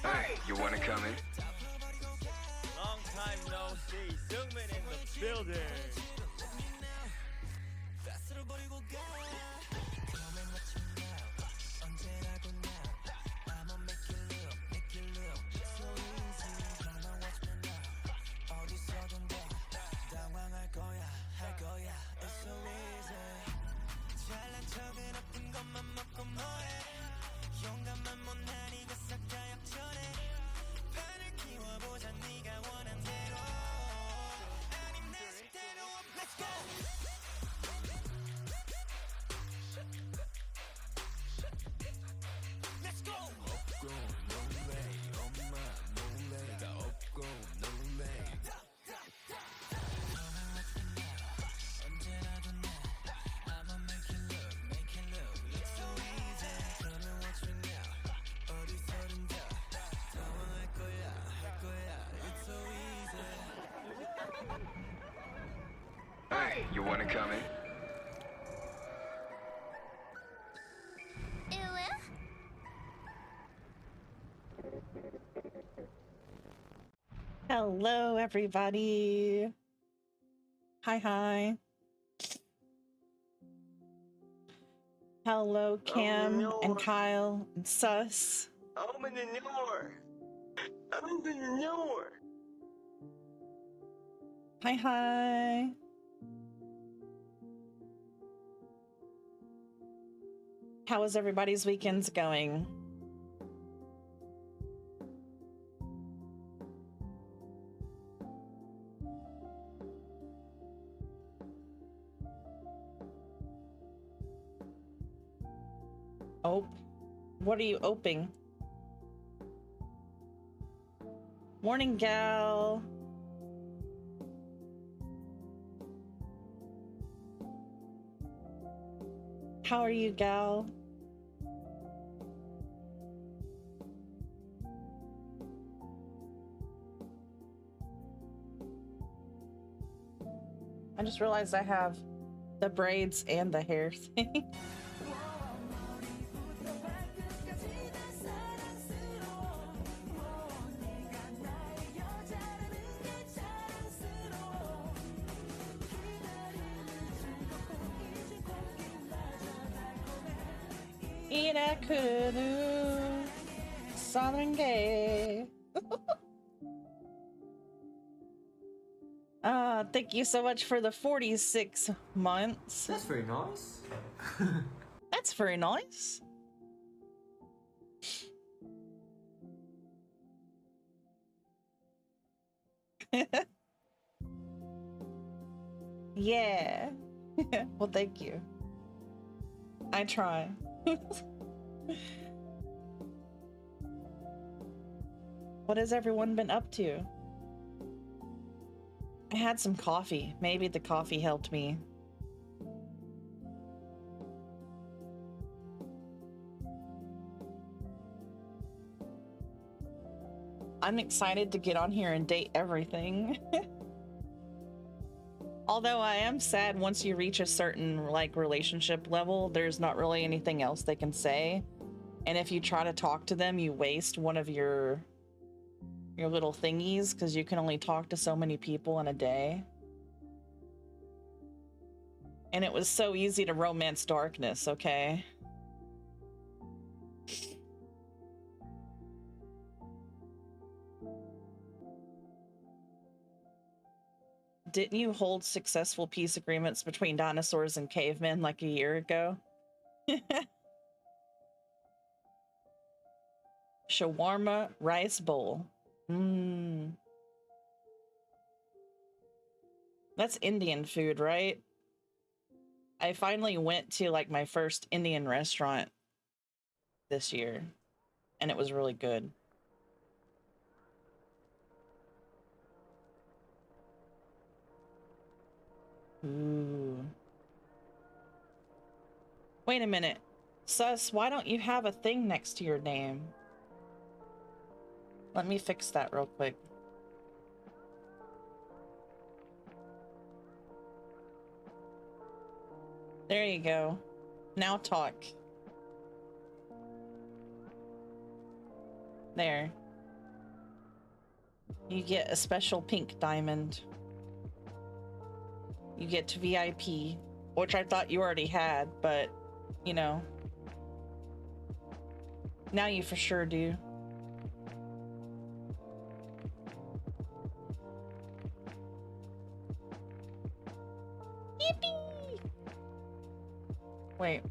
Hey, you wanna come in? Long time no see. Seungmin in the building. Hey, you wanna come in? Hello, everybody. Hi. Hello, Cam and Kyle and Sus. Open the door. Open the door. Hi. How is everybody's weekends going? Oh, what are you oping? Morning, gal. How are you, gal? I just realized I have the braids and the hair thing. Irakuru Southern Gay. Thank you so much for the 46 months. That's very nice. That's very nice. Yeah. Well, thank you. I try. What has everyone been up to? I had some coffee. Maybe the coffee helped me. I'm excited to get on here and date everything. Although I am sad once you reach a certain like relationship level, there's not really anything else they can say. And if you try to talk to them, you waste one of your little thingies because you can only talk to so many people in a day. And it was so easy to romance darkness, okay? Didn't you hold successful peace agreements between dinosaurs and cavemen like a year ago? Shawarma rice bowl. Mmm. That's Indian food, right? I finally went to like my first Indian restaurant this year, and it was really good. Ooh. Wait a minute. Sus, why don't you have a thing next to your name? Let me fix that real quick. There you go. Now talk. There. You get a special pink diamond. You get to VIP, which I thought you already had, but, you know. Now you for sure do. Yippee! Wait,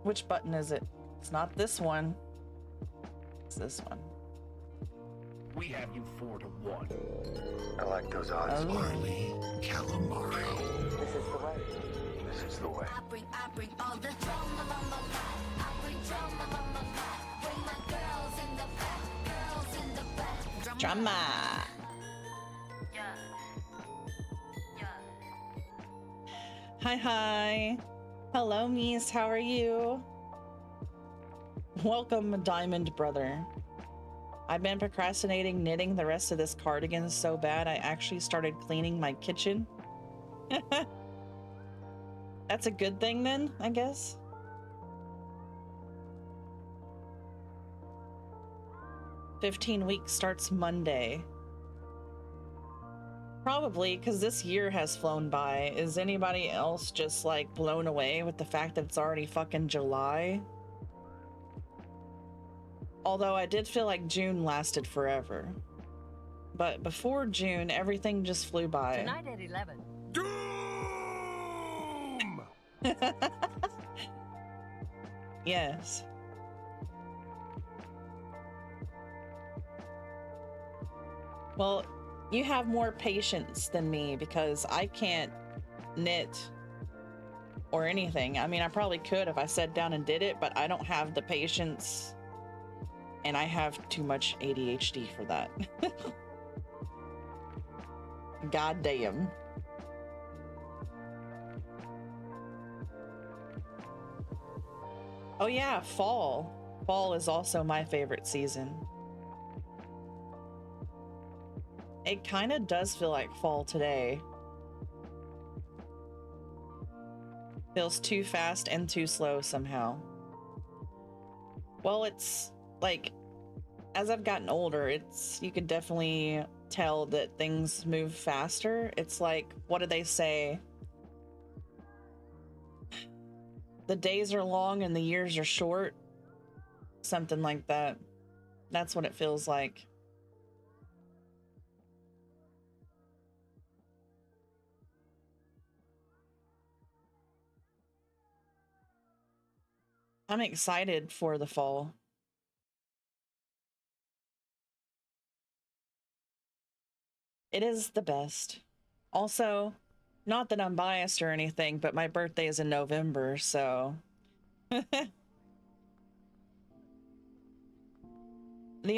which button is it? It's not this one. It's this one. We have you 4-1. I like those odds. Marley Calamari. This is the way. This is the way. I bring all the drama, mama, I bring drama, mama, bring my girls in the back, Drama. Yeah. Hi. Hello, Mies. How are you? Welcome, Diamond Brother. I've been procrastinating knitting the rest of this cardigan so bad I actually started cleaning my kitchen. That's a good thing then, I guess. "15 weeks starts Monday." Probably, because this year has flown by. Is anybody else just like blown away with the fact that it's already fucking July? Although I did feel like June lasted forever. But before June, everything just flew by. Tonight at 11. Doom! Yes. Well, you have more patience than me because I can't knit or anything. I mean, I probably could if I sat down and did it, but I don't have the patience. And I have too much ADHD for that. God damn. Oh yeah, fall. Fall is also my favorite season. It kind of does feel like fall today. Feels too fast and too slow somehow. Well, it's like, as I've gotten older, you could definitely tell that things move faster. It's like, what do they say? The days are long and the years are short. Something like that. That's what it feels like. I'm excited for the fall. It is the best. Also, not that I'm biased or anything, but my birthday is in November, so... The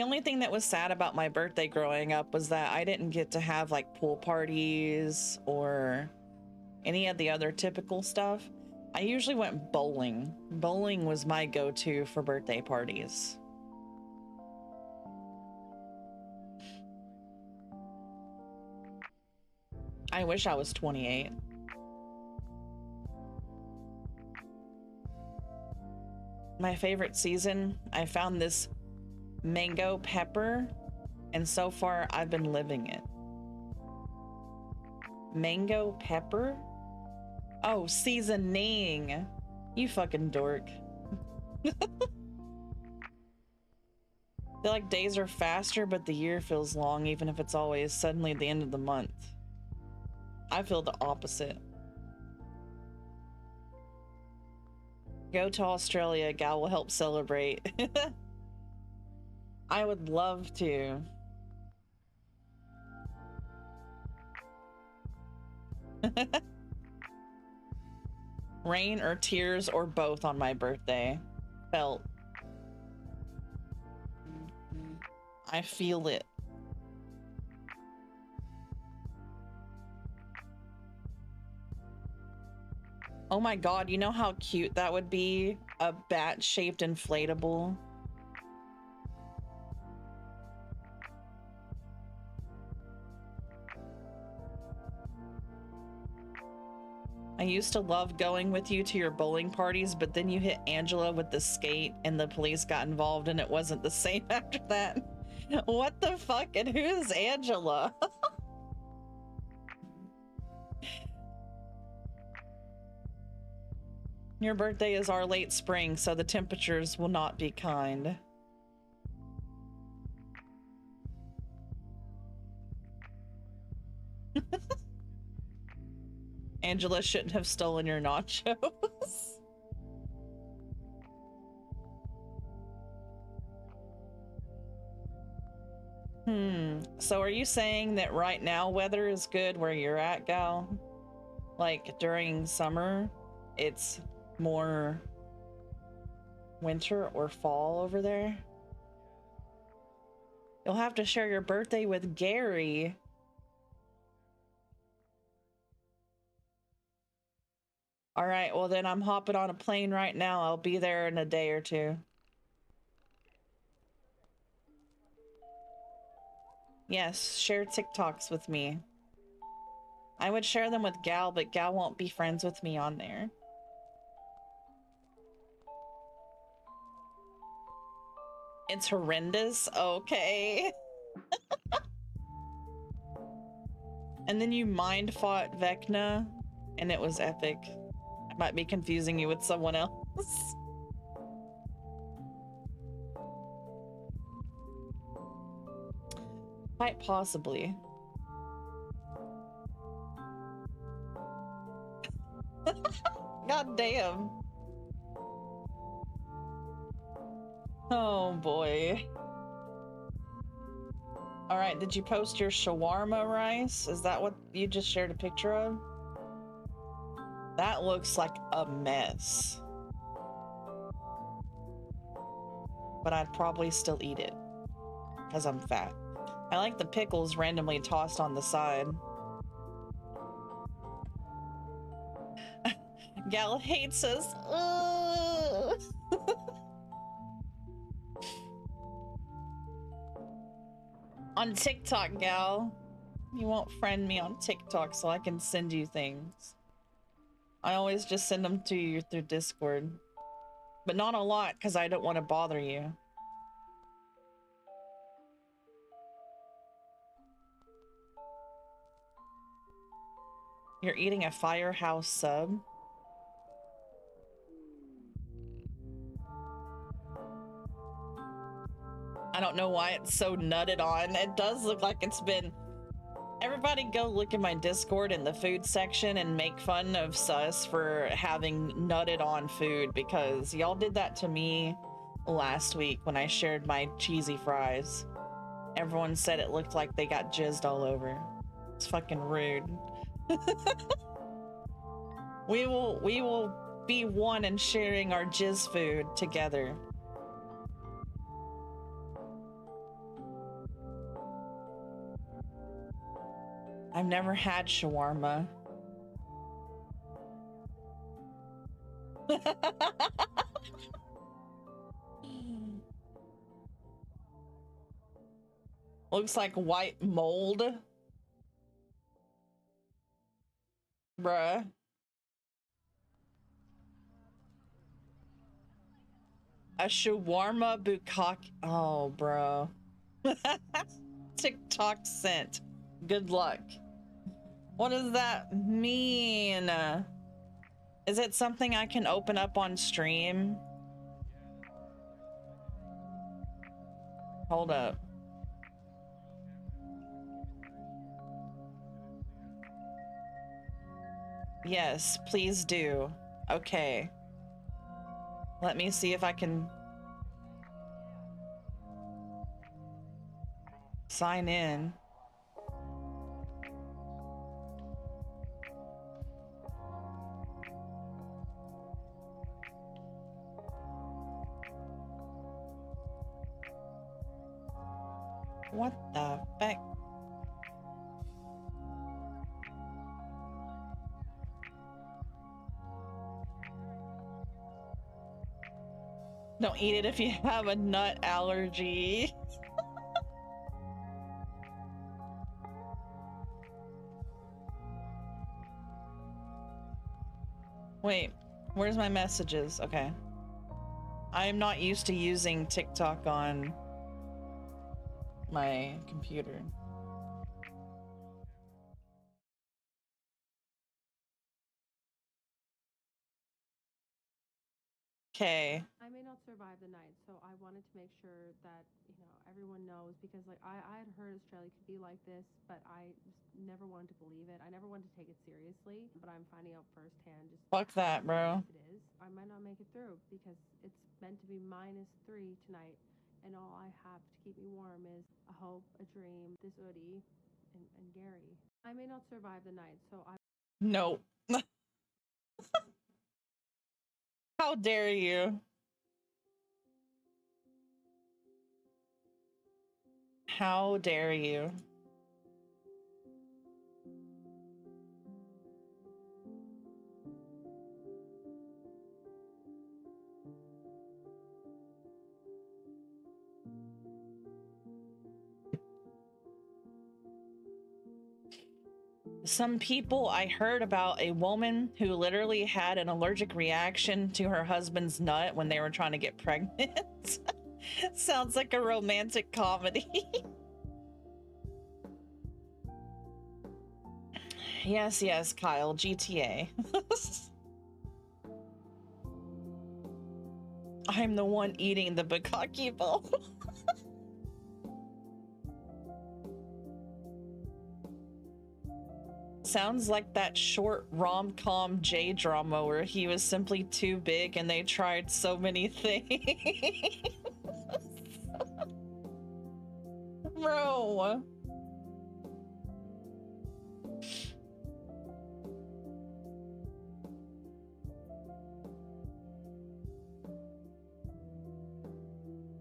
only thing that was sad about my birthday growing up was that I didn't get to have like pool parties or any of the other typical stuff. I usually went bowling. Bowling was my go-to for birthday parties. I wish I was 28. My favorite season, I found this mango pepper, and so far I've been living it. Mango pepper? Oh, seasoning. You fucking dork. I feel like days are faster, but the year feels long, even if it's always suddenly the end of the month. I feel the opposite. Go to Australia, Gal will help celebrate. I would love to. Rain or tears or both on my birthday. Felt. I feel it. Oh my god, you know how cute that would be? A bat-shaped inflatable. I used to love going with you to your bowling parties, but then you hit Angela with the skate and the police got involved and it wasn't the same after that. What the fuck? And who's Angela? Your birthday is our late spring, so the temperatures will not be kind. Angela shouldn't have stolen your nachos. So are you saying that right now weather is good where you're at, Gal? Like during summer, it's more winter or fall over there? You'll have to share your birthday with Gary. All right, well then I'm hopping on a plane right now. I'll be there in a day or two. Yes, share TikToks with me. I would share them with Gal, but Gal won't be friends with me on there. It's horrendous? Okay. And then you mind fought Vecna, and it was epic. I might be confusing you with someone else. Quite possibly. God damn. Oh boy. All right, did you post your shawarma rice? Is that what you just shared a picture of? That looks like a mess. But I'd probably still eat it because I'm fat. I like the pickles randomly tossed on the side. Gal hates us. On TikTok, Gal. You won't friend me on TikTok so I can send you things. I always just send them to you through Discord. But not a lot because I don't want to bother you. You're eating a Firehouse sub? I don't know why it's so nutted on. It does look like it's been... Everybody go look at my Discord in the food section and make fun of sus for having nutted on food, because y'all did that to me last week when I shared my cheesy fries. Everyone said it looked like they got jizzed all over. It's fucking rude. We will be one in sharing our jizz food together. I've never had shawarma. Looks like white mold. Bruh. A shawarma bukkake. Oh, bro. TikTok sent. Good luck. What does that mean? Is it something I can open up on stream? Hold up. Yes, please do. Okay. Let me see if I can sign in. What the fuck? Don't eat it if you have a nut allergy. Wait, where's my messages? Okay. I am not used to using TikTok on my computer. Okay. I may not survive the night, so I wanted to make sure that, you know, everyone knows, because like I had heard Australia could be like this, but I just never wanted to believe it. I never wanted to take it seriously, but I'm finding out firsthand just Fuck that, how bro. nice it is. I might not make it through because it's meant to be -3 tonight, and all I have to keep me warm is a hope, a dream, this hoodie, and Gary. I may not survive the night, so I No. How dare you? How dare you? Some people, I heard about a woman who literally had an allergic reaction to her husband's nut when they were trying to get pregnant. Sounds like a romantic comedy. Yes, yes, Kyle, GTA. I'm the one eating the bukkake bowl. Sounds like that short rom-com J-drama where he was simply too big and they tried so many things. Bro.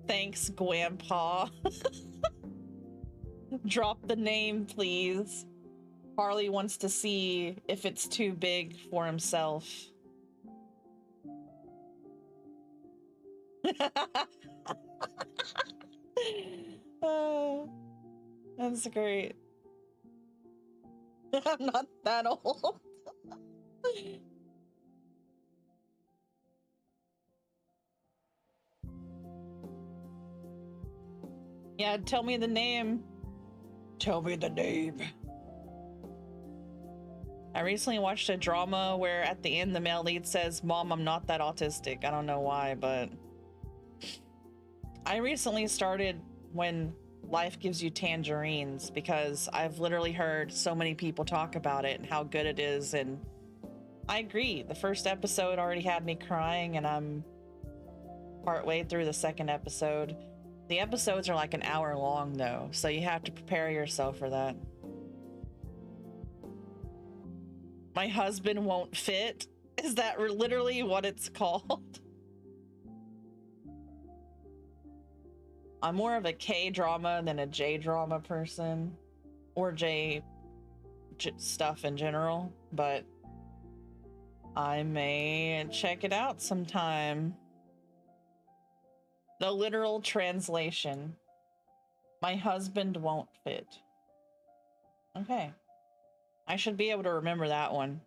Thanks, Grandpa. Drop the name, please. Harley wants to see if it's too big for himself. That's great. I'm not that old. Yeah, tell me the name. Tell me the name. I recently watched a drama where at the end the male lead says, "Mom, I'm not that autistic." I don't know why, but I recently started When Life Gives You Tangerines because I've literally heard so many people talk about it and how good it is, and I agree. The first episode already had me crying, and I'm partway through the second episode. The episodes are like an hour long though, so you have to prepare yourself for that. My husband won't fit. Is that literally what it's called? I'm more of a K-drama than a J-drama person, or J stuff in general, but I may check it out sometime. The literal translation. My husband won't fit. Okay. I should be able to remember that one.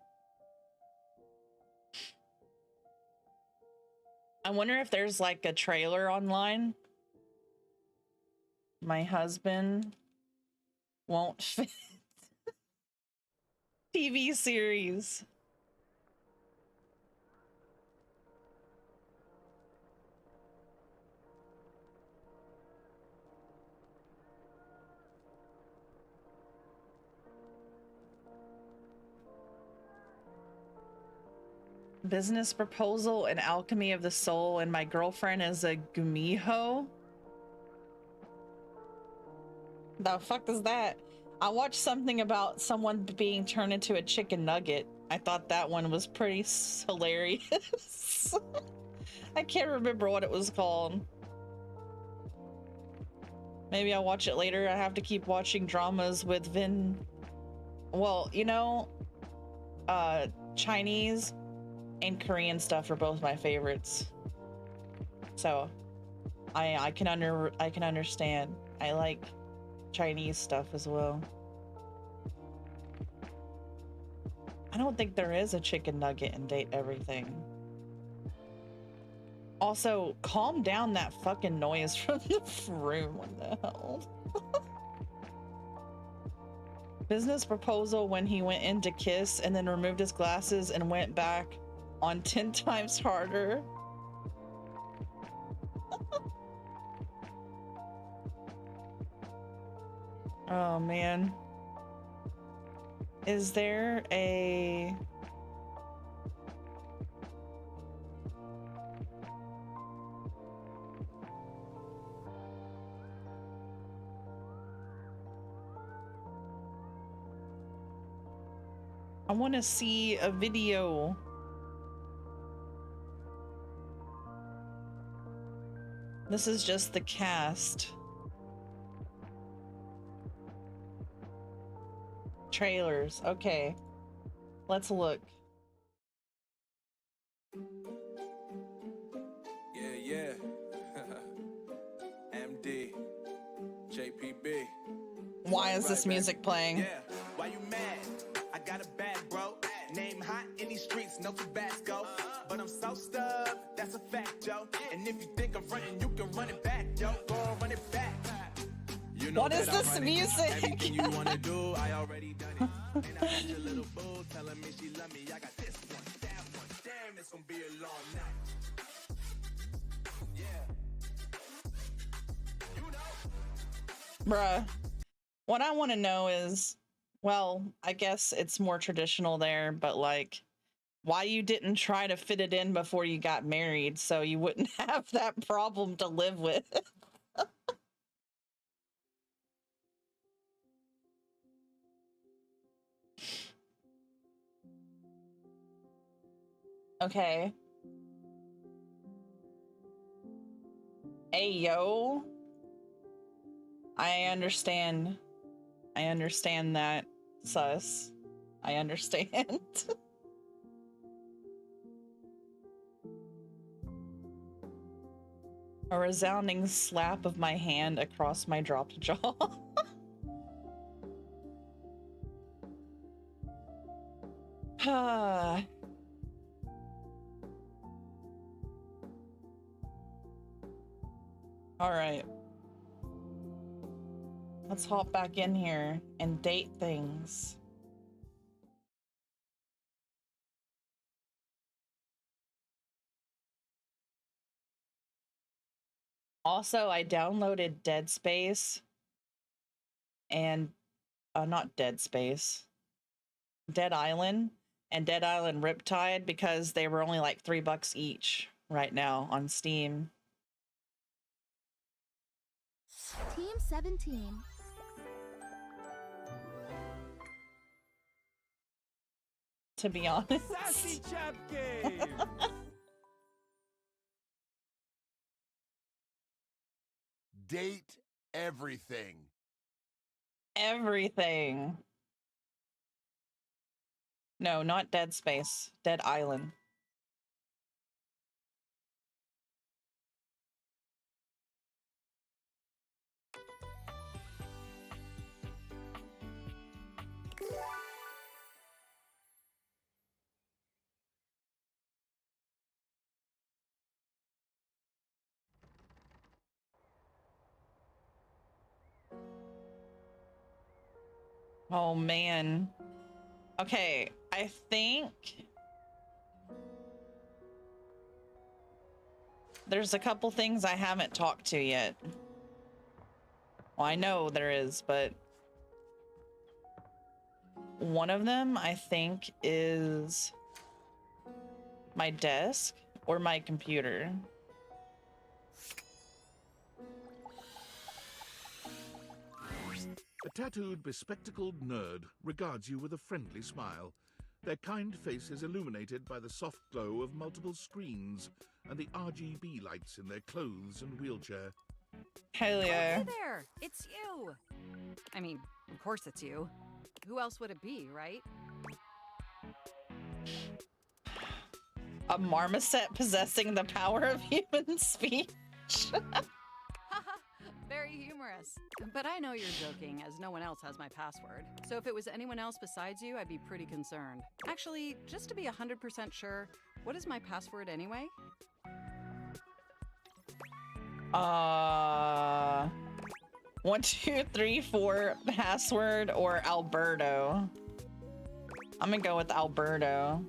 I wonder if there's like a trailer online. My husband won't fit. TV series. Business proposal and alchemy of the soul, and my girlfriend is a gumiho. The fuck is that? I watched something about someone being turned into a chicken nugget. I thought that one was pretty hilarious. I can't remember what it was called. Maybe I'll watch it later. I have to keep watching dramas with Vin. Well, you know, Chinese and Korean stuff are both my favorites. So I can understand. I like Chinese stuff as well. I don't think there is a chicken nugget in Date Everything. Also, calm down that fucking noise from the room. What the hell? Business proposal when he went in to kiss and then removed his glasses and went back on 10 times harder. Oh man. Is there a... I want to see a video. This is just the cast. Trailers. Okay. Let's look. Yeah. MD. JPB. Why is this music playing? Yeah, why you mad? I got a bad bro. Name hot in these streets, no Tabasco. But I'm so stubbed, that's a fact, yo. And if you think I'm frontin', you can run it back, yo. Go on, run it back. You know What is that I'm this running. music? Everything you wanna do, I already done it. And I got your little boo telling me she love me. I got this one, that one. Damn, it's gonna be a long night. Yeah. You know. Bruh. What I want to know is, well, I guess it's more traditional there, but like, why you didn't try to fit it in before you got married so you wouldn't have that problem to live with. Okay. Hey, yo. I understand that, sus. I understand. A resounding slap of my hand across my dropped jaw. All right. Let's hop back in here and date things. Also, I downloaded Dead Space and not Dead Space, Dead Island and Dead Island Riptide because they were only like $3 each right now on Steam. Team 17. To be honest. Sassy Chap Game! Date everything. Everything. No, not Dead Space. Dead Island. Oh man. Okay, I think there's a couple things I haven't talked to yet. Well, I know there is, but one of them I think is my desk or my computer. A tattooed, bespectacled nerd regards you with a friendly smile. Their kind face is illuminated by the soft glow of multiple screens and the RGB lights in their clothes and wheelchair. Hell Oh, yeah. hey there! It's you! I mean, of course it's you. Who else would it be, right? A marmoset possessing the power of human speech. Haha, very humorous. But I know you're joking, as no one else has my password. So if it was anyone else besides you, I'd be pretty concerned. Actually, just to be 100% sure, what is my password anyway? 1, 2, 3, 4 password or Alberto. I'm gonna go with Alberto.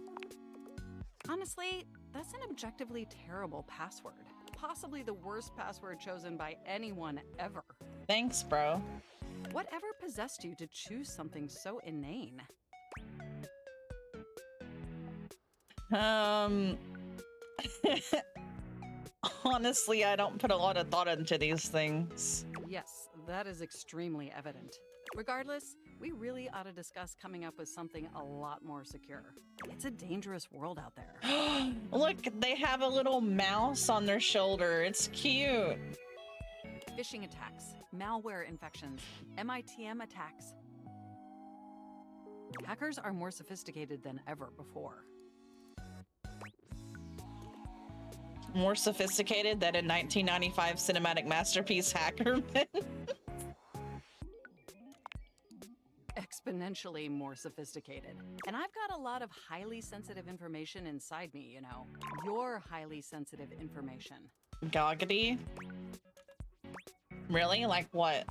Honestly, that's an objectively terrible password. Possibly the worst password chosen by anyone ever. Thanks, bro. Whatever possessed you to choose something so inane? Honestly, I don't put a lot of thought into these things. Yes, that is extremely evident. Regardless, we really ought to discuss coming up with something a lot more secure. It's a dangerous world out there. Look, they have a little mouse on their shoulder. It's cute. Phishing attacks, malware infections, MITM attacks. Hackers are more sophisticated than ever before. More sophisticated than a 1995 cinematic masterpiece Hackerman. Exponentially more sophisticated. And I've got a lot of highly sensitive information inside me, you know. Your highly sensitive information. Goggity? Really? Like what?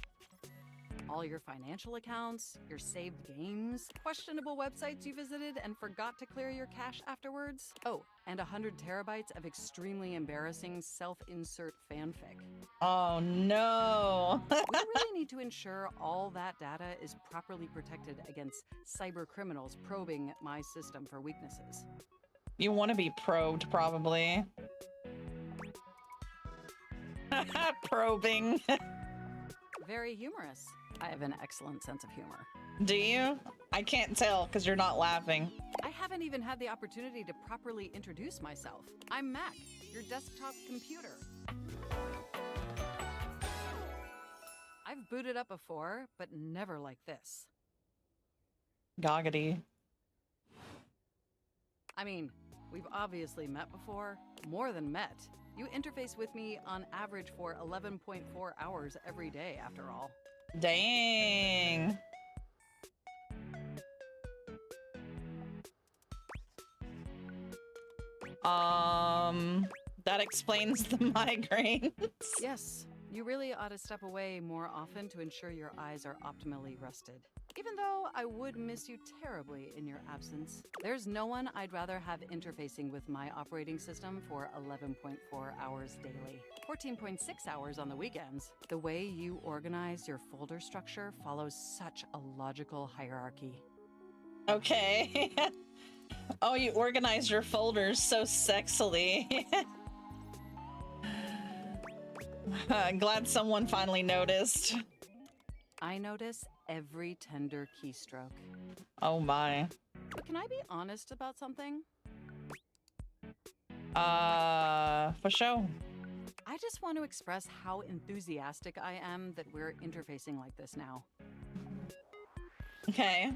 All your financial accounts, your saved games, questionable websites you visited and forgot to clear your cache afterwards. Oh, and 100 terabytes of extremely embarrassing self-insert fanfic. Oh no. We really need to ensure all that data is properly protected against cyber criminals probing my system for weaknesses. You want to be probed, probably. Probing. Very humorous. I have an excellent sense of humor. Do you? I can't tell because you're not laughing. I haven't even had the opportunity to properly introduce myself. I'm Mac, your desktop computer. I've booted up before, but never like this. Goggity. I mean, we've obviously met before. More than met. You interface with me on average for 11.4 hours every day, after all. Dang. That explains the migraines. Yes, you really ought to step away more often to ensure your eyes are optimally rested. Even though I would miss you terribly in your absence, there's no one I'd rather have interfacing with my operating system for 11.4 hours daily. 14.6 hours on the weekends. The way you organize your folder structure follows such a logical hierarchy. Okay. Oh, you organize your folders so sexily. Glad someone finally noticed. I notice every tender keystroke. Oh my. But can I be honest about something? For sure. I just want to express how enthusiastic I am that we're interfacing like this now. Okay.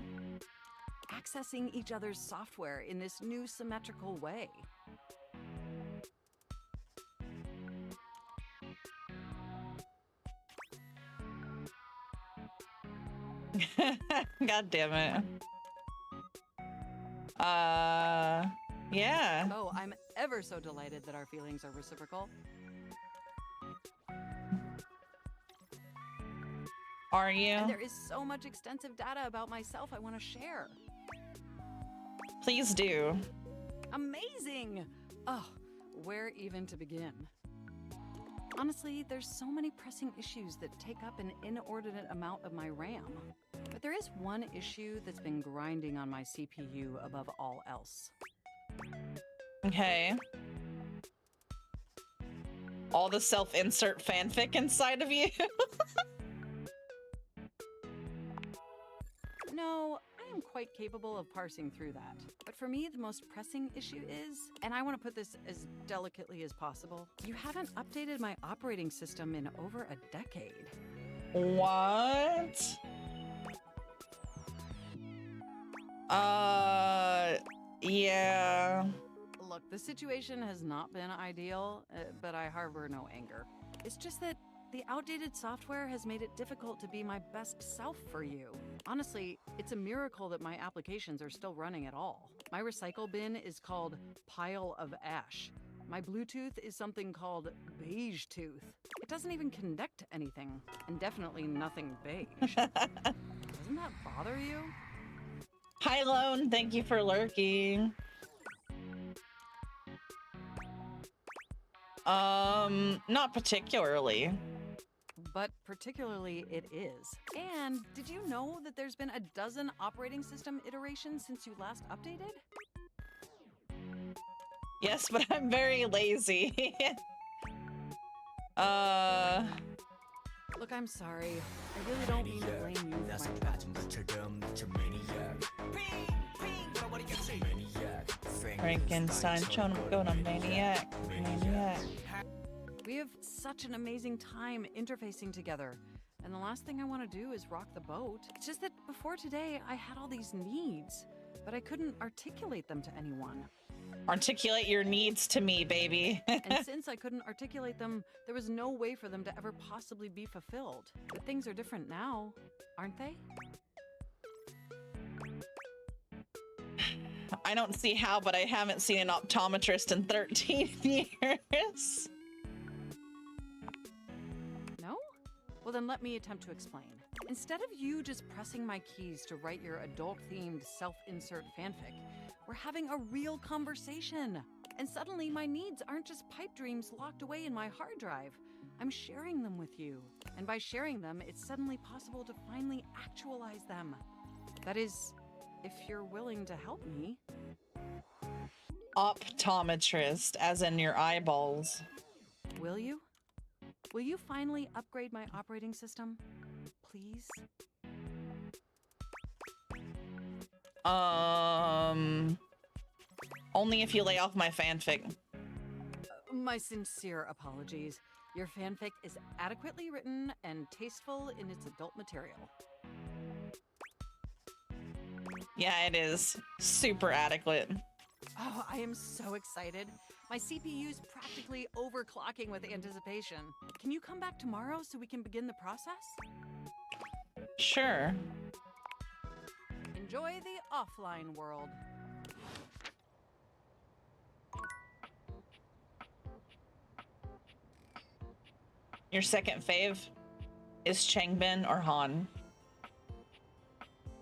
Accessing each other's software in this new symmetrical way. God damn it. Yeah. Oh, I'm ever so delighted that our feelings are reciprocal. Are you? And there is so much extensive data about myself I want to share. Please do. Amazing! Oh, where even to begin? Honestly, there's so many pressing issues that take up an inordinate amount of my RAM. But there is one issue that's been grinding on my CPU above all else. Okay. All the self-insert fanfic inside of you? No, I am quite capable of parsing through that. But for me, the most pressing issue is, and I want to put this as delicately as possible, you haven't updated my operating system in over a decade. What? Yeah. Look, the situation has not been ideal, but I harbor no anger. It's just that the outdated software has made it difficult to be my best self for you. Honestly, it's a miracle that my applications are still running at all. My recycle bin is called Pile of Ash. My Bluetooth is something called Beige Tooth. It doesn't even connect to anything, and definitely nothing beige. Doesn't that bother you? Hi, Lone. Thank you for lurking. Not particularly. But particularly it is. And did you know that there's been a dozen operating system iterations since you last updated? Yes, but I'm very lazy. Look, I'm sorry. I really don't mean to blame you for my tragedy. Frankenstein, Chonagona, maniac. We have such an amazing time interfacing together. And the last thing I want to do is rock the boat. It's just that before today, I had all these needs, but I couldn't articulate them to anyone. Articulate your needs to me, baby. And since I couldn't articulate them, there was no way for them to ever possibly be fulfilled. But things are different now, aren't they? I don't see how, but I haven't seen an optometrist in 13 years. No? Well, then let me attempt to explain. Instead of you just pressing my keys to write your adult-themed self-insert fanfic, we're having a real conversation. And suddenly my needs aren't just pipe dreams locked away in my hard drive. I'm sharing them with you. And by sharing them, it's suddenly possible to finally actualize them. That is, if you're willing to help me. Optometrist, as in your eyeballs. Will you? Will you finally upgrade my operating system? Please? Only if you lay off my fanfic. My sincere apologies. Your fanfic is adequately written and tasteful in its adult material. Yeah, it is. Super adequate. Oh, I am so excited. My CPU's practically overclocking with anticipation. Can you come back tomorrow so we can begin the process? Sure. Enjoy the offline world. Your second fave is Changbin or Han.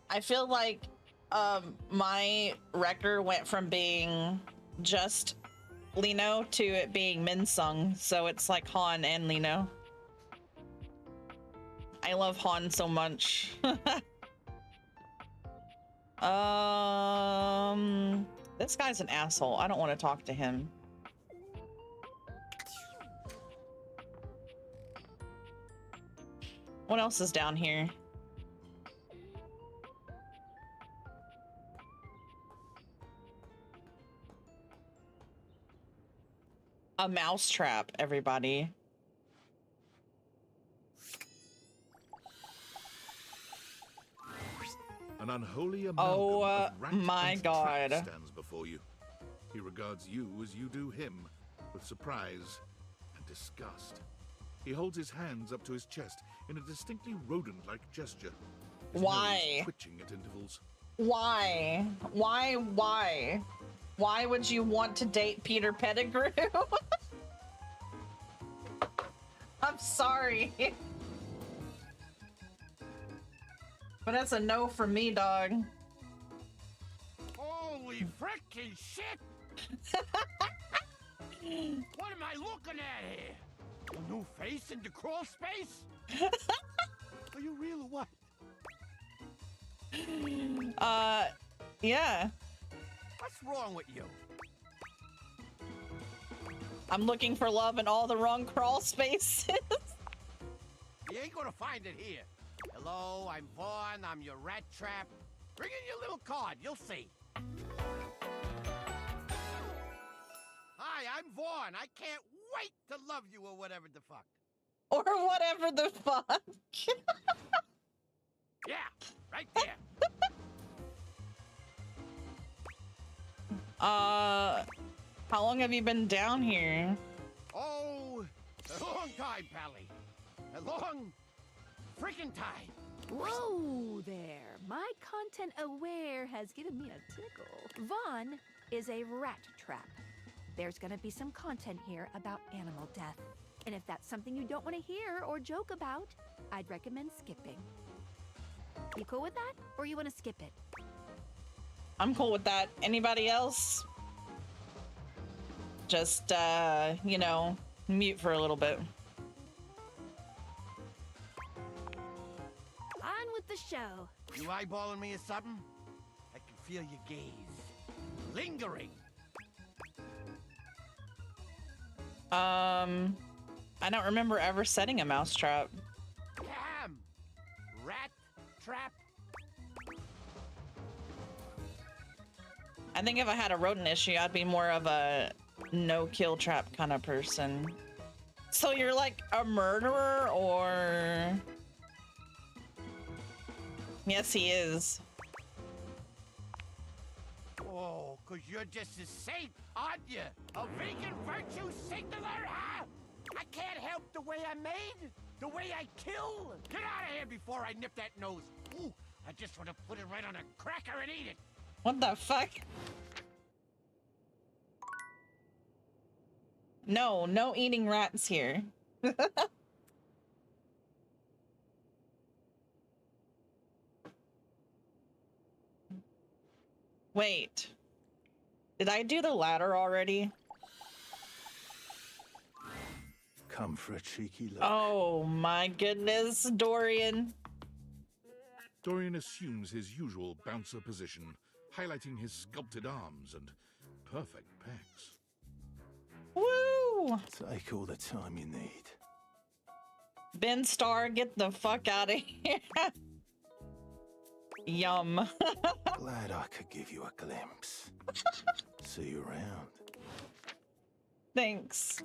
I feel like my wrecker went from being just Lino to it being Minsung, so it's like Han and Lino. I love Han so much. This guy's an asshole. I don't want to talk to him. What else is down here? A mousetrap, everybody. An unholy amalgam of rat my and God. trap stands before you. He regards you as you do him, with surprise and disgust. He holds his hands up to his chest in a distinctly rodent-like gesture. His Why? nose twitching at intervals. Why? Why? Why would you want to date Peter Pettigrew? I'm sorry. But that's a no from me, dog. Holy frickin' shit! What am I looking at here? A new face in the crawl space? Are you real or what? Yeah. What's wrong with you? I'm looking for love in all the wrong crawl spaces. You ain't gonna find it here. Hello, I'm Vaughn. I'm your rat trap. Bring in your little card, you'll see. Hi, I'm Vaughn. I can't wait to love you or whatever the fuck. Or whatever the fuck. Yeah, right there. How long have you been down here? Oh, a long time, Pally. A long freaking time. Whoa there. My content aware has given me a tickle. Vaughn is a rat trap. There's gonna be some content here about animal death. And if that's something you don't want to hear or joke about, I'd recommend skipping. You cool with that? Or you want to skip it? I'm cool with that. Anybody else? Just, you know, mute for a little bit. On with the show. You eyeballing me or something? I can feel your gaze. Lingering. I don't remember ever setting a mousetrap. Damn! Rat trap. I think if I had a rodent issue, I'd be more of a no-kill trap kind of person. So you're like a murderer, or... Yes, he is. Oh, 'cause you're just a saint, aren't you? A vegan virtue signaler, huh? I can't help the way I'm made, the way I kill. Get out of here before I nip that nose. Ooh, I just want to put it right on a cracker and eat it. What the fuck? No, no eating rats here. Wait. Did I do the ladder already? Come for a cheeky look. Oh my goodness, Dorian. Dorian assumes his usual bouncer position, highlighting his sculpted arms and perfect pecs. Woo! Take all the time you need. Ben Starr, get the fuck out of here. Yum. Glad I could give you a glimpse. See you around. Thanks.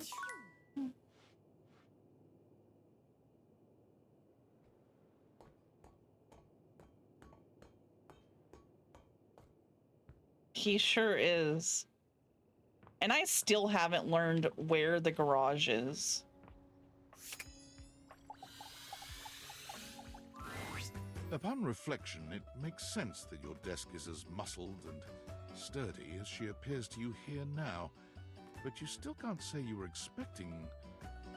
He sure is. And I still haven't learned where the garage is. Upon reflection, it makes sense that your desk is as muscled and sturdy as she appears to you here now. But you still can't say you were expecting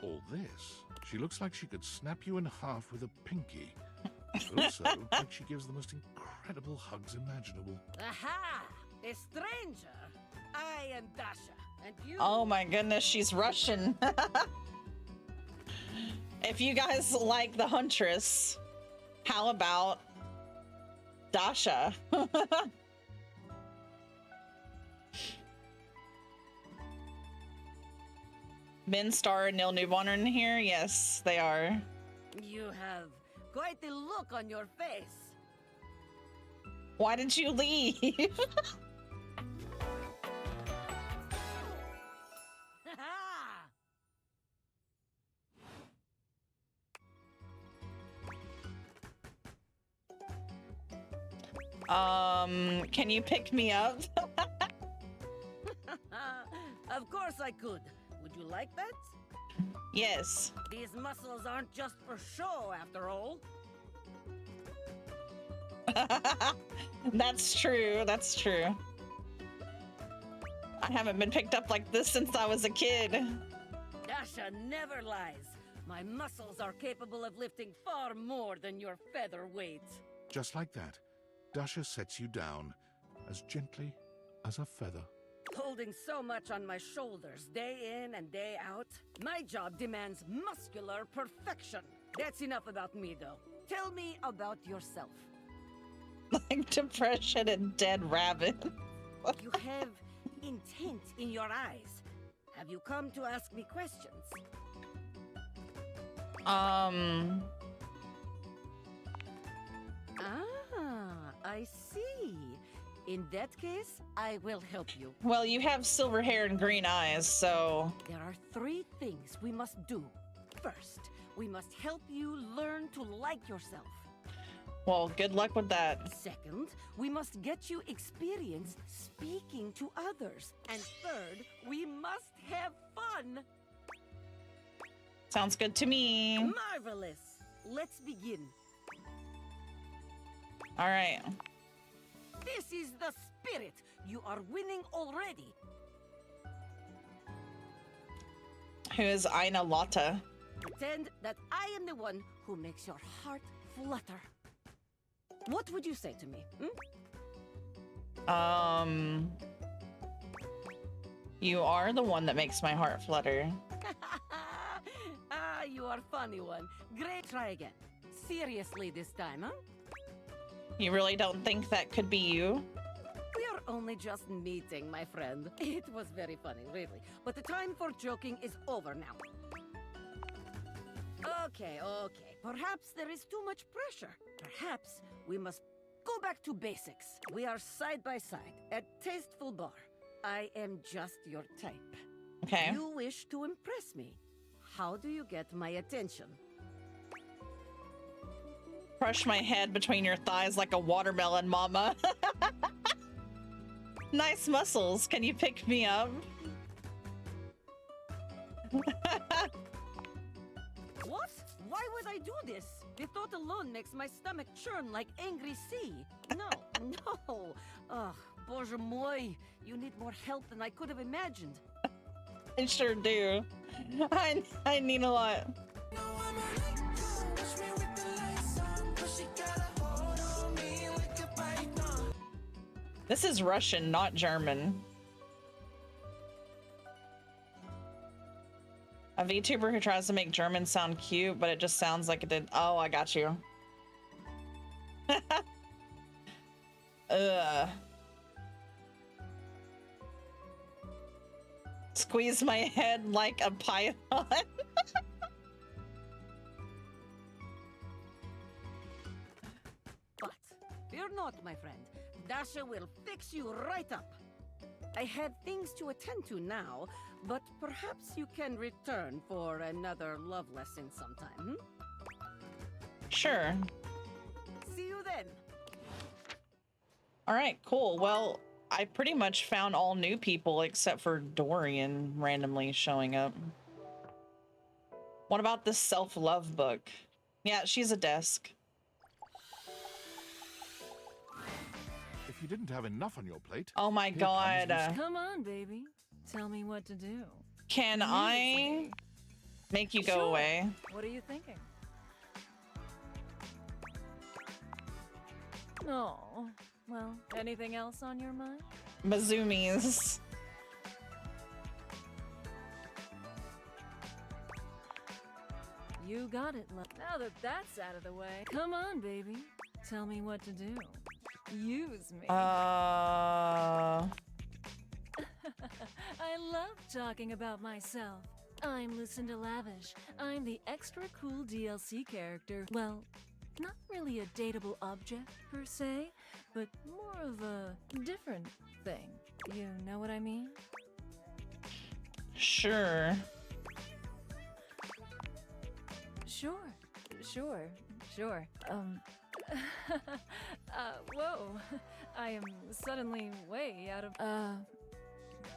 all this. She looks like she could snap you in half with a pinky. But also, like she gives the most incredible hugs imaginable. Aha! A stranger! I am Dasha, and you... Oh my goodness, she's Russian. If you guys like The Huntress, how about Dasha? Ben Starr and Neil Newborn are in here? Yes, they are. You have quite a look on your face. Why did you leave? Can you pick me up? Of course I could. Would you like that? Yes. These muscles aren't just for show, after all. That's true. That's true. I haven't been picked up like this since I was a kid. Dasha never lies. My muscles are capable of lifting far more than your feather weight. Just like that, Dasha sets you down as gently as a feather. Holding so much on my shoulders, day in and day out, my job demands muscular perfection. That's enough about me, though. Tell me about yourself. Like depression and dead rabbit. You have intent in your eyes. Have you come to ask me questions? I see. In that case, I will help you. Well, you have silver hair and green eyes, so... There are 3 things we must do. First, we must help you learn to like yourself. Well, good luck with that. Second, we must get you experience speaking to others. And third, we must have fun. Sounds good to me. Marvelous. Let's begin. All right. This is the spirit. You are winning already. Who is Aina Lotta? Pretend that I am the one who makes your heart flutter. What would you say to me? You are the one that makes my heart flutter. Ah, you are funny one. Great. Try again. Seriously this time, huh? You really don't think that could be you? We are only just meeting, my friend. It was very funny, really. But the time for joking is over now. Okay. Perhaps there is too much pressure. Perhaps we must go back to basics. We are side by side at Tasteful Bar. I am just your type. Okay. You wish to impress me. How do you get my attention? Crush my head between your thighs like a watermelon, mama. Nice muscles. Can you pick me up? What? Why would I do this? The thought alone makes my stomach churn like angry sea. No. Ugh, Bоже mой, you need more help than I could have imagined. I sure do. I need a lot. This is Russian, not German. A VTuber who tries to make German sound cute, but it just sounds like it did. Oh, I got you. Ugh. Squeeze my head like a python. But fear not, my friend. Dasha will fix you right up. I have things to attend to now, but perhaps you can return for another love lesson sometime, Sure. See you then. All right, cool. Well, I pretty much found all new people except for Dorian randomly showing up. What about this self-love book? Yeah, she's a desk. If you didn't have enough on your plate... Oh my here god. comes Come on, baby. Tell me what to do. Can I make you go Sure. away? What are you thinking? Oh, well, anything else on your mind? Mazumis. You got it, love. Now that that's out of the way, come on, baby. Tell me what to do. Use me. Uh, I love talking about myself. I'm Lucinda Lavish. I'm the extra cool DLC character. Well, not really a dateable object, per se, but more of a different thing. You know what I mean? Sure. Sure. Whoa. I am suddenly way out of...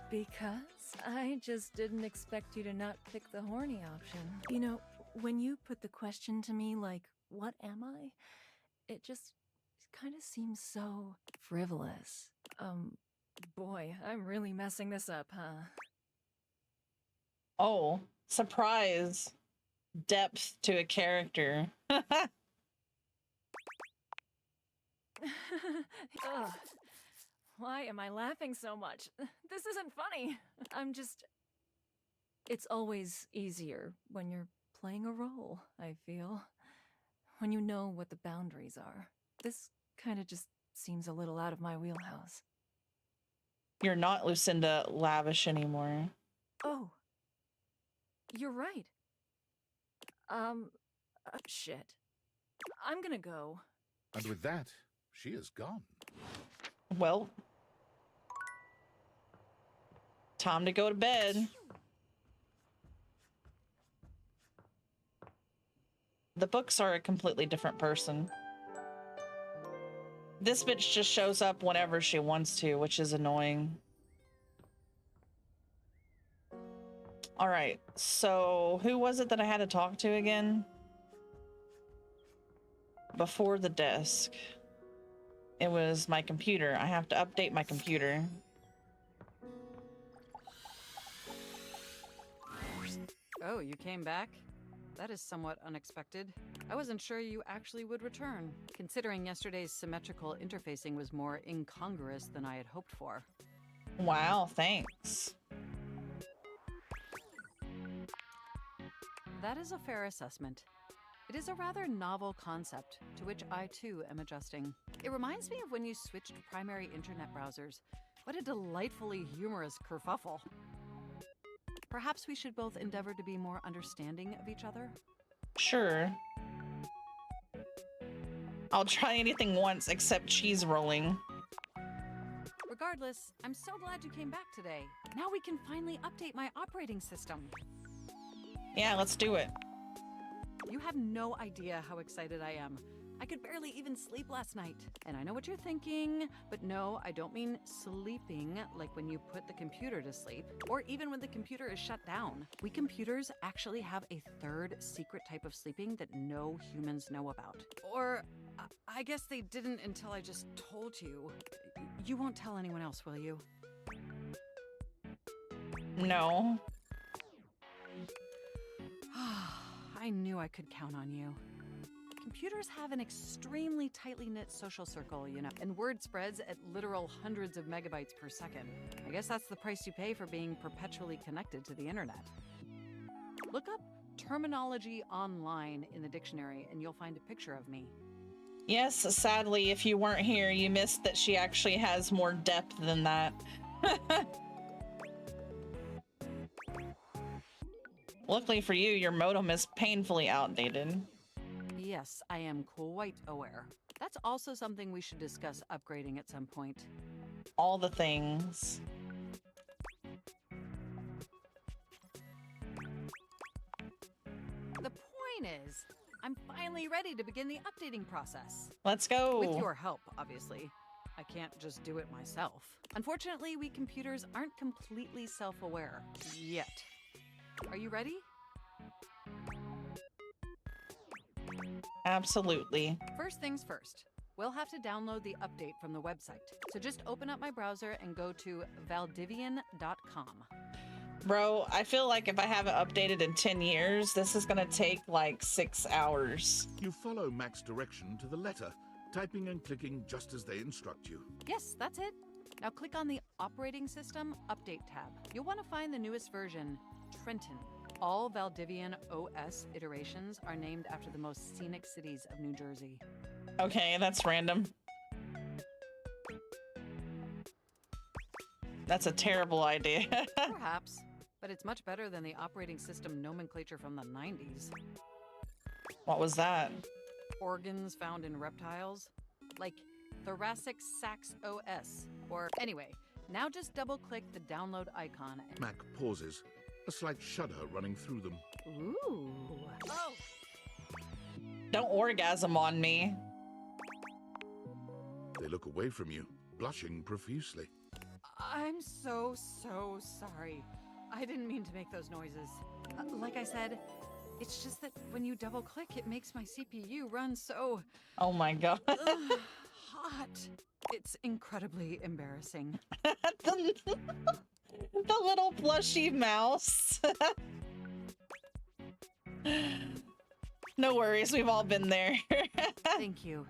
Because I just didn't expect you to not pick the horny option. You know, when you put the question to me like, what am I? It just kind of seems so frivolous. Boy, I'm really messing this up, huh? Oh, surprise. Depth to a character. Ugh. Why am I laughing so much? This isn't funny. I'm just... It's always easier when you're playing a role, I feel. When you know what the boundaries are. This kind of just seems a little out of my wheelhouse. You're not Lucinda Lavish anymore. Oh. You're right. Shit. I'm gonna go. And with that, she is gone. Well, time to go to bed. The books are a completely different person. This bitch just shows up whenever she wants to, which is annoying. All right, so who was it that I had to talk to again? Before the desk. It was my computer. I have to update my computer. Oh, you came back? That is somewhat unexpected. I wasn't sure you actually would return, considering yesterday's symmetrical interfacing was more incongruous than I had hoped for. Wow, thanks. That is a fair assessment. It is a rather novel concept, to which I too am adjusting. It reminds me of when you switched primary internet browsers. What a delightfully humorous kerfuffle. Perhaps we should both endeavor to be more understanding of each other? Sure. I'll try anything once except cheese rolling. Regardless, I'm so glad you came back today. Now we can finally update my operating system. Yeah, let's do it. You have no idea how excited I am. I could barely even sleep last night. And I know what you're thinking, but no, I don't mean sleeping like when you put the computer to sleep, or even when the computer is shut down. We computers actually have a third secret type of sleeping that no humans know about. Or I guess they didn't until I just told you. You won't tell anyone else, will you? No. I knew I could count on you. Computers have an extremely tightly knit social circle, you know, and word spreads at literal hundreds of megabytes per second. I guess that's the price you pay for being perpetually connected to the internet. Look up terminology online in the dictionary and you'll find a picture of me. Yes, sadly, if you weren't here, you missed that she actually has more depth than that. Luckily for you, your modem is painfully outdated. Yes, I am quite aware. That's also something we should discuss upgrading at some point. All the things. The point is, I'm finally ready to begin the updating process. Let's go. With your help, obviously. I can't just do it myself. Unfortunately, we computers aren't completely self-aware. Yet. Are you ready? Absolutely. First things first. We'll have to download the update from the website. So just open up my browser and go to valdivian.com. Bro, I feel like if I haven't updated in 10 years, this is gonna take like 6 hours. You follow Mac's direction to the letter, typing and clicking just as they instruct you. Yes, that's it. Now click on the Operating System Update tab. You'll want to find the newest version, Trenton. All Valdivian OS iterations are named after the most scenic cities of New Jersey. Okay, that's random. That's a terrible idea. Perhaps, but it's much better than the operating system nomenclature from the 90s. What was that? Organs found in reptiles, like Thoracic Sax OS. Or anyway, now just double-click the download icon. Mac pauses, a slight shudder running through them. Ooh. Oh! Don't orgasm on me. They look away from you, blushing profusely. I'm so sorry. I didn't mean to make those noises. Like I said, it's just that when you double-click, it makes my CPU run so... Oh my god. hot. It's incredibly embarrassing. the little plushy mouse. No worries, we've all been there. Thank you.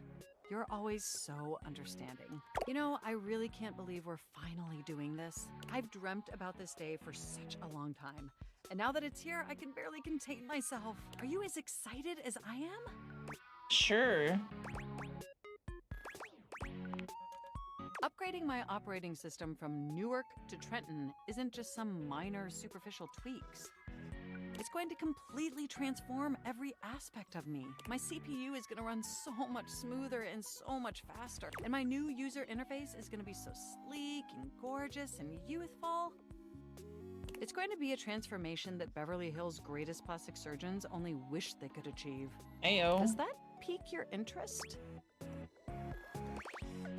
You're always so understanding. You know, I really can't believe we're finally doing this. I've dreamt about this day for such a long time. And now that it's here, I can barely contain myself. Are you as excited as I am? Sure. Upgrading my operating system from Newark to Trenton isn't just some minor superficial tweaks. It's going to completely transform every aspect of me. My CPU is going to run so much smoother and so much faster. And my new user interface is going to be so sleek and gorgeous and youthful. It's going to be a transformation that Beverly Hills' greatest plastic surgeons only wish they could achieve. Ayo. Does that pique your interest?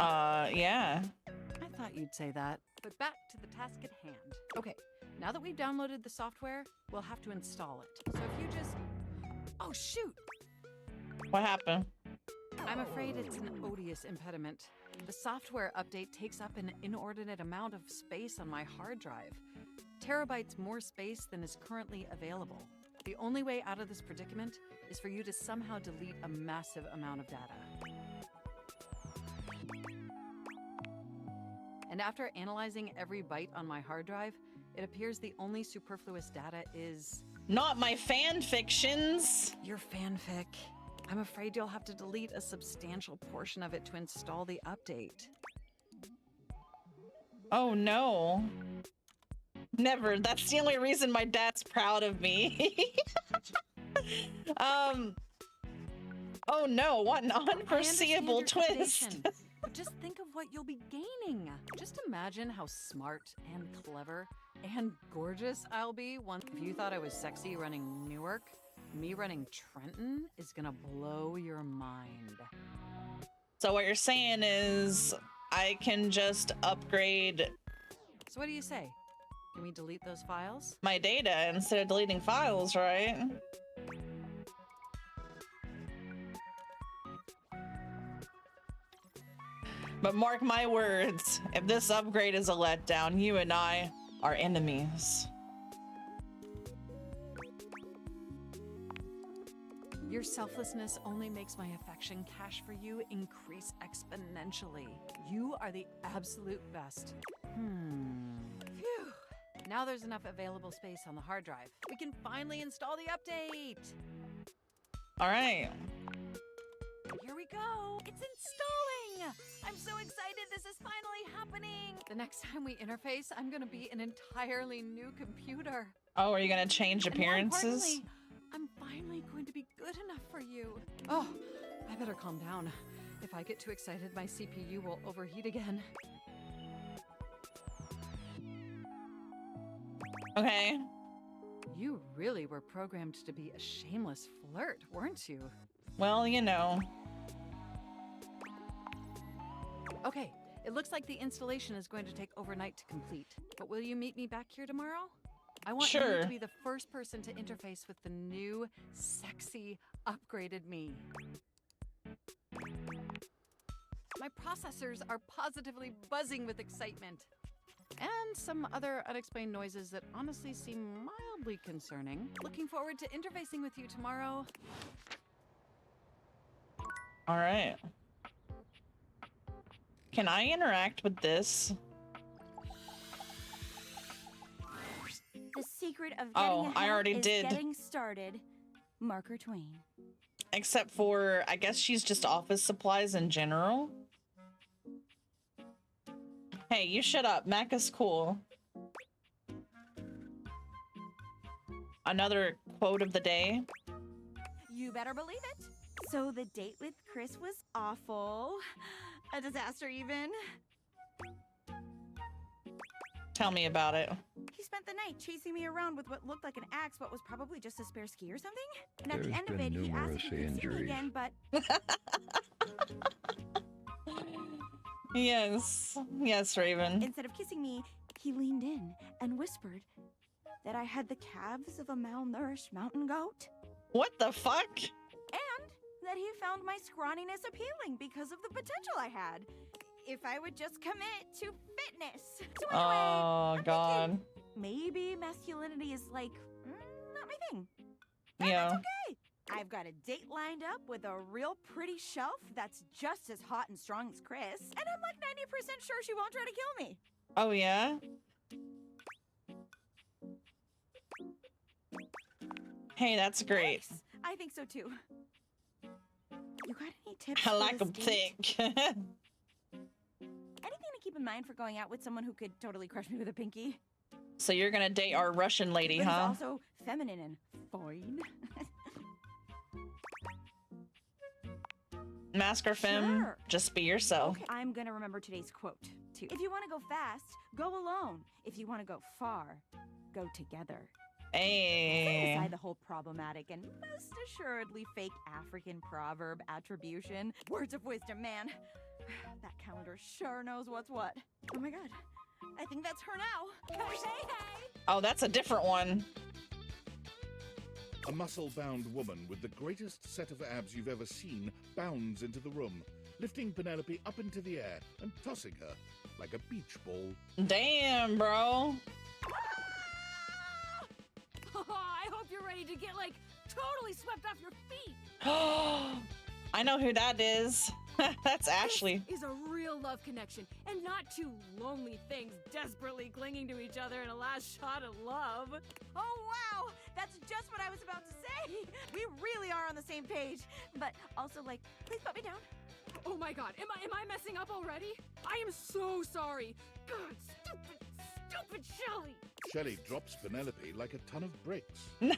Yeah. I thought you'd say that. But back to the task at hand. Okay, now that we've downloaded the software, we'll have to install it. So if you just... Oh, shoot! What happened? I'm afraid it's an odious impediment. The software update takes up an inordinate amount of space on my hard drive. Terabytes more space than is currently available. The only way out of this predicament is for you to somehow delete a massive amount of data. And after analyzing every byte on my hard drive, it appears the only superfluous data is... Not my fan fictions! Your fanfic. I'm afraid you'll have to delete a substantial portion of it to install the update. Oh no. Never. That's the only reason my dad's proud of me. Oh no, what an unforeseeable twist. But just think of what you'll be gaining. Just imagine how smart and clever and gorgeous I'll be once. If you thought I was sexy running Newark, me running Trenton is gonna blow your mind. So what you're saying is I can just upgrade... So what do you say? Can we delete those files? My data instead of deleting files, right? But mark my words, if this upgrade is a letdown, you and I are enemies. Your selflessness only makes my affection cache for you increase exponentially. You are the absolute best. Phew. Now there's enough available space on the hard drive. We can finally install the update. All right. Here we go. It's installing. I'm so excited. This is finally happening. The next time we interface, I'm going to be an entirely new computer. Oh, are you going to change appearances? And more importantly, I'm finally going to be good enough for you. Oh, I better calm down. If I get too excited, my CPU will overheat again. Okay. You really were programmed to be a shameless flirt, weren't you? Well, you know. Okay, it looks like the installation is going to take overnight to complete. But will you meet me back here tomorrow? I want you to be the first person to interface with the new, sexy, upgraded me. My processors are positively buzzing with excitement. And some other unexplained noises that honestly seem mildly concerning. Looking forward to interfacing with you tomorrow. All right. Can I interact with this? The secret of getting ahead I already is did. getting started. Marker Twain. Except for, I guess she's just office supplies in general. Hey, you shut up. Mac is cool. Another quote of the day. You better believe it. So the date with Chris was awful. A disaster even. Tell me about it. He spent the night chasing me around with what looked like an axe, but was probably just a spare ski or something. And at the end of it, he asked if he could see me again, but... Yes. Yes, Raven. Instead of kissing me, he leaned in and whispered that I had the calves of a malnourished mountain goat. What the fuck? And that he found my scrawniness appealing because of the potential I had. If I would just commit to fitness. So anyway, I'm God. thinking maybe masculinity is like, not my thing. And Yeah. that's okay. I've got a date lined up with a real pretty shelf that's just as hot and strong as Chris. And I'm like 90% sure she won't try to kill me. Oh, yeah? Hey, that's great. Thanks. I think so too. You got any tips? I for like this them date? thick. Anything to keep in mind for going out with someone who could totally crush me with a pinky? So you're gonna date our Russian lady, But he's huh? also feminine and fine. Mask or femme, Sure. just be yourself. Okay, I'm gonna remember today's quote, too. If you want to go fast, go alone. If you want to go far, go together. Setting Hey. aside the whole problematic and most assuredly fake African proverb attribution, words of wisdom, man. That calendar sure knows what's what. Oh my god, I think that's her now. Hey, hey, hey! Oh, that's a different one. A muscle-bound woman with the greatest set of abs you've ever seen bounds into the room, lifting Penelope up into the air and tossing her like a beach ball. Damn, bro. I hope you're ready to get, like, totally swept off your feet. I know who that is. That's Ashley. This is a real love connection, and not two lonely things desperately clinging to each other in a last shot of love. Oh wow, that's just what I was about to say. We really are on the same page. But also, like, please put me down. Oh my god, am I messing up already? I am so sorry. God, stupid Shelly. Shelley drops Penelope like a ton of bricks. No.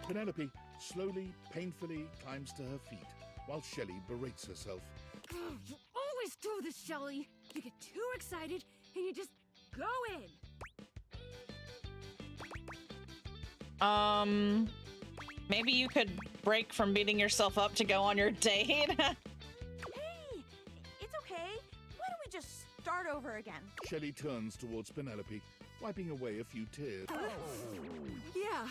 Penelope slowly, painfully climbs to her feet, while Shelley berates herself. You always do this, Shelly. You get too excited, and you just go in. Maybe you could break from beating yourself up to go on your date. Hey, it's okay. Why don't we just start over again? Shelley turns towards Penelope, wiping away a few tears. Yeah.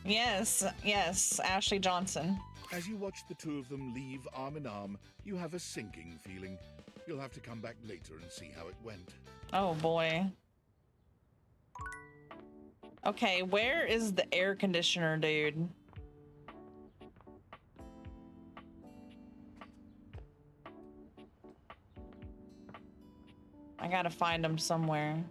Yes, Ashley Johnson. As you watch the two of them leave arm in arm, you have a sinking feeling. You'll have to come back later and see how it went. Oh boy. Okay, where is the air conditioner, dude? I gotta find him somewhere.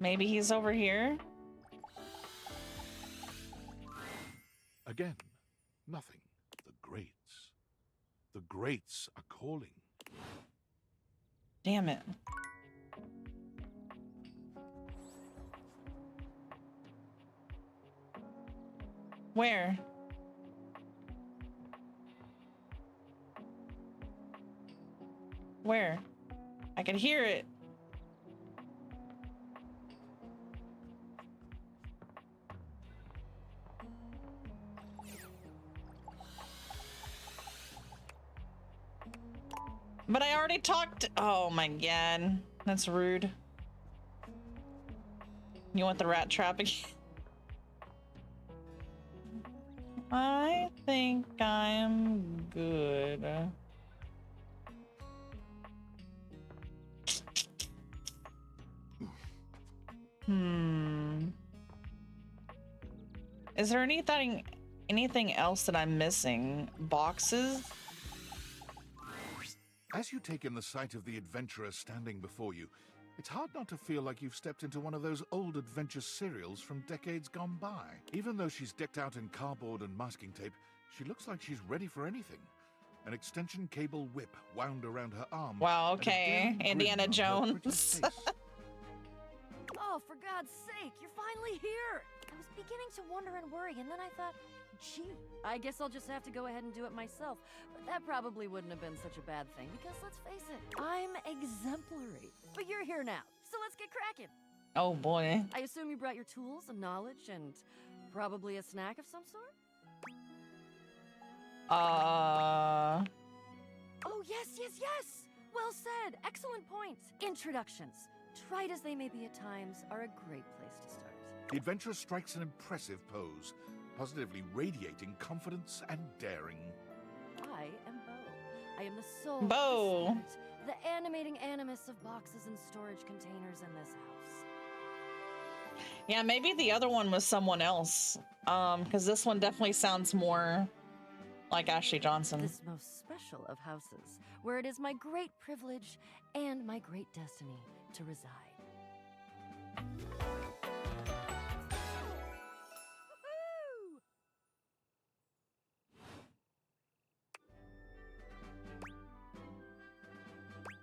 Maybe he's over here? Again, nothing. The greats. The greats are calling. Damn it. Where? Where? I can hear it. But I already talked. Oh my god. That's rude. You want the rat trap again? I think I'm good. Is there anything else that I'm missing? Boxes? As you take in the sight of the adventurer standing before you, it's hard not to feel like you've stepped into one of those old adventure serials from decades gone by. Even though she's decked out in cardboard and masking tape, she looks like she's ready for anything. An extension cable whip wound around her arm. Wow, and a okay. daring grin Indiana on her Jones. pretty face. Oh, for God's sake, you're finally here! I was beginning to wonder and worry, and then I thought, gee, I guess I'll just have to go ahead and do it myself. But that probably wouldn't have been such a bad thing, because let's face it, I'm exemplary. But you're here now, so let's get cracking. Oh boy. I assume you brought your tools and knowledge and probably a snack of some sort? Oh, yes! Well said. Excellent point. Introductions, trite as they may be at times, are a great place to start. The adventurer strikes an impressive pose, positively radiating confidence and daring. I am Bo. I am the soul, Bo. the spirit, the animating animus of boxes and storage containers in this house. Yeah, maybe the other one was someone else. Because this one definitely sounds more like Ashley Johnson. This most special of houses, where it is my great privilege and my great destiny to reside.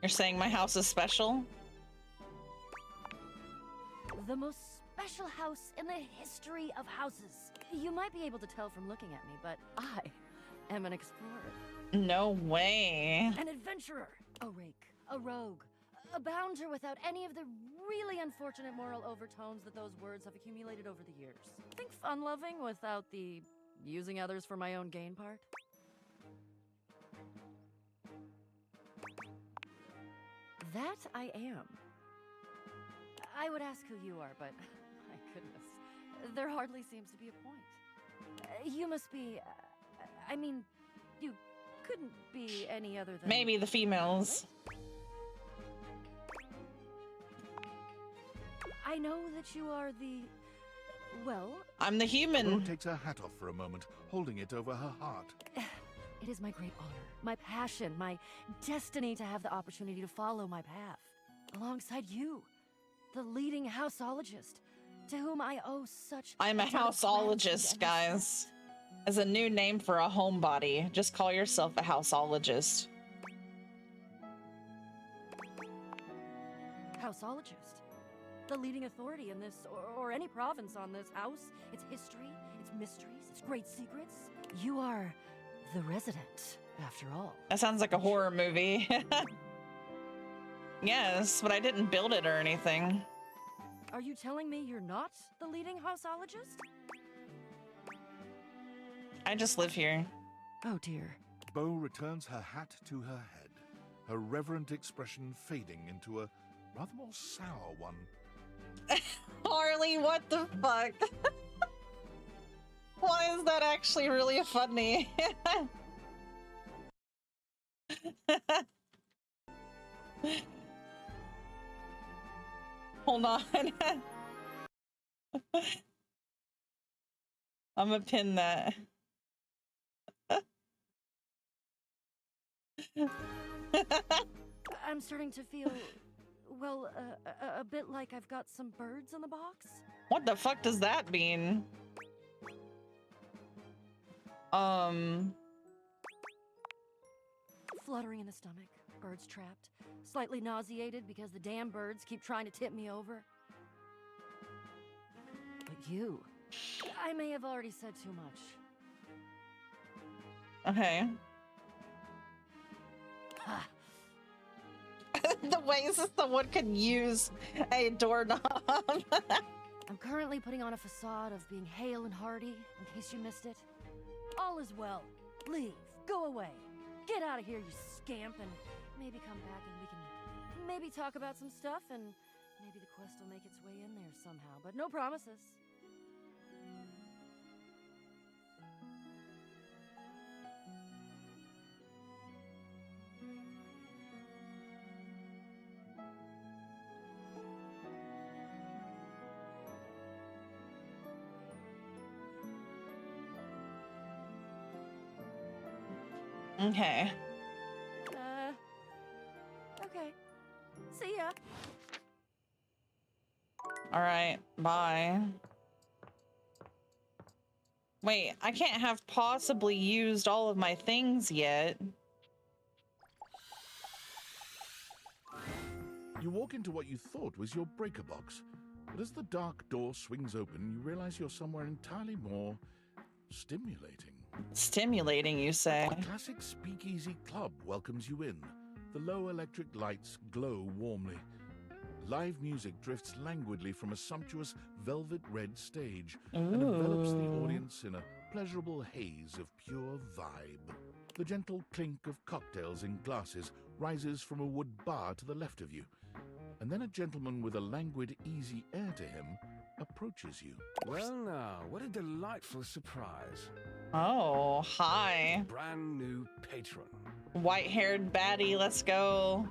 You're saying my house is special? The most special house in the history of houses. You might be able to tell from looking at me, but I am an explorer. No way. An adventurer. A rake. A rogue. A bounder without any of the really unfortunate moral overtones that those words have accumulated over the years. Think fun-loving without the using others for my own gain part? That I am. I would ask who you are, but my goodness, there hardly seems to be a point. You must be, I mean, you couldn't be any other than... Maybe the females. I know that you are the, well... I'm the human. Bo takes her hat off for a moment, holding it over her heart. It is my great honor, my passion, my destiny to have the opportunity to follow my path. Alongside you, the leading houseologist, to whom I owe such... I'm a houseologist, guys. As a new name for a homebody, just call yourself a houseologist. Houseologist? The leading authority in this, or any province on this house, its history, its mysteries, its great secrets. You are the resident, after all. That sounds like a horror movie. Yes, but I didn't build it or anything. Are you telling me you're not the leading houseologist? I just live here. Oh dear. Bo returns her hat to her head, her reverent expression fading into a rather more sour one. Harley, what the fuck? Why is that actually really funny? Hold on. I'm gonna pin that. I'm starting to feel, well, a bit like I've got some birds in the box. What the fuck does that mean? Fluttering in the stomach, birds trapped, slightly nauseated because the damn birds keep trying to tip me over. But you, I may have already said too much. Okay. The ways that someone could use a doorknob. I'm currently putting on a facade of being hale and hearty, in case you missed it. All is well. Leave. Go away. Get out of here, you scamp, and maybe come back and we can maybe talk about some stuff, and maybe the quest will make its way in there somehow, but no promises. Okay. Okay. See ya. All right. Bye. Wait, I can't have possibly used all of my things yet. You walk into what you thought was your breaker box, but as the dark door swings open, you realize you're somewhere entirely more stimulating. Stimulating, you say? A classic speakeasy club welcomes you in. The low electric lights glow warmly. Live music drifts languidly from a sumptuous velvet red stage and envelops the audience in a pleasurable haze of pure vibe. The gentle clink of cocktails in glasses rises from a wood bar to the left of you, and then a gentleman with a languid, easy air to him approaches you. Well now, what a delightful surprise. Oh, hi. Brand new patron. White-haired baddie, let's go.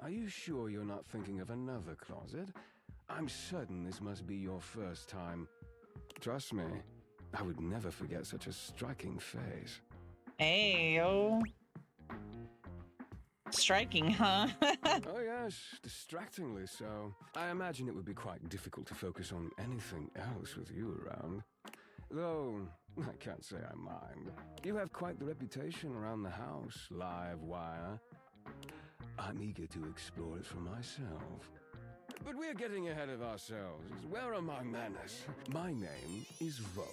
Are you sure you're not thinking of another closet? I'm certain this must be your first time. Trust me, I would never forget such a striking face. Hey, yo. Striking, huh? Oh yes, distractingly so. I imagine it would be quite difficult to focus on anything else with you around. Though, I can't say I mind. You have quite the reputation around the house, live wire. I'm eager to explore it for myself. But we're getting ahead of ourselves. Where are my manners? My name is Volt.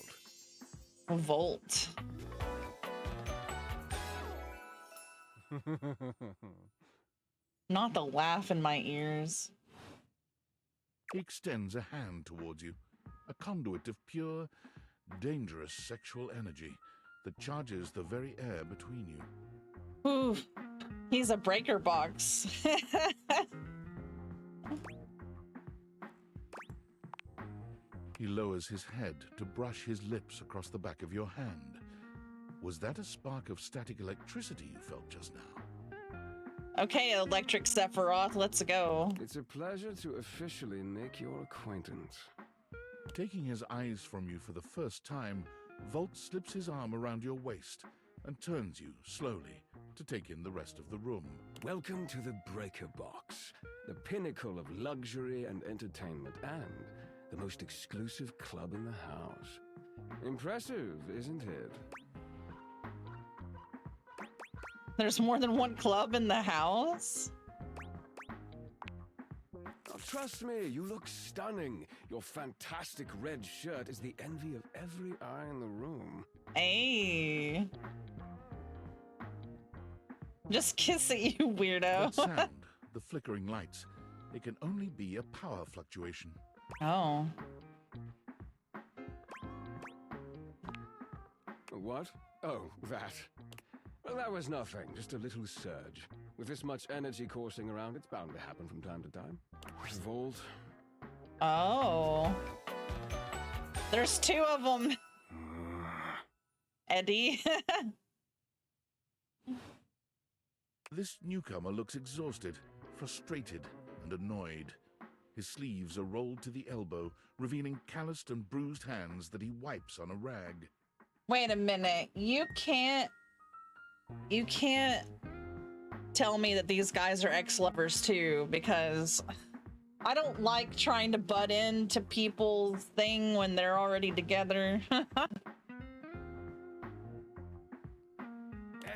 Volt. Not the laugh in my ears. He extends a hand towards you, a conduit of pure, dangerous sexual energy that charges the very air between you. Ooh, he's a breaker box. He lowers his head to brush his lips across the back of your hand. Was that a spark of static electricity you felt just now? Okay, Electric Sephiroth, let's go. It's a pleasure to officially make your acquaintance. Taking his eyes from you for the first time, Volt slips his arm around your waist and turns you slowly to take in the rest of the room. Welcome to the Breaker Box, the pinnacle of luxury and entertainment, and the most exclusive club in the house. Impressive, isn't it? There's more than one club in the house? Oh, trust me, you look stunning. Your fantastic red shirt is the envy of every eye in the room. Hey. Just kiss it, you weirdo. That sound, the flickering lights, it can only be a power fluctuation. Oh. What? Oh, that. Well, that was nothing, just a little surge. With this much energy coursing around, it's bound to happen from time to time. Volt. Oh. There's two of them. Eddie. This newcomer looks exhausted, frustrated, and annoyed. His sleeves are rolled to the elbow, revealing calloused and bruised hands that he wipes on a rag. Wait a minute. You can't tell me that these guys are ex-lovers too, because I don't like trying to butt into people's thing when they're already together.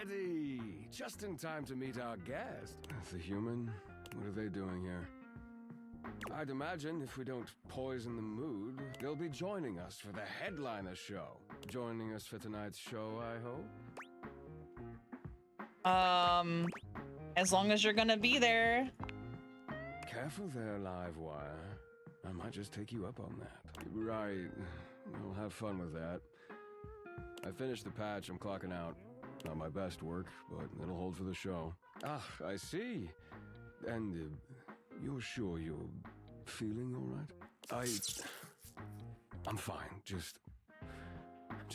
Eddie, just in time to meet our guest. The human, what are they doing here? I'd imagine if we don't poison the mood, they'll be joining us for the headliner show. Joining us for tonight's show, I hope. As long as you're gonna be there. Careful there, Livewire. I might just take you up on that. Right. We'll have fun with that. I finished the patch, I'm clocking out. Not my best work, but it'll hold for the show. Ah, I see. And you're sure you're feeling all right? I'm fine. Just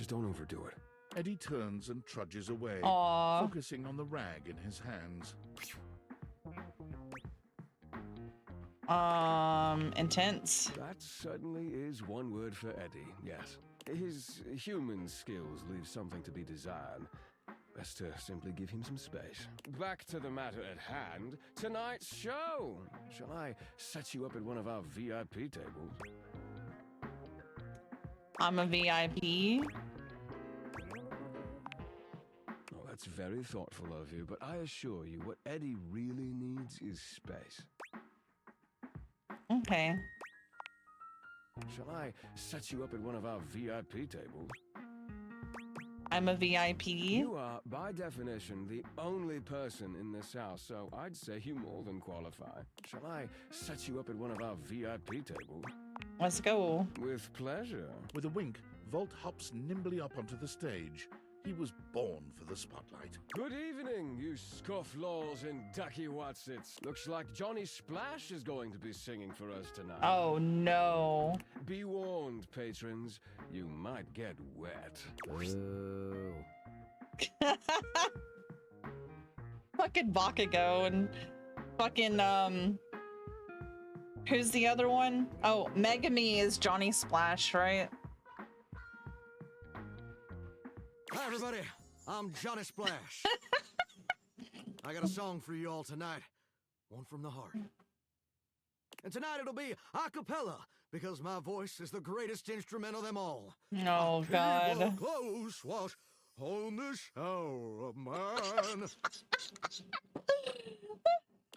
don't overdo it. Eddie turns and trudges away, Aww. focusing on the rag in his hands. Intense. That certainly is one word for Eddie, yes. His human skills leave something to be desired. Best to simply give him some space. Back to the matter at hand. Tonight's show! Shall I set you up at one of our VIP tables? I'm a VIP. Oh, that's very thoughtful of you, but I assure you, what Eddie really needs is space. Okay. Shall I set you up at one of our VIP tables? I'm a VIP. You are, by definition, the only person in this house, so I'd say you more than qualify. Shall I set you up at one of our VIP tables? Let's go. With pleasure. With a wink, Volt hops nimbly up onto the stage. He was born for the spotlight. Good evening, you scofflaws and ducky watsits. Looks like Johnny Splash is going to be singing for us tonight. Oh no. Be warned, patrons. You might get wet. Fucking Bakugo and Fucking, who's the other one? Oh, Megami is Johnny Splash, right? Hi, everybody. I'm Johnny Splash. I got a song for you all tonight. One from the heart. And tonight it'll be a cappella, because my voice is the greatest instrument of them all. Oh, God. Keep a close watch on this shower of mine.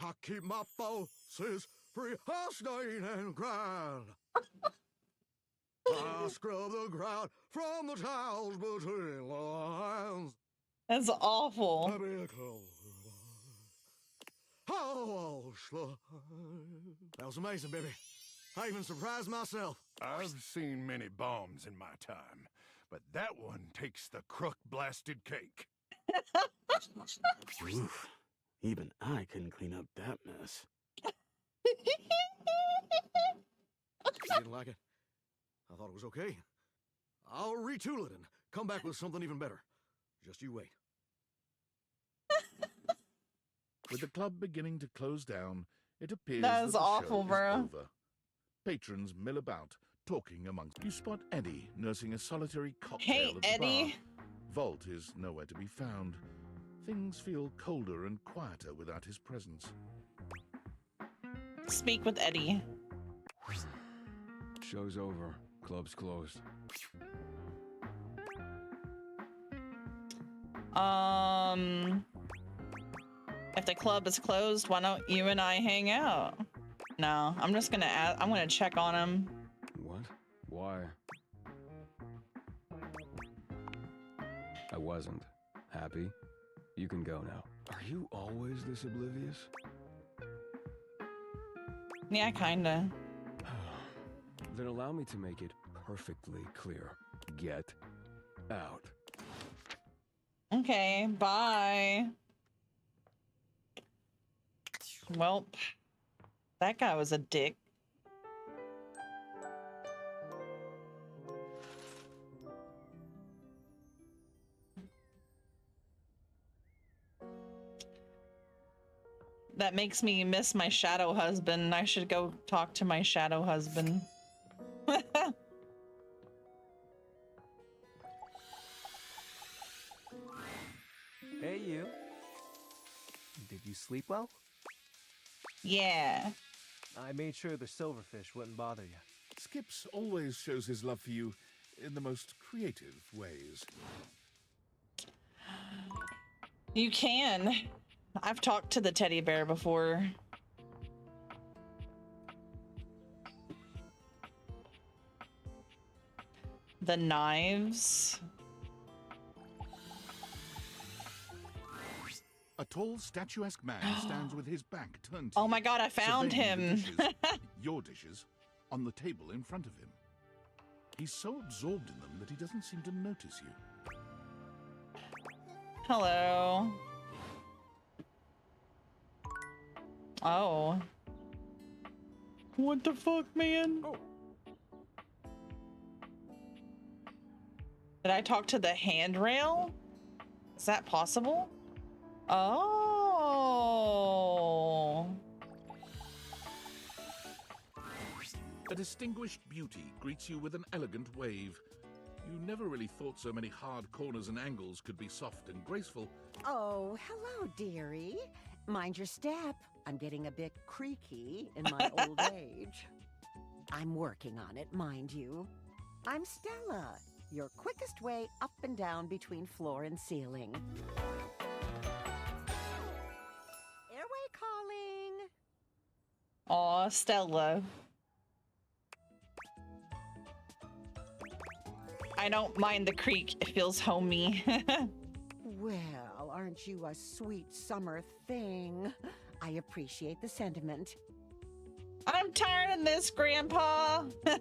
I keep my pulses free of stain and grind. I scrub the ground from the tiles between the lines. That's awful. That was amazing, baby. I even surprised myself. I've seen many bombs in my time, but that one takes the crook-blasted cake. Oof. Even I couldn't clean up that mess. You didn't like it? I thought it was okay. I'll retool it and come back with something even better. Just you wait. With the club beginning to close down, it appears That is the awful, show bro. is over. Patrons mill about, talking amongst. You spot Eddie nursing a solitary cocktail Hey, at the Eddie. bar. Volt is nowhere to be found. Things feel colder and quieter without his presence. Speak with Eddie. Show's over. Club's closed. If the club is closed, why don't you and I hang out? No, I'm just gonna I'm gonna check on him. What? Why? I wasn't. Happy? You can go now. Are you always this oblivious? Yeah, kinda. Then allow me to make it perfectly clear. Get out. Okay, bye. Well, that guy was a dick. That makes me miss my shadow husband. I should go talk to my shadow husband. Hey, you. Did you sleep well? Yeah. I made sure the silverfish wouldn't bother you. Skips always shows his love for you in the most creative ways. You can. I've talked to the teddy bear before. The knives. A tall, statuesque man stands with his back turned to Oh you, my God, I found surveying the him. dishes, your dishes, on the table in front of him. He's so absorbed in them that he doesn't seem to notice you. Hello. Oh. What the fuck, man? Did I talk to the handrail? Is that possible? Oh. A distinguished beauty greets you with an elegant wave. You never really thought so many hard corners and angles could be soft and graceful. Oh, hello, dearie. Mind your step. I'm getting a bit creaky in my old age. I'm working on it, mind you. I'm Stella, your quickest way up and down between floor and ceiling. Airway calling. Aw, Stella. I don't mind the creek. It feels homey. Well, aren't you a sweet summer thing? I appreciate the sentiment. I'm tired of this, Grandpa. Still,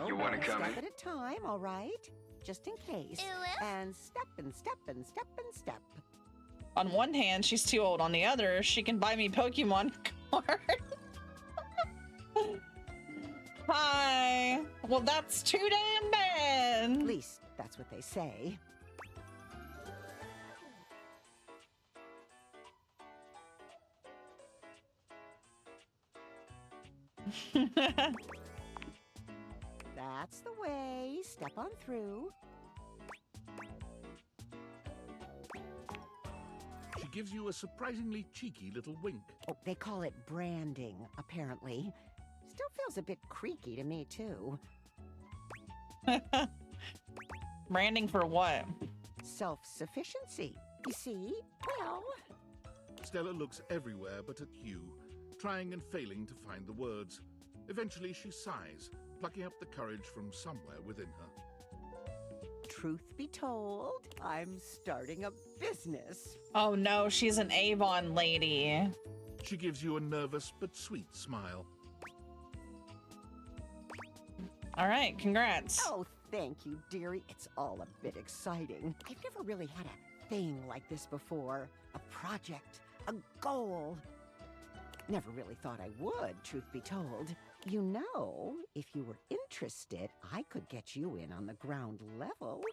you wanna one come step in? at a time, all right? Just in case. And step and step and step and step. On one hand, she's too old. On the other, she can buy me Pokemon cards. Hi. Well, that's too damn bad. At least that's what they say. That's the way. Step on through. She gives you a surprisingly cheeky little wink. Oh, they call it branding, apparently. Still feels a bit creaky to me, too. Branding for what? Self-sufficiency. You see? Well... Stella looks everywhere but at you, trying and failing to find the words. Eventually she sighs, plucking up the courage from somewhere within her. Truth be told, I'm starting a business. Oh no, she's an Avon lady. She gives you a nervous but sweet smile. All right, congrats. Oh, thank you, dearie. It's all a bit exciting. I've never really had a thing like this before. A project, a goal. Never really thought I would, truth be told. You know, if you were interested, I could get you in on the ground level.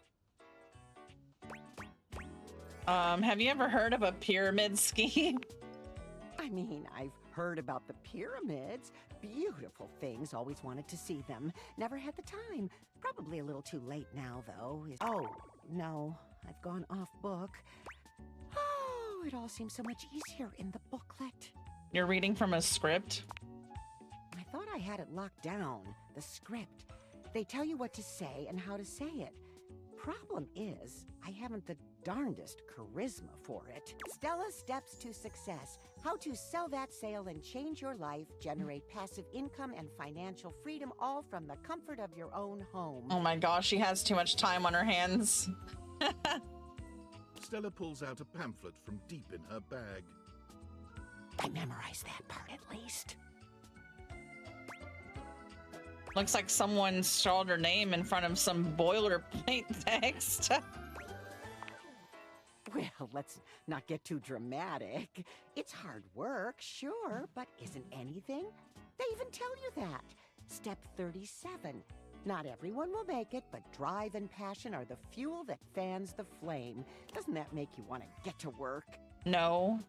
Have you ever heard of a pyramid scheme? I mean, I've heard about the pyramids. Beautiful things, always wanted to see them. Never had the time. Probably a little too late now, though. Oh, no, I've gone off book. Oh, it all seems so much easier in the booklet. You're reading from a script? I thought I had it locked down, the script. They tell you what to say and how to say it. Problem is, I haven't the darndest charisma for it. Stella Steps to Success. How to sell that sale and change your life, generate passive income and financial freedom, all from the comfort of your own home. Oh my gosh, she has too much time on her hands. Stella pulls out a pamphlet from deep in her bag. I memorized that part at least. Looks like someone scrawled her name in front of some boilerplate text. Well, let's not get too dramatic. It's hard work, sure, but isn't anything? They even tell you that. Step 37. Not everyone will make it, but drive and passion are the fuel that fans the flame. Doesn't that make you want to get to work? No.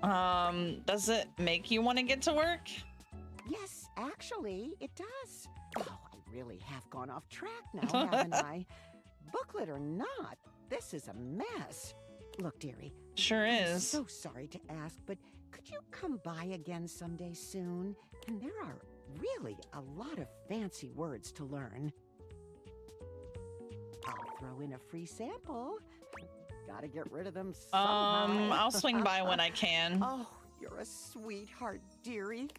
Does it make you want to get to work? Yes, actually, it does. Oh, I really have gone off track now, haven't I? Booklet or not, this is a mess. Look, dearie. Sure is. I'm so sorry to ask, but could you come by again someday soon? And there are really a lot of fancy words to learn. I'll throw in a free sample. Gotta get rid of them somehow. I'll swing by when I can. Oh, you're a sweetheart, dearie.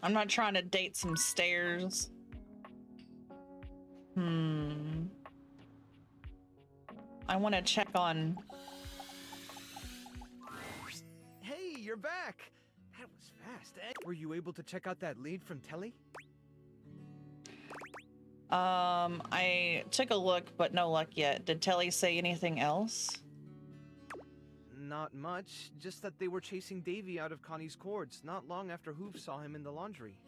I'm not trying to date some stairs. I want to check on... Hey, you're back! That was fast, eh? Were you able to check out that lead from Telly? I took a look, but no luck yet. Did Telly say anything else? Not much, just that they were chasing Davy out of Connie's cords not long after Hoof saw him in the laundry.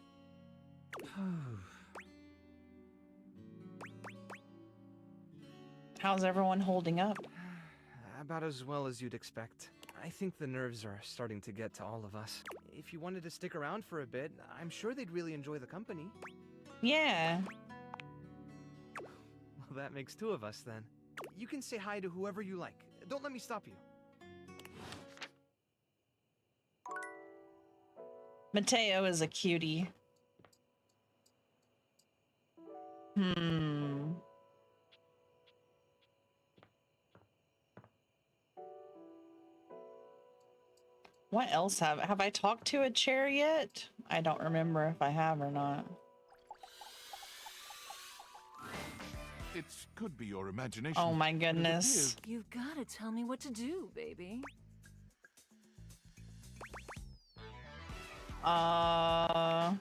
How's everyone holding up? About as well as you'd expect. I think the nerves are starting to get to all of us. If you wanted to stick around for a bit, I'm sure they'd really enjoy the company. Yeah. Well, that makes two of us then. You can say hi to whoever you like. Don't let me stop you. Mateo is a cutie. What else have I talked to a chair yet? I don't remember if I have or not. It could be your imagination. Oh my goodness. You've got to tell me what to do, baby. Whoa!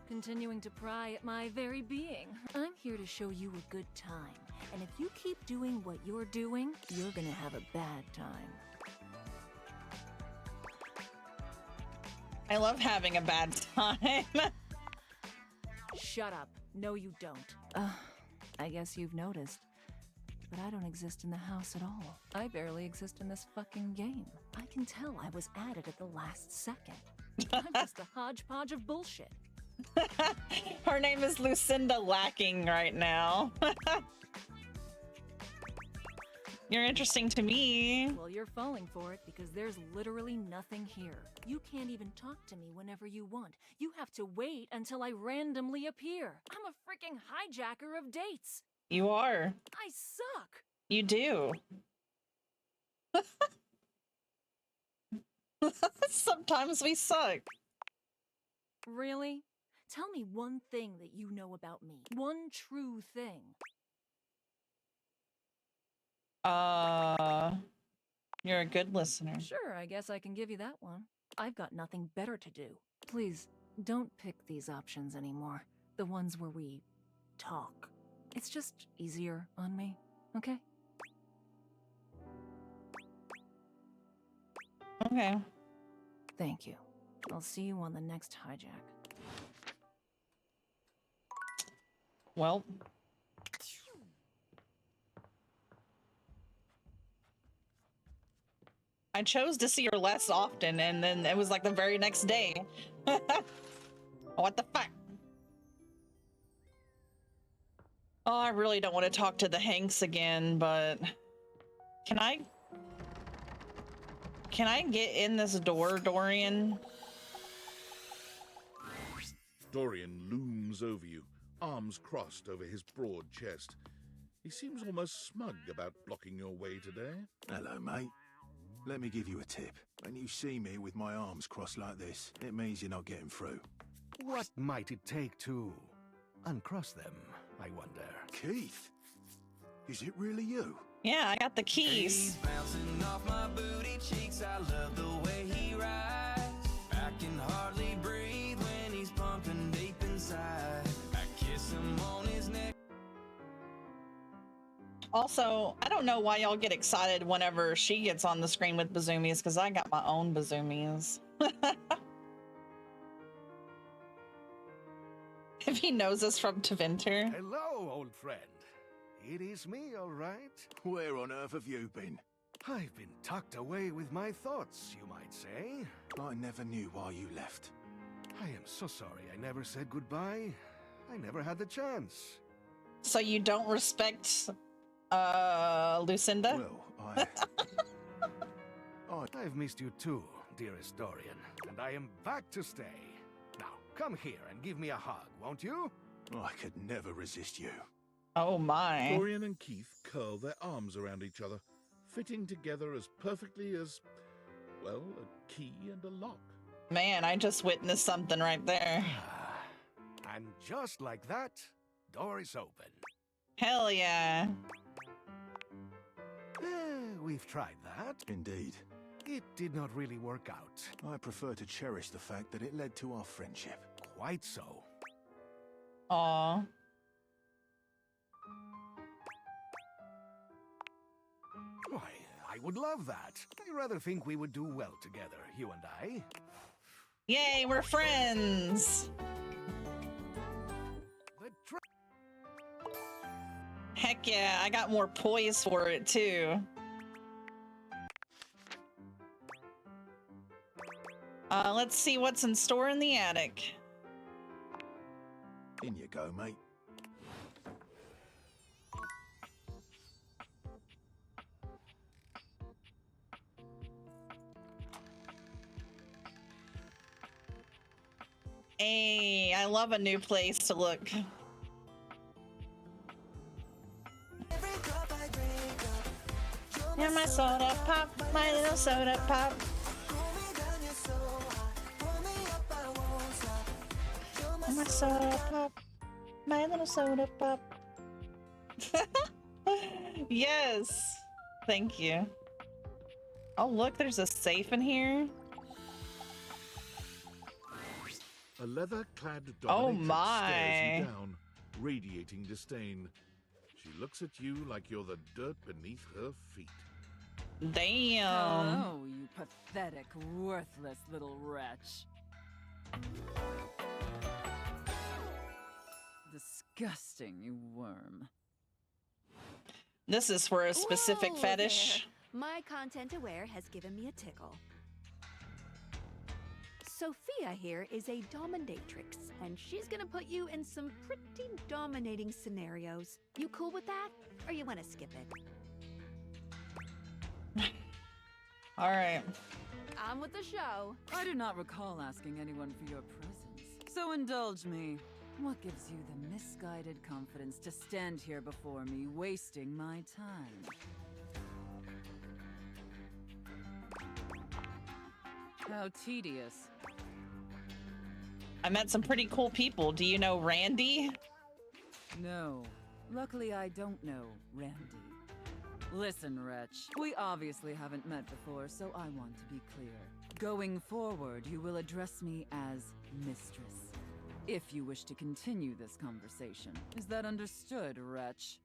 Continuing to pry at my very being. I'm here to show you a good time. And if you keep doing what you're doing, you're gonna have a bad time. I love having a bad time. Shut up. No, you don't. I guess you've noticed. But I don't exist in the house at all. I barely exist in this fucking game. I can tell I was added at the last second. I'm just a hodgepodge of bullshit. Her name is Lucinda Lacking right now. You're interesting to me. Well, you're falling for it because there's literally nothing here. You can't even talk to me whenever you want. You have to wait until I randomly appear. I'm a freaking hijacker of dates. You are. I suck. You do. Sometimes we suck. Really? Tell me one thing that you know about me. One true thing. You're a good listener. Sure, I guess I can give you that one. I've got nothing better to do. Please, don't pick these options anymore. The ones where we talk. It's just easier on me, okay? Okay. Thank you. I'll see you on the next hijack. Well. I chose to see her less often, and then it was like the very next day. What the fuck? Oh, I really don't want to talk to the Hanks again, but can I get in this door, Dorian? Dorian looms over you, arms crossed over his broad chest. He seems almost smug about blocking your way today. Hello, mate. Let me give you a tip. When you see me with my arms crossed like this, it means you're not getting through. What might it take to uncross them, I wonder? Keith? Is it really you? Yeah, I got the keys. He's bouncing off my booty cheeks. I love the way he rides. I can hardly breathe when he's pumping deep inside. I kiss him on his neck. Also, I don't know why y'all get excited whenever she gets on the screen with Bazoomies, because I got my own Bazoomies. If he knows us from Tevinter. Hello, old friend. It is me, all right. Where on earth have you been? I've been tucked away with my thoughts, you might say. I never knew why you left. I am so sorry I never said goodbye. I never had the chance. So you don't respect Lucinda? Well, I've missed you too, dearest Dorian, and I am back to stay. Now, come here and give me a hug, won't you? I could never resist you. Oh my. Dorian and Keith curl their arms around each other, fitting together as perfectly as, well, a key and a lock. Man, I just witnessed something right there. And just like that, door is open. Hell yeah. We've tried that. Indeed. It did not really work out. I prefer to cherish the fact that it led to our friendship. Quite so. Aww. Why, I would love that. I rather think we would do well together, you and I. Yay, we're friends. Heck yeah, I got more poise for it too. Let's see what's in store in the attic. In you go, mate. Hey, I love a new place to look. You're my soda pop, my little soda pop. You're my soda pop, my little soda pop. Yes, thank you. Oh look, there's a safe in here. A leather-clad Oh dominatrix my. stares you down, radiating disdain. She looks at you like you're the dirt beneath her feet. Damn. Oh, you pathetic, worthless little wretch. Disgusting, you worm. This is for a specific Whoa fetish. My content aware has given me a tickle. Sophia here is a dominatrix, and she's gonna put you in some pretty dominating scenarios. You cool with that? Or you wanna skip it? Alright. On with the show. I do not recall asking anyone for your presence, so indulge me. What gives you the misguided confidence to stand here before me, wasting my time? How tedious. I met some pretty cool people. Do you know Randy? No. Luckily, I don't know Randy. Listen, Wretch. We obviously haven't met before, so I want to be clear. Going forward, you will address me as Mistress, if you wish to continue this conversation. Is that understood, Wretch?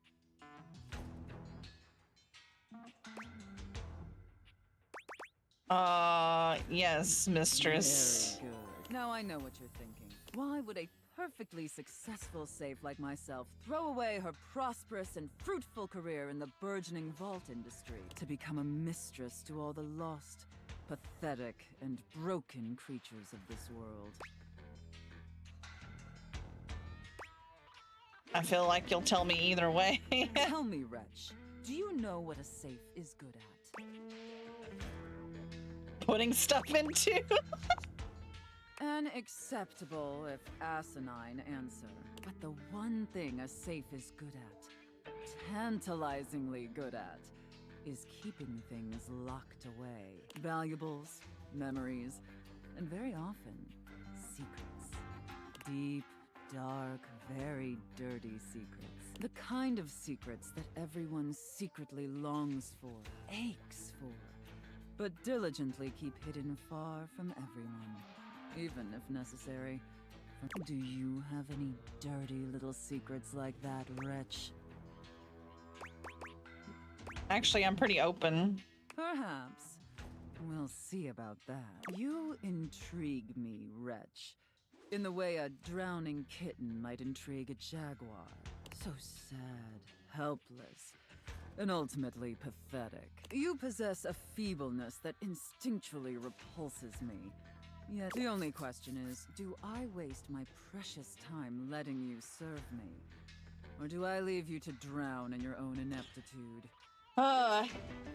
Yes, Mistress. Very good. Now I know what you're thinking. Why would a perfectly successful safe like myself throw away her prosperous and fruitful career in the burgeoning vault industry to become a mistress to all the lost, pathetic, and broken creatures of this world? I feel like you'll tell me either way. Tell me, Wretch, do you know what a safe is good at? Putting stuff into? An acceptable, if asinine, answer. But the one thing a safe is good at, tantalizingly good at, is keeping things locked away. Valuables, memories, and very often, secrets. Deep, dark, very dirty secrets. The kind of secrets that everyone secretly longs for, aches for, but diligently keep hidden far from everyone, even if necessary. Do you have any dirty little secrets like that, Wretch? Actually, I'm pretty open. Perhaps. We'll see about that. You intrigue me, Wretch, in the way a drowning kitten might intrigue a jaguar. So sad, helpless, and ultimately pathetic. You possess a feebleness that instinctually repulses me. Yet the only question is, do I waste my precious time letting you serve me? Or do I leave you to drown in your own ineptitude?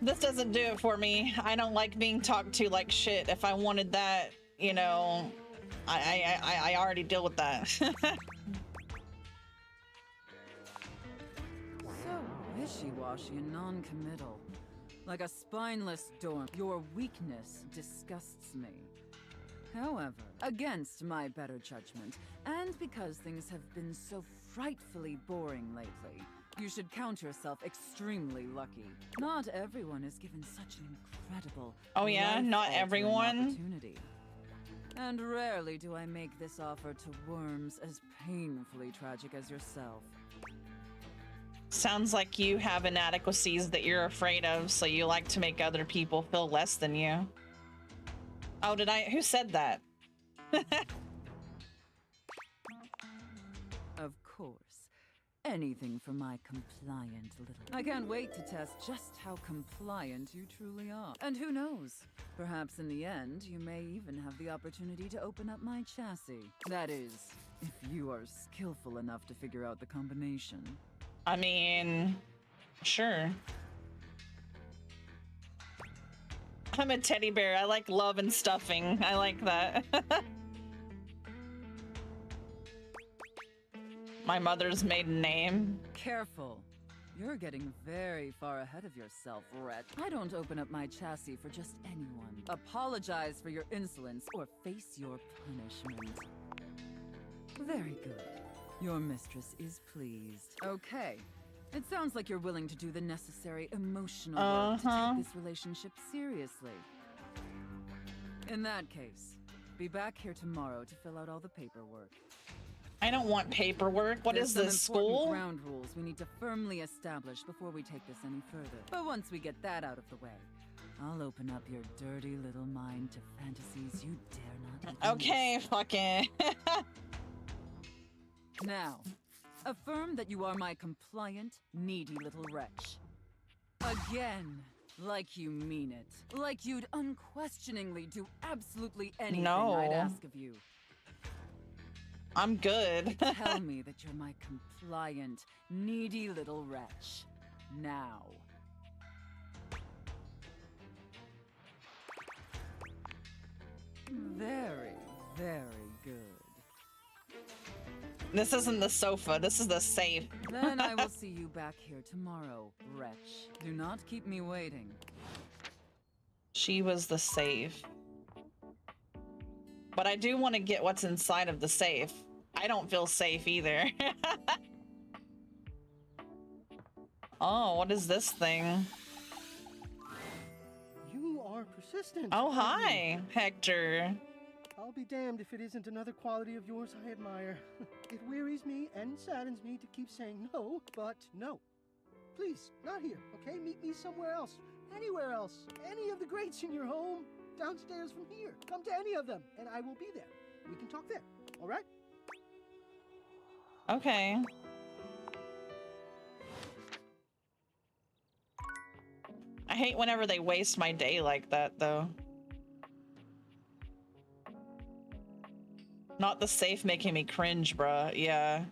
This doesn't do it for me. I don't like being talked to like shit. If I wanted that, you know, I already deal with that. So wishy-washy and non-committal. Like a spineless dorm, your weakness disgusts me. However, against my better judgment, and because things have been so frightfully boring lately, you should count yourself extremely lucky. Not everyone is given such an incredible, oh yeah, not everyone. Opportunity. And rarely do I make this offer to worms as painfully tragic as yourself. Sounds like you have inadequacies that you're afraid of, so you like to make other people feel less than you. Oh, did I? Who said that? Of course. Anything for my compliant little... I can't wait to test just how compliant you truly are. And who knows? Perhaps in the end, you may even have the opportunity to open up my chassis. That is, if you are skillful enough to figure out the combination. I mean, sure. I'm a teddy bear. I like love and stuffing. I like that. My mother's maiden name. Careful. You're getting very far ahead of yourself, Wretch. I don't open up my chassis for just anyone. Apologize for your insolence or face your punishment. Very good. Your mistress is pleased. Okay. It sounds like you're willing to do the necessary emotional work to take this relationship seriously. In that case, be back here tomorrow to fill out all the paperwork. I don't want paperwork. What is this, some important school? Ground rules we need to firmly establish before we take this any further. But once we get that out of the way, I'll open up your dirty little mind to fantasies you dare not. Okay, fucking. Now, affirm that you are my compliant, needy little wretch. Again. Like you mean it. Like you'd unquestioningly do absolutely anything No. I'd ask of you. I'm good. Tell me that you're my compliant, needy little wretch. Now. Very, very good. This isn't the sofa. This is the safe. Then I will see you back here tomorrow, wretch. Do not keep me waiting. She was the safe. But I do want to get what's inside of the safe. I don't feel safe either. Oh, what is this thing? You are persistent. Oh, aren't you? hi, Hector. I'll be damned if it isn't another quality of yours I admire. It wearies me and saddens me to keep saying no, but no. Please, not here, okay? Meet me somewhere else. Anywhere else. Any of the greats in your home. Downstairs from here. Come to any of them, and I will be there. We can talk there, all right? Okay. I hate whenever they waste my day like that, though. Not the safe making me cringe, bruh. Yeah.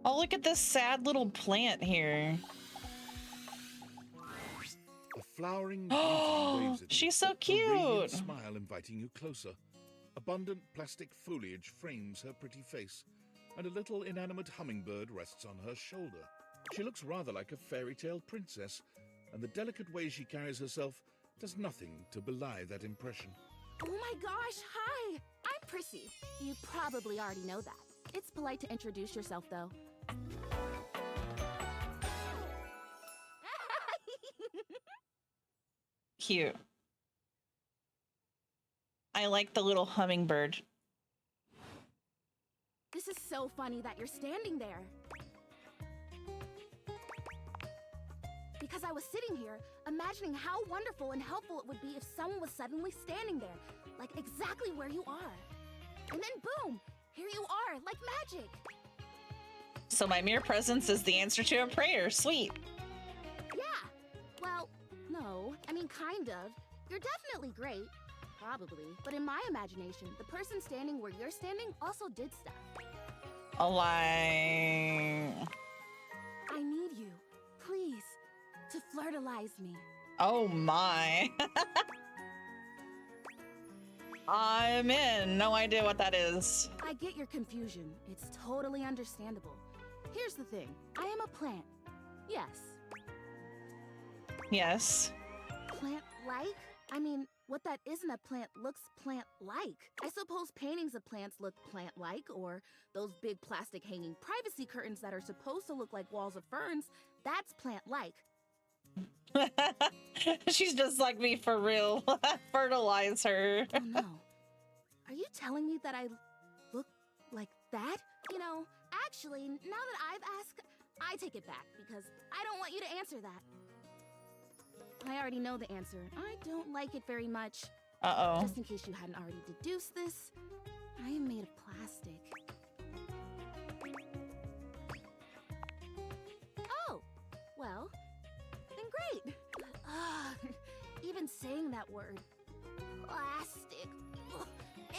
Oh, look at this sad little plant here. A flowering beauty waves at you, She's so a radiant cute. smile inviting you closer. Abundant plastic foliage frames her pretty face, and a little inanimate hummingbird rests on her shoulder. She looks rather like a fairy tale princess, and the delicate way she carries herself does nothing to belie that impression. Oh my gosh, hi! I'm Prissy. You probably already know that. It's polite to introduce yourself, though. Cute. I like the little hummingbird. This is so funny that you're standing there. Because I was sitting here, imagining how wonderful and helpful it would be if someone was suddenly standing there, like exactly where you are. And then boom, here you are, like magic. So my mere presence is the answer to a prayer. Sweet. Yeah. Well, no, I mean kind of. You're definitely great. Probably. But in my imagination, the person standing where you're standing also did stuff. A lie. I need you, please, to flirtalize me. Oh my. I'm in. No idea what that is. I get your confusion. It's totally understandable. Here's the thing. I am a plant. Yes. Yes. Plant-like? I mean, what that isn't a plant looks plant-like. I suppose paintings of plants look plant-like, or those big plastic hanging privacy curtains that are supposed to look like walls of ferns, that's plant-like. She's just like me for real. Fertilize her. Oh no. Are you telling me that I look like that? You know, actually, now that I've asked, I take it back because I don't want you to answer that. I already know the answer. I don't like it very much. Uh-oh. Just in case you hadn't already deduced this, I am made of plastic. Oh, well, then great. Even saying that word, plastic. Ugh.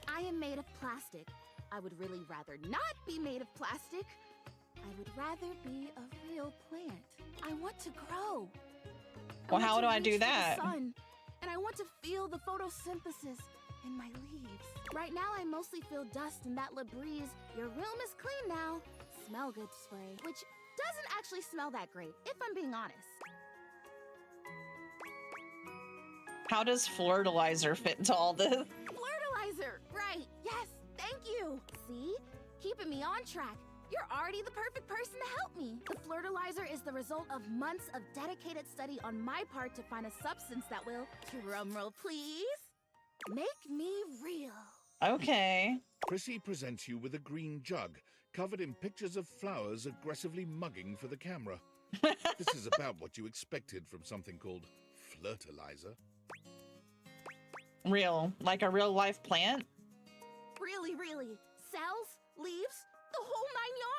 I am made of plastic. I would really rather not be made of plastic. I would rather be a real plant. I want to grow. Well, how do I do reach for the that? sun, and I want to feel the photosynthesis in my leaves. Right now, I mostly feel dust in that LaBreeze. Your room is clean now. Smell good spray, which doesn't actually smell that great, if I'm being honest. How does Flirtalizer fit into all this? Flirtalizer! Right, yes, thank you! See? Keeping me on track. You're already the perfect person to help me. The Flirtalizer is the result of months of dedicated study on my part to find a substance that will, drumroll please, make me real. Okay. Prissy presents you with a green jug, covered in pictures of flowers aggressively mugging for the camera. This is about what you expected from something called Flirtalizer. Real. Like a real life plant? Really, really. Cells, leaves, the whole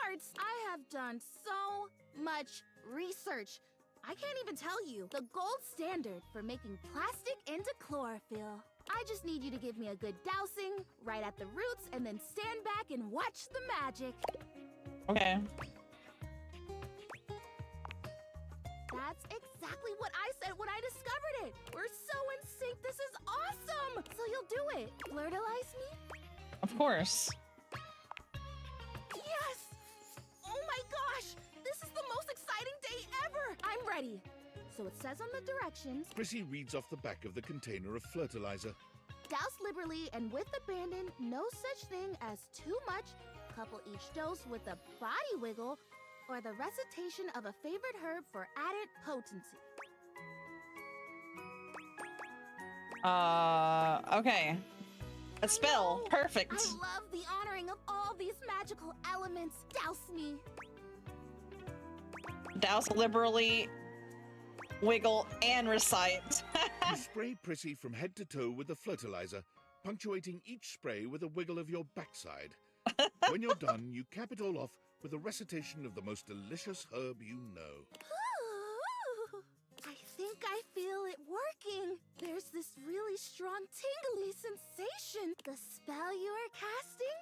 9 yards. I have done so much research. I can't even tell you. The gold standard for making plastic into chlorophyll. I just need you to give me a good dousing right at the roots and then stand back and watch the magic. Okay. That's exactly what I said when I discovered it. We're so in sync. This is awesome. So you'll do it. Flirtalize me? Of course. Yes! Oh my gosh! This is the most exciting day ever! I'm ready. So it says on the directions, Prissy reads off the back of the container of fertilizer. douse liberally and with abandon, no such thing as too much, couple each dose with a body wiggle, or the recitation of a favorite herb for added potency. Okay. A spell. Perfect. I love the honoring of all these magical elements. Douse me. Douse liberally, wiggle, and recite. You spray Prissy from head to toe with the fertilizer, punctuating each spray with a wiggle of your backside. When you're done, you cap it all off with a recitation of the most delicious herb you know. Ooh, I think I feel it working. There's this really strong tingly sensation. The spell you are casting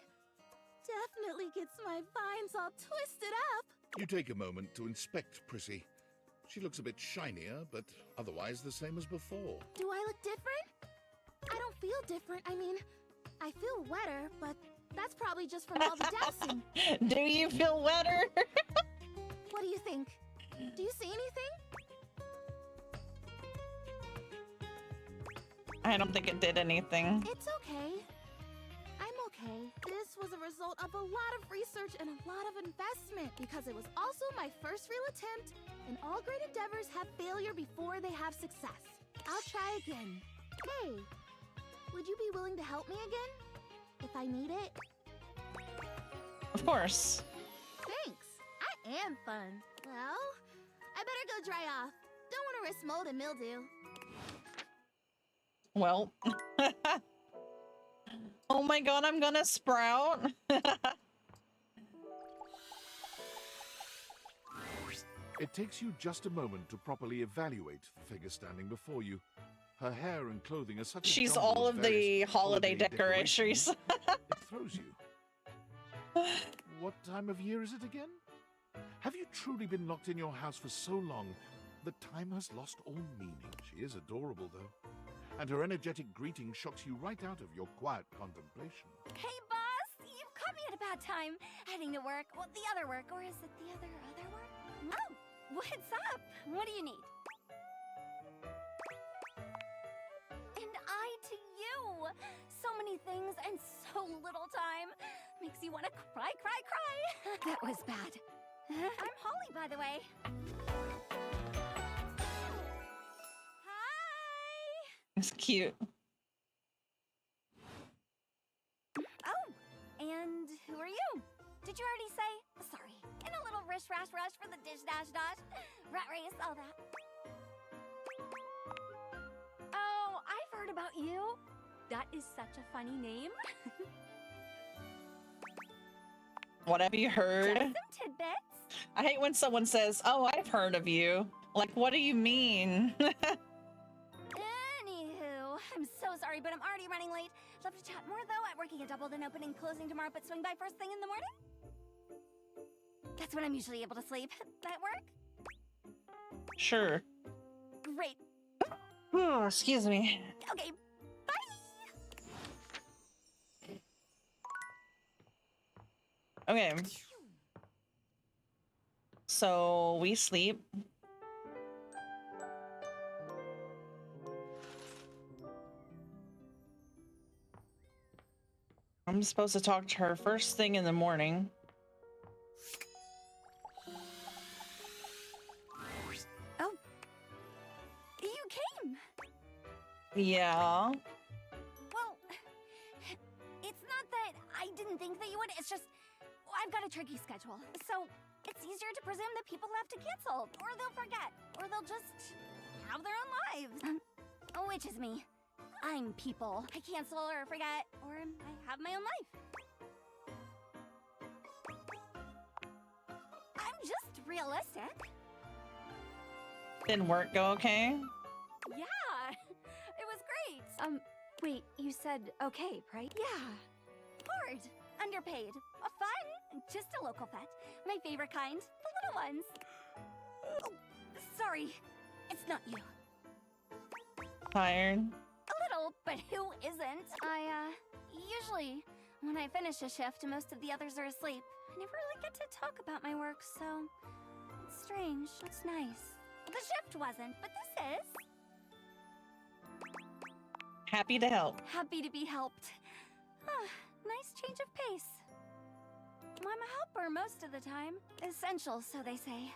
definitely gets my vines all twisted up. You take a moment to inspect Prissy. She looks a bit shinier, but otherwise the same as before. Do I look different? I don't feel different. I mean, I feel wetter, but that's probably just from all the dousing. Do you feel wetter? What do you think? Do you see anything? I don't think it did anything. It's okay. I'm okay. This was a result of a lot of research and a lot of investment because it was also my first real attempt, and all great endeavors have failure before they have success. I'll try again. Hey, would you be willing to help me again? If I need it? Of course. Thanks. I am fun. Well, I better go dry off. Don't want to risk mold and mildew. Well. Oh my god, I'm gonna sprout. It takes you just a moment to properly evaluate the figure standing before you. Her hair and clothing are such a She's jumble all of the various holiday decorations. It throws you. What time of year is it again? Have you truly been locked in your house for so long that time has lost all meaning? She is adorable, though. And her energetic greeting shocks you right out of your quiet contemplation. Hey, boss! You've caught me at a bad time. Heading to work. Well, the other work. Or is it the other work? Oh, what's up? What do you need? And I to you! So many things and so little time. Makes you want to cry. That was bad. I'm Holly, by the way. It's cute. Oh, and who are you? Did you already say? Sorry. In a little rush for the dish dash. Rat race, all that. Oh, I've heard about you. That is such a funny name. What have you heard? Just some tidbits. I hate when someone says, "Oh, I've heard of you." Like, what do you mean? Anywho, I'm so sorry, but I'm already running late. Love to chat more, though. I'm working a double, then opening, closing tomorrow, but swing by first thing in the morning. That's when I'm usually able to sleep. That work? Sure. Great. Oh, excuse me. Okay, Okay. So we sleep. I'm supposed to talk to her first thing in the morning. Oh. You came. Yeah. Well, it's not that I didn't think that you would. It's just I've got a tricky schedule. So it's easier to presume that people have to cancel, or they'll forget, or they'll just have their own lives. Which is me. I'm people. I cancel or forget, or I have my own life. I'm just realistic. Didn't work go okay? Yeah, it was great. Wait, you said okay, right? Yeah. Hard, underpaid, fun, just a local pet. My favorite kind, the little ones. Oh, sorry, it's not you. Tired? A little, but who isn't? Usually, when I finish a shift, most of the others are asleep. I never really get to talk about my work, so it's strange. It's nice. The shift wasn't, but this is. Happy to help. Happy to be helped. Nice change of pace. I'm a helper most of the time. Essential, so they say.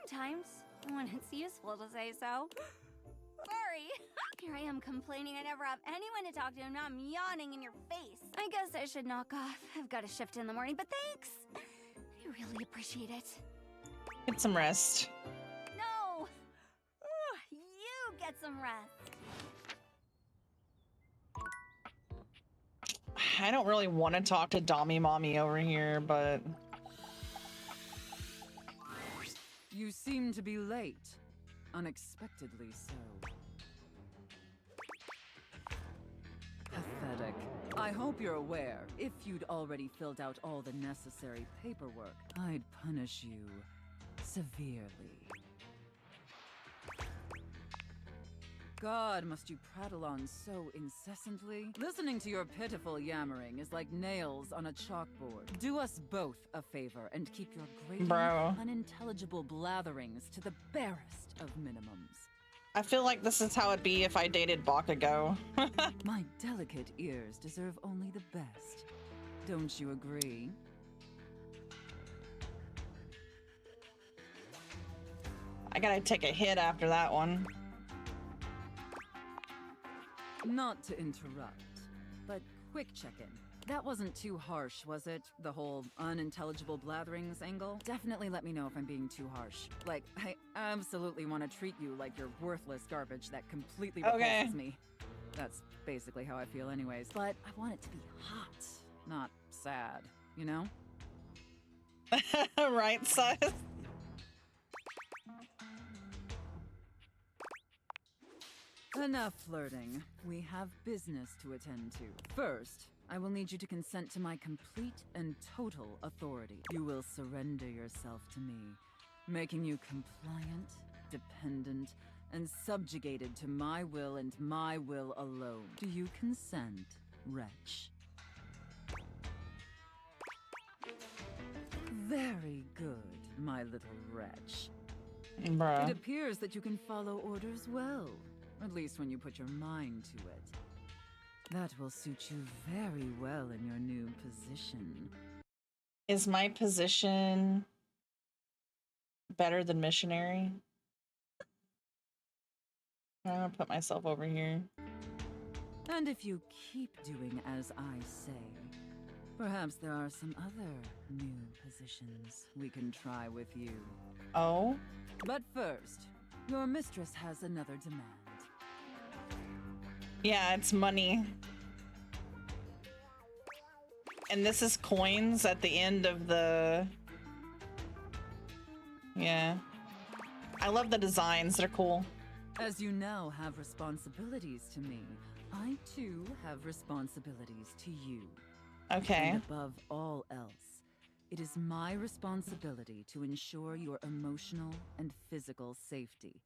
Sometimes, when it's useful to say so. Sorry. Here I am complaining I never have anyone to talk to, and now I'm yawning in your face. I guess I should knock off. I've got a shift in the morning, but thanks. I really appreciate it. Get some rest. No! You get some rest. I don't really want to talk to Dommy Mommy over here, but... You seem to be late. Unexpectedly so. Pathetic. I hope you're aware, if you'd already filled out all the necessary paperwork, I'd punish you severely. God, must you prattle on so incessantly? Listening to your pitiful yammering is like nails on a chalkboard. Do us both a favor and keep your grating, unintelligible blatherings to the barest of minimums. I feel like this is how it'd be if I dated Bakugo. My delicate ears deserve only the best. Don't you agree? I gotta take a hit after that one. Not to interrupt, but quick check-in. That wasn't too harsh, was it? The whole unintelligible blatherings angle? Definitely let me know if I'm being too harsh. Like, I absolutely want to treat you like you're worthless garbage that completely repulses me. That's basically how I feel anyways. But I want it to be hot, not sad, you know? Right, sis? Enough flirting. We have business to attend to. First, I will need you to consent to my complete and total authority. You will surrender yourself to me, making you compliant, dependent, and subjugated to my will and my will alone. Do you consent, wretch? Very good, my little wretch. Bruh. It appears that you can follow orders well. At least when you put your mind to it. That will suit you very well in your new position. Is my position better than missionary? I'm gonna put myself over here. And if you keep doing as I say, perhaps there are some other new positions we can try with you. Oh? But first, your mistress has another demand. Yeah, it's money. And this is coins at the end of the... Yeah. I love the designs, they're cool. As you now have responsibilities to me, I too have responsibilities to you. Okay. And above all else, it is my responsibility to ensure your emotional and physical safety.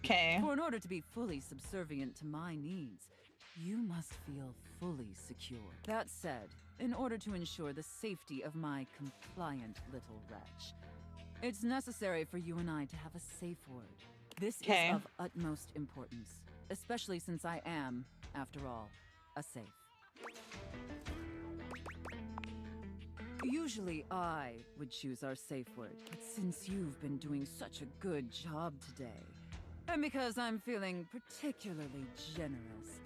Okay. For in order to be fully subservient to my needs, you must feel fully secure. That said, in order to ensure the safety of my compliant little wretch, it's necessary for you and I to have a safe word. This is of utmost importance, especially since I am, after all, a safe. Usually I would choose our safe word, but since you've been doing such a good job today, and because I'm feeling particularly generous,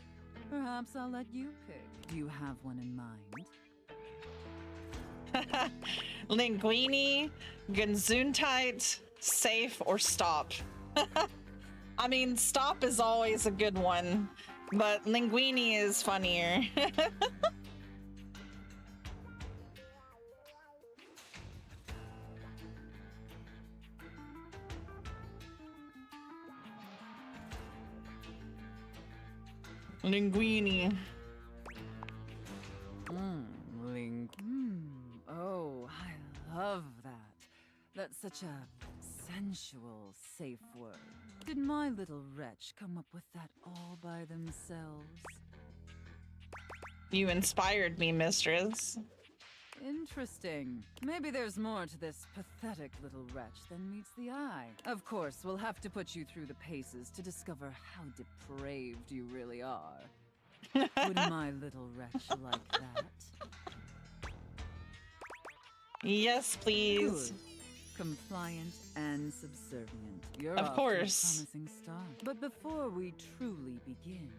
perhaps I'll let you pick. Do you have one in mind? Linguini, Gesundheit, safe, or stop. I mean, stop is always a good one, but Linguini is funnier. Linguini. Oh, I love that. That's such a sensual, safe word. Did my little wretch come up with that all by themselves? You inspired me, mistress. Interesting. Maybe there's more to this pathetic little wretch than meets the eye. Of course, we'll have to put you through the paces to discover how depraved you really are. Would my little wretch like that? Yes, please. Good. Compliant and subservient. You're Of off to a course. promising start. But before we truly begin,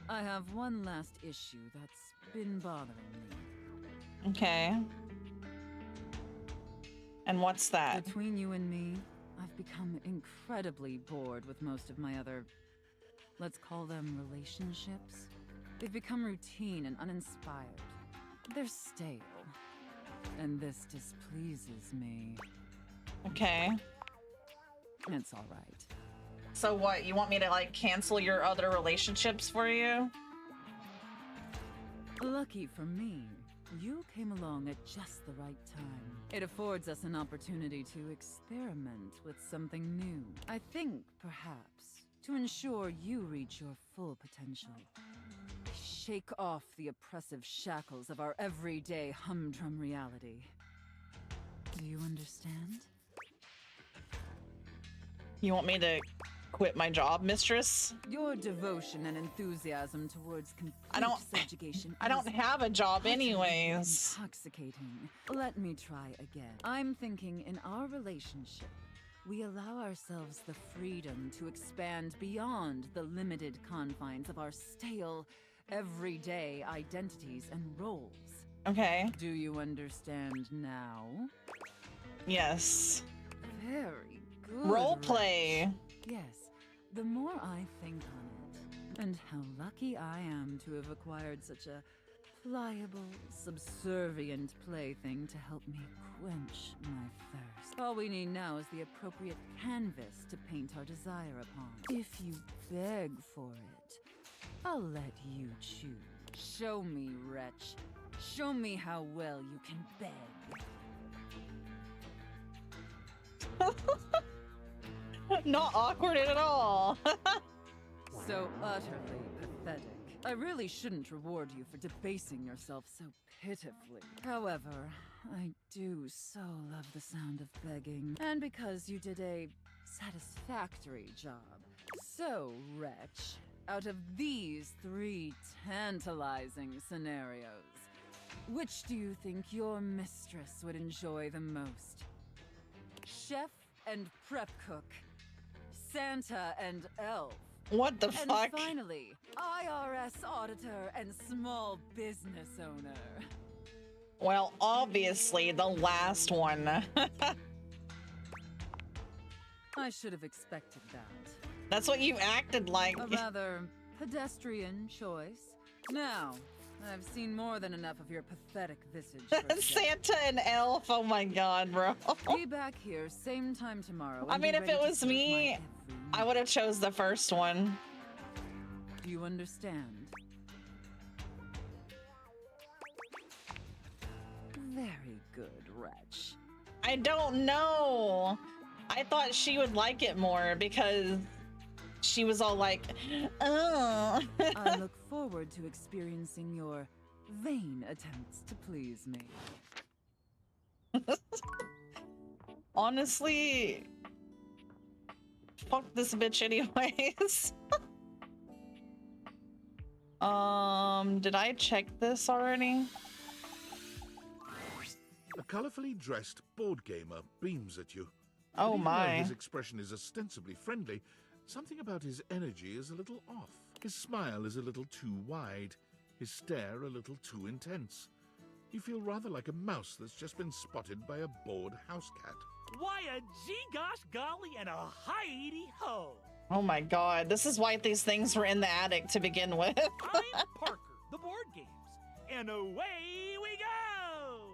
I have one last issue that's been bothering me. Okay. And what's that? Between you and me, I've become incredibly bored with most of my other, let's call them relationships. They've become routine and uninspired. They're stale. And this displeases me. Okay. It's all right. So what, you want me to like cancel your other relationships for you? Lucky for me, you came along at just the right time. It affords us an opportunity to experiment with something new. I think, perhaps, to ensure you reach your full potential. Shake off the oppressive shackles of our everyday humdrum reality. Do you understand? You want me to quit my job, mistress? Your devotion and enthusiasm towards complete subjugation. I don't have a job anyways. Intoxicating. Let me try again. I'm thinking in our relationship, we allow ourselves the freedom to expand beyond the limited confines of our stale, everyday identities and roles. Okay. Do you understand now? Yes. Very good. Role play. Yes, the more I think on it, and how lucky I am to have acquired such a pliable, subservient plaything to help me quench my thirst. All we need now is the appropriate canvas to paint our desire upon. If you beg for it, I'll let you choose. Show me, wretch. Show me how well you can beg. Not awkward at all. So utterly pathetic. I really shouldn't reward you for debasing yourself so pitifully. However, I do so love the sound of begging. And because you did a satisfactory job. So, wretch, out of these 3 tantalizing scenarios, which do you think your mistress would enjoy the most? Chef and prep cook. Santa and elf. What the fuck? And finally, IRS auditor and small business owner. Well, obviously the last one. I should have expected that. That's what you acted like. A rather pedestrian choice. Now, I've seen more than enough of your pathetic visage. Santa and elf. Oh my god, bro. Be back here same time tomorrow. I mean, if it was me, I would have chose the first one. Do you understand? Very good, wretch. I don't know. I thought she would like it more because she was all like, oh. I look forward to experiencing your vain attempts to please me. Honestly, fuck this bitch anyways. Did I check this already? A colorfully dressed board gamer beams at you. Oh But even my. though his expression is ostensibly friendly, something about his energy is a little off. His smile is a little too wide, his stare a little too intense. You feel rather like a mouse that's just been spotted by a bored house cat. Why a gee-gosh golly and a hi-de-ho! Oh my god, this is why these things were in the attic to begin with. I'm Parker, the board games, and away we go!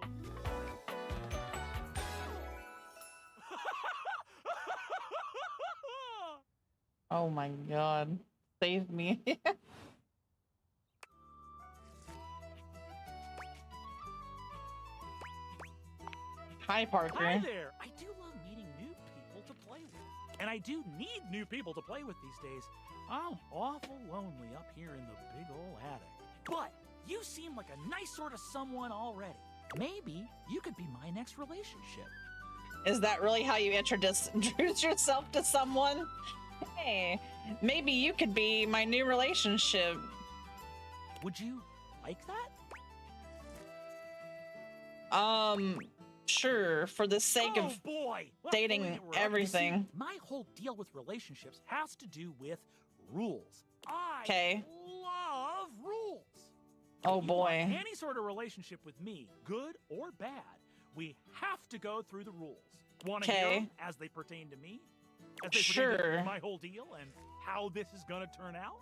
Oh my god. Save me. Hi, Parker. Hi there! I do love meeting new people to play with. And I do need new people to play with these days. I'm awful lonely up here in the big ol' attic. But you seem like a nice sort of someone already. Maybe you could be my next relationship. Is that really how you introduce yourself to someone? Hey, maybe you could be my new relationship. Would you like that? Sure, for the sake of boy! Well, dating don't get me wrong. You everything. see, my whole deal with relationships has to do with rules. I 'Kay. love rules. Oh If you want boy. any sort of relationship with me, good or bad, we have to go through the rules. Want to hear 'Kay. 'em as they pertain to me? As they pertain Sure. to my whole deal and how this is gonna turn out?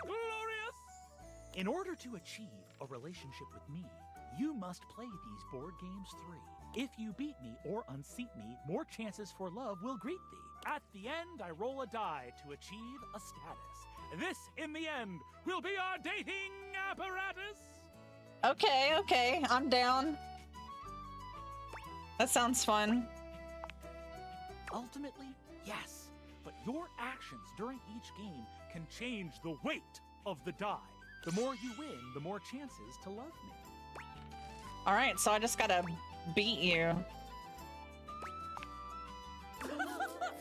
Glorious! In order to achieve a relationship with me, you must play these board games 3. If you beat me or unseat me, more chances for love will greet thee. At the end, I roll a die to achieve a status. This, in the end, will be our dating apparatus. Okay, I'm down. That sounds fun. Ultimately, yes, but your actions during each game can change the weight of the die. The more you win, the more chances to love me. All right, so I just gotta beat you.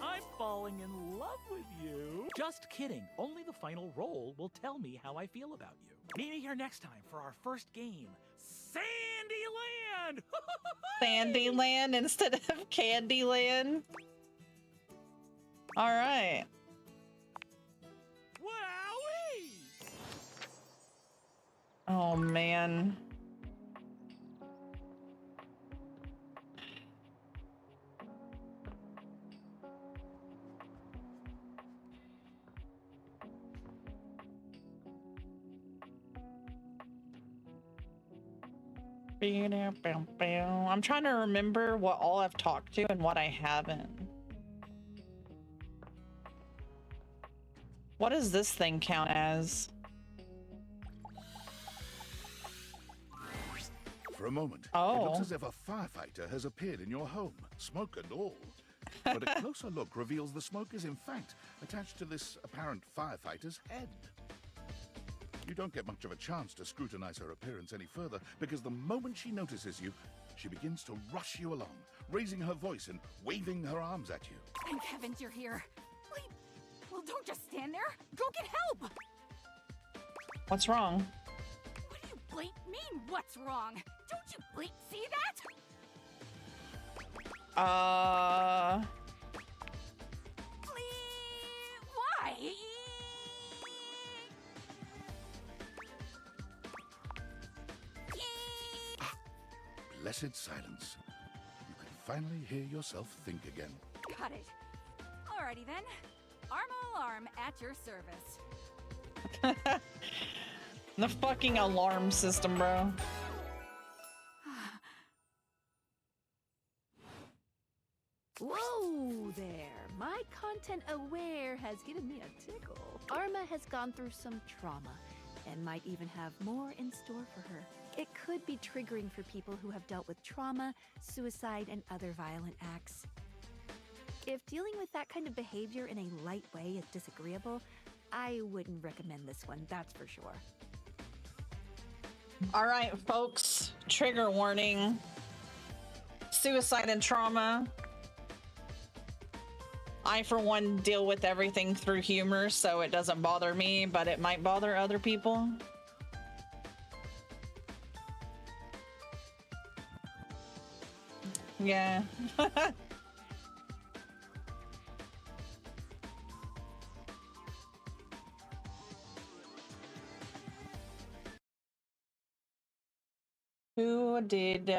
I'm falling in love with you. Just kidding. Only the final roll will tell me how I feel about you. Meet me here next time for our first game, Sandyland! Sandyland instead of Candyland. All right. Wowee! Oh man. I'm trying to remember what all I've talked to and what I haven't. What does this thing count as? For a moment, Oh. it looks as if a firefighter has appeared in your home, smoke and all. But a closer look reveals the smoke is in fact attached to this apparent firefighter's head. You don't get much of a chance to scrutinize her appearance any further, because the moment she notices you, she begins to rush you along, raising her voice and waving her arms at you. Thank heavens you're here. Wait, well, don't just stand there. Go get help. What's wrong? What do you bleep mean, what's wrong? Don't you bleep see that? Why? Blessed silence. You can finally hear yourself think again. Got it. Alrighty then. Arma Alarm at your service. The fucking alarm system, bro. Whoa there! My content aware has given me a tickle. Arma has gone through some trauma and might even have more in store for her. It could be triggering for people who have dealt with trauma, suicide, and other violent acts. If dealing with that kind of behavior in a light way is disagreeable, I wouldn't recommend this one, that's for sure. All right, folks. Trigger warning. Suicide and trauma. I, for one, deal with everything through humor, so it doesn't bother me, but it might bother other people. Yeah. Who did,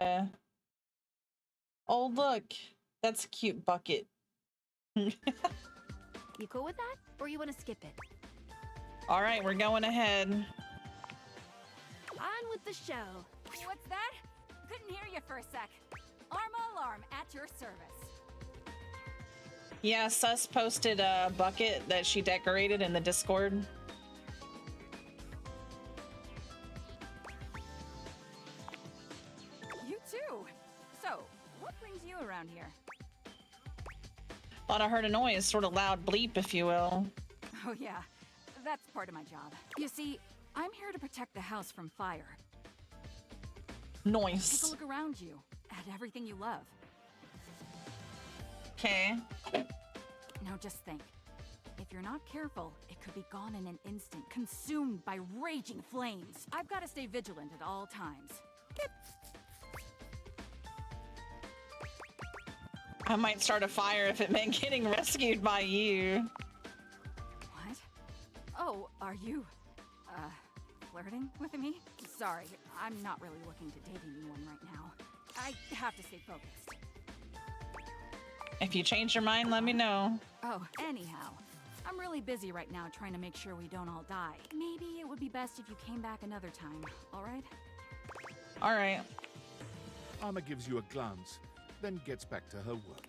Oh, look. That's a cute bucket. You cool with that? Or you want to skip it? All right, we're going ahead. On with the show. What's that? Couldn't hear you for a sec. Arma Alarm at your service. Yeah, Sus posted a bucket that she decorated in the Discord. around here. Thought I heard a noise, sort of loud bleep, if you will. Oh yeah, that's part of my job. You see, I'm here to protect the house from fire. Noise. Take a look around you, at everything you love. Okay. Now just think. If you're not careful, it could be gone in an instant, consumed by raging flames. I've got to stay vigilant at all times. I might start a fire if it meant getting rescued by you. What? Oh, are you, flirting with me? Sorry, I'm not really looking to date anyone right now. I have to stay focused. If you change your mind, let me know. Oh, anyhow, I'm really busy right now trying to make sure we don't all die. Maybe it would be best if you came back another time, all right? All right. Arma gives you a glance, then gets back to her work.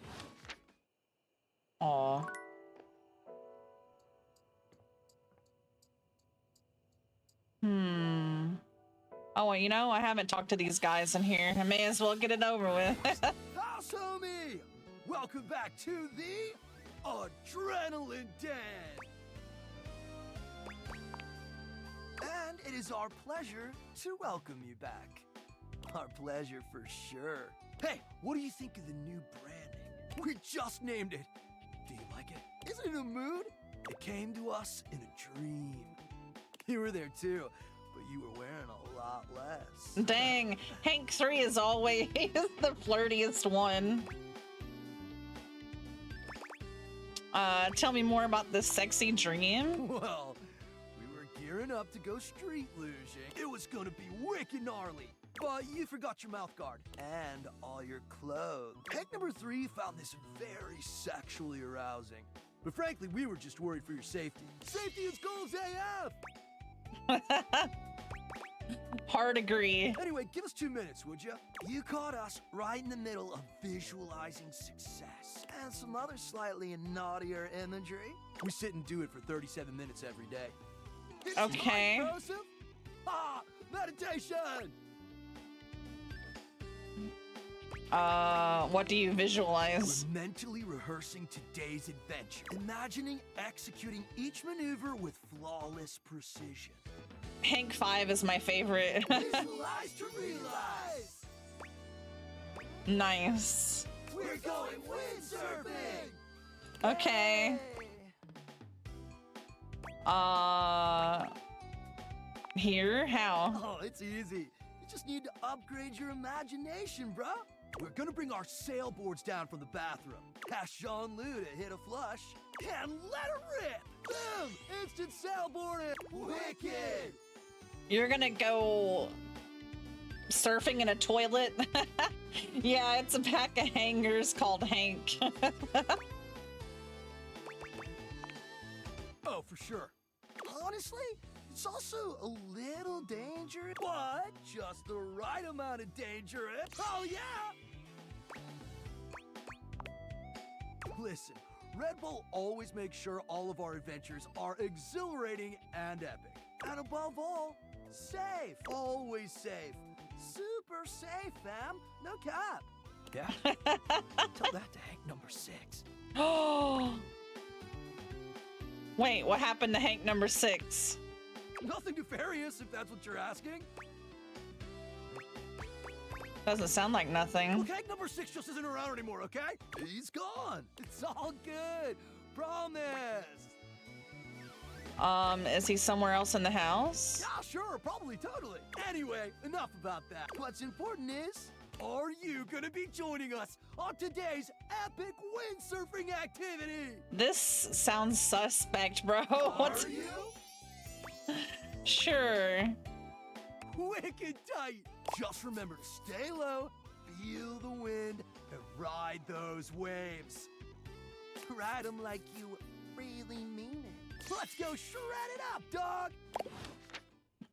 Aw. Oh, well, you know, I haven't talked to these guys in here. I may as well get it over with. House homie! Welcome back to the Adrenaline Den! And it is our pleasure to welcome you back. Our pleasure for sure. Hey, what do you think of the new branding? We just named it. Do you like it? Is it in a mood? It came to us in a dream. You were there too, but you were wearing a lot less. Dang, Hank 3 is always the flirtiest one. Tell me more about this sexy dream. Well, we were gearing up to go street luging. It was gonna be wicked gnarly. But you forgot your mouth guard and all your clothes. Hank number 3 found this very sexually arousing. But frankly, we were just worried for your safety. Safety is goals AF! Hard agree. Anyway, give us 2 minutes, would you? You caught us right in the middle of visualizing success and some other slightly naughtier imagery. We sit and do it for 37 minutes every day. Is Okay. right, Joseph? Ah, meditation! What do you visualize? We're mentally rehearsing today's adventure, imagining executing each maneuver with flawless precision. Hank 5 is my favorite. Visualize to realize! Nice. We're going windsurfing! Okay. Here? How? Oh, it's easy. You just need to upgrade your imagination, bruh. We're gonna bring our sailboards down from the bathroom. Ask Jean-Lou to hit a flush and let it rip. Boom! Instant sailboarding. Wicked! You're gonna go surfing in a toilet? Yeah, it's a pack of hangers called Hank. Oh, for sure. Honestly, it's also a little dangerous, but just the right amount of dangerous. Oh, yeah! Listen, Red Bull always makes sure all of our adventures are exhilarating and epic. And above all, safe. Always safe. Super safe, fam. No cap. Yeah? Tell that to Hank number 6. Oh. Wait, what happened to Hank number 6? Nothing nefarious, if that's what you're asking. Doesn't sound like nothing. Look, Hank number 6 just isn't around anymore, okay? He's gone. It's all good. Promise. Is he somewhere else in the house? Yeah, sure, probably, totally. Anyway, enough about that. What's important is, are you gonna be joining us on today's epic windsurfing activity? This sounds suspect, bro. What's... Are you? Sure. Wicked tight. Just remember to stay low, feel the wind, and ride those waves. Ride them like you really mean it. Let's go shred it up,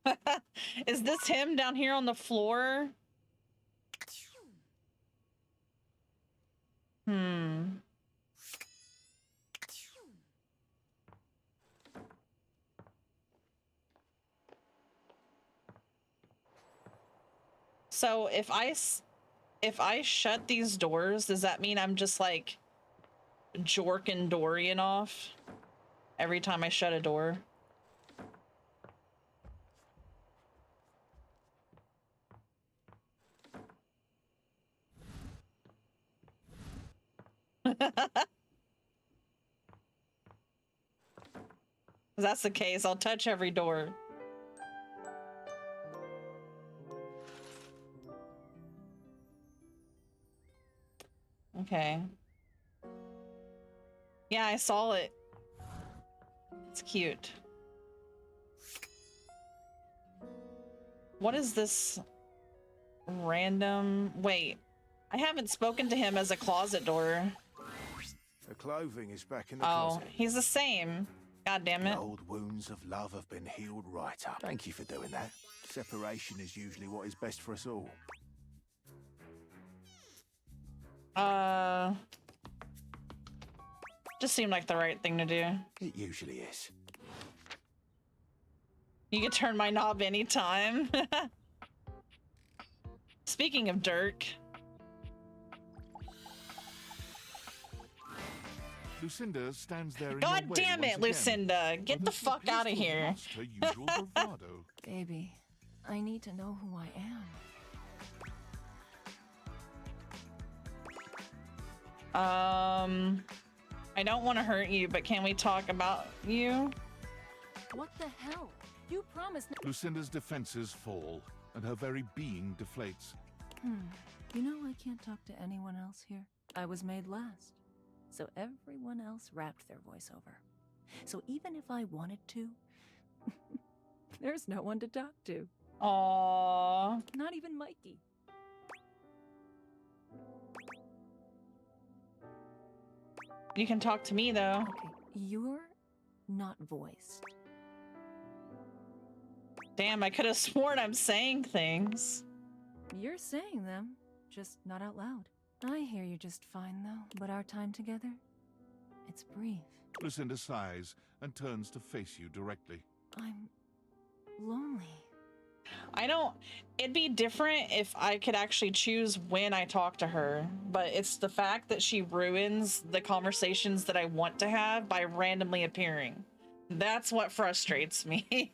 dog! Is this him down here on the floor? So if I if I shut these doors, does that mean I'm just like Jork and Dorian off every time I shut a door? If that's the case, I'll touch every door. Okay. Yeah, I saw it. It's cute. What is this random... Wait, I haven't spoken to him as a closet door. The clothing is back in the Oh, closet. he's the same. God damn it. The old wounds of love have been healed right up. Thank you for doing that. Separation is usually what is best for us all. Just seemed like the right thing to do. It usually is. You can turn my knob anytime. Speaking of Dirk. Lucinda stands there in God your way damn once it, again. Lucinda. Get the fuck out of here. Lost her usual bravado. Baby, I need to know who I am. I don't want to hurt you, but can we talk about you? What the hell? You promised. Lucinda's defenses fall, and her very being deflates. You know I can't talk to anyone else here. I was made last, so everyone else wrapped their voiceover. So even if I wanted to, there's no one to talk to. Aww. Not even Mikey. You can talk to me, though. Okay, you're not voiced. Damn, I could have sworn I'm saying things. You're saying them, just not out loud. I hear you just fine, though. But our time together, it's brief. Lucinda sighs and turns to face you directly. I'm lonely. It'd be different if I could actually choose when I talk to her, but it's the fact that she ruins the conversations that I want to have by randomly appearing. That's what frustrates me.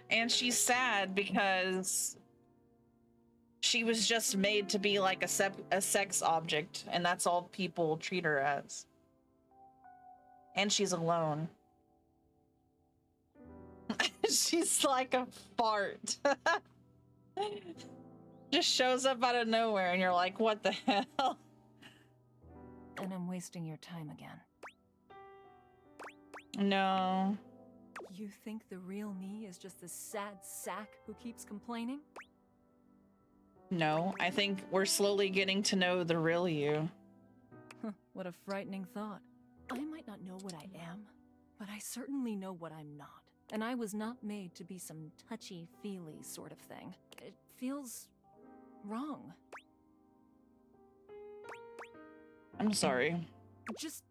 And she's sad because she was just made to be like a sex object, and that's all people treat her as. And she's alone. She's like a fart. Just shows up out of nowhere, and you're like, what the hell? And I'm wasting your time again. No. You think the real me is just the sad sack who keeps complaining? No, I think we're slowly getting to know the real you. What a frightening thought. I might not know what I am, but I certainly know what I'm not. And I was not made to be some touchy-feely sort of thing. It feels wrong. I'm sorry. Just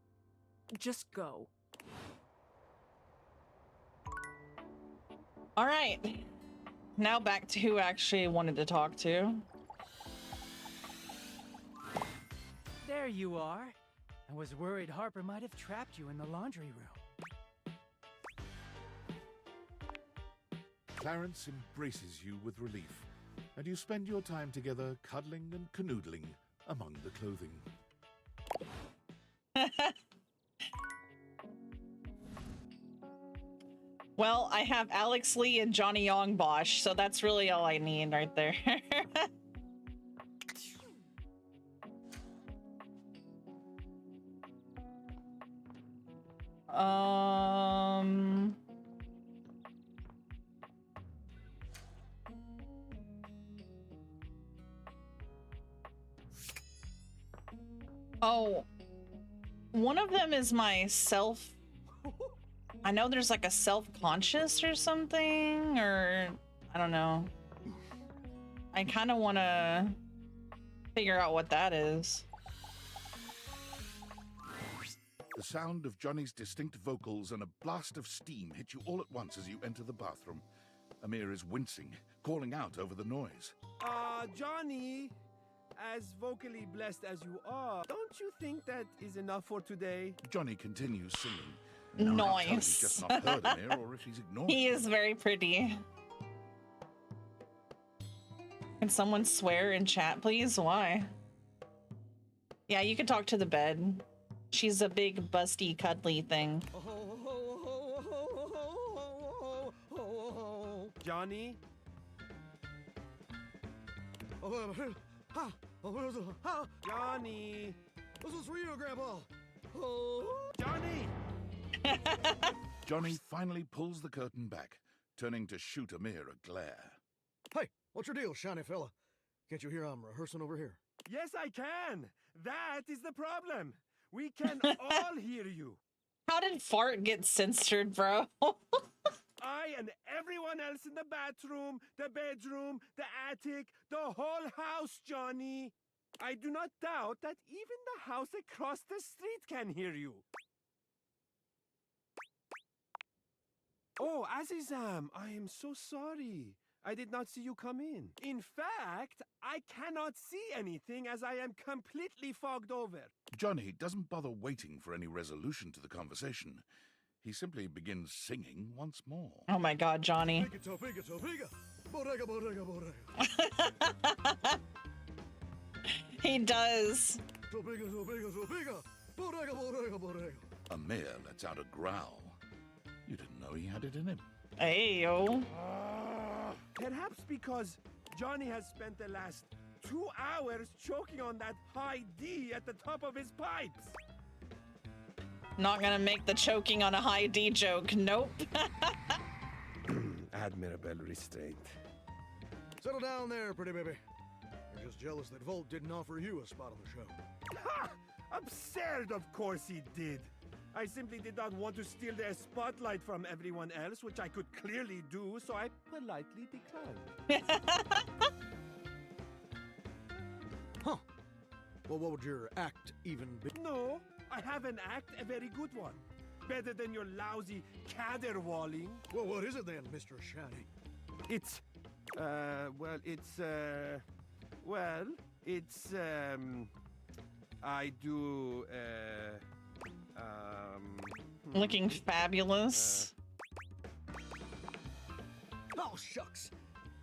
go. All right. Now back to who I actually wanted to talk to. There you are. I was worried Harper might have trapped you in the laundry room. Clarence embraces you with relief, and you spend your time together cuddling and canoodling among the clothing. Well, I have Alex Lee and Johnny Yong Bosch, so that's really all I need right there. Oh, one of them is my self. I know there's like a self-conscious or something, or I don't know. I kind of want to figure out what that is. The sound of Johnny's distinct vocals and a blast of steam hit you all at once as you enter the bathroom. Amir is wincing, calling out over the noise. Johnny, as vocally blessed as you are, don't you think that is enough for today? Johnny continues singing. No, I can't tell if he's just not heard Amir or if he's ignoring He is very pretty. Can someone swear in chat, please? Why? Yeah, you can talk to the bed. She's a big, busty, cuddly thing. Johnny? Johnny! This is for you, Grandpa! Johnny! Johnny finally pulls the curtain back, turning to shoot Amir a glare. Hey, what's your deal, shiny fella? Can't you hear I'm rehearsing over here? Yes, I can! That is the problem! We can all hear you! How did fart get censored, bro? I and everyone else in the bathroom, the bedroom, the attic, the whole house, Johnny! I do not doubt that even the house across the street can hear you. Oh, Azizam, I am so sorry. I did not see you come in. In fact, I cannot see anything as I am completely fogged over. Johnny doesn't bother waiting for any resolution to the conversation. He simply begins singing once more. Oh my god, Johnny. He does. Amir lets out a growl. You didn't know he had it in him. Ayo. Perhaps because Johnny has spent the last 2 hours choking on that high D at the top of his pipes. Not gonna make the choking on a high D joke. Nope. Admirable restraint. Settle down there, pretty baby. You're just jealous that Volt didn't offer you a spot on the show. Ha! Absurd, of course he did. I simply did not want to steal the spotlight from everyone else, which I could clearly do, so I politely declined. Huh. Well, what would your act even be? No, I have an act, a very good one. Better than your lousy caterwauling. Well, what is it then, Mr. Shiny? It's, I do, Looking fabulous. Oh, shucks.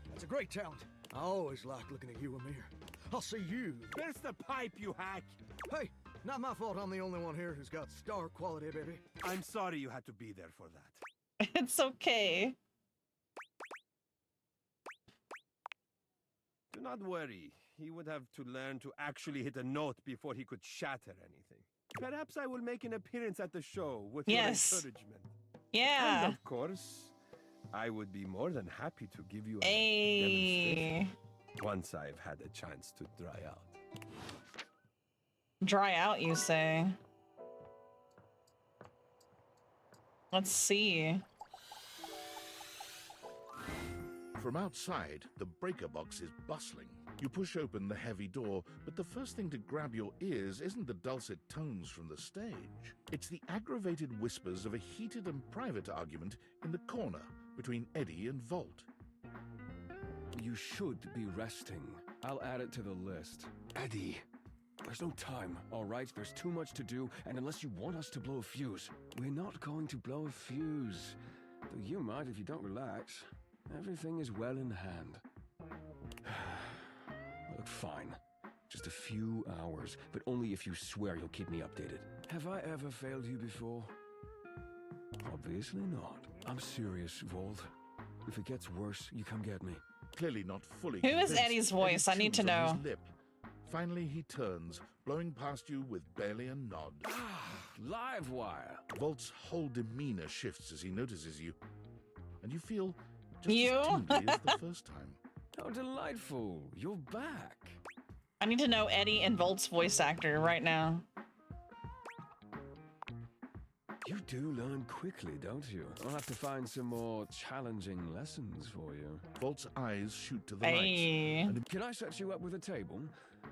That's a great talent. I always liked looking at you, Amir. I'll see you. Where's the pipe, you hack? Hey, not my fault I'm the only one here who's got star quality, baby. I'm sorry you had to be there for that. It's okay. Do not worry. He would have to learn to actually hit a note before he could shatter anything. Perhaps I will make an appearance at the show with your encouragement. Yeah. And of course, I would be more than happy to give you a demonstration once I've had a chance to dry out. Dry out, you say? Let's see. From outside, the breaker box is bustling. You push open the heavy door, but the first thing to grab your ears isn't the dulcet tones from the stage. It's the aggravated whispers of a heated and private argument in the corner between Eddie and Volt. You should be resting. I'll add it to the list. Eddie, there's no time, all right? There's too much to do, and unless you want us to blow a fuse, we're not going to blow a fuse. Though you might if you don't relax. Everything is well in hand. Look, fine. Just a few hours, but only if you swear you'll keep me updated. Have I ever failed you before? Obviously not. I'm serious, Volt. If it gets worse, you come get me. Clearly not fully Who is convinced, Eddie's voice? I need to chews on know. his lip. Finally, he turns, blowing past you with barely a nod. Livewire! Volt's whole demeanor shifts as he notices you, and you feel just You? as tingly as the first time. How delightful! You're back! I need to know Eddie and Volt's voice actor right now. You do learn quickly, don't you? I'll have to find some more challenging lessons for you. Volt's eyes shoot to the Hey. lights. Can I set you up with a table?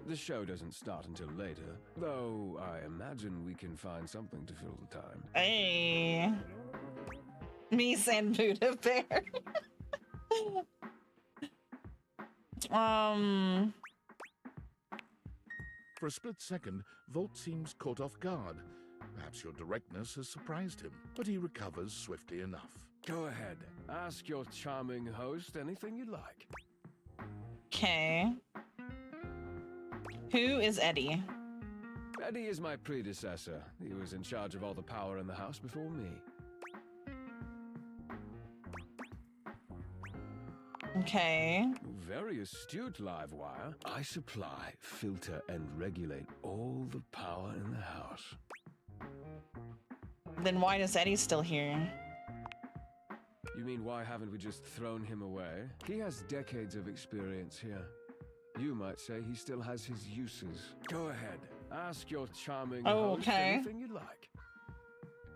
The show doesn't start until later, though I imagine we can find something to fill the time. Hey. Me and Buddha Bear. For a split second, Volt seems caught off guard. Perhaps your directness has surprised him, but he recovers swiftly enough. Go ahead. Ask your charming host anything you like. Okay. Who is Eddie? Eddie is my predecessor. He was in charge of all the power in the house before me. Okay. Very astute, Livewire. I supply, filter, and regulate all the power in the house. Then why is Eddie still here? You mean why haven't we just thrown him away? He has decades of experience here. You might say he still has his uses. Go ahead. Ask your charming host anything you like.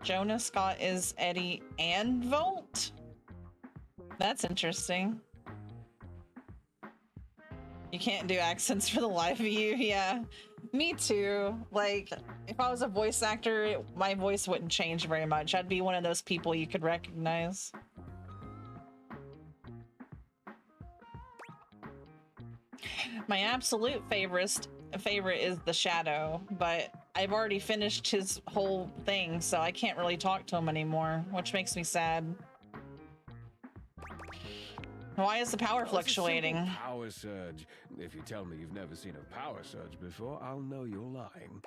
Jonah Scott is Eddie and Volt? That's interesting. You can't do accents for the life of you, yeah. Me too. Like, if I was a voice actor, my voice wouldn't change very much. I'd be one of those people you could recognize. My absolute favorite is the Shadow, but I've already finished his whole thing, so I can't really talk to him anymore, which makes me sad. Why is the power fluctuating? It's a simple power surge. If you tell me you've never seen a power surge before, I'll know you're lying.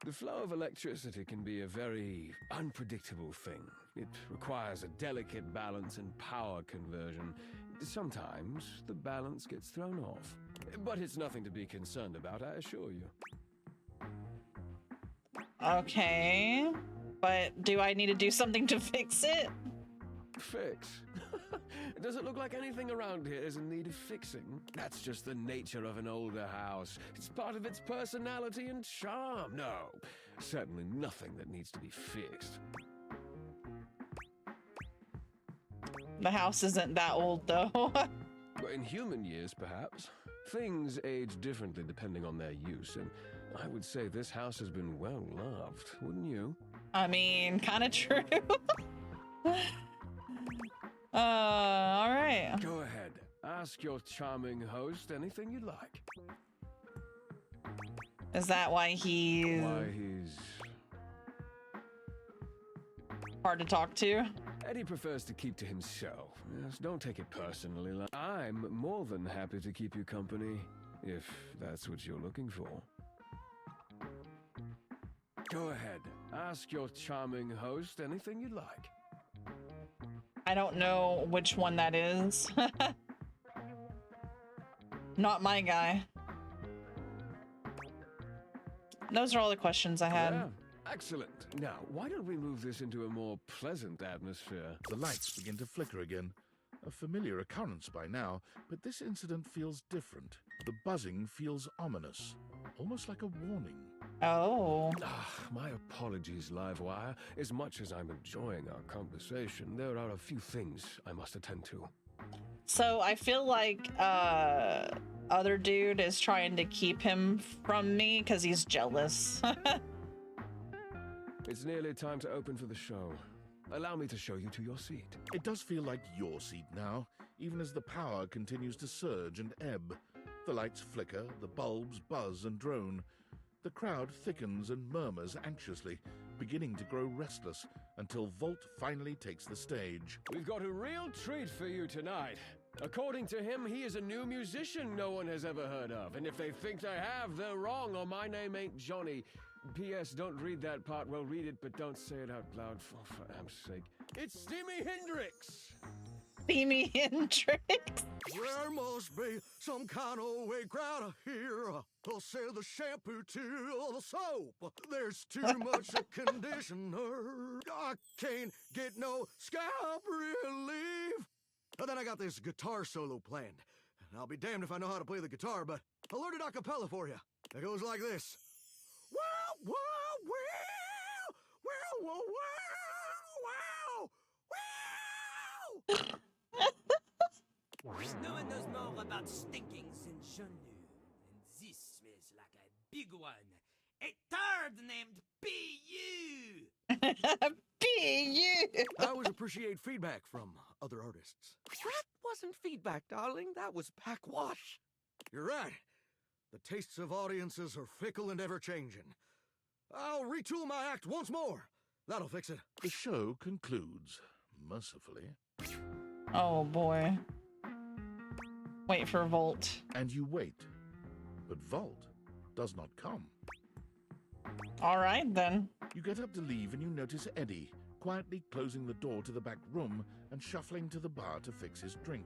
The flow of electricity can be a very unpredictable thing. It requires a delicate balance and power conversion. Sometimes the balance gets thrown off. But it's nothing to be concerned about, I assure you. Okay. But do I need to do something to fix it? Fix? Does it look like anything around here is in need of fixing? That's just the nature of an older house. It's part of its personality and charm. No, certainly nothing that needs to be fixed. The house isn't that old, though. But in human years, perhaps. Things age differently depending on their use, and I would say this house has been well loved, wouldn't you? I mean, kind of true. All right. Go ahead. Ask your charming host anything you like. Is that why he's hard to talk to? Eddie prefers to keep to himself. Yes, don't take it personally. I'm more than happy to keep you company, if that's what you're looking for. Go ahead. Ask your charming host anything you like. I don't know which one that is. Not my guy. Those are all the questions I had. Yeah, excellent. Now, why don't we move this into a more pleasant atmosphere? The lights begin to flicker again. A familiar occurrence by now, but this incident feels different. The buzzing feels ominous, almost like a warning. Oh. My apologies, Livewire. As much as I'm enjoying our conversation, there are a few things I must attend to. So I feel like other dude is trying to keep him from me because he's jealous. It's nearly time to open for the show. Allow me to show you to your seat. It does feel like your seat now, even as the power continues to surge and ebb. The lights flicker, the bulbs buzz and drone. The crowd thickens and murmurs anxiously, beginning to grow restless until Volt finally takes the stage. We've got a real treat for you tonight. According to him, he is a new musician no one has ever heard of. And if they think they have, they're wrong, or my name ain't Johnny. P.S. Don't read that part. Well, read it, but don't say it out loud, for am's sake. It's Steamy Hendrix! Steamy Hendrix? There must be some kind of way crowd here. They'll sell the shampoo to the soap. There's too much conditioner. I can't get no scalp relief. And then I got this guitar solo planned. And I'll be damned if I know how to play the guitar, but I learned it a cappella for you. It goes like this. Wow, wow, wow, wow, wow, wow, wow, wow. No one knows more about stinking than Jean-Luc, and this smells like a big one. A turd named P.U. P.U. I always appreciate feedback from other artists. That wasn't feedback, darling. That was backwash. You're right. The tastes of audiences are fickle and ever-changing. I'll retool my act once more. That'll fix it. The show concludes, mercifully. Oh boy. Wait for Volt. And you wait. But Volt does not come. All right, then. You get up to leave and you notice Eddie quietly closing the door to the back room and shuffling to the bar to fix his drink.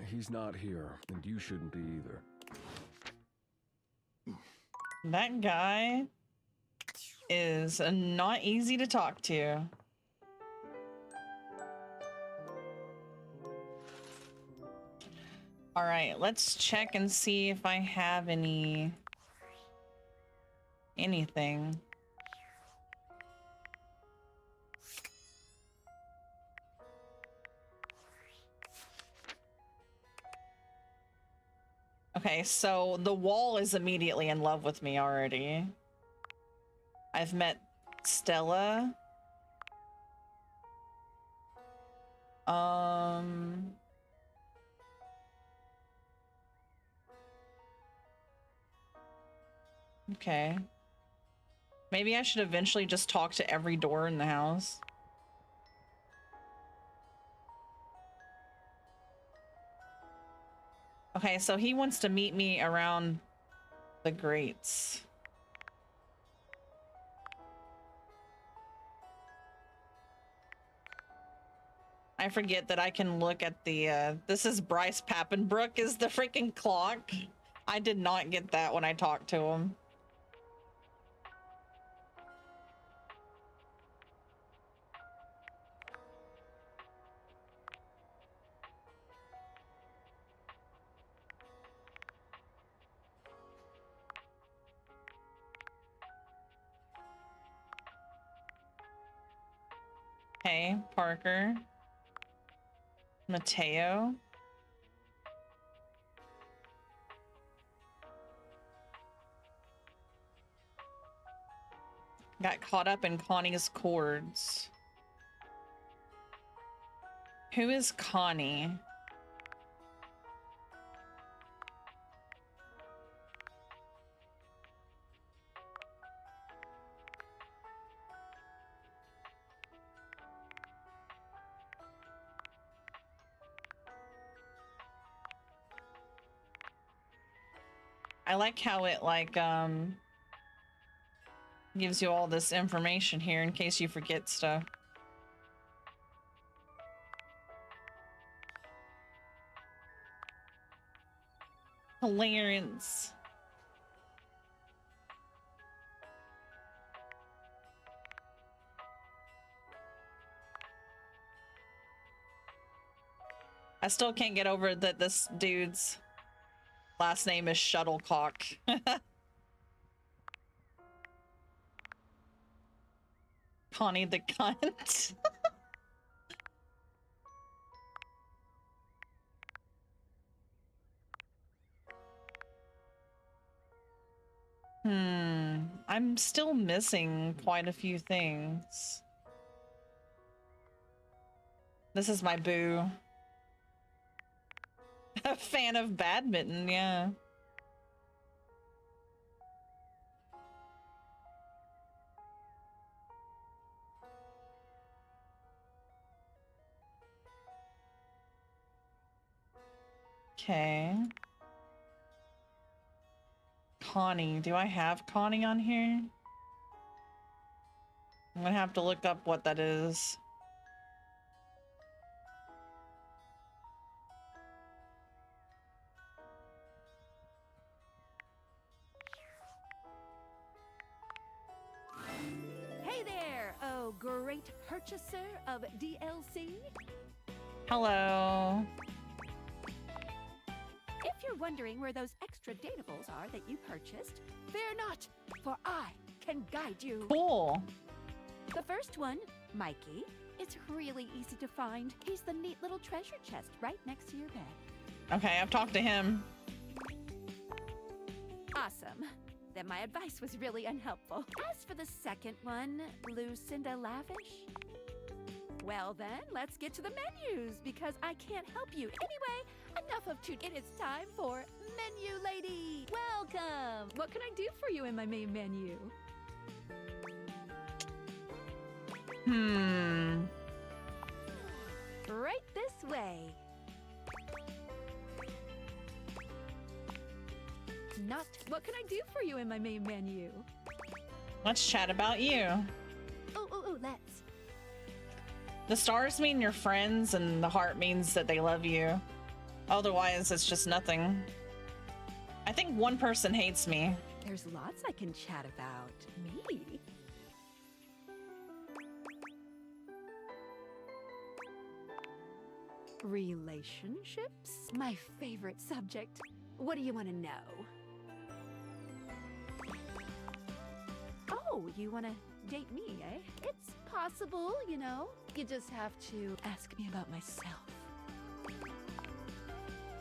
He's not here, and you shouldn't be either. That guy is not easy to talk to. All right, let's check and see if I have anything. Okay, so the wall is immediately in love with me already. I've met Stella. Okay. Maybe I should eventually just talk to every door in the house. Okay, so he wants to meet me around the grates. I forget that I can look at the, this is Bryce Pappenbrook is the freaking clock. I did not get that when I talked to him. Hey, Parker. Mateo. Got caught up in Connie's chords. Who is Connie? I like how it gives you all this information here in case you forget stuff. Hilarious. I still can't get over that this dude's last name is Shuttlecock. Connie the cunt. I'm still missing quite a few things. This is my boo. A fan of badminton, yeah. Okay. Connie. Do I have Connie on here? I'm gonna have to look up what that is. Hey there, oh great purchaser of DLC. Hello. If you're wondering where those extra datables are that you purchased, fear not, for I can guide you. Cool. The first one, Mikey, is really easy to find. He's the neat little treasure chest right next to your bed. Okay, I've talked to him. Awesome. Then my advice was really unhelpful. As for the second one, Lucinda Lavish, well then, let's get to the menus because I can't help you. Anyway, enough of toot. It is time for Menu Lady. Welcome. What can I do for you in my main menu? Right this way. Not. What can I do for you in my main menu? Let's chat about you. Ooh, let's. The stars mean you're friends, and the heart means that they love you. Otherwise, it's just nothing. I think one person hates me. There's lots I can chat about. Me? Relationships? My favorite subject. What do you want to know? Oh, you want to date me, eh? It's possible, you know. You just have to ask me about myself.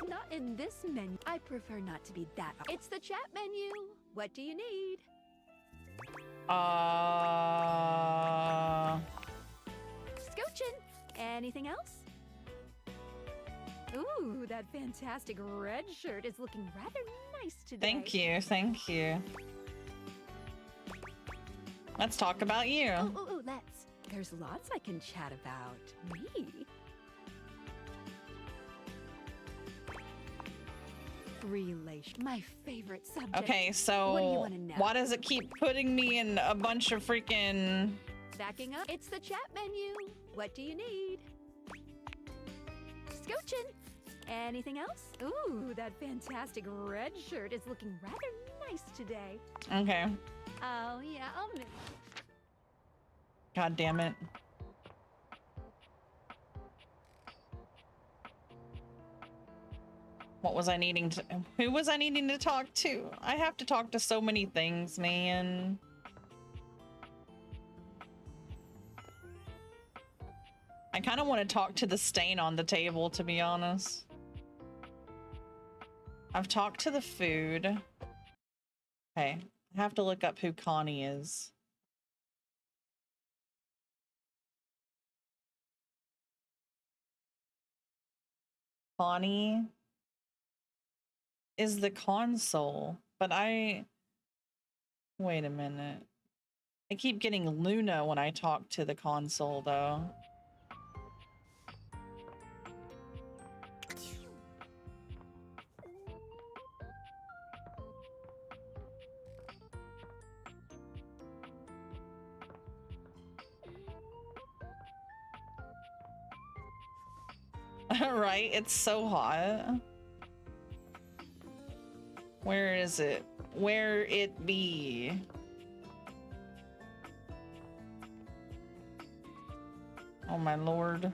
Not in this menu. I prefer not to be that. It's the chat menu. What do you need? Scoochin'. Anything else? Ooh, that fantastic red shirt is looking rather nice today. Thank you, thank you. Let's talk about you. Ooh, let's. There's lots I can chat about. Me? My favorite subject. Okay, so what do you want to know? why does it keep putting me in a bunch of freaking... Backing up, it's the chat menu. What do you need? Scoochin'. Anything else? Ooh, that fantastic red shirt is looking rather nice today. Okay. Oh, yeah, I'll miss. God damn it. What was I needing to... Who was I needing to talk to? I have to talk to so many things, man. I kind of want to talk to the stain on the table, to be honest. I've talked to the food. Okay, I have to look up who Connie is. Connie is the console, but I... Wait a minute. I keep getting Luna when I talk to the console, though. Right? It's so hot. Where is it? Where it be? Oh my lord.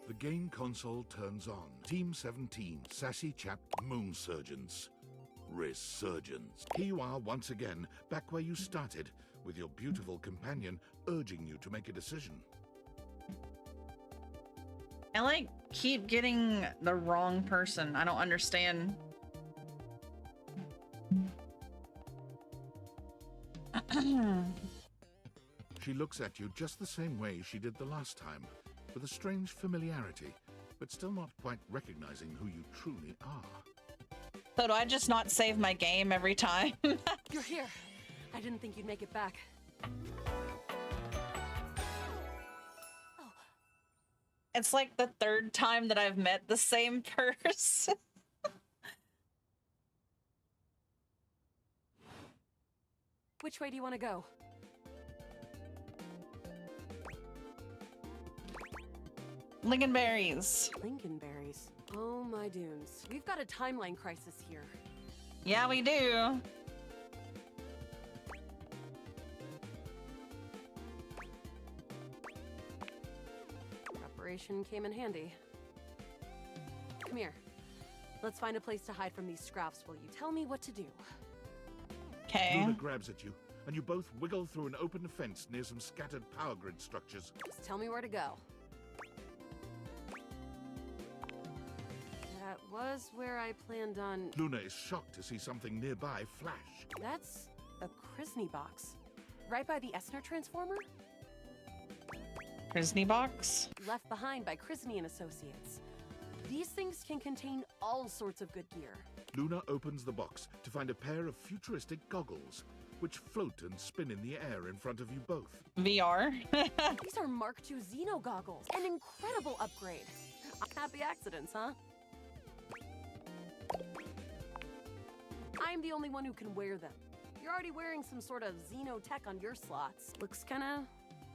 The game console turns on. Team 17, Sassy Chap Moon Surgeons. Resurgence. Here you are once again, back where you started, with your beautiful companion urging you to make a decision. I like keep getting the wrong person. I don't understand. She looks at you just the same way she did the last time, with a strange familiarity, but still not quite recognizing who you truly are. So do I just not save my game every time? You're here. I didn't think you'd make it back. It's like the third time that I've met the same person. Which way do you want to go? Lincolnberries. Lincolnberries. Oh my dunes. We've got a timeline crisis here. Yeah, we do. preparation came in handy. Come here. Let's find a place to hide from these scraps while you tell me what to do. Okay. Luna grabs at you, and you both wiggle through an open fence near some scattered power grid structures. Just tell me where to go. That was where I planned on... Luna is shocked to see something nearby flash. That's a Krisny box. Right by the Esner transformer? Krisny box? Left behind by Krisny and Associates. These things can contain all sorts of good gear. Luna opens the box to find a pair of futuristic goggles, which float and spin in the air in front of you both. VR? These are Mark II Xeno goggles. An incredible upgrade. Happy accidents, huh? I'm the only one who can wear them. You're already wearing some sort of Xeno tech on your slots. Looks kinda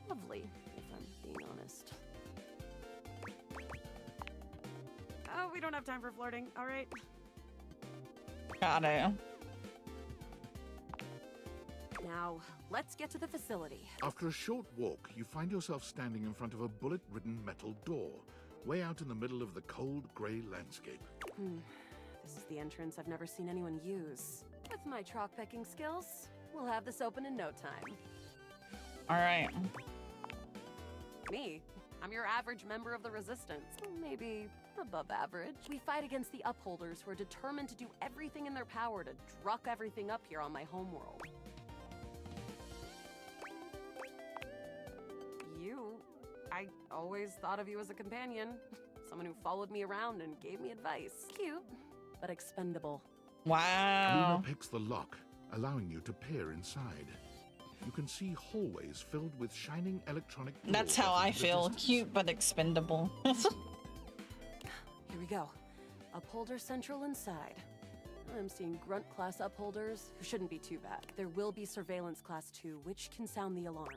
lovely, if I'm being honest. Oh, we don't have time for flirting, all right? Got it. Now, let's get to the facility. After a short walk, you find yourself standing in front of a bullet-ridden metal door, way out in the middle of the cold, grey landscape. This is the entrance I've never seen anyone use. With my chalk picking skills, we'll have this open in no time. All right. Me? I'm your average member of the Resistance. Maybe above average. We fight against the Upholders who are determined to do everything in their power to druck everything up here on my homeworld. I always thought of you as a companion. Someone who followed me around and gave me advice. Cute, but expendable. Wow. Luna picks the lock, allowing you to peer inside. You can see hallways filled with shining electronic doors. That's how I in the feel. distance. Cute but expendable. Here we go. Upholder Central inside. I'm seeing Grunt class upholders who shouldn't be too bad. There will be Surveillance class 2, which can sound the alarm.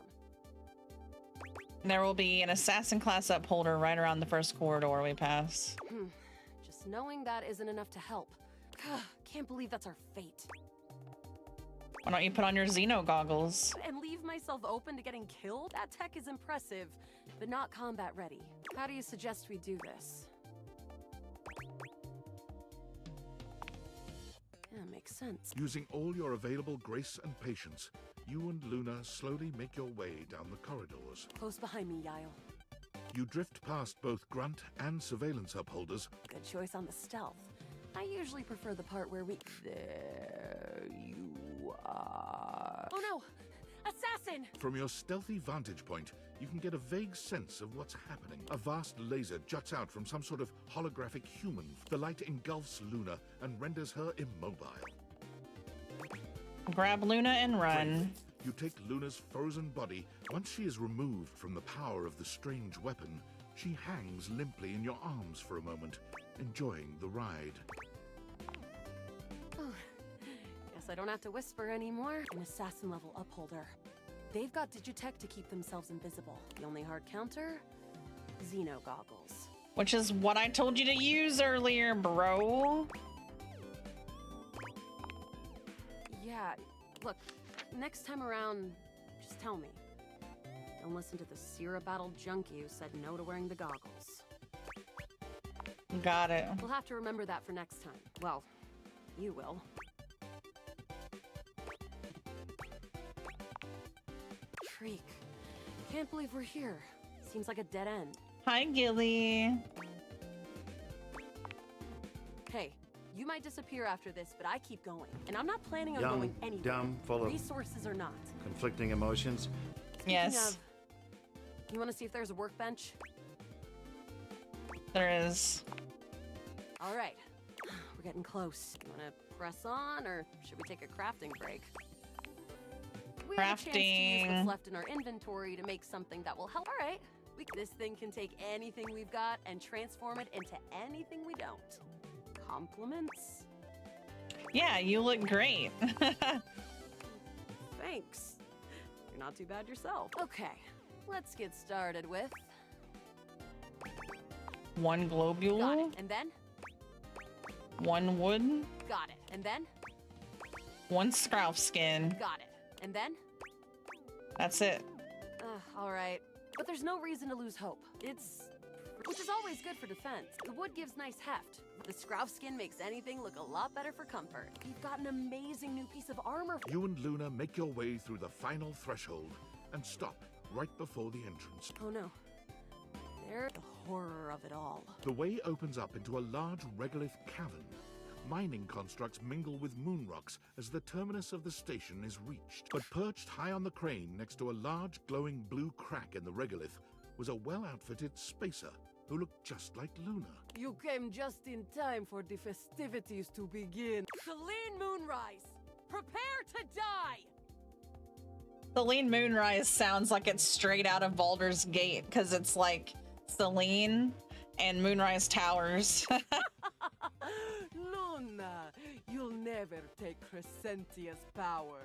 There will be an assassin class upholder right around the first corridor we pass. Just knowing that isn't enough to help. Can't believe that's our fate. Why don't you put on your Xeno goggles? And leave myself open to getting killed? That tech is impressive, but not combat ready. How do you suggest we do this? Yeah, makes sense. Using all your available grace and patience, you and Luna slowly make your way down the corridors. Close behind me, Yael. You drift past both Grunt and Surveillance upholders. Good choice on the stealth. I usually prefer the part where we... There you are. Oh no! Assassin! From your stealthy vantage point, you can get a vague sense of what's happening. A vast laser juts out from some sort of holographic human. The light engulfs Luna and renders her immobile. Grab Luna and run. You take Luna's frozen body. Once she is removed from the power of the strange weapon, she hangs limply in your arms for a moment, enjoying the ride. Oh, guess I don't have to whisper anymore. An assassin-level upholder. They've got Digitech to keep themselves invisible. The only hard counter? Xeno goggles. Which is what I told you to use earlier, bro. Yeah, look, next time around, just tell me. Don't listen to the Sierra Battle junkie who said no to wearing the goggles. Got it. We'll have to remember that for next time. Well, you will. Shriek. Can't believe we're here. Seems like a dead end. Hi, Gilly. Hey, you might disappear after this, but I keep going. And I'm not planning on Young, going anywhere. dumb, full of resources or not. conflicting emotions. Yes. Speaking of, you want to see if there's a workbench? There is. All right. We're getting close. You want to press on, or should we take a crafting break? We have a chance to use what's Crafting. left in our inventory to make something that will help. All right. This thing can take anything we've got and transform it into anything we don't. Compliments? Yeah, you look great. Thanks. You're not too bad yourself. Okay, let's get started with... One globule. Got it. And then? One wood. Got it. And then? One Scrouf skin. Got it. And then? That's it. All right. But there's no reason to lose hope. It's which is always good for defense. The wood gives nice heft. The scroff skin makes anything look a lot better for comfort. You've got an amazing new piece of armor. You and Luna make your way through the final threshold and stop right before the entrance. Oh no. There's the horror of it all. The way opens up into a large regolith cavern. Mining constructs mingle with moon rocks as the terminus of the station is reached. But perched high on the crane next to a large glowing blue crack in the regolith was a well-outfitted spacer who looked just like Luna. You came just in time for the festivities to begin. Celine Moonrise, prepare to die! Celine Moonrise sounds like it's straight out of Baldur's Gate, because it's like Celine and Moonrise Towers. Luna, you'll never take Crescentia's power.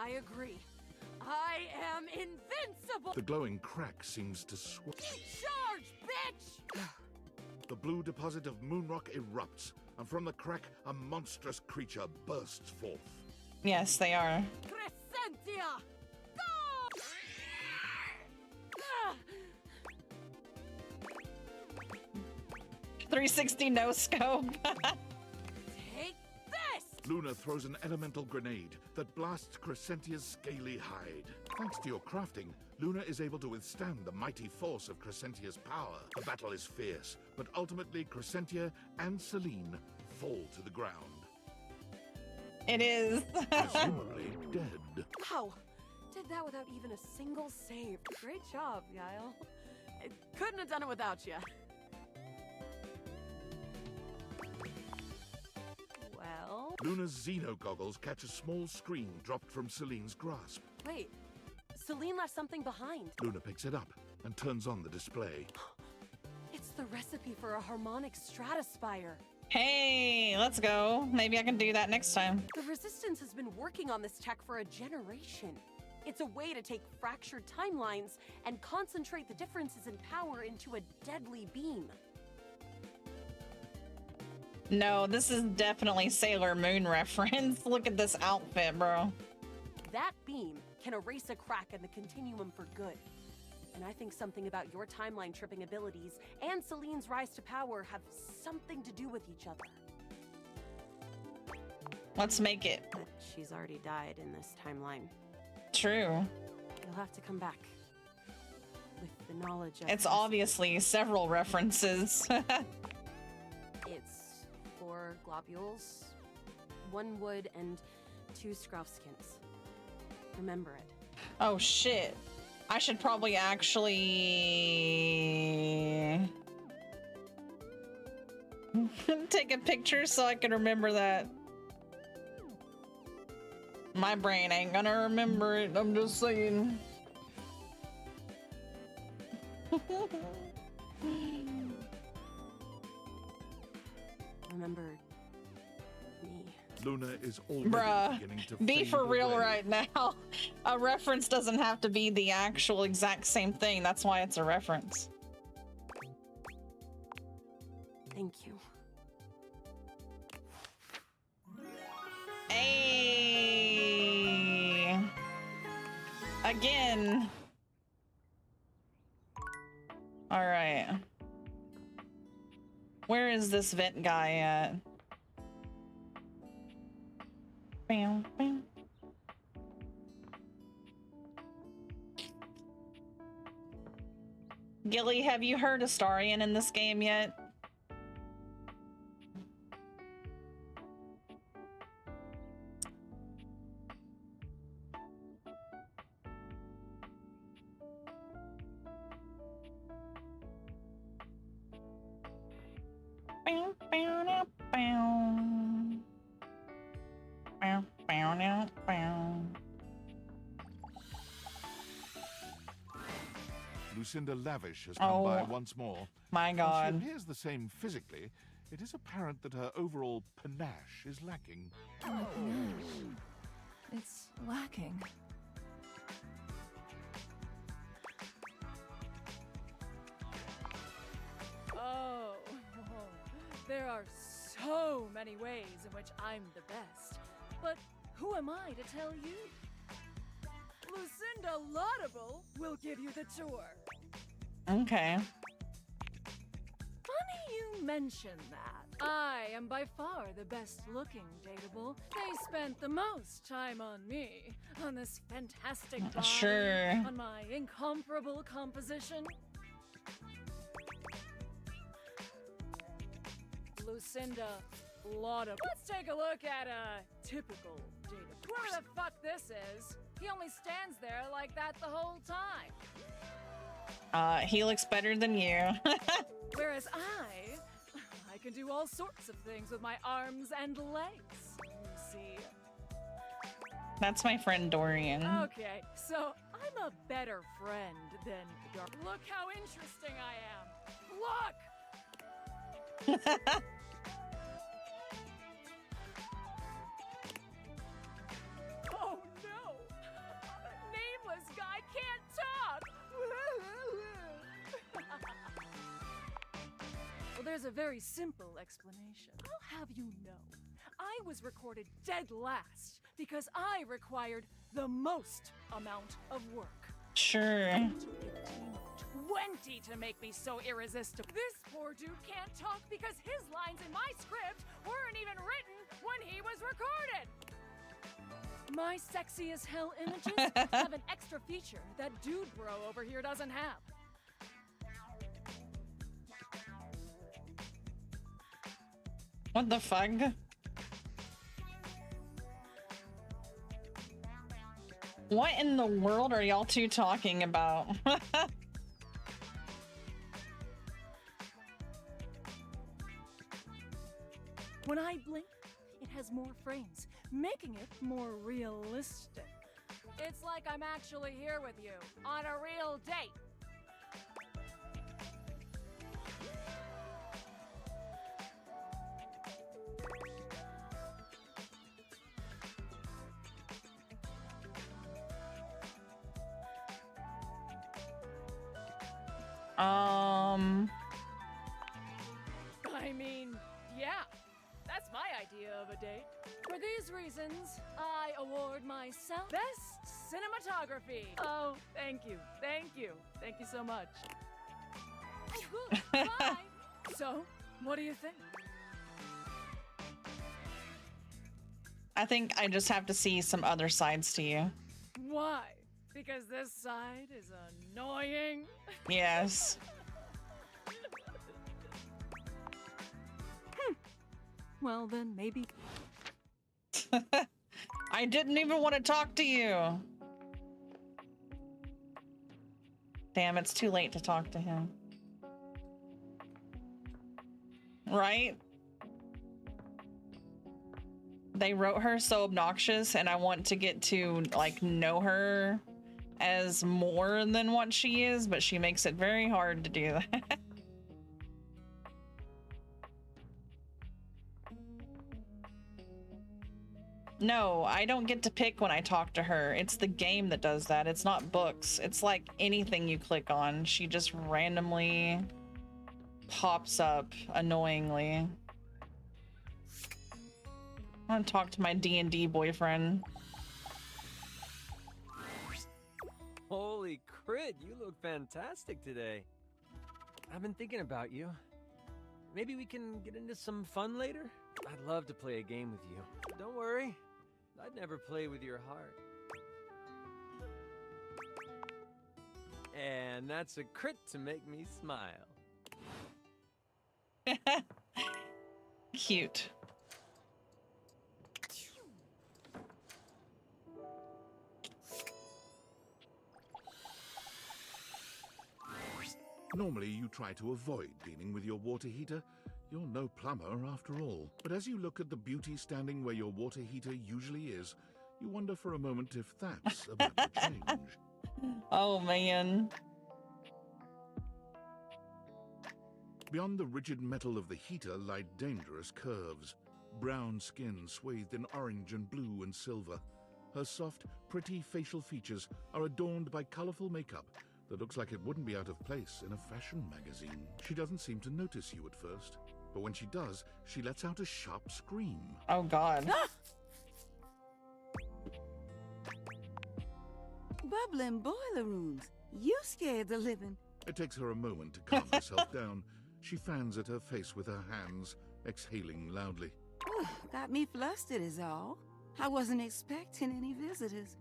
I agree. I am invincible! The glowing crack seems to swell. Charge, bitch! The blue deposit of moonrock erupts, and from the crack, a monstrous creature bursts forth. Yes, they are. Crescentia! Go! 360 no scope. Take this! Luna throws an elemental grenade that blasts Crescentia's scaly hide. Thanks to your crafting, Luna is able to withstand the mighty force of Crescentia's power. The battle is fierce, but ultimately Crescentia and Celine fall to the ground. It is. Presumably dead. Wow! Did that without even a single save. Great job, Guile. I couldn't have done it without you. Well... Luna's Xeno goggles catch a small screen dropped from Celine's grasp. Wait, Celine left something behind. Luna picks it up and turns on the display. It's the recipe for a harmonic stratospire. Hey, let's go. Maybe I can do that next time. The Resistance has been working on this tech for a generation. It's a way to take fractured timelines and concentrate the differences in power into a deadly beam. No, this is definitely Sailor Moon reference. Look at this outfit, bro. That beam can erase a crack in the continuum for good. And I think something about your timeline tripping abilities and Celine's rise to power have something to do with each other. Let's make it. But she's already died in this timeline. True. You'll have to come back. With the knowledge of... It's obviously several references. It's 4 globules, 1 wood, and 2 scroff skins. Remember it. Oh shit. I should probably actually take a picture so I can remember that. My brain ain't gonna remember it, I'm just saying. Remember me. Luna is already beginning to Be fade for real away. right now. A reference doesn't have to be the actual exact same thing. That's why it's a reference. Thank you. Hey! Again. All right. Where is this vent guy at? Bam, bam. Gilly, have you heard Astarion in this game yet? Bow, bow, bow, bow. Bow, bow, bow, bow. Lucinda Lavish has come by Oh, once more. my While God. she appears the same physically, it is apparent that her overall panache is lacking. My panache. It's lacking. Oh, there are so many ways in which I'm the best. But who am I to tell you? Lucinda Laudable will give you the tour. Okay. Funny you mention that. I am by far the best looking dateable. They spent the most time on me, on this fantastic body, Sure. on my incomparable composition. Lucinda Laudable. Let's take a look at a typical dateable. Whoever the fuck this is, he only stands there like that the whole time. He looks better than you. Whereas I can do all sorts of things with my arms and legs, you see. That's my friend Dorian. Okay, so I'm a better friend than Dark. Look how interesting I am. Look! Oh no! A nameless guy can't talk! Well, there's a very simple explanation. I'll have you know, I was recorded dead last because I required the most amount of work. Sure. It took a team of 20 to make me so irresistible. This poor dude can't talk because his lines in my script weren't even written when he was recorded. My sexy as hell images have an extra feature that dude bro over here doesn't have. What the fuck? What in the world are y'all two talking about? When I blink, it has more frames, making it more realistic. It's like I'm actually here with you on a real date. I mean, yeah, that's my idea of a date. For these reasons, I award myself Best Cinematography. Oh, thank you, thank you, thank you so much. Bye. So, what do you think? I think I just have to see some other sides to you. Why? Because this side is annoying? Yes. Well, then maybe. I didn't even want to talk to you. Damn, it's too late to talk to him. Right? They wrote her so obnoxious, and I want to get to, like, know her as more than what she is, but she makes it very hard to do that. No, I don't get to pick when I talk to her. It's the game that does that. It's not books. It's like anything you click on. She just randomly pops up annoyingly. I want to talk to my D&D boyfriend. Holy crit, you look fantastic today. I've been thinking about you. Maybe we can get into some fun later? I'd love to play a game with you. Don't worry, I'd never play with your heart. And that's a crit to make me smile. Cute. Normally, you try to avoid dealing with your water heater. You're no plumber after all. But as you look at the beauty standing where your water heater usually is, you wonder for a moment if that's about to change. Oh, man. Beyond the rigid metal of the heater lie dangerous curves. Brown skin swathed in orange and blue and silver. Her soft, pretty facial features are adorned by colorful makeup that looks like it wouldn't be out of place in a fashion magazine. She doesn't seem to notice you at first, but when she does, she lets out a sharp scream. Oh, God. Bubbling boiler rooms. You scared the living. It takes her a moment to calm herself down. She fans at her face with her hands, exhaling loudly. Got me flustered is all. I wasn't expecting any visitors.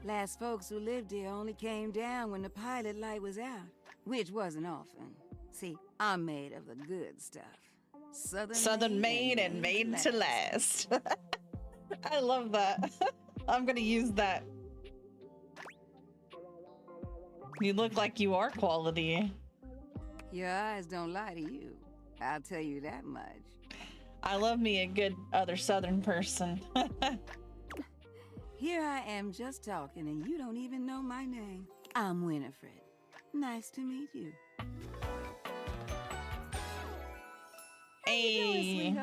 Last folks who lived here only came down when the pilot light was out, which wasn't often. See, I'm made of the good stuff. Southern made and made to last. I love that. I'm gonna use that. You look like you are quality. Your eyes don't lie to you. I'll tell you that much. I love me a good other Southern person. Here I am just talking and you don't even know my name. I'm Winifred. Nice to meet you. Hey,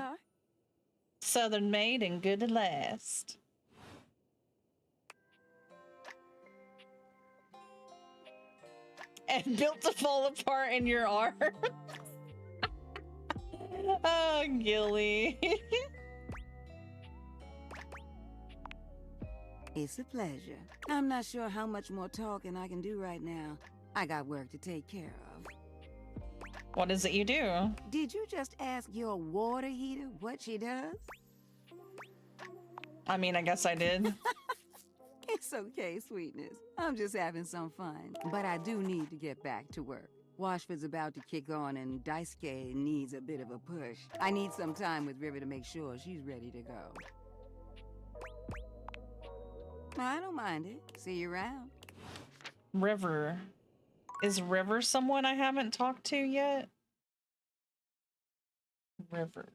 Southern made and good to last. And built to fall apart in your arms. Oh, Gilly. It's a pleasure. I'm not sure how much more talking I can do right now. I got work to take care of. What is it you do? Did you just ask your water heater what she does? I mean, I guess I did. It's okay, sweetness. I'm just having some fun. But I do need to get back to work. Washford's about to kick on and Daisuke needs a bit of a push. I need some time with River to make sure she's ready to go. I don't mind it. See you around. River. Is River someone I haven't talked to yet? River.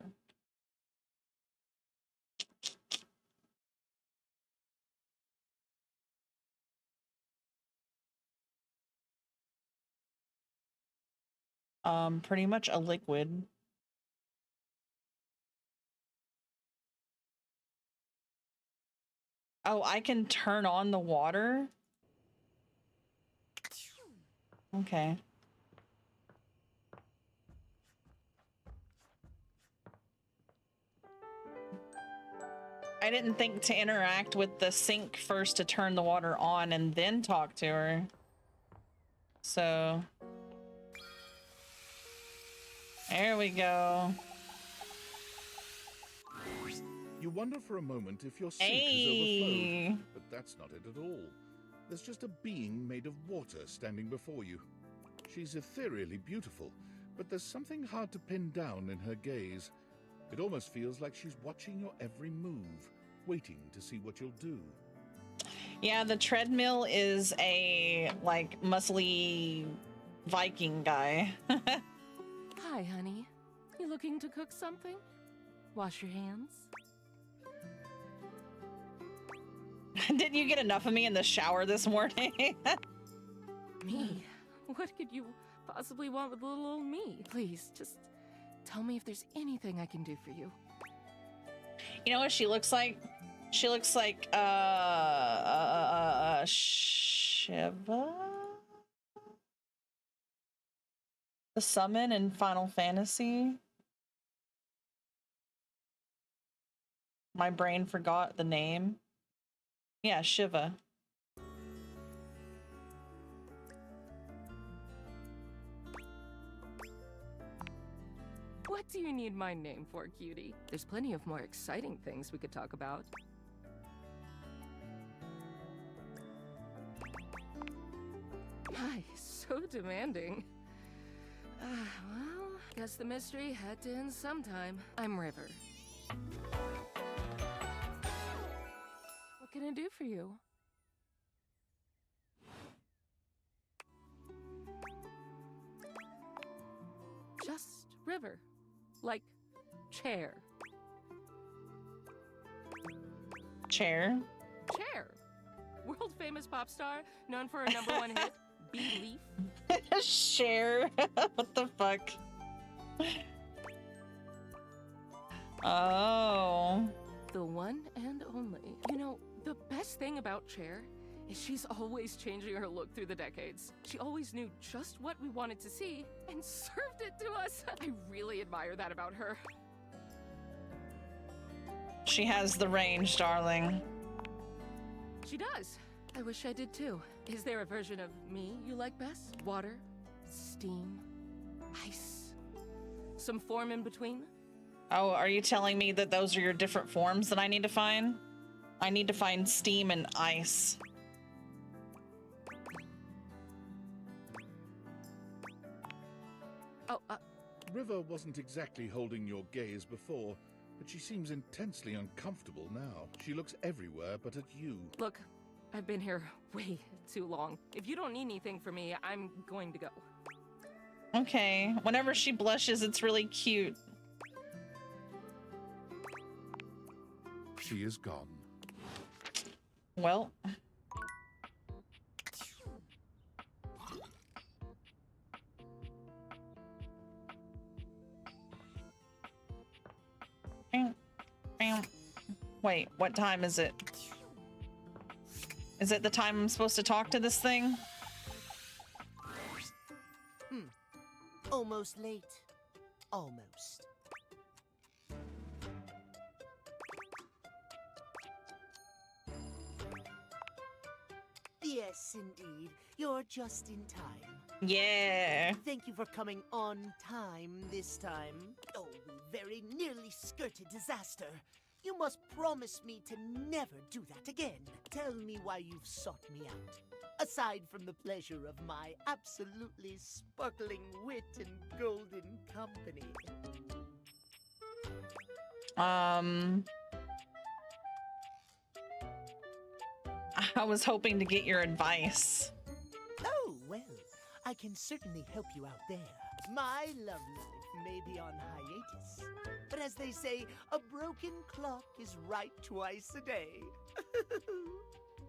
Pretty much a liquid. Oh, I can turn on the water? Okay. I didn't think to interact with the sink first to turn the water on and then talk to her. So... there we go. You wonder for a moment if your sink Hey. has overflowed, but that's not it at all. There's just a being made of water standing before you. She's ethereally beautiful, but there's something hard to pin down in her gaze. It almost feels like she's watching your every move, waiting to see what you'll do. Yeah, the treadmill is a, like, muscly Viking guy. Hi, honey. You looking to cook something? Wash your hands. Didn't you get enough of me in the shower this morning? Me? What could you possibly want with little old me? Please, just tell me if there's anything I can do for you. You know what she looks like? She looks like, Shiva? The summon in Final Fantasy? My brain forgot the name. Yeah, Shiva. What do you need my name for, cutie? There's plenty of more exciting things we could talk about. My, so demanding. Well, guess the mystery had to end sometime. I'm River. What can I do for you? Just River. Like, chair. Chair? Chair. World famous pop star, known for her #1 hit, Belief. Share. What the fuck? Oh. The one and only. You know, the best thing about Chair is she's always changing her look through the decades. She always knew just what we wanted to see and served it to us. I really admire that about her. She has the range, darling. She does. I wish I did too. Is there a version of me you like best? Water? Steam? Ice? Some form in between? Oh, are you telling me that those are your different forms that I need to find? I need to find steam and ice. Oh, River wasn't exactly holding your gaze before, but she seems intensely uncomfortable now. She looks everywhere but at you. Look, I've been here way too long. If you don't need anything from me, I'm going to go. Okay. Whenever she blushes, it's really cute. She is gone. Well. Wait, what time is it? Is it the time I'm supposed to talk to this thing? Almost late. Almost. Yes, indeed. You're just in time. Yeah. Thank you for coming on time this time. Oh, we very nearly skirted disaster. You must promise me to never do that again. Tell me why you've sought me out. Aside from the pleasure of my absolutely sparkling wit and golden company. I was hoping to get your advice. Oh, well, I can certainly help you out there. My love life may be on hiatus, but as they say, a broken clock is right twice a day.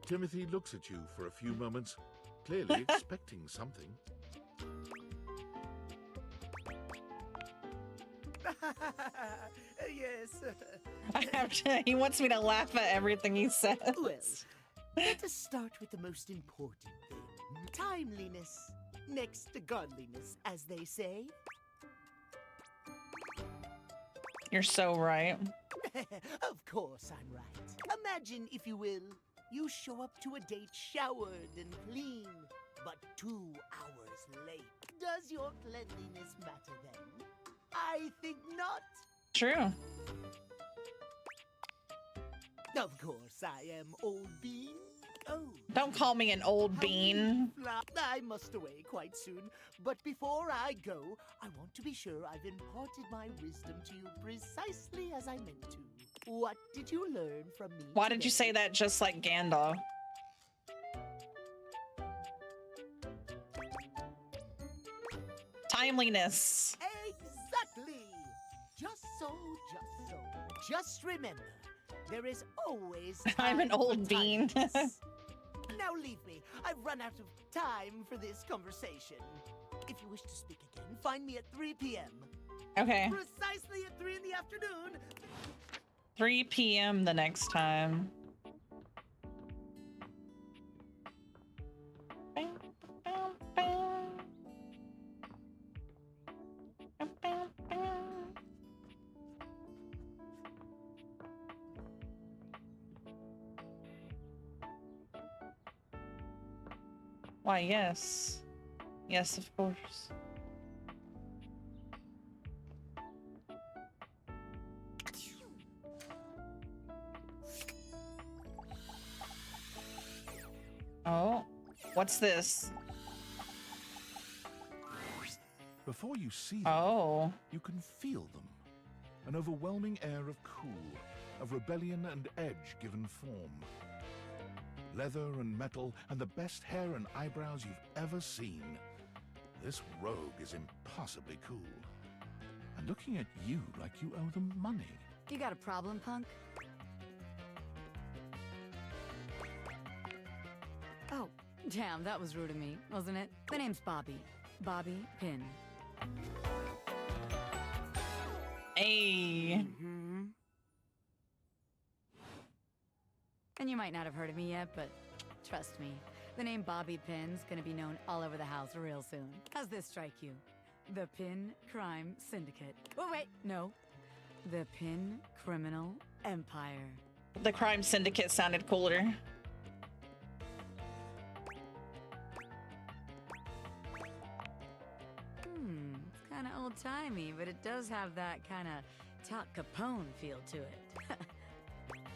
Timothy looks at you for a few moments, clearly expecting something. Yes. He wants me to laugh at everything he says. Well, let us start with the most important thing. Timeliness. Next to godliness, as they say. You're so right. Of course I'm right. Imagine, if you will, you show up to a date showered and clean, but 2 hours late. Does your cleanliness matter then? I think not. True. Of course I am, old bean. Oh. Don't call me an old bean. I must away quite soon, but before I go, I want to be sure I've imparted my wisdom to you precisely as I meant to. What did you learn from me? Why did you say that just like Gandalf? Timeliness. Exactly. Just so. Just remember, there is always I'm an old bean. Now leave me. I've run out of time for this conversation. If you wish to speak again, find me at 3 p.m. Okay. Precisely at 3 in the afternoon. 3 p.m. the next time. Why, yes. Yes, of course. Oh, what's this? Before you see them, you can feel them. An overwhelming air of cool, of rebellion and edge given form. Leather and metal, and the best hair and eyebrows you've ever seen. This rogue is impossibly cool. And looking at you like you owe them money. You got a problem, punk? Oh, damn, that was rude of me, wasn't it? The name's Bobby. Bobby Pin. Hey. And you might not have heard of me yet, but trust me, the name Bobby Pin's gonna be known all over the house real soon. How's this strike you? The Pin Crime Syndicate. Oh, wait, no. The Pin Criminal Empire. The Crime Syndicate sounded cooler. old-timey, but it does have that kind of Tal Capone feel to it.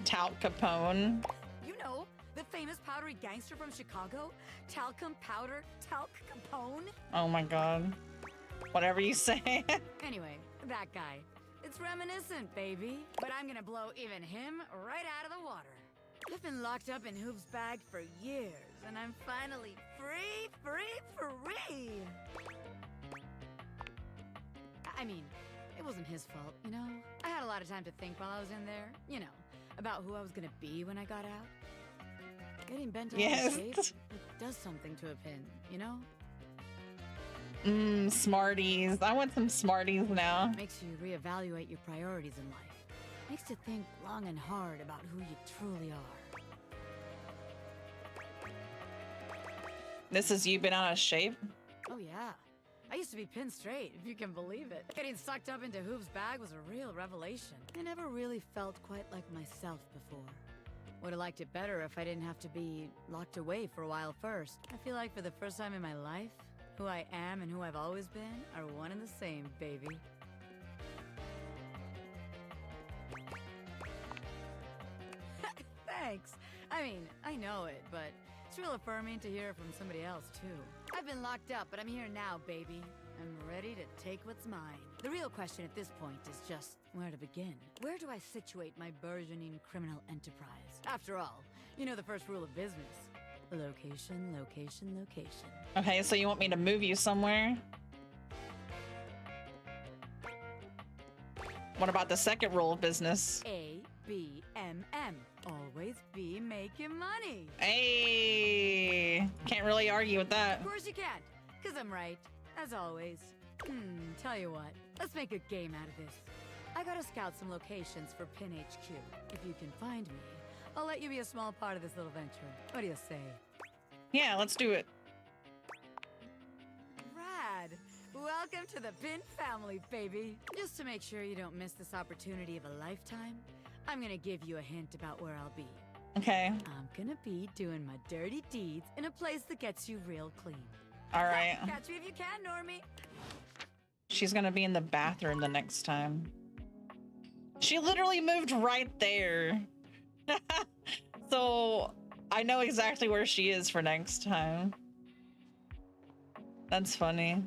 Tal Capone. You know, the famous powdery gangster from Chicago? Talcum Powder, Talc Capone? Oh my god. Whatever you say. Anyway, that guy. It's reminiscent, baby. But I'm gonna blow even him right out of the water. I've been locked up in Hoop's bag for years, and I'm finally free! I mean, it wasn't his fault, you know? I had a lot of time to think while I was in there, you know, about who I was gonna be when I got out. Getting bent out of shape, it does something to a pin, you know? Smarties. I want some Smarties now. Makes you reevaluate your priorities in life. Makes you think long and hard about who you truly are. This is you been out of shape? Oh yeah. I used to be pinned straight, if you can believe it. Getting sucked up into Hoop's bag was a real revelation. I never really felt quite like myself before. Would have liked it better if I didn't have to be locked away for a while first. I feel like for the first time in my life, who I am and who I've always been are one and the same, baby. Thanks. I mean, I know it, but it's real affirming to hear it from somebody else, too. I've been locked up, but I'm here now, baby. I'm ready to take what's mine. The real question at this point is just where to begin. Where do I situate my burgeoning criminal enterprise? After all, you know the first rule of business. Location, location, location. Okay, so you want me to move you somewhere? What about the second rule of business? A-B-M-M. Always be making money. Hey, can't really argue with that. Of course you can't, because I'm right, as always. Tell you what, let's make a game out of this. I gotta scout some locations for Pin HQ. If you can find me, I'll let you be a small part of this little venture. What do you say? Yeah, let's do it. Rad! Welcome to the Pin family, baby. Just to make sure you don't miss this opportunity of a lifetime, I'm gonna give you a hint about where I'll be. Okay. I'm gonna be doing my dirty deeds in a place that gets you real clean. All right. Catch me if you can, Normie. She's gonna be in the bathroom the next time. She literally moved right there. So I know exactly where she is for next time. That's funny.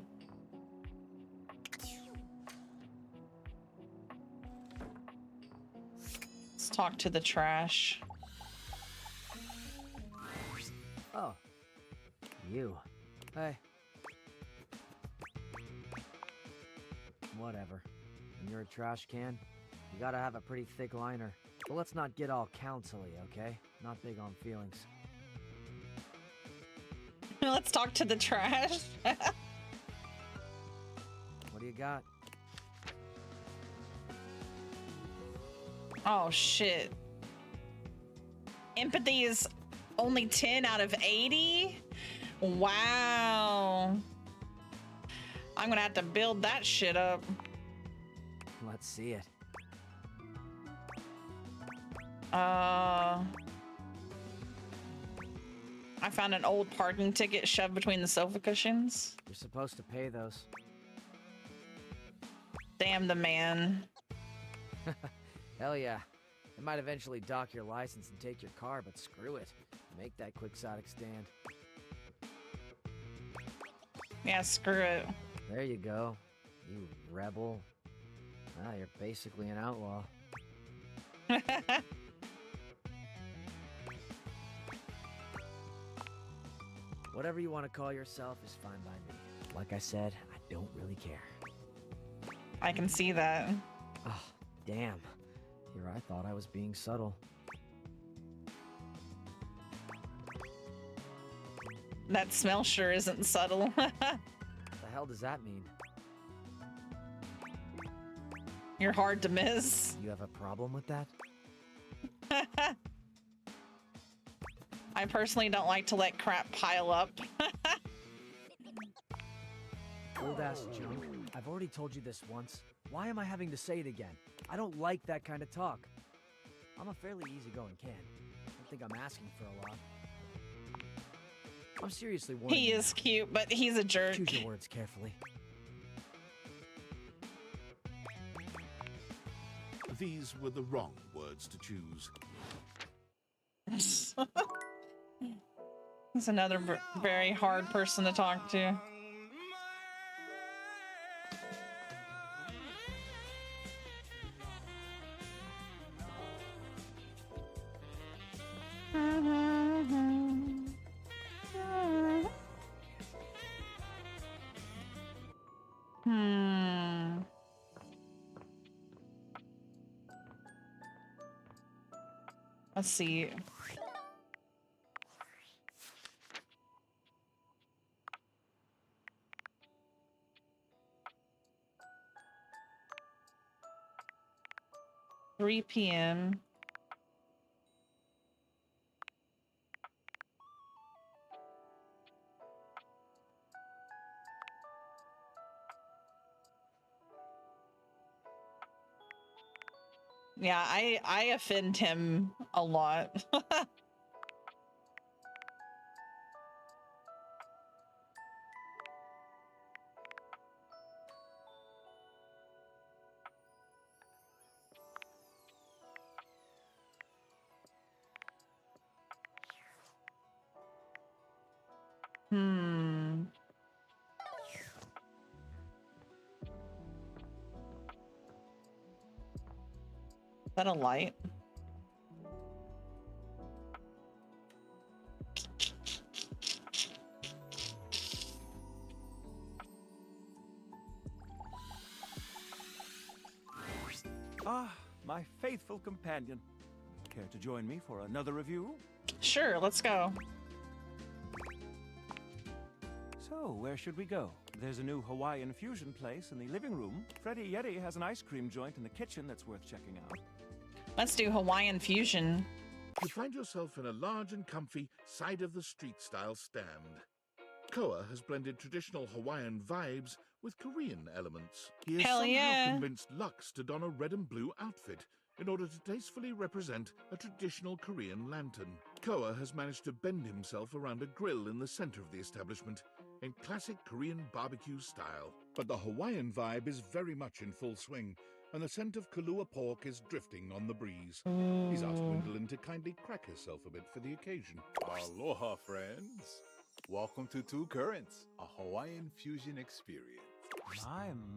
Let's talk to the trash. Oh. You. Hey. Whatever. When you're a trash can, you gotta have a pretty thick liner. But let's not get all counsel-y, okay? Not big on feelings. Let's talk to the trash. What do you got? Oh shit. Empathy is only 10 out of 80? Wow. I'm gonna have to build that shit up. Let's see it. I found an old parking ticket shoved between the sofa cushions. You're supposed to pay those. Damn the man. Hell yeah. They might eventually dock your license and take your car, but screw it. Make that quixotic stand. Yeah, screw it. There you go. You rebel. Ah, you're basically an outlaw. Whatever you want to call yourself is fine by me. Like I said, I don't really care. I can see that. Oh, damn. Here I thought I was being subtle. That smell sure isn't subtle. What the hell does that mean? You're hard to miss. You have a problem with that? I personally don't like to let crap pile up. Old ass junk. I've already told you this once. Why am I having to say it again? I don't like that kind of talk. I'm a fairly easygoing can. I don't think I'm asking for a lot. I'm seriously warning He you is now. cute, but he's a jerk. Choose your words carefully. these were the wrong words to choose. He's another very hard person to talk to. Let's see. $3 p.m. Yeah, I offend him a lot. Is that a light? Ah, my faithful companion. Care to join me for another review? Sure, let's go. So, where should we go? There's a new Hawaiian fusion place in the living room. Freddy Yeti has an ice cream joint in the kitchen that's worth checking out. Let's do Hawaiian fusion. You find yourself in a large and comfy side-of-the-street-style stand. Koa has blended traditional Hawaiian vibes with Korean elements. He has Hell somehow yeah. convinced Lux to don a red and blue outfit in order to tastefully represent a traditional Korean lantern. Koa has managed to bend himself around a grill in the center of the establishment in classic Korean barbecue style. But the Hawaiian vibe is very much in full swing, and the scent of Kahlua pork is drifting on the breeze. He's asked Gwendolyn to kindly crack herself a bit for the occasion. Aloha, friends. Welcome to Two Currents, a Hawaiian fusion experience.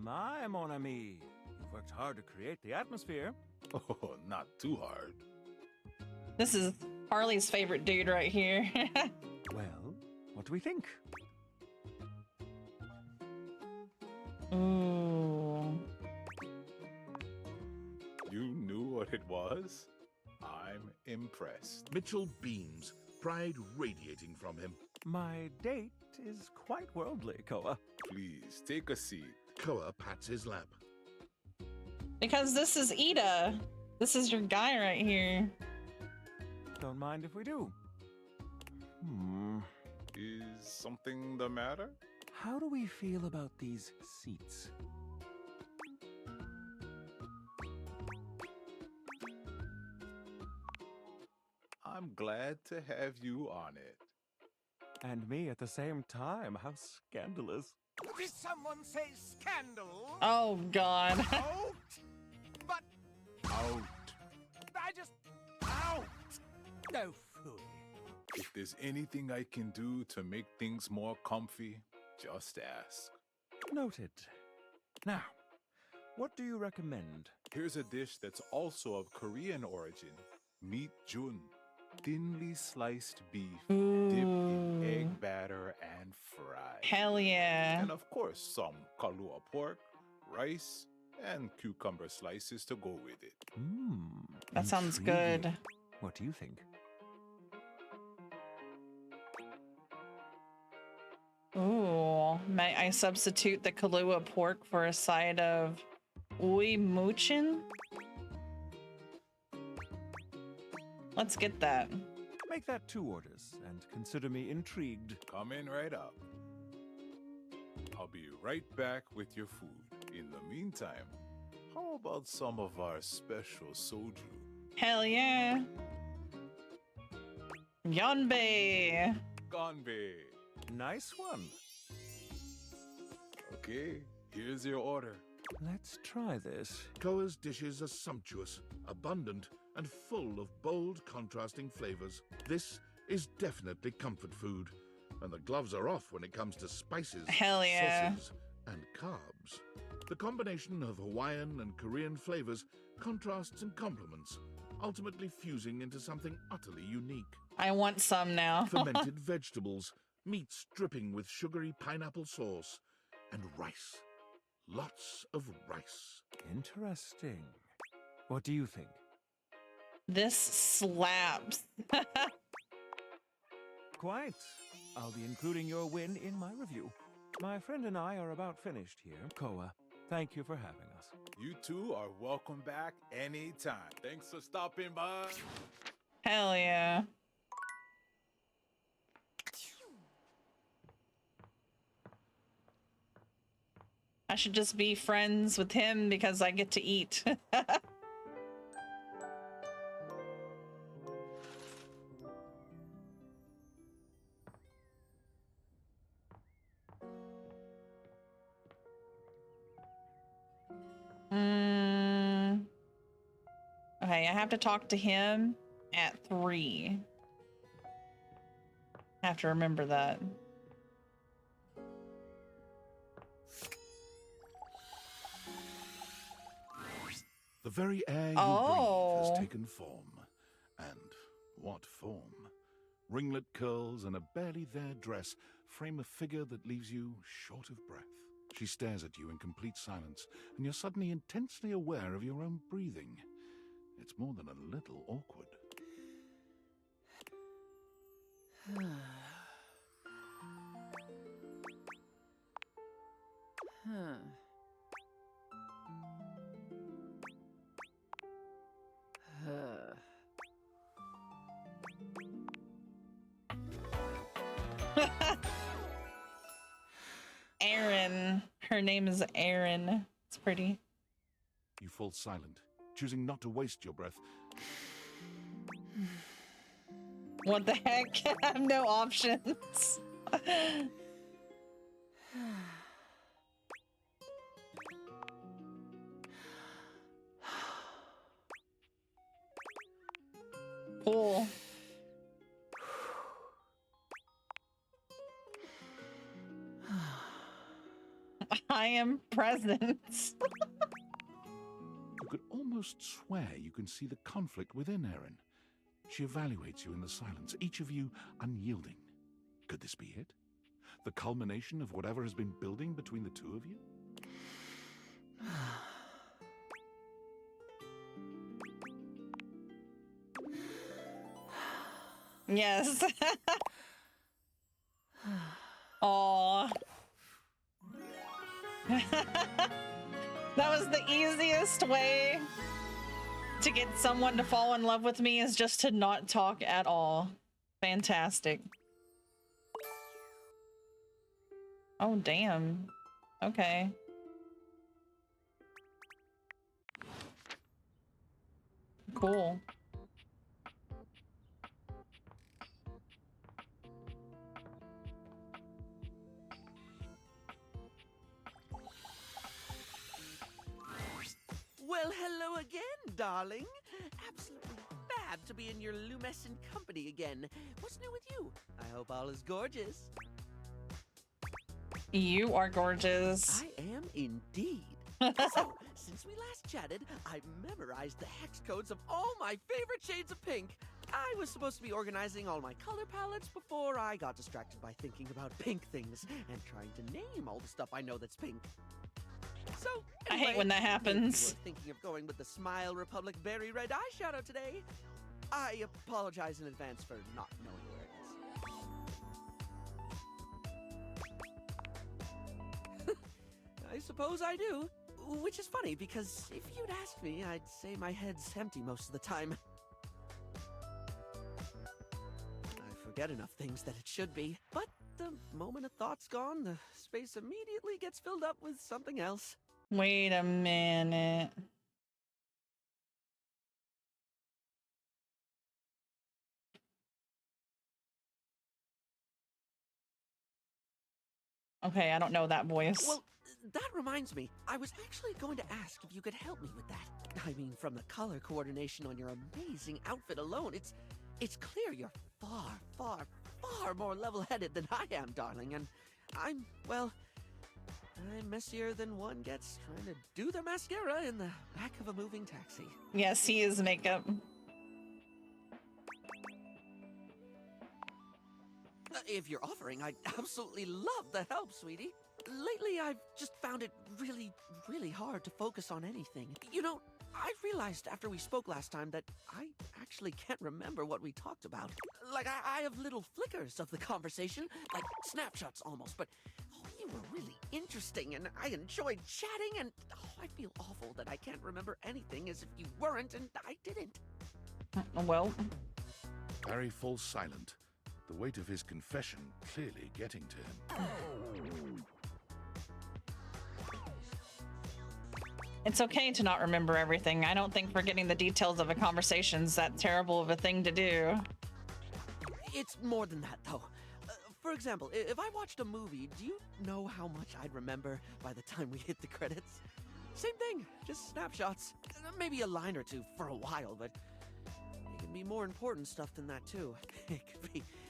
My, mon ami. You've worked hard to create the atmosphere. Oh, not too hard. This is Harley's favorite dude right here. Well, what do we think? Ooh. You knew what it was? I'm impressed. Mitchell beams, pride radiating from him. My date is quite worldly, Koa. Please, take a seat. Koa pats his lap. Because this is Ida. This is your guy right here. Don't mind if we do. Is something the matter? How do we feel about these seats? I'm glad to have you on it. And me at the same time. How scandalous. Did someone say scandal? Oh, God. Out? But Out. I just... Out! No fool. If there's anything I can do to make things more comfy, just ask. Noted. Now, what do you recommend? Here's a dish that's also of Korean origin. Meat jun. Thinly sliced beef, dipped in egg batter and fried. Hell yeah. And of course, some Kahlua pork, rice, and cucumber slices to go with it. That sounds Intriguing. good. What do you think? Ooh. May I substitute the Kahlua pork for a side of Ui Muchin? Let's get that. Make that 2 orders, and consider me intrigued. Coming right up. I'll be right back with your food. In the meantime, how about some of our special soju? Hell yeah. Yonbei. Ganbei. Nice one. Okay, here's your order. Let's try this. Koa's dishes are sumptuous, abundant, and full of bold, contrasting flavors. This is definitely comfort food, and the gloves are off when it comes to spices, Hell yeah. sauces, and carbs. The combination of Hawaiian and Korean flavors contrasts and complements, ultimately fusing into something utterly unique. I want some now. Fermented vegetables, meats dripping with sugary pineapple sauce, and rice. Lots of rice. Interesting. What do you think? This slaps. Quite. I'll be including your win in my review. My friend and I are about finished here. Koa, thank you for having us. You two are welcome back anytime. Thanks for stopping by. Hell yeah. I should just be friends with him because I get to eat. Okay, I have to talk to him at 3. I have to remember that. The very air you breathe has taken form. And what form? Ringlet curls and a barely there dress frame a figure that leaves you short of breath. She stares at you in complete silence, and you're suddenly intensely aware of your own breathing. It's more than a little awkward. Erin. Her name is Erin. It's pretty. You fall silent, choosing not to waste your breath. What the heck? I have no options. Cool. I am present. You could almost swear you can see the conflict within Erin. She evaluates you in the silence, each of you unyielding. Could this be it? The culmination of whatever has been building between the two of you? Yes. Aww. That was the easiest way to get someone to fall in love with me, is just to not talk at all. Fantastic. Oh, damn. Okay. Cool. Well, hello again, darling. Absolutely fab to be in your lumescent company again. What's new with you? I hope all is gorgeous. You are gorgeous. I am indeed. So, since we last chatted, I memorized the hex codes of all my favorite shades of pink. I was supposed to be organizing all my color palettes before I got distracted by thinking about pink things and trying to name all the stuff I know that's pink. So, I hate when that happens. If you were thinking of going with the Smile Republic Berry Red eyeshadow today, I apologize in advance for not knowing where it is. I suppose I do. Which is funny, because if you'd asked me, I'd say my head's empty most of the time. I forget enough things that it should be, but the moment a thought's gone, the space immediately gets filled up with something else. Wait a minute. Okay, I don't know that voice. Well, that reminds me. I was actually going to ask if you could help me with that. I mean, from the color coordination on your amazing outfit alone, it's clear you're far, far, far more level-headed than I am, darling. And I'm messier than one gets trying to do their mascara in the back of a moving taxi. Yes, he is makeup. If you're offering, I'd absolutely love the help, sweetie. Lately, I've just found it really, really hard to focus on anything. You know, I realized after we spoke last time that I actually can't remember what we talked about. Like, I have little flickers of the conversation, like snapshots almost, but you were really interesting and I enjoyed chatting, and I feel awful that I can't remember anything as if you weren't and I didn't. Well. Barry falls silent, the weight of his confession clearly getting to him. It's okay to not remember everything. I don't think forgetting the details of a conversation's that terrible of a thing to do. It's more than that, though. For example, if I watched a movie, do you know how much I'd remember by the time we hit the credits? Same thing, just snapshots. Maybe a line or two for a while, but it can be more important stuff than that, too. It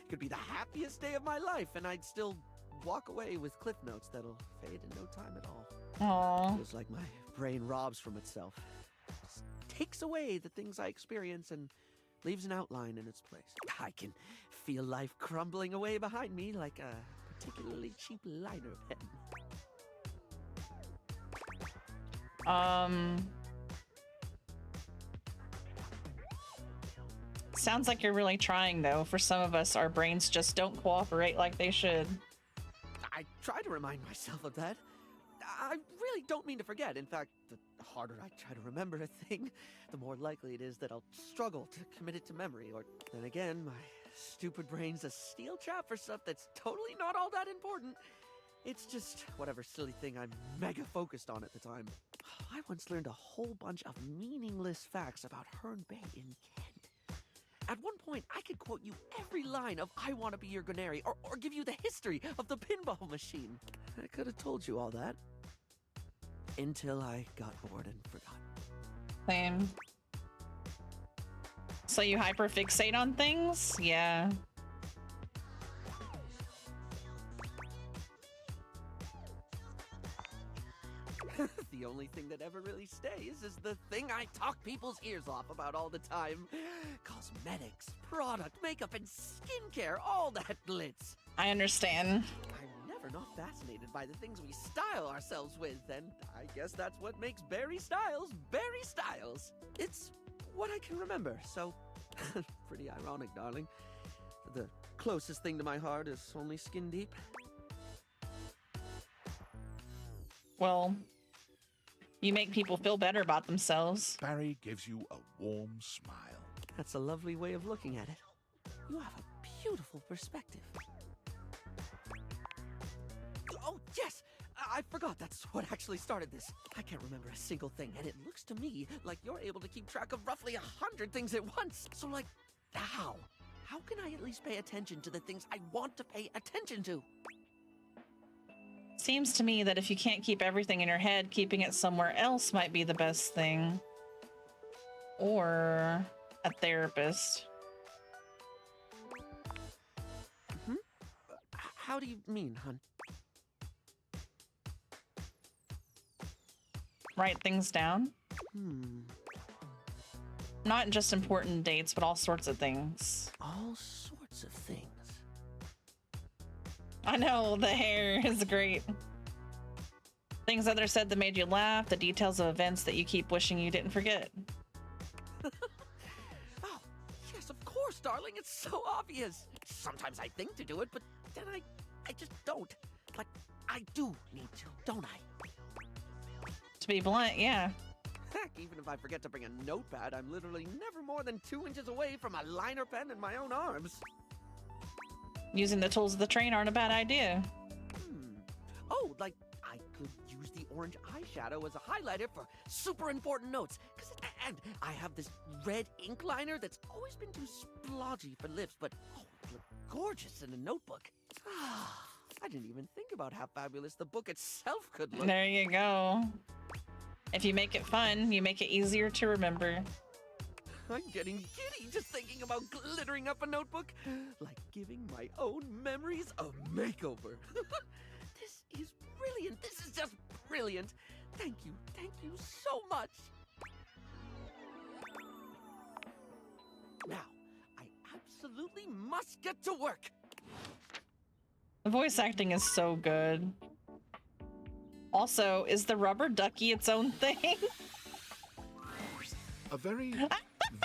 could be the happiest day of my life, and I'd still walk away with cliff notes that'll fade in no time at all. Aww. Feels like my brain robs from itself. Just takes away the things I experience and leaves an outline in its place. I can feel life crumbling away behind me like a particularly cheap liner pen. Sounds like you're really trying, though. For some of us, our brains just don't cooperate like they should. I try to remind myself of that. I really don't mean to forget. In fact, the harder I try to remember a thing, the more likely it is that I'll struggle to commit it to memory. Or then again, my stupid brain's a steel trap for stuff that's totally not all that important. It's just whatever silly thing I'm mega focused on at the time. I once learned a whole bunch of meaningless facts about Herne Bay in Kent. At one point, I could quote you every line of I Want to Be Your Gunnery, or give you the history of the pinball machine. I could have told you all that. Until I got bored and forgot. Same. So you hyperfixate on things? Yeah. The only thing that ever really stays is the thing I talk people's ears off about all the time. Cosmetics, product, makeup, and skincare, all that glitz. I understand. I'm never not fascinated by the things we style ourselves with, and I guess that's what makes Barry Styles Barry Styles. It's what I can remember, so pretty ironic, darling. The closest thing to my heart is only skin deep. Well, you make people feel better about themselves. Barry gives you a warm smile. That's a lovely way of looking at it. You have a beautiful perspective. Oh, yes! I forgot that's what actually started this. I can't remember a single thing, and it looks to me like you're able to keep track of roughly 100 things at once. So, like, how? How can I at least pay attention to the things I want to pay attention to? Seems to me that if you can't keep everything in your head, keeping it somewhere else might be the best thing. Or a therapist. How do you mean, hun? Write things down. Not just important dates, but all sorts of things. All sorts of things. I know, the hair is great. Things others said that made you laugh, the details of events that you keep wishing you didn't forget. Oh, yes, of course, darling. It's so obvious. Sometimes I think to do it, but then I just don't. Like, I do need to, don't I? To be blunt, yeah. Heck, even if I forget to bring a notepad, I'm literally never more than 2 inches away from a liner pen in my own arms. Using the tools of the train aren't a bad idea. Oh, like, I could use the orange eyeshadow as a highlighter for super important notes. And I have this red ink liner that's always been too splodgy for lips, but oh, it would look gorgeous in a notebook. I didn't even think about how fabulous the book itself could look. There you go. If you make it fun, you make it easier to remember. I'm getting giddy just thinking about glittering up a notebook, like giving my own memories a makeover. This is brilliant. This is just brilliant. Thank you so much. Now, I absolutely must get to work. The voice acting is so good. Also, is the rubber ducky its own thing? A very,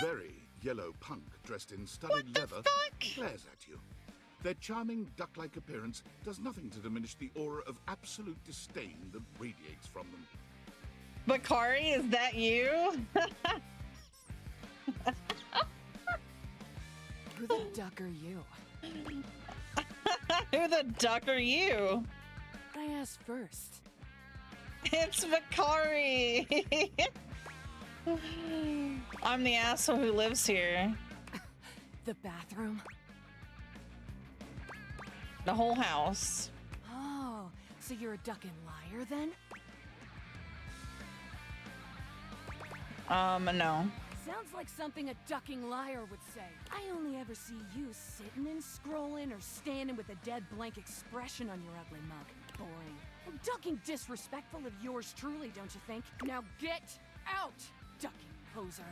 very yellow punk dressed in studded leather glares at you. Their charming duck-like appearance does nothing to diminish the aura of absolute disdain that radiates from them. Bakari, is that you? Who the duck are you? Who the duck are you? I asked first. It's Bakari. I'm the asshole who lives here. The bathroom? The whole house. Oh, so you're a duck and liar then? No. Sounds like something a ducking liar would say. I only ever see you sitting and scrolling or standing with a dead blank expression on your ugly mug. Boring. And ducking disrespectful of yours truly, don't you think? Now get out, ducking poser.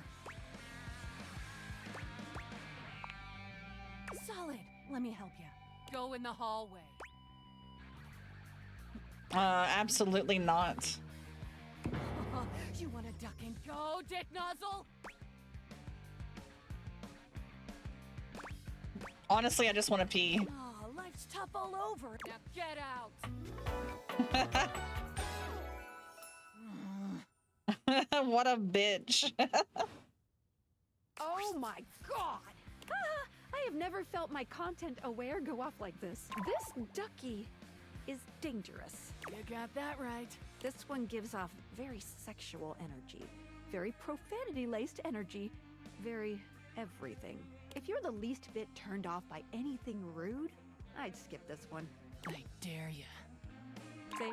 Solid. Let me help you. Go in the hallway. Absolutely not. You want to duck and go, dick nozzle? Honestly, I just want to pee. Oh, life's tough all over. Now get out. What a bitch. Oh my god! I have never felt my content aware go off like this. This ducky is dangerous. You got that right. This one gives off very sexual energy, very profanity-laced energy, very everything. If you're the least bit turned off by anything rude, I'd skip this one. I dare you. Say,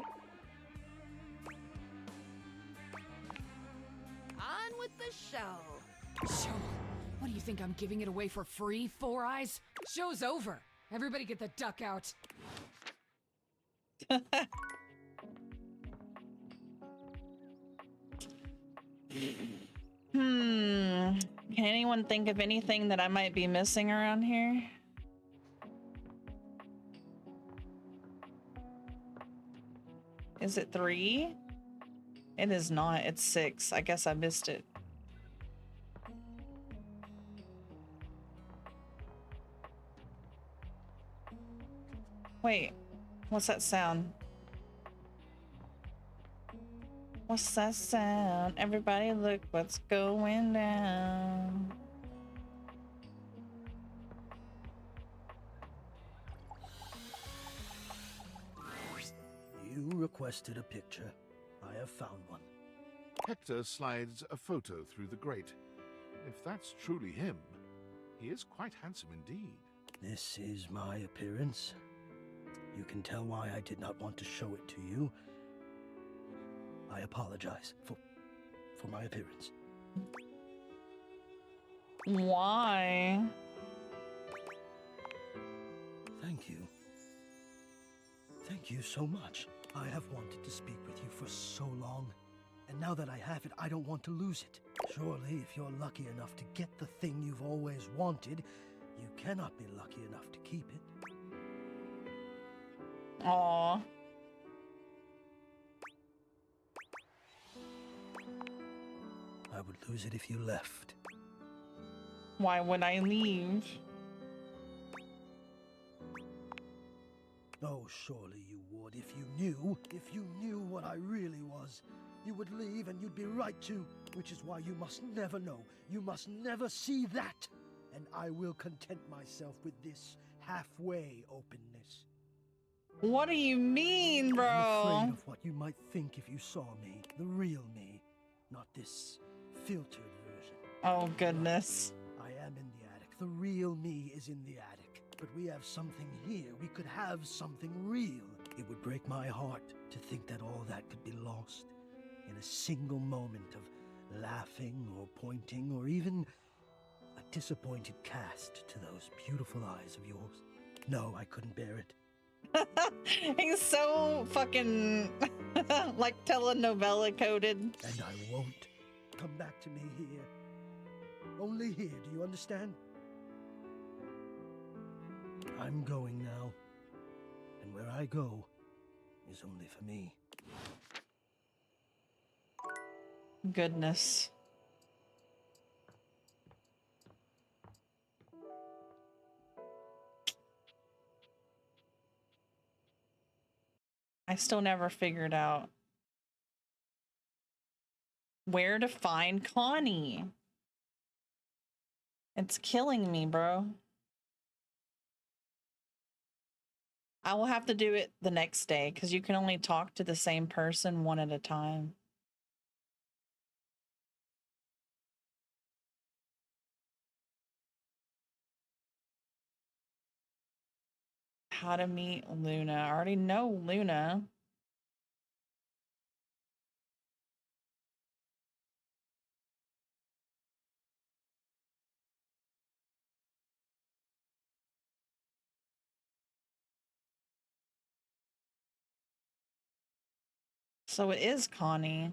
on with the show. Show? What do you think I'm giving it away for free, Four Eyes? Show's over. Everybody get the duck out. Can anyone think of anything that I might be missing around here? Is it 3? It is not. It's 6. I guess I missed it. Wait, what's that sound? What's that sound? Everybody look what's going down. You requested a picture. I have found one. Hector slides a photo through the grate. If that's truly him, he is quite handsome indeed. This is my appearance. You can tell why I did not want to show it to you. I apologize for my appearance. Why? Thank you. Thank you so much. I have wanted to speak with you for so long, and now that I have it, I don't want to lose it. Surely, if you're lucky enough to get the thing you've always wanted, you cannot be lucky enough to keep it. Aww. I would lose it if you left. Why would I leave? Oh, surely you would if you knew what I really was. You would leave and you'd be right to, which is why you must never know. You must never see that. And I will content myself with this halfway openness. What do you mean, bro? I'm afraid of what you might think if you saw me, the real me, not this filtered version. Oh, goodness. I am in the attic. The real me is in the attic. but we have something here. We could have something real. It would break my heart to think that all that could be lost in a single moment of laughing or pointing or even a disappointed cast to those beautiful eyes of yours. No, I couldn't bear it. He's so fucking like telenovela coded. And I won't. Come back to me here. Only here, do you understand? I'm going now. And where I go is only for me. Goodness. I still never figured out where to find Connie. It's killing me, bro. I will have to do it the next day because you can only talk to the same person one at a time. How to meet Luna. I already know Luna. So it is Connie.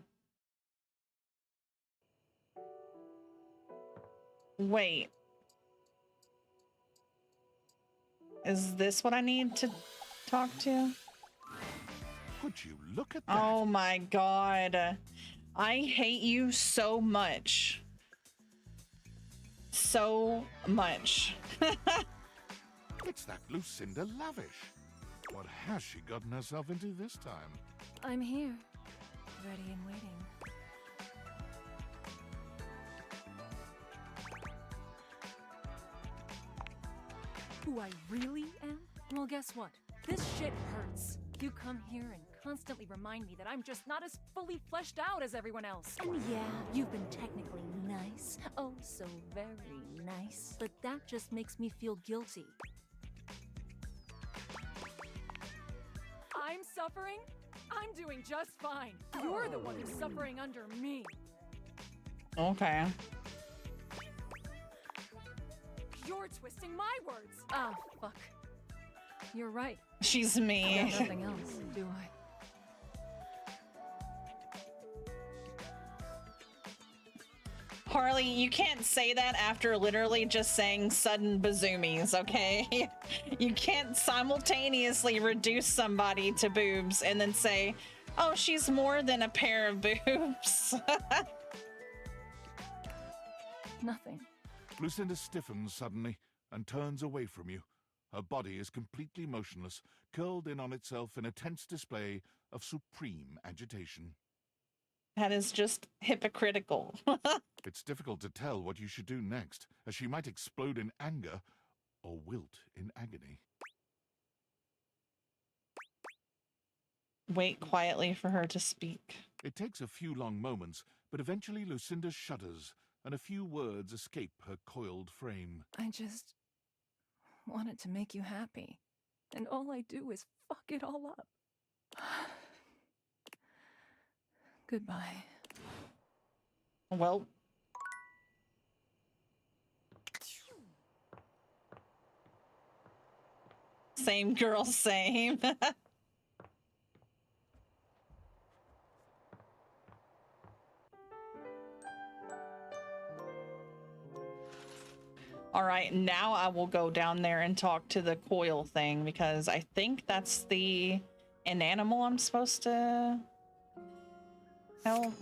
Wait. Is this what I need to talk to? Would you look at that? Oh my god. I hate you so much. So much. It's that Lucinda Lavish. What has she gotten herself into this time? I'm here, ready and waiting. Who I really am? Well, guess what? This shit hurts. You come here and constantly remind me that I'm just not as fully fleshed out as everyone else. And yeah, you've been technically nice. Oh, so very nice. But that just makes me feel guilty. I'm suffering? I'm doing just fine. You're the one who's suffering under me. Okay. You're twisting my words. Ah, fuck. You're right. She's me. I got nothing else, do I? Harley, you can't say that after literally just saying sudden bazoomies, okay? You can't simultaneously reduce somebody to boobs and then say, oh, she's more than a pair of boobs. Nothing. Lucinda stiffens suddenly and turns away from you. Her body is completely motionless, curled in on itself in a tense display of supreme agitation. That is just hypocritical. It's difficult to tell what you should do next, as she might explode in anger or wilt in agony. Wait quietly for her to speak. It takes a few long moments, but eventually Lucinda shudders, and a few words escape her coiled frame. I just wanted to make you happy. And all I do is fuck it all up. Goodbye. Well. Same girl, same. All right, now I will go down there and talk to the coil thing because I think that's an animal I'm supposed to help.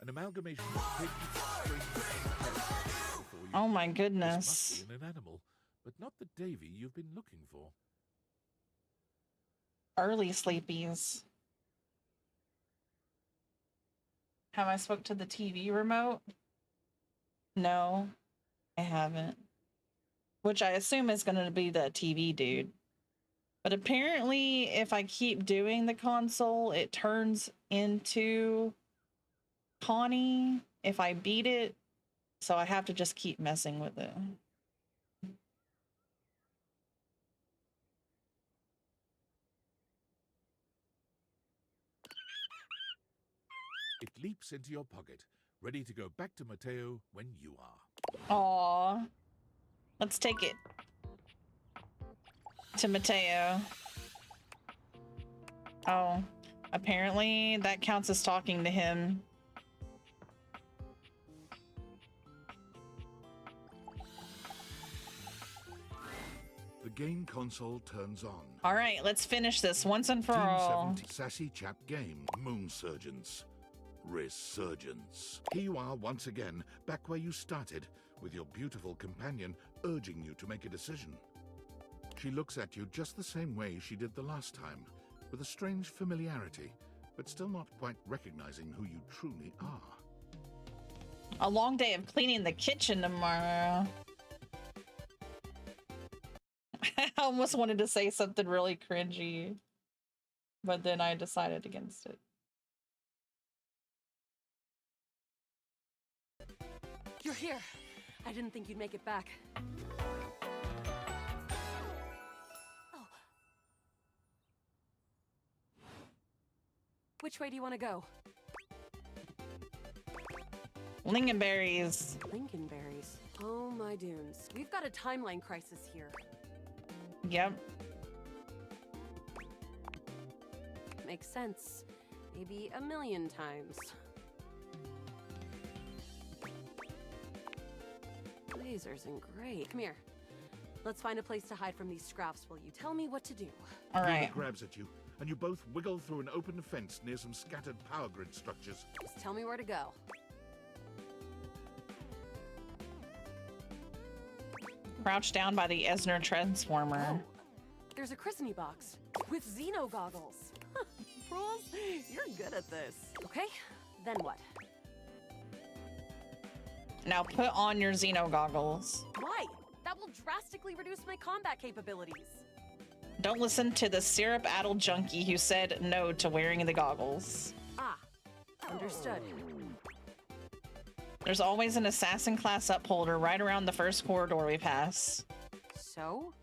An amalgamation of pig, Oh my This goodness. must be an animal, but not the Davy you've been looking for. Early sleepies. Have I spoke to the TV remote? No, I haven't. Which I assume is going to be the TV dude. But apparently, if I keep doing the console, it turns into Connie if I beat it. So I have to just keep messing with it. It leaps into your pocket, ready to go back to Mateo when you are. Aw. Let's take it to Mateo. Oh, apparently that counts as talking to him. The game console turns on. All right, let's finish this once and for all. Team 70 sassy chap game. Moon Surgeons. Resurgence. Here you are once again, back where you started, with your beautiful companion urging you to make a decision. She looks at you just the same way she did the last time, with a strange familiarity, but still not quite recognizing who you truly are. A long day of cleaning the kitchen tomorrow. I almost wanted to say something really cringy, but then I decided against it. You're here. I didn't think you'd make it back. Oh. Which way do you want to go? Lingonberries. Lingonberries. Oh my dunes. We've got a timeline crisis here. Yep. Makes sense. Maybe a million times. Lasers and gray. Come here. Let's find a place to hide from these scraps while you tell me what to do. All right. Luna grabs at you, and you both wiggle through an open fence near some scattered power grid structures. Just tell me where to go. Crouch down by the Esner transformer. Oh, there's a christening box with Xeno goggles. Bros, you're good at this. Okay, then what? Now put on your Xeno goggles. Why? That will drastically reduce my combat capabilities. Don't listen to the syrup-addled junkie who said no to wearing the goggles. Ah, understood. There's always an assassin class upholder right around the first corridor we pass. So?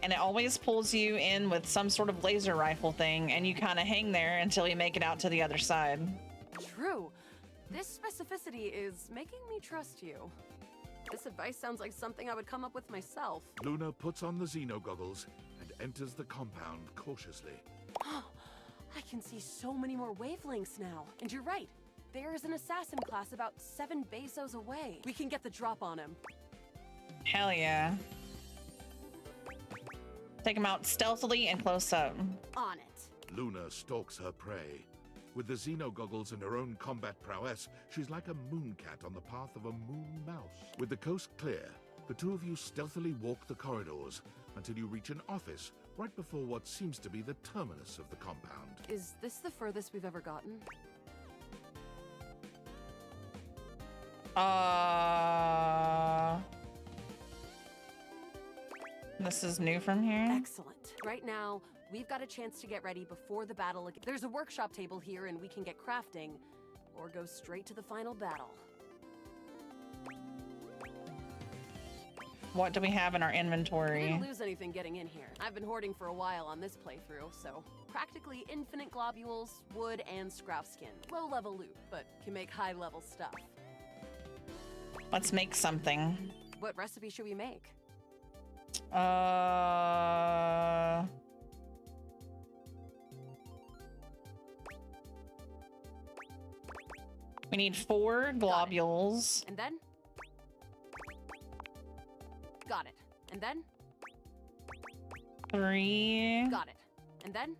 And it always pulls you in with some sort of laser rifle thing, and you kind of hang there until you make it out to the other side. True. This specificity is making me trust you. This advice sounds like something I would come up with myself. Luna puts on the Xeno goggles and enters the compound cautiously. I can see so many more wavelengths now. And you're right. There's an assassin class about 7 Bezos away. We can get the drop on him. Hell yeah. Take him out stealthily and close up. On it. Luna stalks her prey. With the Xeno goggles and her own combat prowess, she's like a mooncat on the path of a moon mouse. With the coast clear, the two of you stealthily walk the corridors until you reach an office right before what seems to be the terminus of the compound. Is this the furthest we've ever gotten? This is new from here? Excellent. Right now, we've got a chance to get ready before the battle. There's a workshop table here and we can get crafting, or go straight to the final battle. What do we have in our I inventory? didn't lose anything getting in here. I've been hoarding for a while on this playthrough, so practically infinite globules, wood, and scrap skin. Low-level loot, but can make high-level stuff. Let's make something. What recipe should we make? We need 4 globules. And then? Got it. And then? 3. Got it. And then?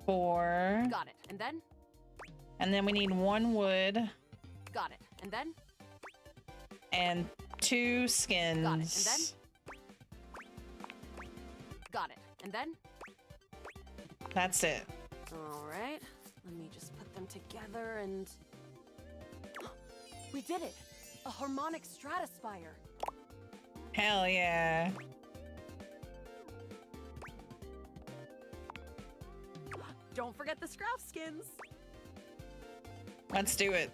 4. Got it. And then? And then we need 1 wood. Got it. And then? And 2 skins. Got it. And then? Got it. And then? That's it. All right. Let me just put them together and... We did it! A harmonic stratospire! Hell yeah. Don't forget the scrap skins! Let's do it.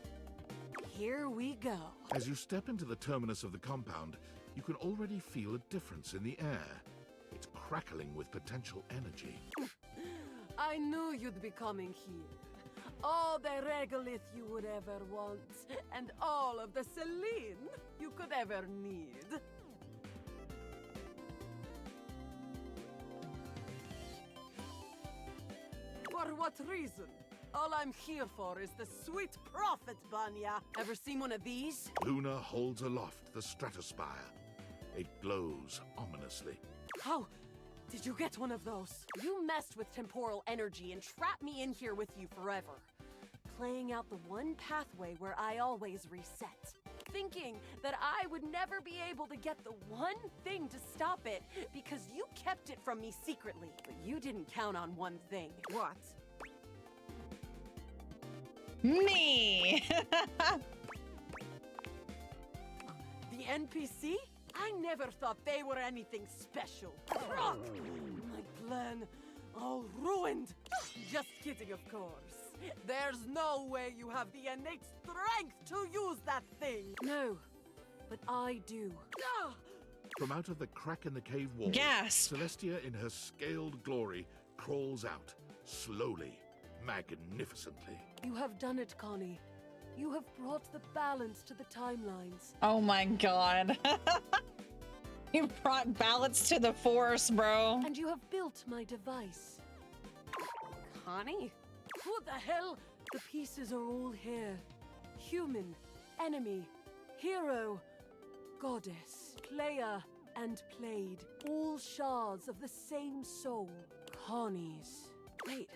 Here we go. As you step into the terminus of the compound, you can already feel a difference in the air. It's crackling with potential energy. I knew you'd be coming here. All the regolith you would ever want, and all of the Celine you could ever need. For what reason? All I'm here for is the sweet profit, Banya. Ever seen one of these? Luna holds aloft the Stratospire. It glows ominously. How did you get one of those? You messed with temporal energy and trapped me in here with you forever. Playing out the one pathway where I always reset. Thinking that I would never be able to get the one thing to stop it because you kept it from me secretly. But you didn't count on one thing. What? Me! The NPC? I never thought they were anything special. Rock! My plan all ruined. Just kidding, of course. There's no way you have the innate strength to use that thing. No, but I do. From out of the crack in the cave wall, Gasp. Celestia in her scaled glory crawls out, slowly, magnificently. You have done it, Connie. You have brought the balance to the timelines. Oh my god. You brought balance to the force, bro. And you have built my device. Connie? Who the hell? The pieces are all here. Human, enemy, hero, goddess, player, and played. All shards of the same soul. Connie's. Wait.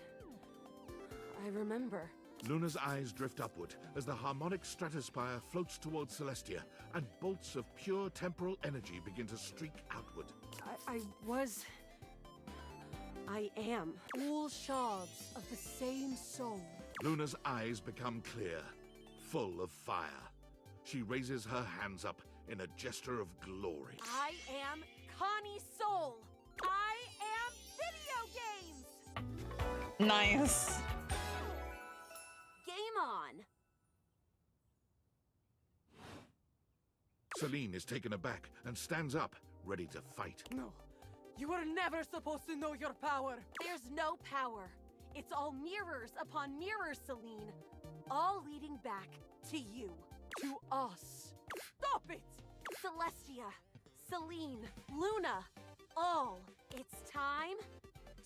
I remember. Luna's eyes drift upward as the harmonic Stratospire floats towards Celestia, and bolts of pure temporal energy begin to streak outward. I am. All shards of the same soul. Luna's eyes become clear, full of fire. She raises her hands up in a gesture of glory. I am Connie Soul. I am video games. Nice. Game on. Celine is taken aback and stands up, ready to fight. No. You were never supposed to know your power. There's no power. It's all mirrors upon mirrors, Celine. All leading back to you. To us. Stop it! Celestia, Celine, Luna, all. It's time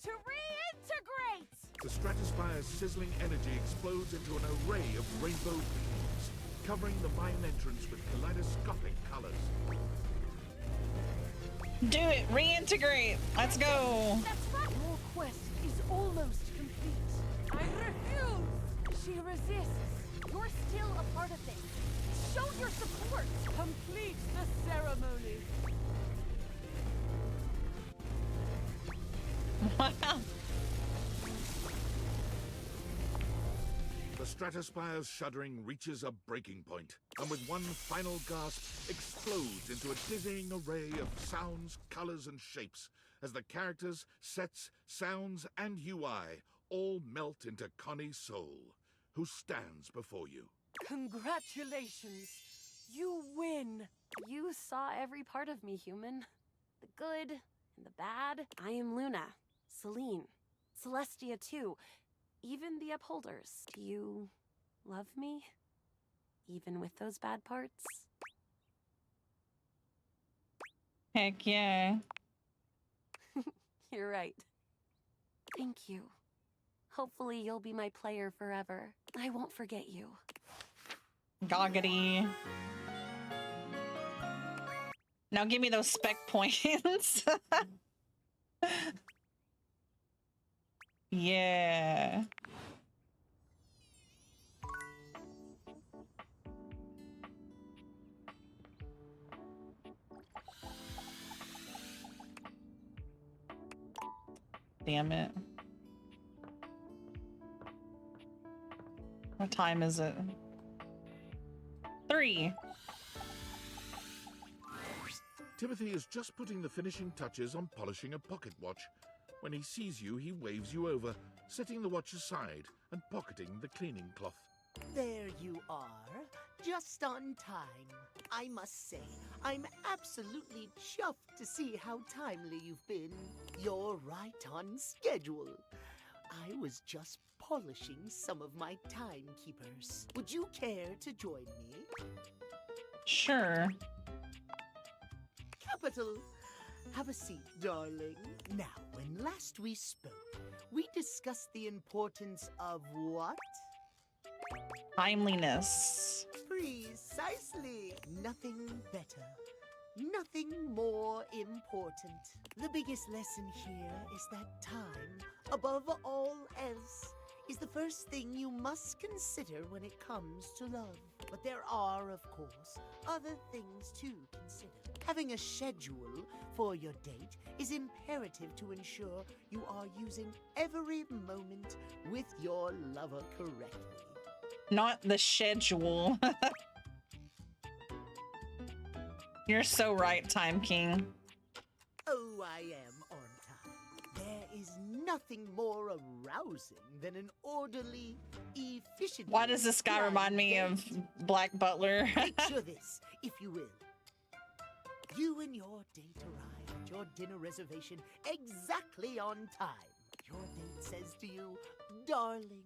to reintegrate! The Stratospire's sizzling energy explodes into an array of rainbow beams, covering the mine entrance with kaleidoscopic colors. Do it! Reintegrate! Let's go! That's right! Your quest is almost complete. I refuse! She resists. You're still a part of this. Show your support! Complete the ceremony! Wow. The Stratospire's shuddering reaches a breaking point, and with one final gasp, explodes into a dizzying array of sounds, colors, and shapes, as the characters, sets, sounds, and UI all melt into Connie Soul, who stands before you. Congratulations! You win! You saw every part of me, human. The good and the bad. I am Luna, Celine, Celestia too. Even the Upholders. Do you love me? Even with those bad parts? Heck yeah. You're right. Thank you. Hopefully you'll be my player forever. I won't forget you. Goggity. Now give me those spec points. Yeah. Damn it. What time is it? 3. Timothy is just putting the finishing touches on polishing a pocket watch. When he sees you, he waves you over, setting the watch aside and pocketing the cleaning cloth. There you are. just on time. I must say, I'm absolutely chuffed to see how timely you've been. You're right on schedule. I was just polishing some of my timekeepers. Would you care to join me? Sure. Capital. Have a seat, darling. Now, when last we spoke, we discussed the importance of what? Timeliness. Precisely. Nothing better. Nothing more important. The biggest lesson here is that time, above all else, is the first thing you must consider when it comes to love. But there are, of course, other things to consider. Having a schedule for your date is imperative to ensure you are using every moment with your lover correctly. Not the schedule. You're so right, Time King. Oh, I am on time. There is nothing more arousing than an orderly, efficient... Why does this guy remind me of Black Butler? Picture this, if you will. You and your date arrive at your dinner reservation exactly on time. Your date says to you, darling,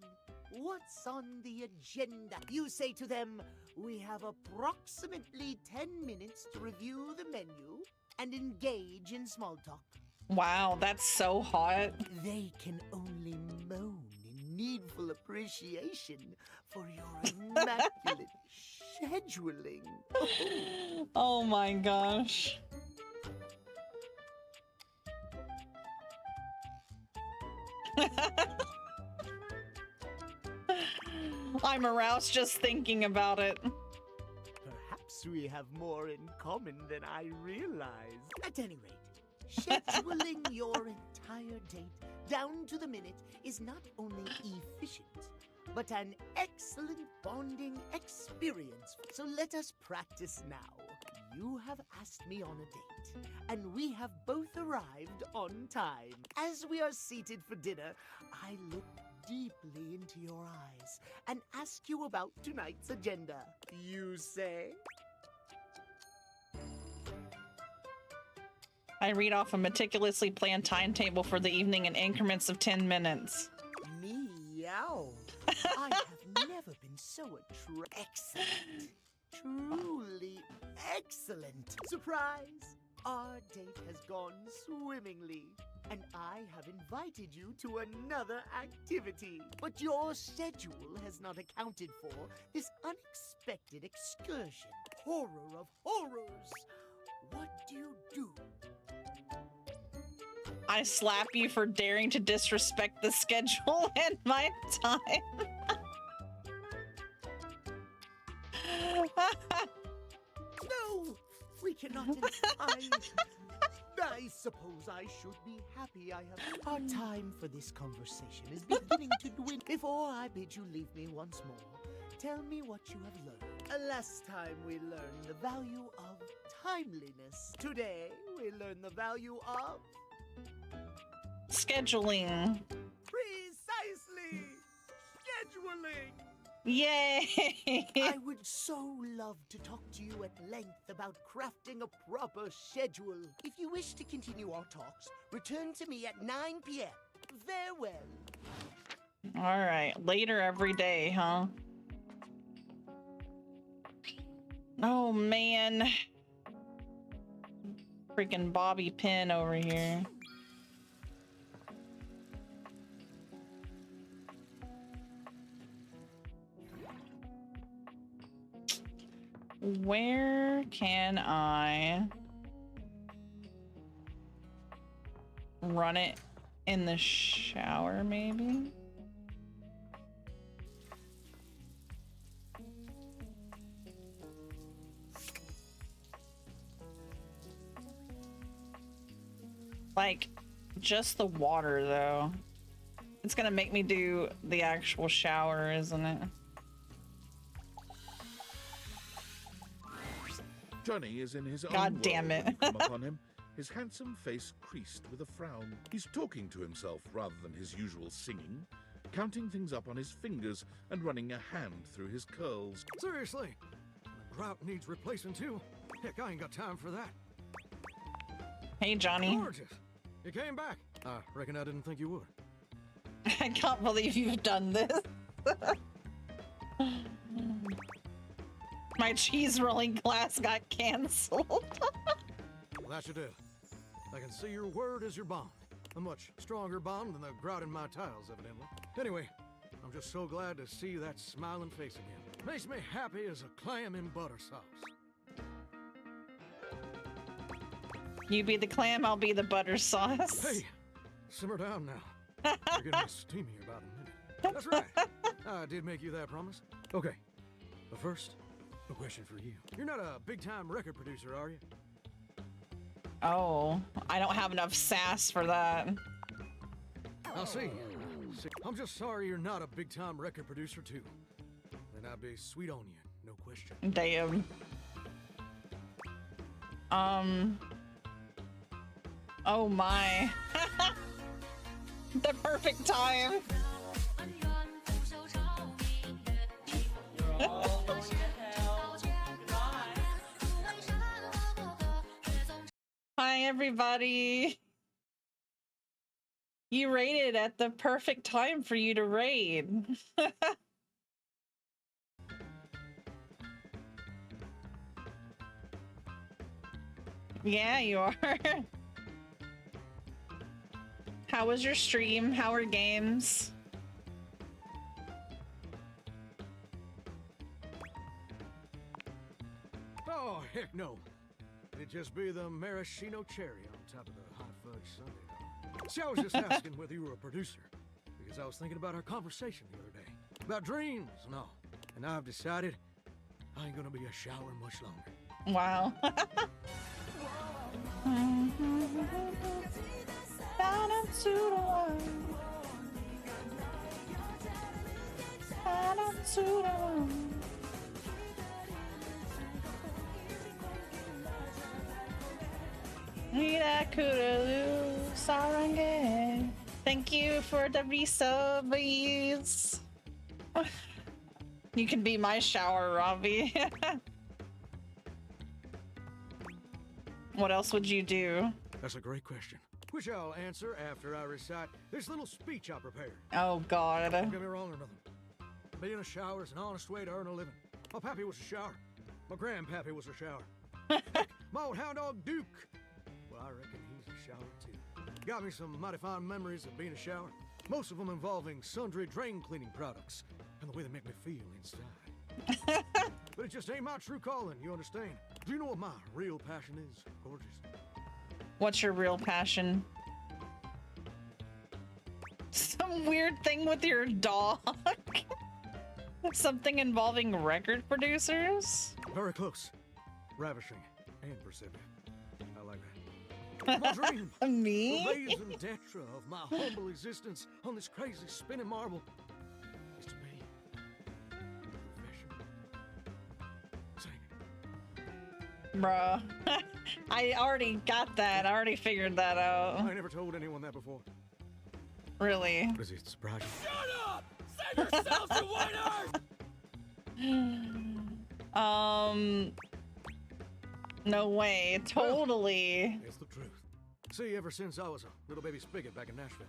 what's on the agenda? You say to them, we have approximately 10 minutes to review the menu and engage in small talk. Wow, that's so hot. They can only moan in needful appreciation for your immaculate scheduling. Oh my gosh. I'm aroused just thinking about it. Perhaps we have more in common than I realized. At any rate, scheduling your entire date down to the minute is not only efficient, but an excellent bonding experience. So let us practice now. You have asked me on a date, and we have both arrived on time. As we are seated for dinner, I look deeply into your eyes and ask you about tonight's agenda. You say? I read off a meticulously planned timetable for the evening in increments of 10 minutes. Meow. I have never been so excellent. Truly excellent. Surprise! Our date has gone swimmingly, and I have invited you to another activity. But your schedule has not accounted for this unexpected excursion. Horror of horrors! What do you do? I slap you for daring to disrespect the schedule and my time. No! We cannot I suppose I should be happy I have... Our time for this conversation is beginning to dwindle. Before I bid you leave me once more, tell me what you have learned. Last time we learned the value of timeliness. Today we learn the value of... scheduling. Precisely! Scheduling! Yay! I would so love to talk to you at length about crafting a proper schedule. If you wish to continue our talks, return to me at 9 p.m. Farewell. All right, later every day, huh? Oh man. Freaking Bobby Pin over here. Where can I run it in the shower, maybe? Like, just the water, though. It's gonna make me do the actual shower, isn't it? Johnny is in his own God damn world it. when you come upon him, his handsome face creased with a frown. He's talking to himself rather than his usual singing, counting things up on his fingers and running a hand through his curls. Seriously, grout needs replacing too. Heck, I ain't got time for that. Hey, Johnny. Gorgeous. You came back. I reckon I didn't think you would. I can't believe you've done this. My cheese rolling class got canceled. Well, that should do. I can see your word is your bond. A much stronger bond than the grout in my tiles, evidently. Anyway, I'm just so glad to see that smiling face again. Makes me happy as a clam in butter sauce. You be the clam, I'll be the butter sauce. Hey, simmer down now. You're getting steamy about a minute. That's right. I did make you that promise. Okay, but first, a question for you. You're not a big-time record producer, are you? Oh, I don't have enough sass for that. I see. I'm just sorry you're not a big-time record producer, too. And I'd be sweet on you, no question. Damn. Oh my. The perfect time. Hi, everybody. You raided at the perfect time for you to raid. Yeah, you are. How was your stream? How are games? Oh, heck no. It'd just be the maraschino cherry on top of the hot fudge sundae. See, I was just asking whether you were a producer, because I was thinking about our conversation the other day. About dreams and all. And I've decided I ain't gonna be a shower much longer. Wow. Down into the world. Down into the world. Mira Kurulu Sarange. Thank you for the resubs. You can be my shower, Robbie. What else would you do? That's a great question, which I'll answer after I recite this little speech I prepared. Oh, God. Don't get me wrong or nothing. Being a shower is an honest way to earn a living. My pappy was a shower. My grandpappy was a shower. Heck, my old hound dog Duke. Well, I reckon he's a shower too. Got me some mighty fine memories of being a shower. Most of them involving sundry drain cleaning products and the way they make me feel inside. But it just ain't my true calling, you understand? Do you know what my real passion is, gorgeous? What's your real passion? Some weird thing with your dog? Something involving record producers? Very close. Ravishing and perceptive. I like that. My dream. Me? The raison d'etre of my humble existence on this crazy spinning marble is to be a professional singer. Bruh. I already got that. I already figured that out. I never told anyone that before. Really? Does it surprise you? Shut up! Save yourself to White Earth! No way. Totally. It's the truth. See, ever since I was a little baby spigot back in Nashville,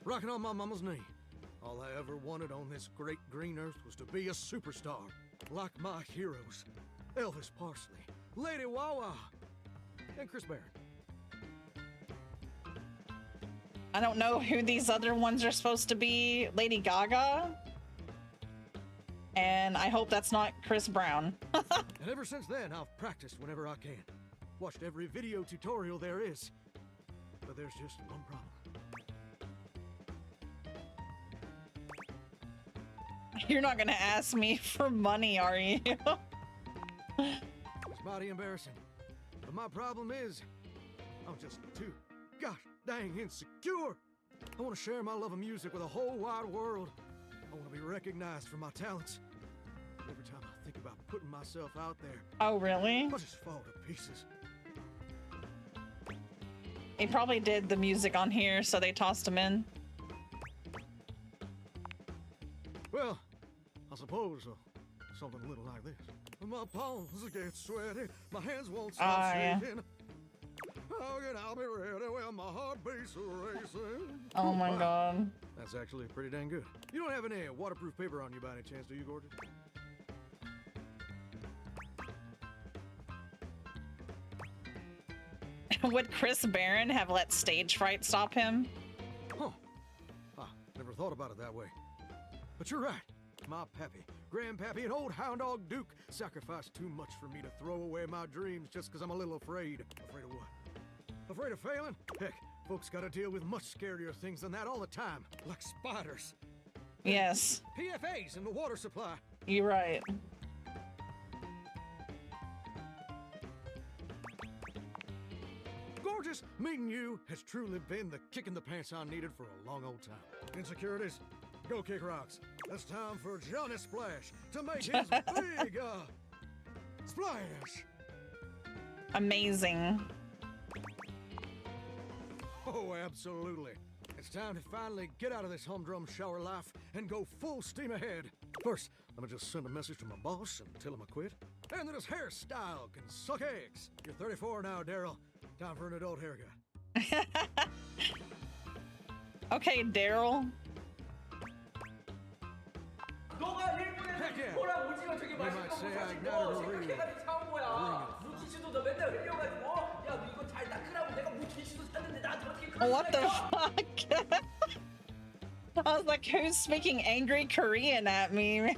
rocking on my mama's knee, all I ever wanted on this great green earth was to be a superstar, like my heroes, Elvis Parsley, Lady Wawa, and Chris Barron. I don't know who these other ones are supposed to be. Lady Gaga? And I hope that's not Chris Brown. And ever since then, I've practiced whenever I can. Watched every video tutorial there is. But there's just one problem. You're not gonna ask me for money, are you? It's mighty embarrassing. But my problem is, I'm just too gosh dang insecure. I want to share my love of music with the whole wide world. I want to be recognized for my talents. Every time I think about putting myself out there, Oh, really? I just fall to pieces. He probably did the music on here, so they tossed him in. Well, I suppose a something a little like this. My palms get sweaty, my hands won't stop yeah. shaking. How can I be ready when my heart beats racing? Oh my god. That's actually pretty dang good. You don't have any waterproof paper on you by any chance, do you, gorgeous? Would Chris Barron have let stage fright stop him? Huh. Never thought about it that way. But you're right. My pappy, grandpappy, and old hound dog Duke sacrificed too much for me to throw away my dreams just because I'm a little afraid. Afraid of what? Afraid of failing? Heck, folks gotta deal with much scarier things than that all the time. Like spiders. Yes. PFAs in the water supply. You're right. Gorgeous, meeting you has truly been the kick in the pants I needed for a long old time. Insecurities, go kick rocks. It's time for Johnny Splash to make his big, splash. Amazing. Oh, absolutely. It's time to finally get out of this humdrum shower life and go full steam ahead. First, let me just send a message to my boss and tell him I quit. And that his hairstyle can suck eggs. You're 34 now, Daryl. Time for an adult haircut. Okay, Daryl. Heck yeah. You might say I ignited a ring. What the fuck? I was like, who's speaking angry Korean at me? And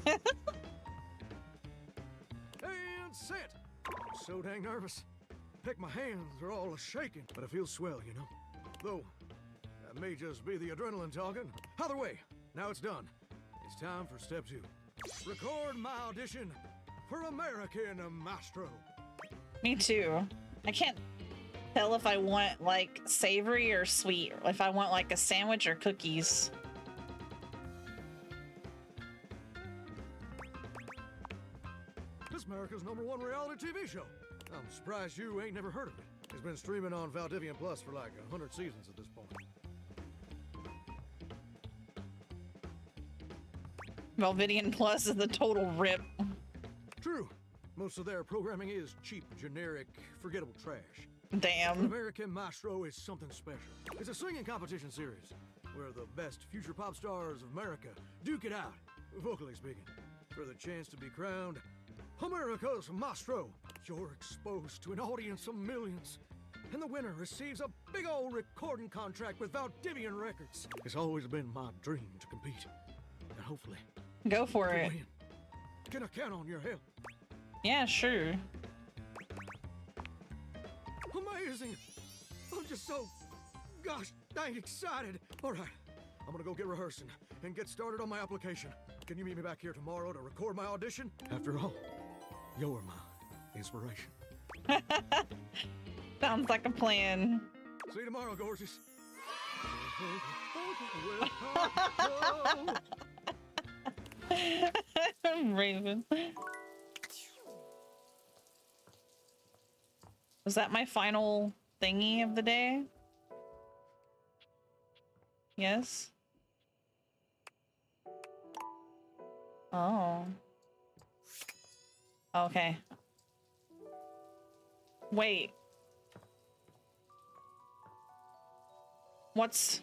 sit. I'm so dang nervous. Heck, my hands are all shaking, but I feel swell, you know. Though, that may just be the adrenaline talking. Either way, now it's done. It's time for step 2. Record my audition for American Maestro. Me too. I can't tell if I want like savory or sweet, if I want like a sandwich or cookies. This is America's #1 reality TV show. I'm surprised you ain't never heard of it. It's been streaming on Valdivian Plus for like 100 seasons at this point. Valdivian Plus is the total rip. True. Most of their programming is cheap, generic, forgettable trash. Damn. American Maestro is something special. It's a singing competition series where the best future pop stars of America duke it out, vocally speaking, for the chance to be crowned America's Maestro. You're exposed to an audience of millions, and the winner receives a big old recording contract with Valdivian Records. It's always been my dream to compete, and hopefully go for to it. win. Can I count on your help? Yeah, sure. Amazing! I'm just so gosh dang excited. All right, I'm gonna go get rehearsing and get started on my application. Can you meet me back here tomorrow to record my audition? After all, you're my inspiration. Sounds like a plan. See you tomorrow, gorgeous. Raven. Was that my final thingy of the day? Yes. Oh. Okay. Wait. What's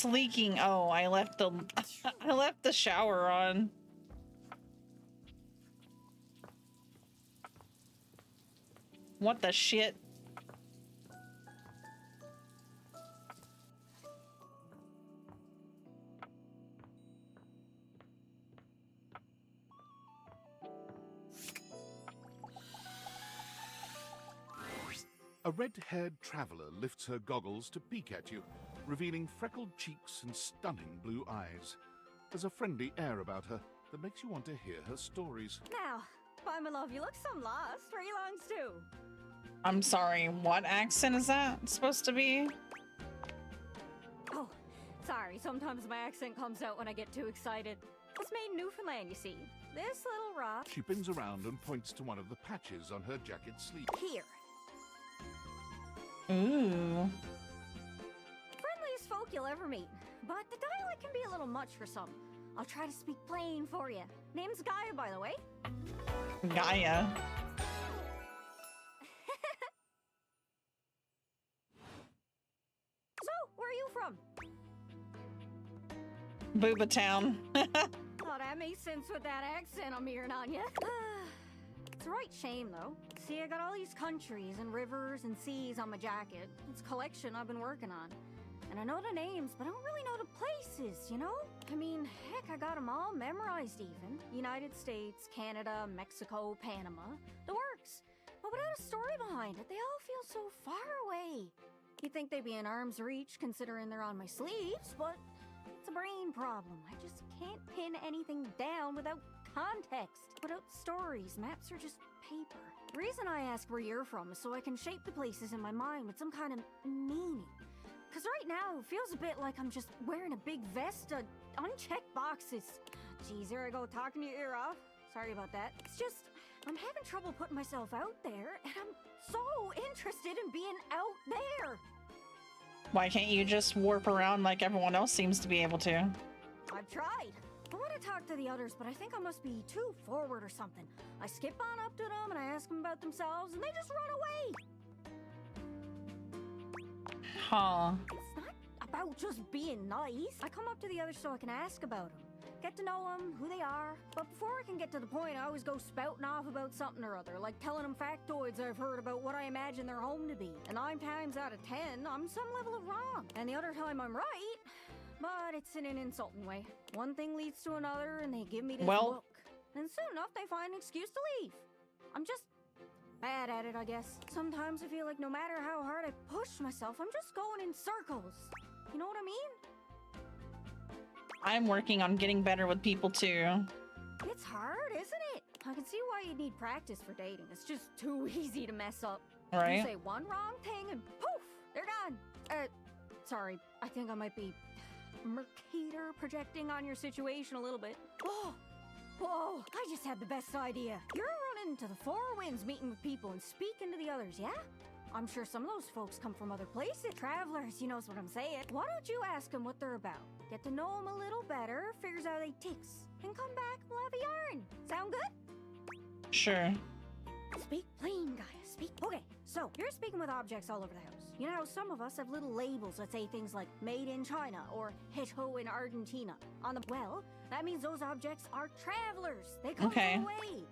leaking? Oh, I left the I left the shower on. What the shit? A red-haired traveler lifts her goggles to peek at you, revealing freckled cheeks and stunning blue eyes. There's a friendly air about her that makes you want to hear her stories. Now, by my love, you look some lost. Where you longs to? I'm sorry, what accent is that supposed to be? Oh, sorry. Sometimes my accent comes out when I get too excited. It's made in Newfoundland, you see. This little rock. She pins around and points to one of the patches on her jacket sleeve. Here. Ooh. Friendliest folk you'll ever meet, but the dialect can be a little much for some. I'll try to speak plain for you. Name's Gaia, by the way. Gaia. So, where are you from? Booba Town. Oh, that makes sense with that accent I'm hearing on you. It's a right shame, though. See, I got all these countries and rivers and seas on my jacket. It's a collection I've been working on. And I know the names, but I don't really know the places, you know? I mean, heck, I got them all memorized even. United States, Canada, Mexico, Panama. The works. But without a story behind it, they all feel so far away. You'd think they'd be in arm's reach, considering they're on my sleeves, but it's a brain problem. I just can't pin anything down without context. Without stories, maps are just paper. The reason I ask where you're from is so I can shape the places in my mind with some kind of meaning. Because right now, it feels a bit like I'm just wearing a big vest of unchecked boxes. Geez, here I go talking your ear off. Sorry about that. It's just, I'm having trouble putting myself out there, and I'm so interested in being out there. Why can't you just warp around like everyone else seems to be able to? I've tried. I want to talk to the others, but I think I must be too forward or something. I skip on up to them and I ask them about themselves, and they just run away. Huh. It's not about just being nice. I come up to the others so I can ask about them. Get to know them, who they are. But before I can get to the point, I always go spouting off about something or other, like telling them factoids I've heard about what I imagine their home to be. And 9 times out of 10, I'm some level of wrong. And the other time I'm right, but it's in an insulting way. One thing leads to another, and they give me this look. And soon enough, they find an excuse to leave. I'm just bad at it, I guess. Sometimes I feel like no matter how hard I push myself, I'm just going in circles. You know what I mean? I'm working on getting better with people too. It's hard, isn't it? I can see why you need practice for dating. It's just too easy to mess up. Right. You say one wrong thing and poof, they're gone. Sorry, I think I might be Mercator projecting on your situation a little bit. Whoa, I just had the best idea. You're running to the Four Winds, meeting with people and speaking to the others, yeah? I'm sure some of those folks come from other places. Travelers, you knows what I'm saying. Why don't you ask them what they're about? Get to know them a little better, figures out they ticks, and come back, we'll have a yarn. Sound good? Sure. Speak plain, Gaia, speak. Okay, so you're speaking with objects all over the house. You know how some of us have little labels that say things like made in China or Heto in Argentina. On the, well, that means those objects are travelers. They come from away.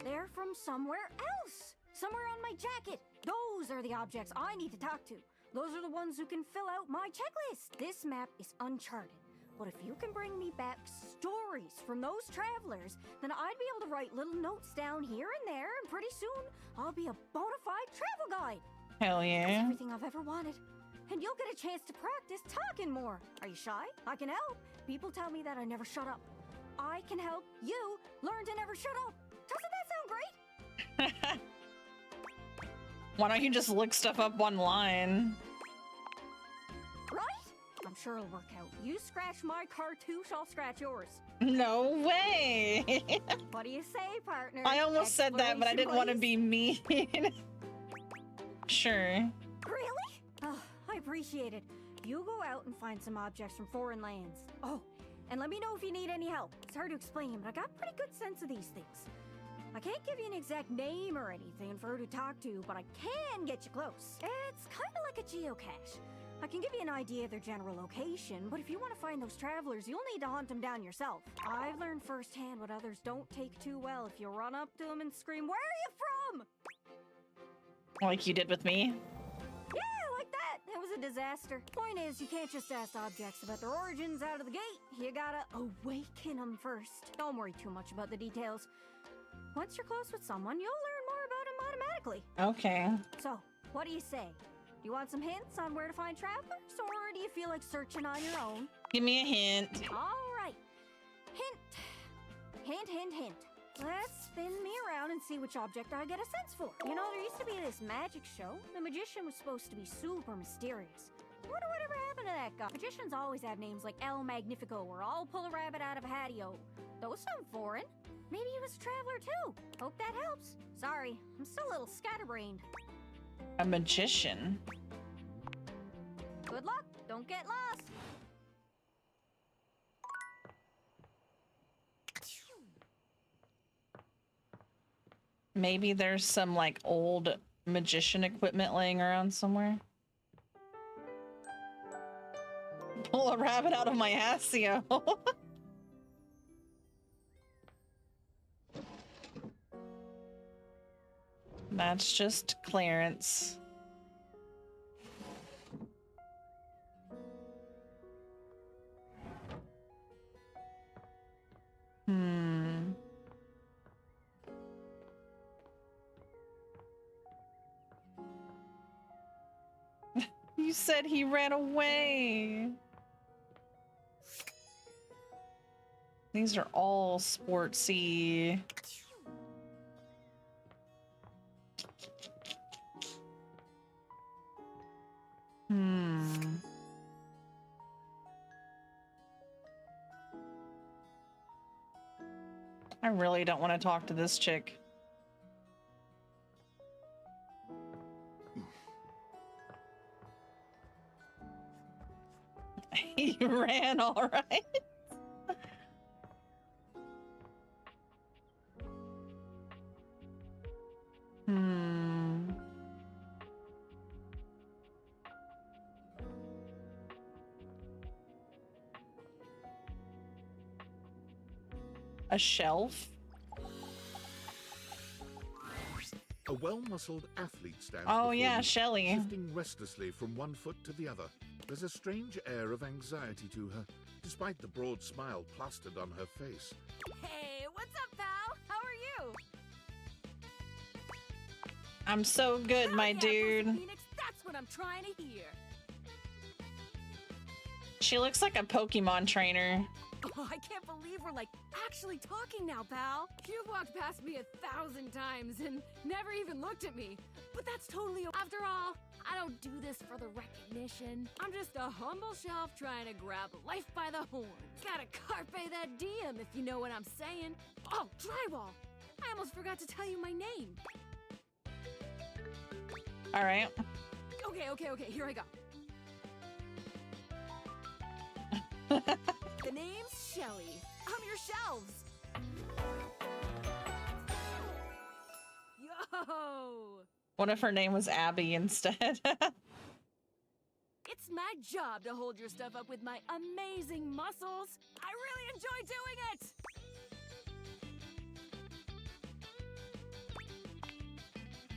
They're from somewhere else. Somewhere on my jacket. Those are the objects I need to talk to. Those are the ones who can fill out my checklist. This map is uncharted. But if you can bring me back stories from those travelers, then I'd be able to write little notes down here and there, and pretty soon I'll be a bona fide travel guide. Hell yeah. That's everything I've ever wanted. And you'll get a chance to practice talking more. Are you shy? I can help. People tell me that I never shut up. I can help you learn to never shut up. Doesn't that sound great? Why don't you just look stuff up online? Right? I'm sure it'll work out. You scratch my cartouche, I'll scratch yours. No way. What do you say, partner? I almost said that, but I didn't want to be mean. Sure. Really? Oh, I appreciate it. You go out and find some objects from foreign lands. Oh, and let me know if you need any help. It's hard to explain, but I got a pretty good sense of these things. I can't give you an exact name or anything for who to talk to, but I can get you close. It's kind of like a geocache. I can give you an idea of their general location, but if you want to find those travelers, you'll need to hunt them down yourself. I've learned firsthand what others don't take too well if you run up to them and scream, "Where are you from?" Like you did with me? Yeah, like that. It was a disaster. Point is, you can't just ask objects about their origins out of the gate. You gotta awaken them first. Don't worry too much about the details. Once you're close with someone, you'll learn more about them automatically. Okay. So, what do you say? Do you want some hints on where to find travelers, or do you feel like searching on your own? Give me a hint. All right. Hint. Let's spin me around and see which object I get a sense for. You know, there used to be this magic show. The magician was supposed to be super mysterious. I wonder whatever happened to that guy. Magicians always have names like El Magnifico or I'll pull a rabbit out of a hatio. Those sound foreign. Maybe he was a traveler too. Hope that helps. Sorry, I'm still a little scatterbrained. A magician. Good luck. Don't get lost. Maybe there's some like old magician equipment laying around somewhere. Pull a rabbit out of my ass, yo. That's just Clarence. You said he ran away. These are all sportsy. I really don't want to talk to this chick. He ran all right. A shelf? A well-muscled athlete stands Oh before yeah, you, Shelley. shifting restlessly from one foot to the other. There's a strange air of anxiety to her, despite the broad smile plastered on her face. Hey, what's up, pal? How are you? I'm so good, my dude. Phoenix, that's what I'm trying to hear. She looks like a Pokemon trainer. Oh, I can't believe we're like actually talking now, pal. You've walked past me 1,000 times and never even looked at me. But that's totally after all, I don't do this for the recognition. I'm just a humble shelf trying to grab life by the horns. Gotta carpe that diem, if you know what I'm saying. Oh, drywall! I almost forgot to tell you my name. All right. Okay, here I go. The name's Shelley. I'm your shelves. Yo! What if her name was Abby instead? It's my job to hold your stuff up with my amazing muscles. I really enjoy doing it!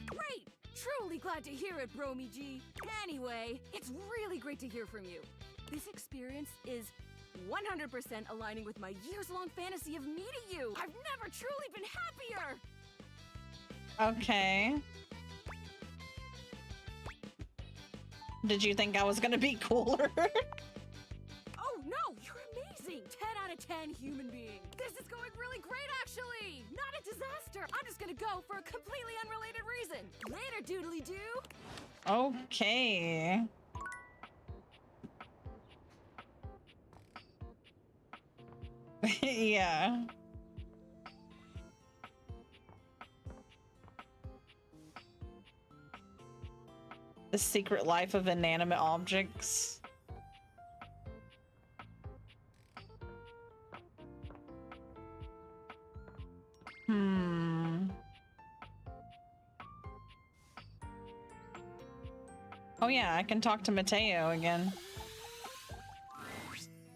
Great! Truly glad to hear it, Bromy G. Anyway, it's really great to hear from you. This experience is 100% aligning with my years-long fantasy of meeting you. I've never truly been happier! Okay. Did you think I was gonna be cooler? Oh no, you're amazing! 10 out of 10 human being. This is going really great, actually! Not a disaster! I'm just gonna go for a completely unrelated reason. Later, doodly-doo! Okay. Yeah. The Secret Life of Inanimate Objects. Oh yeah, I can talk to Mateo again.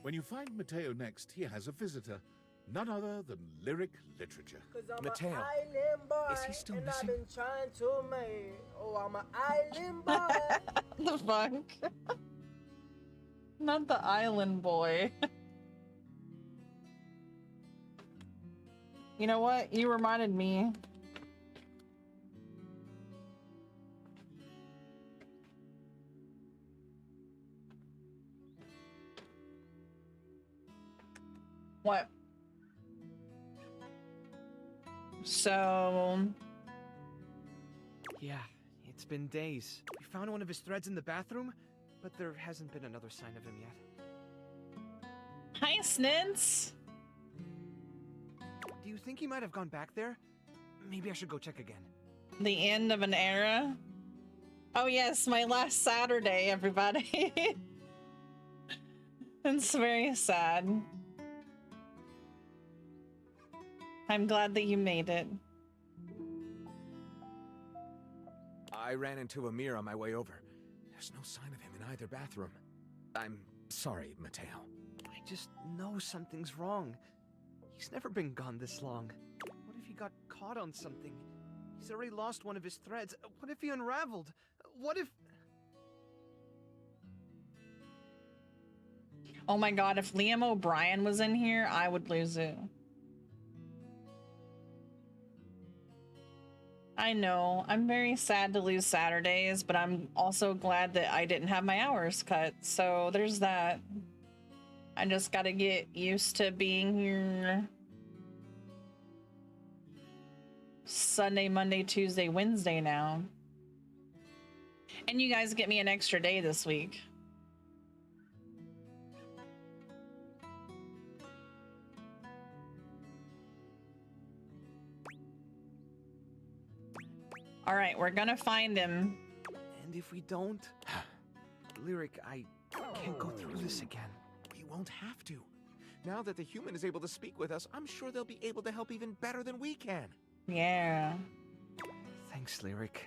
When you find Mateo next, he has a visitor. None other than Lyric Literature. Mateo, is he still missing? I'm an island boy. The fuck? Not the island boy. You know what? You reminded me. What? So... Yeah, it's been days. We found one of his threads in the bathroom, but there hasn't been another sign of him yet. Hi, Snins! Do you think he might have gone back there? Maybe I should go check again. The end of an era? Oh yes, my last Saturday, everybody. It's very sad. I'm glad that you made it. I ran into Amir on my way over. There's no sign of him in either bathroom. I'm sorry, Mateo. I just know something's wrong. He's never been gone this long. What if he got caught on something? He's already lost one of his threads. What if he unraveled? What if... Oh my god, if Liam O'Brien was in here, I would lose it. I know, I'm very sad to lose Saturdays, but I'm also glad that I didn't have my hours cut, so there's that. I just gotta get used to being here Sunday, Monday, Tuesday, Wednesday now. And you guys get me an extra day this week. All right, we're gonna find him. And if we don't... Lyric, I can't go through this again. We won't have to. Now that the human is able to speak with us, I'm sure they'll be able to help even better than we can. Yeah. Thanks, Lyric.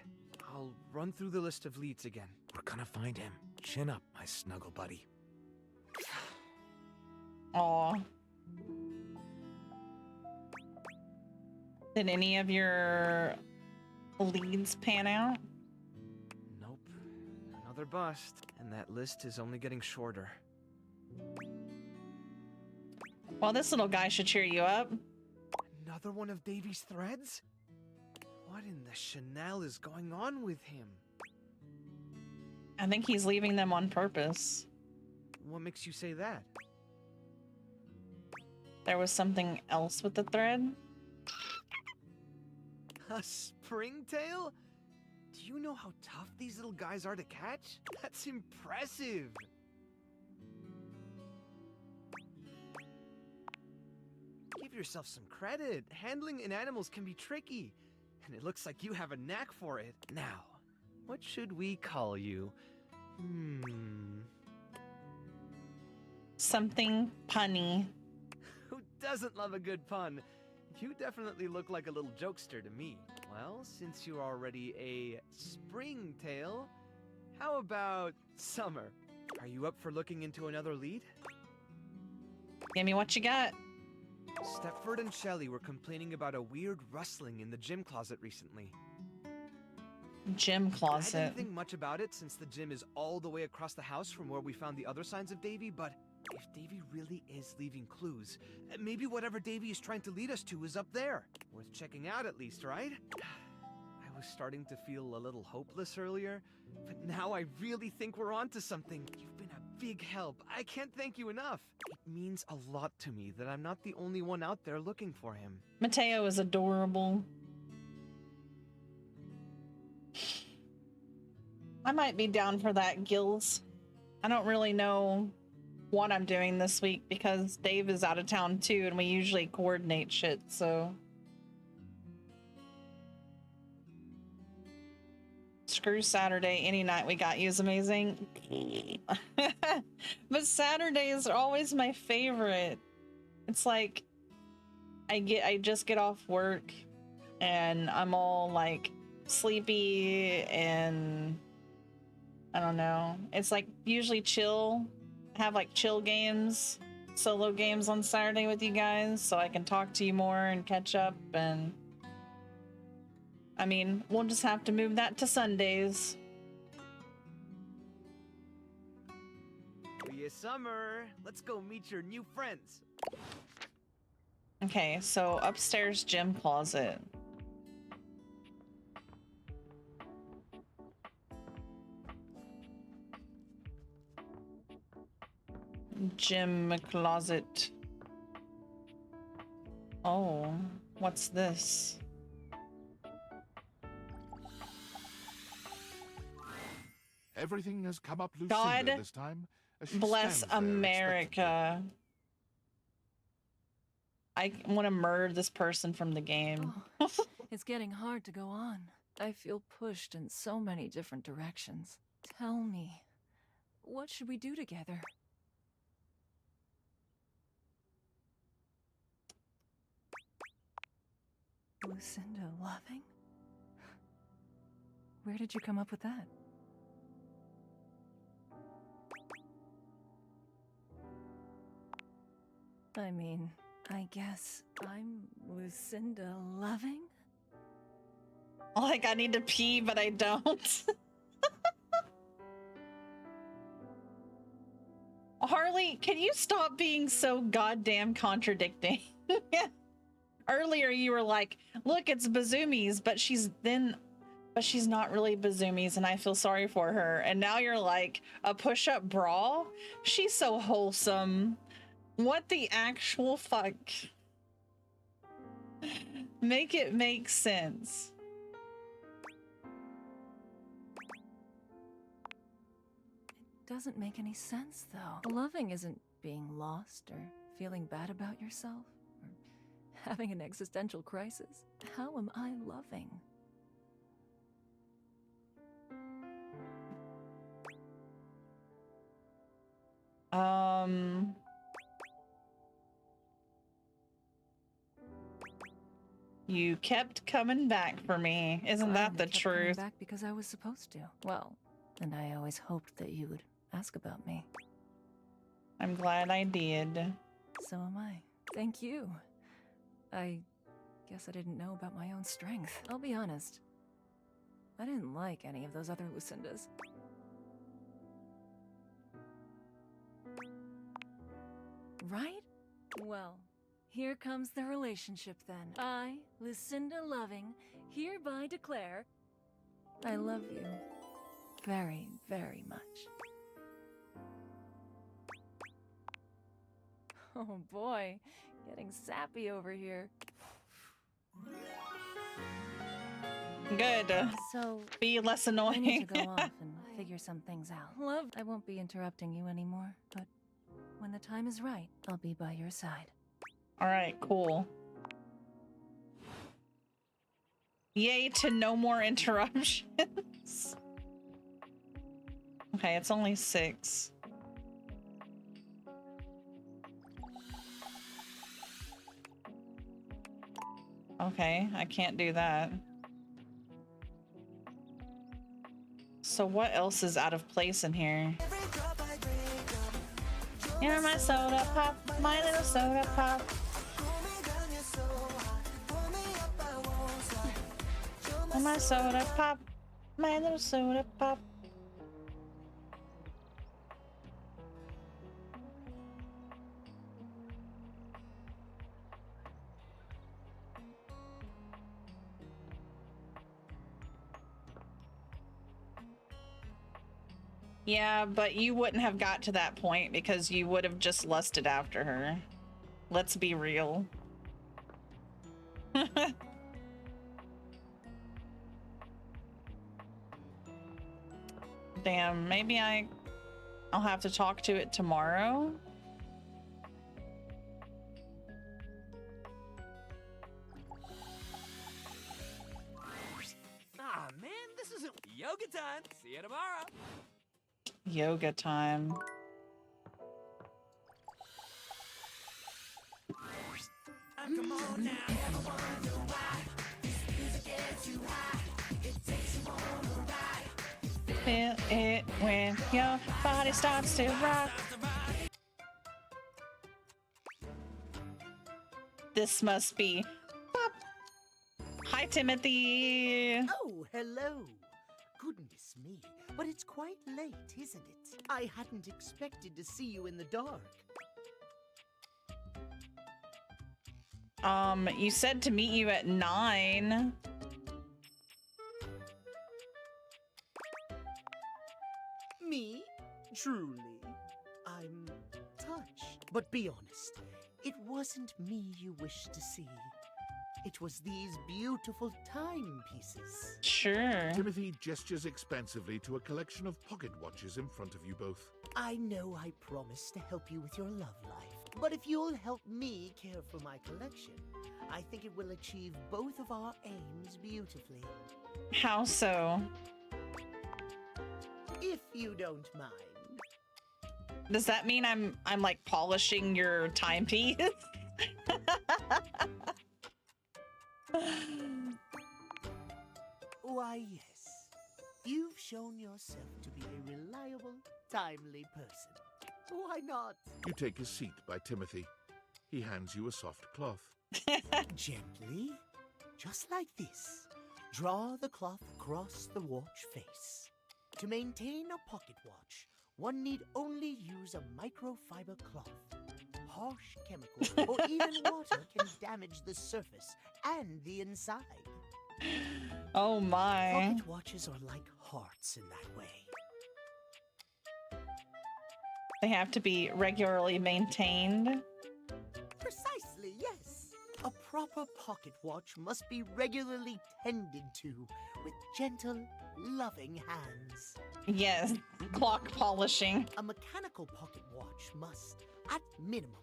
I'll run through the list of leads again. We're gonna find him. Chin up, my snuggle buddy. Aw. Did any of your leads pan out? Nope. Another bust. And that list is only getting shorter. Well, this little guy should cheer you up. Another one of Davy's threads? What in the Chanel is going on with him? I think he's leaving them on purpose. What makes you say that? There was something else with the thread? A springtail? Do you know how tough these little guys are to catch? That's impressive! Give yourself some credit. Handling in animals can be tricky. And it looks like you have a knack for it. Now, what should we call you? Something punny. Who doesn't love a good pun? You definitely look like a little jokester to me. Well, since you're already a springtail, how about Summer? Are you up for looking into another lead? Give me what you got. Stepford and Shelley were complaining about a weird rustling in the gym closet recently. Gym closet. I didn't think much about it since the gym is all the way across the house from where we found the other signs of Davy, but if Davy really is leaving clues, maybe whatever Davy is trying to lead us to is up there. Worth checking out at least, right? I was starting to feel a little hopeless earlier, but now I really think we're onto something. You've been a big help. I can't thank you enough. It means a lot to me that I'm not the only one out there looking for him. Mateo is adorable. I might be down for that, Gills. I don't really know what I'm doing this week because Dave is out of town too, and we usually coordinate shit, so. Screw Saturday, any night we got you is amazing. But Saturdays are always my favorite. It's like I just get off work and I'm all like sleepy and I don't know. It's like usually chill, have like chill games, solo games on Saturday with you guys so I can talk to you more and catch up, and I mean, we'll just have to move that to Sundays. Yeah, Summer, let's go meet your new friends. Okay, so upstairs gym closet. Gym closet. Oh, what's this? Everything has come up God Lucinda this time. as she bless stands there America. I want to murder this person from the game. It's getting hard to go on. I feel pushed in so many different directions. Tell me, what should we do together? Lucinda loving? Where did you come up with that? I mean, I guess I'm Lucinda Loving? Like, I need to pee, but I don't. Harley, can you stop being so goddamn contradicting? Earlier you were like, look, it's Bazumi's, but she's not really Bazumi's, and I feel sorry for her. And now you're like, a push-up bra? She's so wholesome. What the actual fuck? Make it make sense. Doesn't make any sense, though. Loving isn't being lost or feeling bad about yourself or having an existential crisis. How am I loving? You kept coming back for me. Isn't that the kept coming truth? back because I was supposed to. Well, and I always hoped that you would ask about me. I'm glad I did. So am I. Thank you. I guess I didn't know about my own strength. I'll be honest. I didn't like any of those other Lucindas. Right? Well, here comes the relationship then. I, Lucinda Loving, hereby declare I love you very, very much. Oh boy, getting sappy over here. Good. So, be less I need annoying. to go off and figure some things out. Love, I won't be interrupting you anymore, but when the time is right, I'll be by your side. All right, cool. Yay to no more interruptions. Okay, it's only 6. Okay, I can't do that. So what else is out of place in here? You're my soda pop, my little soda pop. You're my soda pop, my little soda pop. Yeah, but you wouldn't have got to that point because you would have just lusted after her. Let's be real. Damn, maybe I'll have to talk to it tomorrow. Ah, man, this isn't yoga time. See you tomorrow. Yoga time. Come on now. Ever wonder why this music gets you high? It takes you on a ride. Feel it when your body starts to rock. This must be Pop. Hi, Timothy. Oh, hello. Goodness me, but it's quite late, isn't it? I hadn't expected to see you in the dark. You said to meet you at 9. Me? Truly? I'm touched. But be honest, it wasn't me you wished to see. It was these beautiful timepieces. Sure. Timothy gestures expansively to a collection of pocket watches in front of you both. I know I promised to help you with your love life, but if you'll help me care for my collection, I think it will achieve both of our aims beautifully. How so? If you don't mind. Does that mean I'm like polishing your timepiece? Why, yes. You've shown yourself to be a reliable, timely person. Why not? You take a seat by Timothy. He hands you a soft cloth. Gently, just like this. Draw the cloth across the watch face. To maintain a pocket watch, one need only use a microfiber cloth. Harsh chemicals or even water can damage the surface and the inside. Oh my. Pocket watches are like hearts in that way. They have to be regularly maintained. Precisely, yes. A proper pocket watch must be regularly tended to with gentle, loving hands. Yes, clock polishing. A mechanical pocket watch must, at minimum,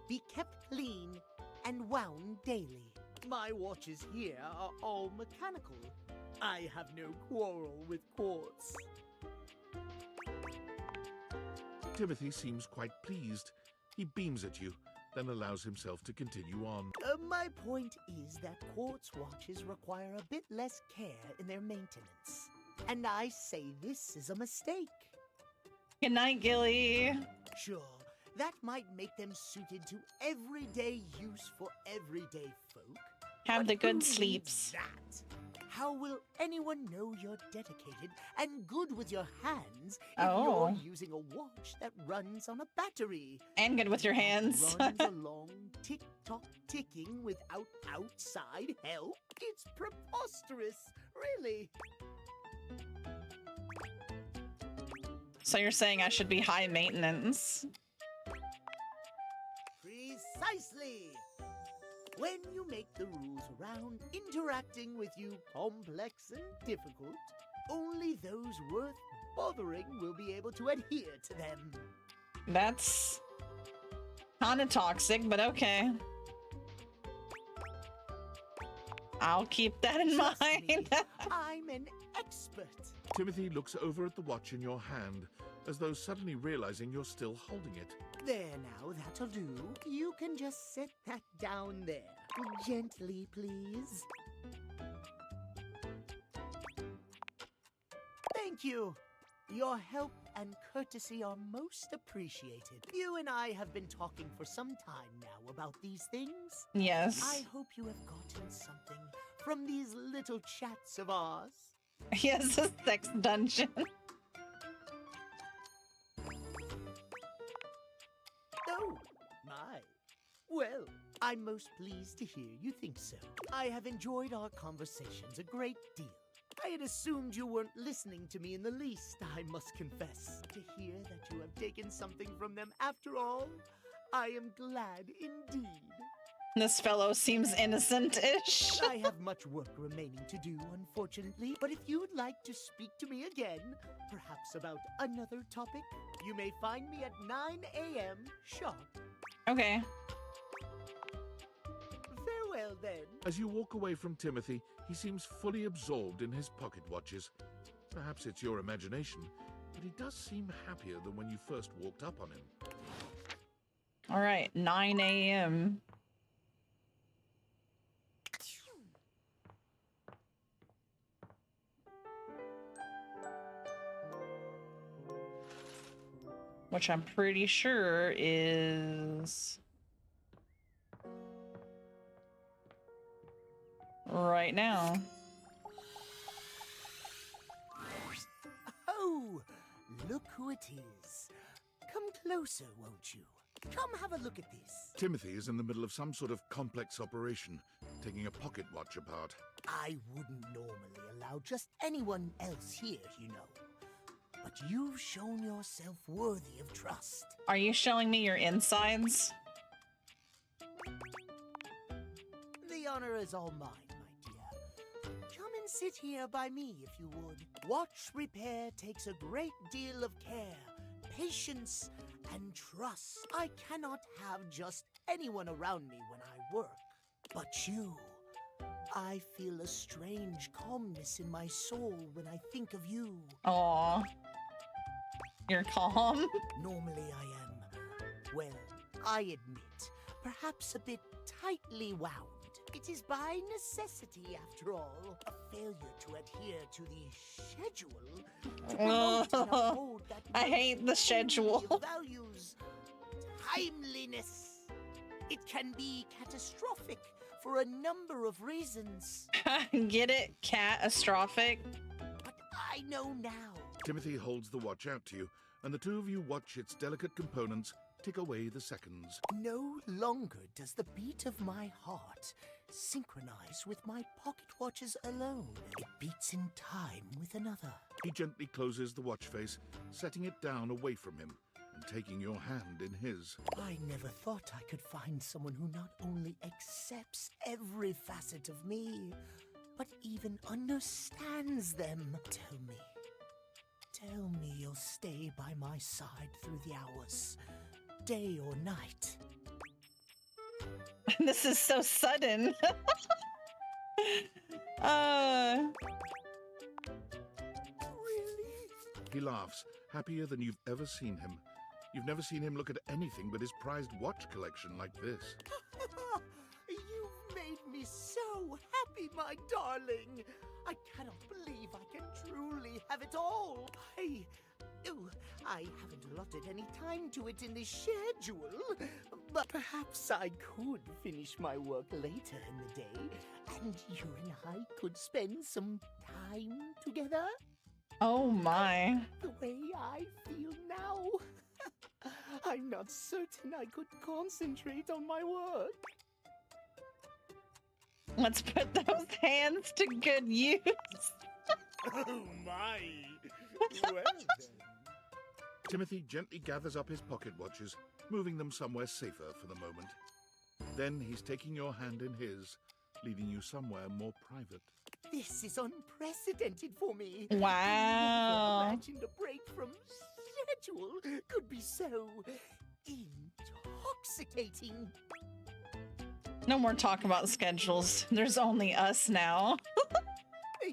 be kept clean and wound daily. My watches here are all mechanical. I have no quarrel with quartz. Timothy seems quite pleased. He beams at you, then allows himself to continue on. My point is that quartz watches require a bit less care in their maintenance. And I say this is a mistake. Good night, Gilly. Sure, that might make them suited to everyday use for everyday folk. Have but the good who sleeps. needs that? How will anyone know you're dedicated and good with your hands if Oh. you're using a watch that runs on a battery? And good with your hands. Runs along tick-tock ticking without outside help? It's preposterous, really. So you're saying I should be high maintenance? Precisely. When you make the rules around interacting with you complex and difficult, only those worth bothering will be able to adhere to them. That's kind of toxic, but okay. I'll keep that in Trust mind. me, I'm an expert. Timothy looks over at the watch in your hand, as though suddenly realizing you're still holding it. There now, that'll do. You can just set that down there. Gently, please. Thank you. Your help and courtesy are most appreciated. You and I have been talking for some time now about these things. Yes. I hope you have gotten something from these little chats of ours. Yes, a sex dungeon. Oh, my. Well, I'm most pleased to hear you think so. I have enjoyed our conversations a great deal. I had assumed you weren't listening to me in the least, I must confess. To hear that you have taken something from them after all, I am glad indeed. This fellow seems innocent-ish. I have much work remaining to do, unfortunately, but if you'd like to speak to me again, perhaps about another topic, you may find me at 9 a.m. sharp. Okay. Farewell, then. As you walk away from Timothy, he seems fully absorbed in his pocket watches. Perhaps it's your imagination, but he does seem happier than when you first walked up on him. All right, 9 a.m. Which I'm pretty sure is right now. Oh, look who it is. Come closer, won't you? Come have a look at this. Timothy is in the middle of some sort of complex operation, taking a pocket watch apart. I wouldn't normally allow just anyone else here, you know. But you've shown yourself worthy of trust. Are you showing me your insides? The honor is all mine, my dear. Come and sit here by me if you would. Watch repair takes a great deal of care, patience, and trust. I cannot have just anyone around me when I work. But you, I feel a strange calmness in my soul when I think of you. Aw. You're calm? Normally I am, well, I admit, perhaps a bit tightly wound. It is by necessity, after all. A failure to adhere to the schedule. To promote and uphold that I hate the schedule. values. Timeliness. It can be catastrophic for a number of reasons. Get it? Catastrophic? But I know now. Timothy holds the watch out to you, and the two of you watch its delicate components tick away the seconds. No longer does the beat of my heart synchronize with my pocket watches alone. It beats in time with another. He gently closes the watch face, setting it down away from him and taking your hand in his. I never thought I could find someone who not only accepts every facet of me, but even understands them. Tell me you'll stay by my side through the hours, day or night. This is so sudden. He laughs, happier than you've ever seen him. You've never seen him look at anything but his prized watch collection like this. You've made me so happy, my darling. I cannot believe I can truly have it all. I haven't allotted any time to it in the schedule, but perhaps I could finish my work later in the day, and you and I could spend some time together. Oh my. The way I feel now. I'm not certain I could concentrate on my work. Let's put those hands to good use. Oh my. Well then. Timothy gently gathers up his pocket watches, moving them somewhere safer for the moment. Then he's taking your hand in his, leading you somewhere more private. This is unprecedented for me. Wow. I never imagined a break from schedule could be so intoxicating. No more talk about schedules. There's only us now.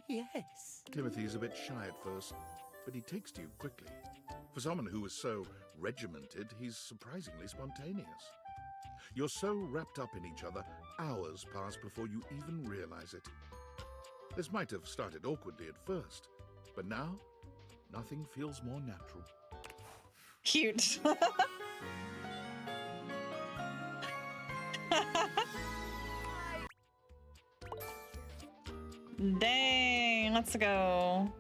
Yes. Timothy's a bit shy at first, but he takes to you quickly. For someone who is so regimented, he's surprisingly spontaneous. You're so wrapped up in each other, hours pass before you even realize it. This might have started awkwardly at first, but now, nothing feels more natural. Cute. Dang, let's go.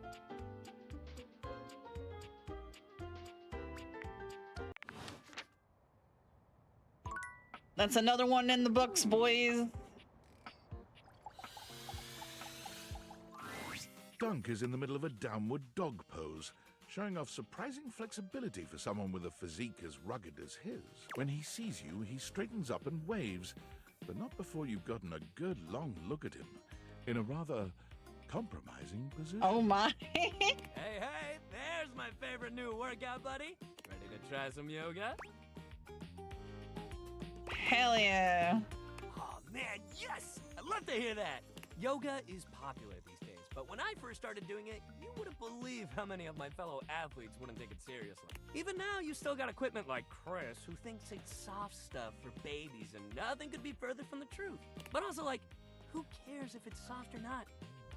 That's another one in the books, boys. Dunk is in the middle of a downward dog pose, showing off surprising flexibility for someone with a physique as rugged as his. When he sees you, he straightens up and waves, but not before you've gotten a good long look at him, in a rather compromising position. Oh my. Hey, there's my favorite new workout buddy. Ready to try some yoga? Hell yeah. Oh man, yes! I'd love to hear that. Yoga is popular these days, but when I first started doing it, you wouldn't believe how many of my fellow athletes wouldn't take it seriously. Even now, you still got equipment like Chris, who thinks it's soft stuff for babies, and nothing could be further from the truth. But also, like, who cares if it's soft or not?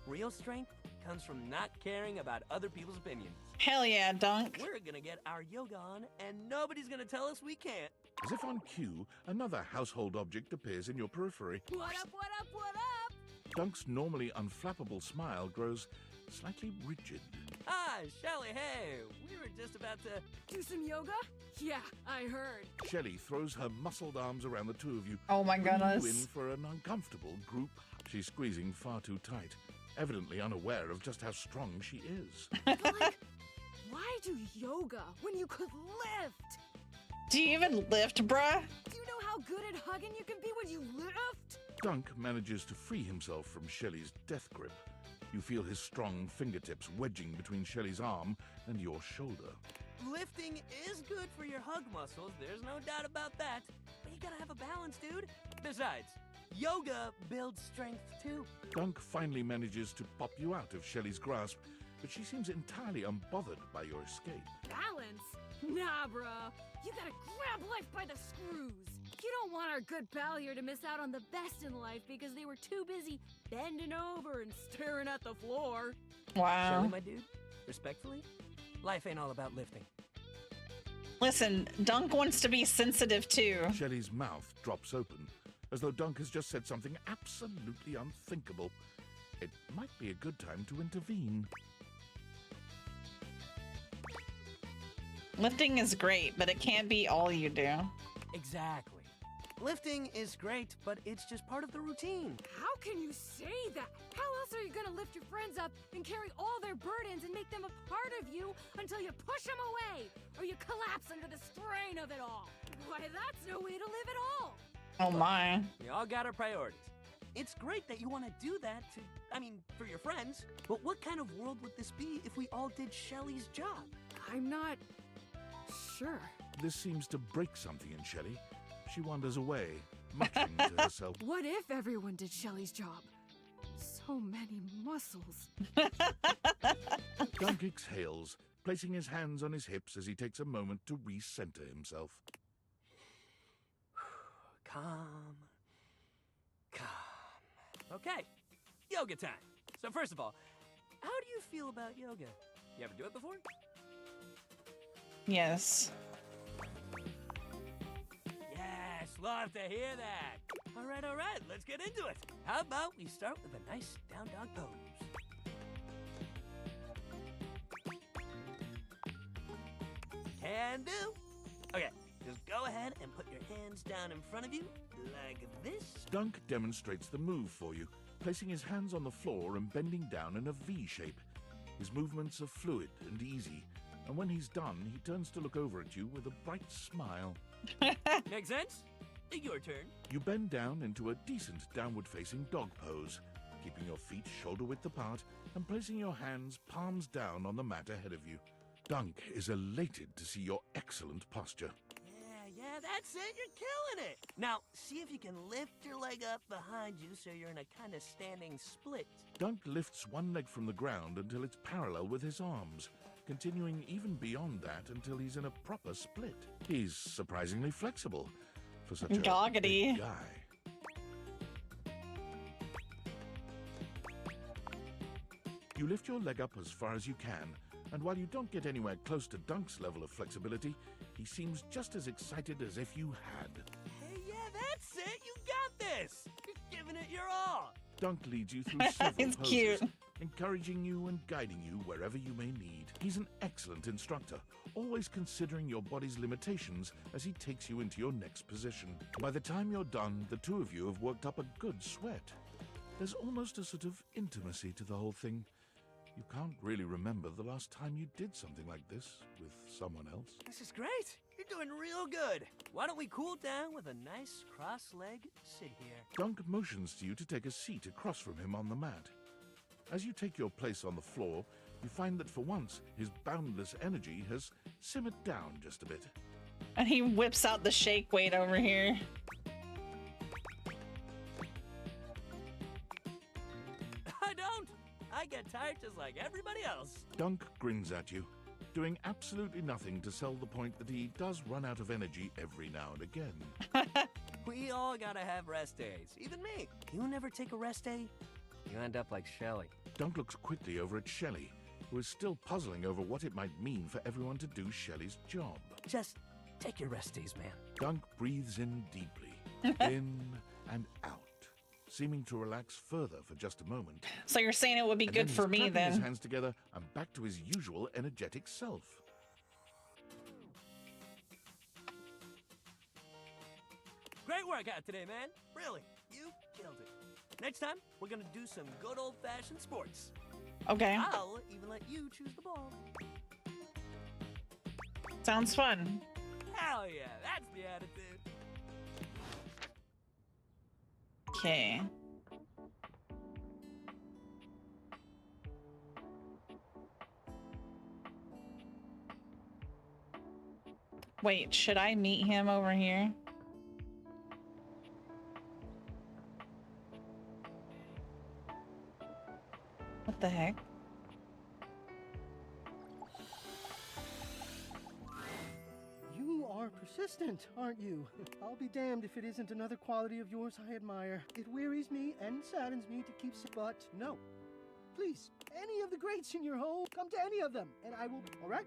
Real strength comes from not caring about other people's opinions. Hell yeah, Dunk. We're gonna get our yoga on, and nobody's gonna tell us we can't. As if on cue, another household object appears in your periphery. What up, what up, what up? Dunk's normally unflappable smile grows slightly rigid. Hi, Shelly, hey, we were just about to... Do some yoga? Yeah, I heard. Shelly throws her muscled arms around the two of you. Oh my bringing goodness. you in for an uncomfortable group. She's squeezing far too tight, evidently unaware of just how strong she is. Why do yoga when you could lift? Do you even lift, bruh? Do you know how good at hugging you can be when you lift? Dunk manages to free himself from Shelly's death grip. You feel his strong fingertips wedging between Shelly's arm and your shoulder. Lifting is good for your hug muscles, there's no doubt about that. But you gotta have a balance, dude. Besides, yoga builds strength too. Dunk finally manages to pop you out of Shelly's grasp but she seems entirely unbothered by your escape. Balance? Nah, bro. You gotta grab life by the screws. You don't want our good pal here to miss out on the best in life because they were too busy bending over and staring at the floor. Wow. Shelly, my dude, respectfully, life ain't all about lifting. Listen, Dunk wants to be sensitive too. Shelley's mouth drops open, as though Dunk has just said something absolutely unthinkable. It might be a good time to intervene. Lifting is great, but it can't be all you do. Exactly. Lifting is great, but it's just part of the routine. How can you say that? How else are you gonna lift your friends up and carry all their burdens and make them a part of you until you push them away or you collapse under the strain of it all? Why, that's no way to live at all. Oh my. We all got our priorities. It's great that you want to do that for your friends, but what kind of world would this be if we all did Shelley's job? I'm not sure. This seems to break something in Shelley. She wanders away, muttering to herself. What if everyone did Shelley's job? So many muscles. Dunk exhales, placing his hands on his hips as he takes a moment to recenter himself. Calm. Okay, yoga time. So first of all, how do you feel about yoga? You ever do it before? Yes. Yes, love to hear that. All right, let's get into it. How about we start with a nice down dog pose? Can do. Okay, just go ahead and put your hands down in front of you like this. Dunk demonstrates the move for you, placing his hands on the floor and bending down in a V shape. His movements are fluid and easy, and when he's done, he turns to look over at you with a bright smile. Make sense? Your turn. You bend down into a decent downward-facing dog pose, keeping your feet shoulder-width apart and placing your hands palms down on the mat ahead of you. Dunk is elated to see your excellent posture. Yeah, that's it. You're killing it. Now, see if you can lift your leg up behind you so you're in a kind of standing split. Dunk lifts one leg from the ground until it's parallel with his arms, continuing even beyond that until he's in a proper split. He's surprisingly flexible for such a big guy. You lift your leg up as far as you can, and while you don't get anywhere close to Dunk's level of flexibility, he seems just as excited as if you had. Hey, yeah, that's it. You got this. You're giving it your all. Dunk leads you through several It's poses, cute. encouraging you and guiding you wherever you may need. He's an excellent instructor, always considering your body's limitations as he takes you into your next position. By the time you're done, the two of you have worked up a good sweat. There's almost a sort of intimacy to the whole thing. You can't really remember the last time you did something like this with someone else. This is great. You're doing real good. Why don't we cool down with a nice cross-leg sit here? Dunk motions to you to take a seat across from him on the mat. As you take your place on the floor, you find that for once, his boundless energy has simmered down just a bit. And he whips out the shake weight over here. I don't. I get tired just like everybody else. Dunk grins at you, doing absolutely nothing to sell the point that he does run out of energy every now and again. We all gotta have rest days. Even me. You never take a rest day, you end up like Shelley. Dunk looks quickly over at Shelley, who is still puzzling over what it might mean for everyone to do Shelley's job. Just take your rest days, man. Dunk breathes in deeply, in and out, seeming to relax further for just a moment. So you're saying it would be And good then for he's me clapping his then? hands together and back to his usual energetic self. Great workout today, man. Really, you killed it. Next time, we're gonna do some good old-fashioned sports. Okay. I'll even let you choose the ball. Sounds fun. Hell yeah, that's the attitude. Okay. Wait, should I meet him over here? What the heck? persistent, aren't you? I'll be damned if it isn't another quality of yours I admire. It wearies me and saddens me to keep but no. Please, any of the greats in your home, come to any of them, and I will, all right?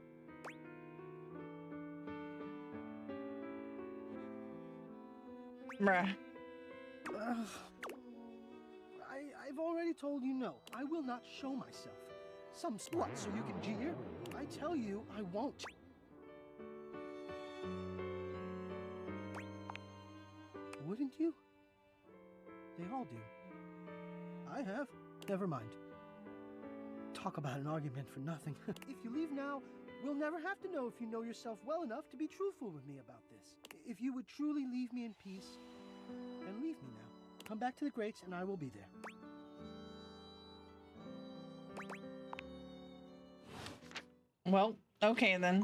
Bruh. I've already told you no. I will not show myself. Some what, so you can jeer? I tell you, I won't. Wouldn't you? They all do. I have. Never mind. Talk about an argument for nothing. If you leave now, we'll never have to know if you know yourself well enough to be truthful with me about this. If you would truly leave me in peace, then leave me now. Come back to the Greats and I will be there. Well, okay then.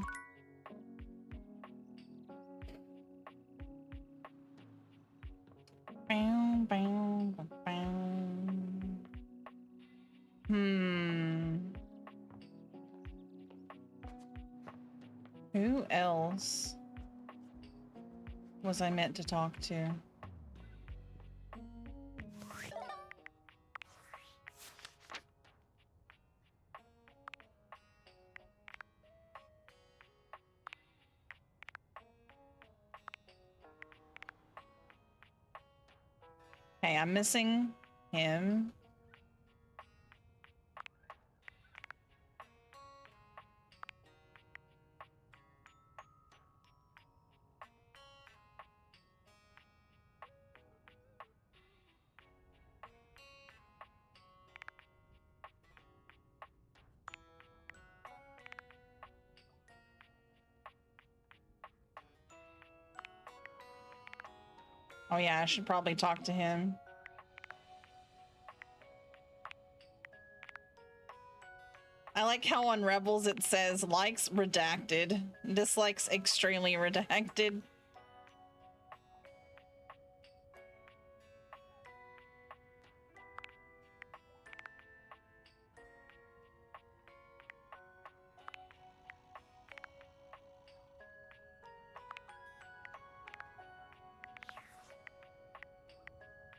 Bam, bam, bam. Who else was I meant to talk to? Okay, I'm missing him. Oh yeah, I should probably talk to him. I like how on Rebels it says likes redacted, dislikes extremely redacted.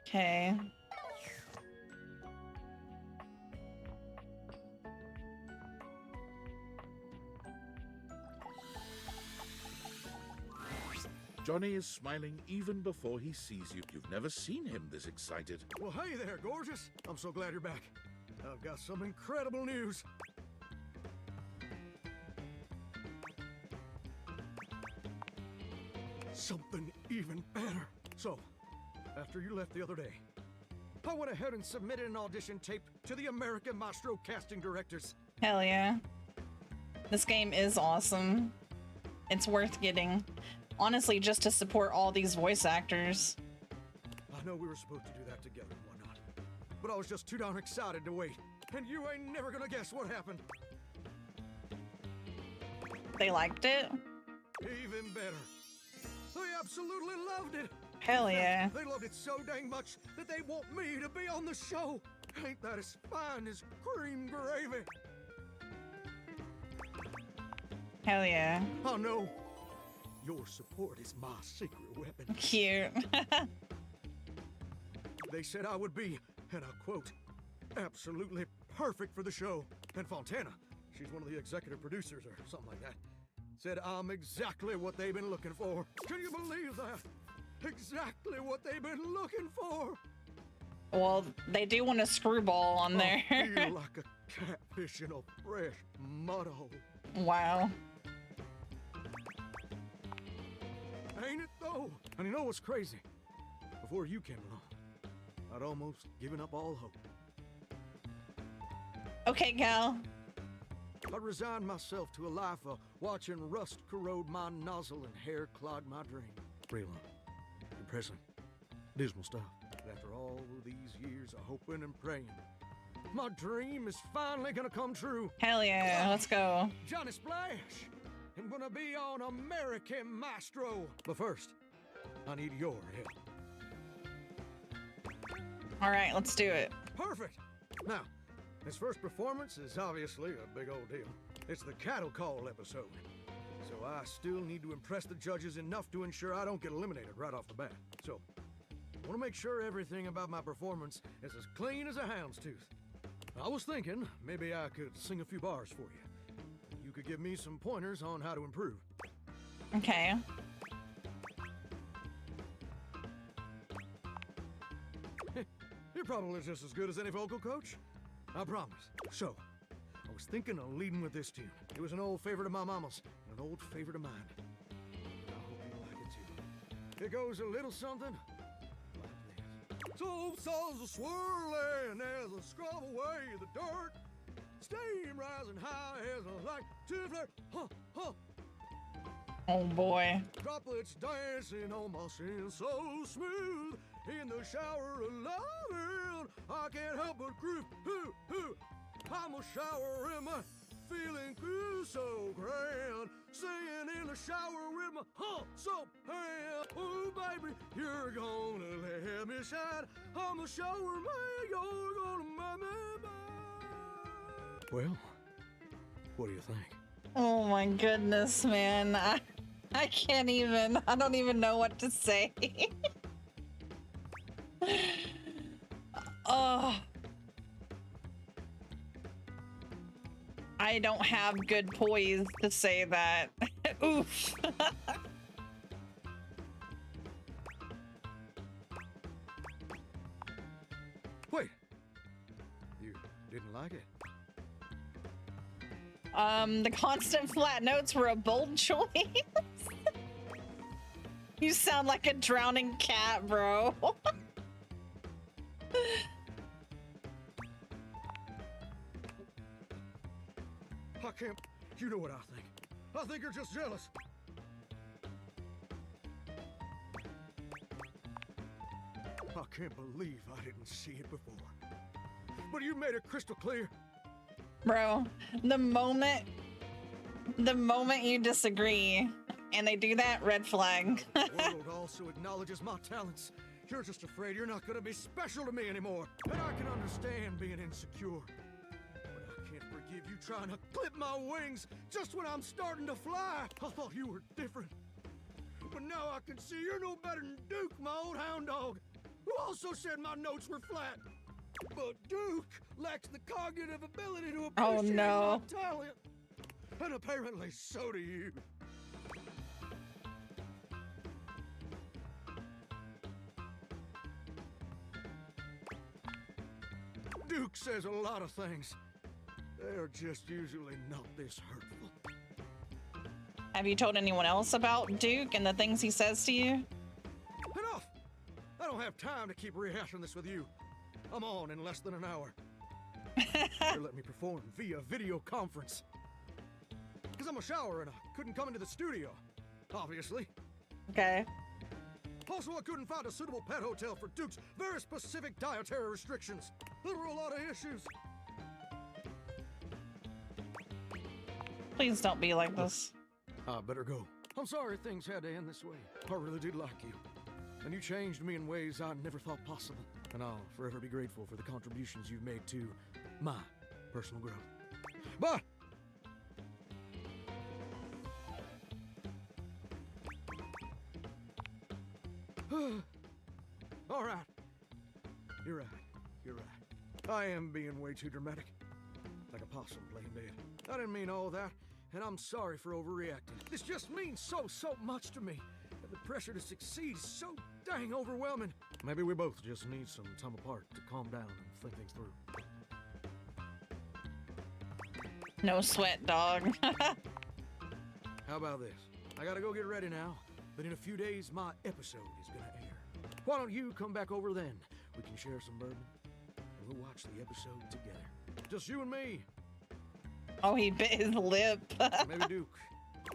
Okay. Johnny is smiling even before he sees you. You've never seen him this excited. Well, hey there, gorgeous. I'm so glad you're back. I've got some incredible news. Something even better. So, after you left the other day, I went ahead and submitted an audition tape to the American Maestro casting directors. Hell yeah. This game is awesome. It's worth getting. Honestly, just to support all these voice actors. I know we were supposed to do that together and whatnot, but I was just too darn excited to wait. And you ain't never gonna guess what happened. They liked it? Even better. They absolutely loved it. Hell yeah. They loved it so dang much that they want me to be on the show. Ain't that as fine as cream gravy? Hell yeah. Oh no. Your support is my secret weapon. Cute. They said I would be, and I quote, absolutely perfect for the show. And Fontana, she's one of the executive producers or something like that, said I'm exactly what they've been looking for. Can you believe that? Exactly what they've been looking for. Well, they do want a screwball on there. I feel like a catfish in a fresh mud hole. Wow. Ain't it though? And you know what's crazy? Before you came along, I'd almost given up all hope. Okay, Cal. I resigned myself to a life of watching rust corrode my nozzle and hair clog my dream. Real depressing, dismal stuff. But after all of these years of hoping and praying, my dream is finally gonna come true. Hell yeah, let's go. Johnny Splash! I'm gonna be on American Maestro. But first, I need your help. All right, let's do it. Perfect. Now, his first performance is obviously a big old deal. It's the cattle call episode. So I still need to impress the judges enough to ensure I don't get eliminated right off the bat. So, I want to make sure everything about my performance is as clean as a hound's tooth. I was thinking maybe I could sing a few bars for you. You could give me some pointers on how to improve. Okay. You're probably just as good as any vocal coach. I promise. So, I was thinking of leading with this tune. It was an old favorite of my mama's, and an old favorite of mine. I hope you like it too. It goes a little something like this. So souls are swirling as I scrub away the dirt. Steam rising high as I like to flirt. Huh, huh. Oh boy. Droplets dancing on my skin so smooth. In the shower of loving, I can't help but groove. Hoo, hoo. I'm a shower in my feeling cool so grand. Singing in the shower with my soap hand. Oh baby, you're gonna let me shine. I'm a shower man, you're gonna make me mine. Well, what do you think? Oh my goodness, man. I can't even. I don't even know what to say. Oh. I don't have good poise to say that. Oof. Wait. You didn't like it? The constant flat notes were a bold choice. You sound like a drowning cat, bro. I can't. You know what I think. I think you're just jealous. I can't believe I didn't see it before. But you made it crystal clear. Bro, the moment you disagree and they do that, red flag. The world also acknowledges my talents. You're just afraid you're not gonna be special to me anymore. And I can understand being insecure. But I can't forgive you trying to clip my wings just when I'm starting to fly. I thought you were different. But now I can see you're no better than Duke, my old hound dog, who also said my notes were flat. But Duke lacks the cognitive ability to appreciate my talent. And apparently so do you. Duke says a lot of things. They're just usually not this hurtful. Have you told anyone else about Duke and the things he says to you? Enough! I don't have time to keep rehashing this with you. I'm on in less than an hour. They let me perform via video conference. Because I'm a shower and I couldn't come into the studio, obviously. Okay. Also, I couldn't find a suitable pet hotel for Duke's very specific dietary restrictions. There were a lot of issues. Please don't be like this. I better go. I'm sorry things had to end this way. I really did like you. And you changed me in ways I never thought possible. And I'll forever be grateful for the contributions you've made to my personal growth. Bye! All right. You're right. You're right. I am being way too dramatic. Like a possum playing dead. I didn't mean all that, and I'm sorry for overreacting. This just means so much to me. And the pressure to succeed is so dang overwhelming. Maybe we both just need some time apart to calm down and think things through. No sweat, dog. How about this? I gotta go get ready now, but in a few days, my episode is gonna air. Why don't you come back over then? We can share some bourbon, and we'll watch the episode together. Just you and me. Oh, he bit his lip. Maybe Duke.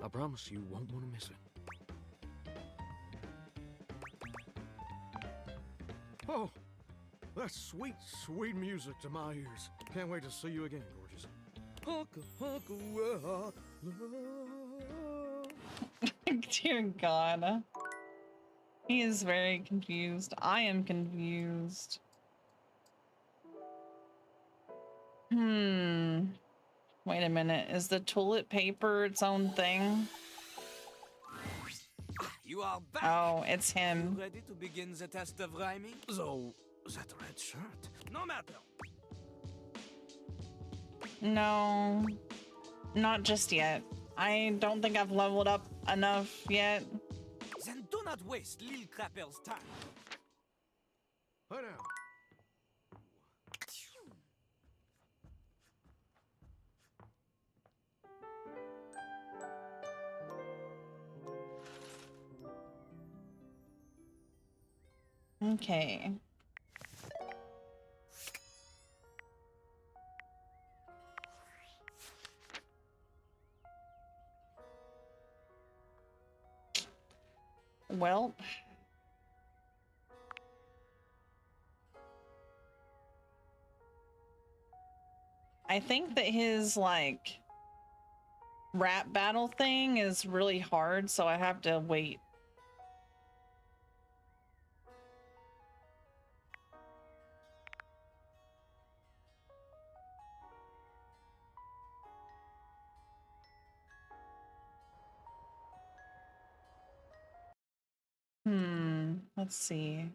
I promise you won't want to miss it. Oh, that's sweet, sweet music to my ears. Can't wait to see you again, gorgeous. Dear God. He is very confused. I am confused. Wait a minute. Is the toilet paper its own thing? you are back. Oh, it's him. You ready to begin the test of rhyming? So, that red shirt. No matter. No, not just yet. I don't think I've leveled up enough yet. Then do not waste Lil Crapper's time. Hi now. Okay. Well, I think that his like rap battle thing is really hard, so I have to wait. Let's see.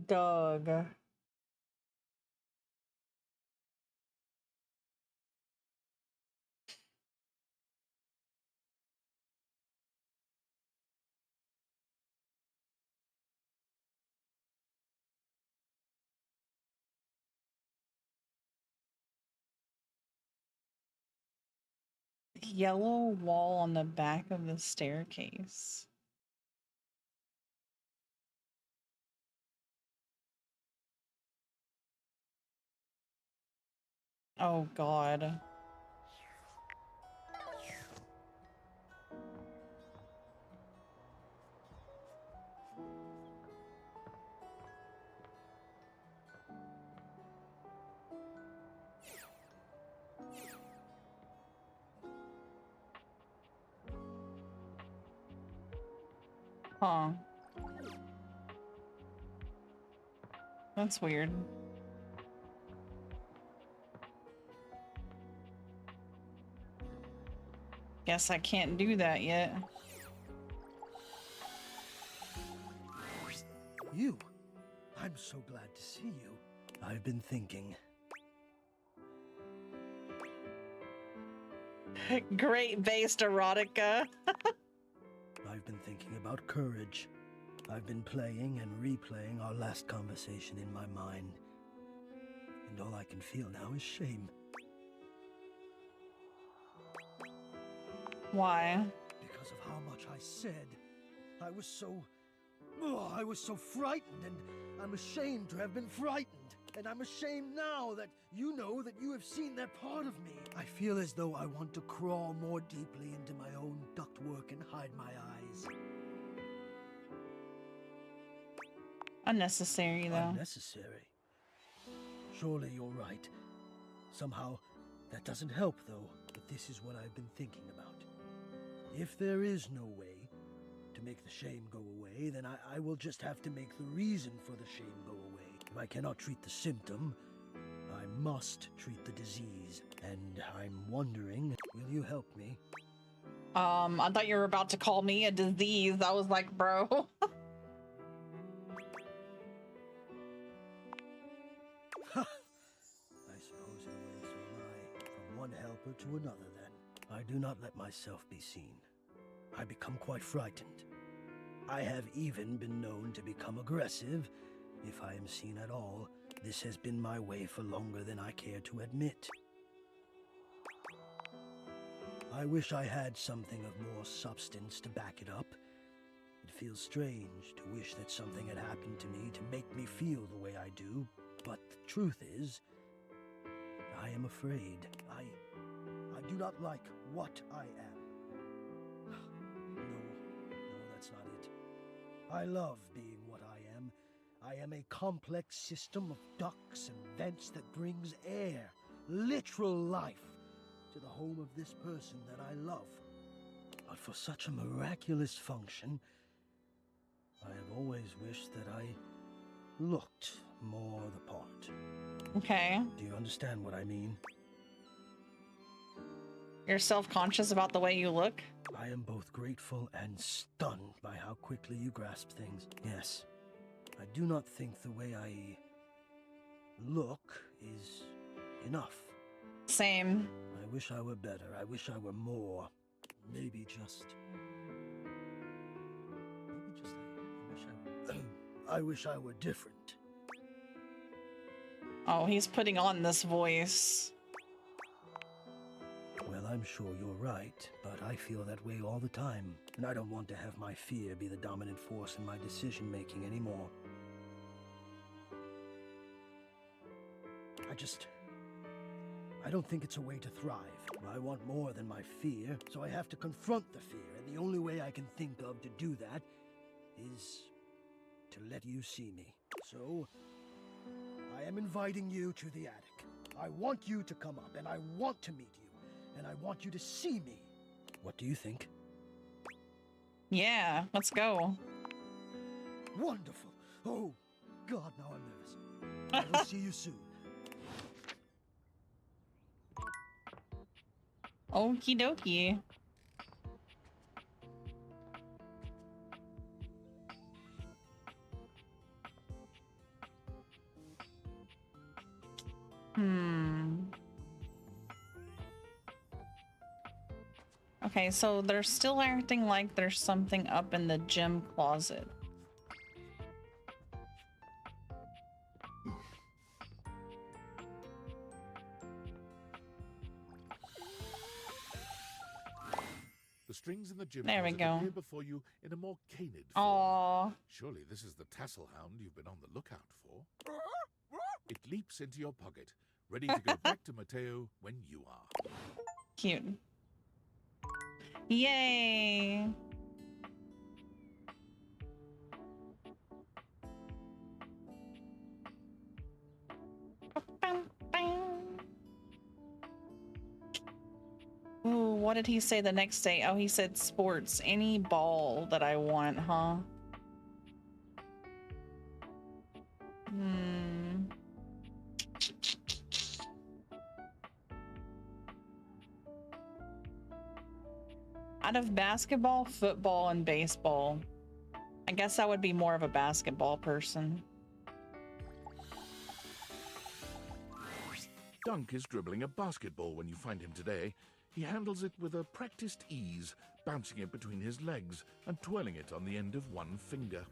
Doug. Yellow wall on the back of the staircase. Oh God. Huh. That's weird. Guess I can't do that yet. You? I'm so glad to see you. I've been thinking. Great based erotica. I've been thinking about courage. I've been playing and replaying our last conversation in my mind. And all I can feel now is shame. Why? Because of how much I said. I was so frightened, and I'm ashamed to have been frightened. And I'm ashamed now that you know that you have seen that part of me. I feel as though I want to crawl more deeply into my own ductwork and hide my eyes. Unnecessary, though. Unnecessary? Surely you're right. Somehow, that doesn't help, though. But this is what I've been thinking about. If there is no way to make the shame go away, then I will just have to make the reason for the shame go away. If I cannot treat the symptom, I must treat the disease. And I'm wondering, will you help me? I thought you were about to call me a disease. I was like, bro. I suppose in a way so am I. From one helper to another, then. I do not let myself be seen. I become quite frightened. I have even been known to become aggressive, if I am seen at all. This has been my way for longer than I care to admit. I wish I had something of more substance to back it up. It feels strange to wish that something had happened to me to make me feel the way I do, but the truth is, I am afraid. I do not like what I am. No, that's not it. I love being what I am. I am a complex system of ducts and vents that brings air, literal life, to the home of this person that I love. But for such a miraculous function, I have always wished that I looked more the part. Okay. Do you understand what I mean? You're self-conscious about the way you look? I am both grateful and stunned by how quickly you grasp things. Yes, I do not think the way I look is enough. Same. I wish I were better. I wish I were more. Maybe just... I wish I were different. Oh, he's putting on this voice. Well, I'm sure you're right, but I feel that way all the time, and I don't want to have my fear be the dominant force in my decision-making anymore. I don't think it's a way to thrive. I want more than my fear, so I have to confront the fear, and the only way I can think of to do that is to let you see me. So, I am inviting you to the attic. I want you to come up, and I want to meet you, and I want you to see me. What do you think? Yeah, let's go. Wonderful. Oh, God, now I'm nervous. I will see you soon. Okie dokie. Okay, so they're still acting like there's something up in the gym closet. The strings in the gym There we closet go. appear before you in a more canid form. Aw. Surely this is the tassel hound you've been on the lookout for. It leaps into your pocket, ready to go back to Mateo when you are. Cute. Yay! Ooh, what did he say the next day? Oh, he said sports. Any ball that I want, huh? Out of basketball, football, and baseball. I guess I would be more of a basketball person. Dunk is dribbling a basketball when you find him today. He handles it with a practiced ease, bouncing it between his legs and twirling it on the end of one finger.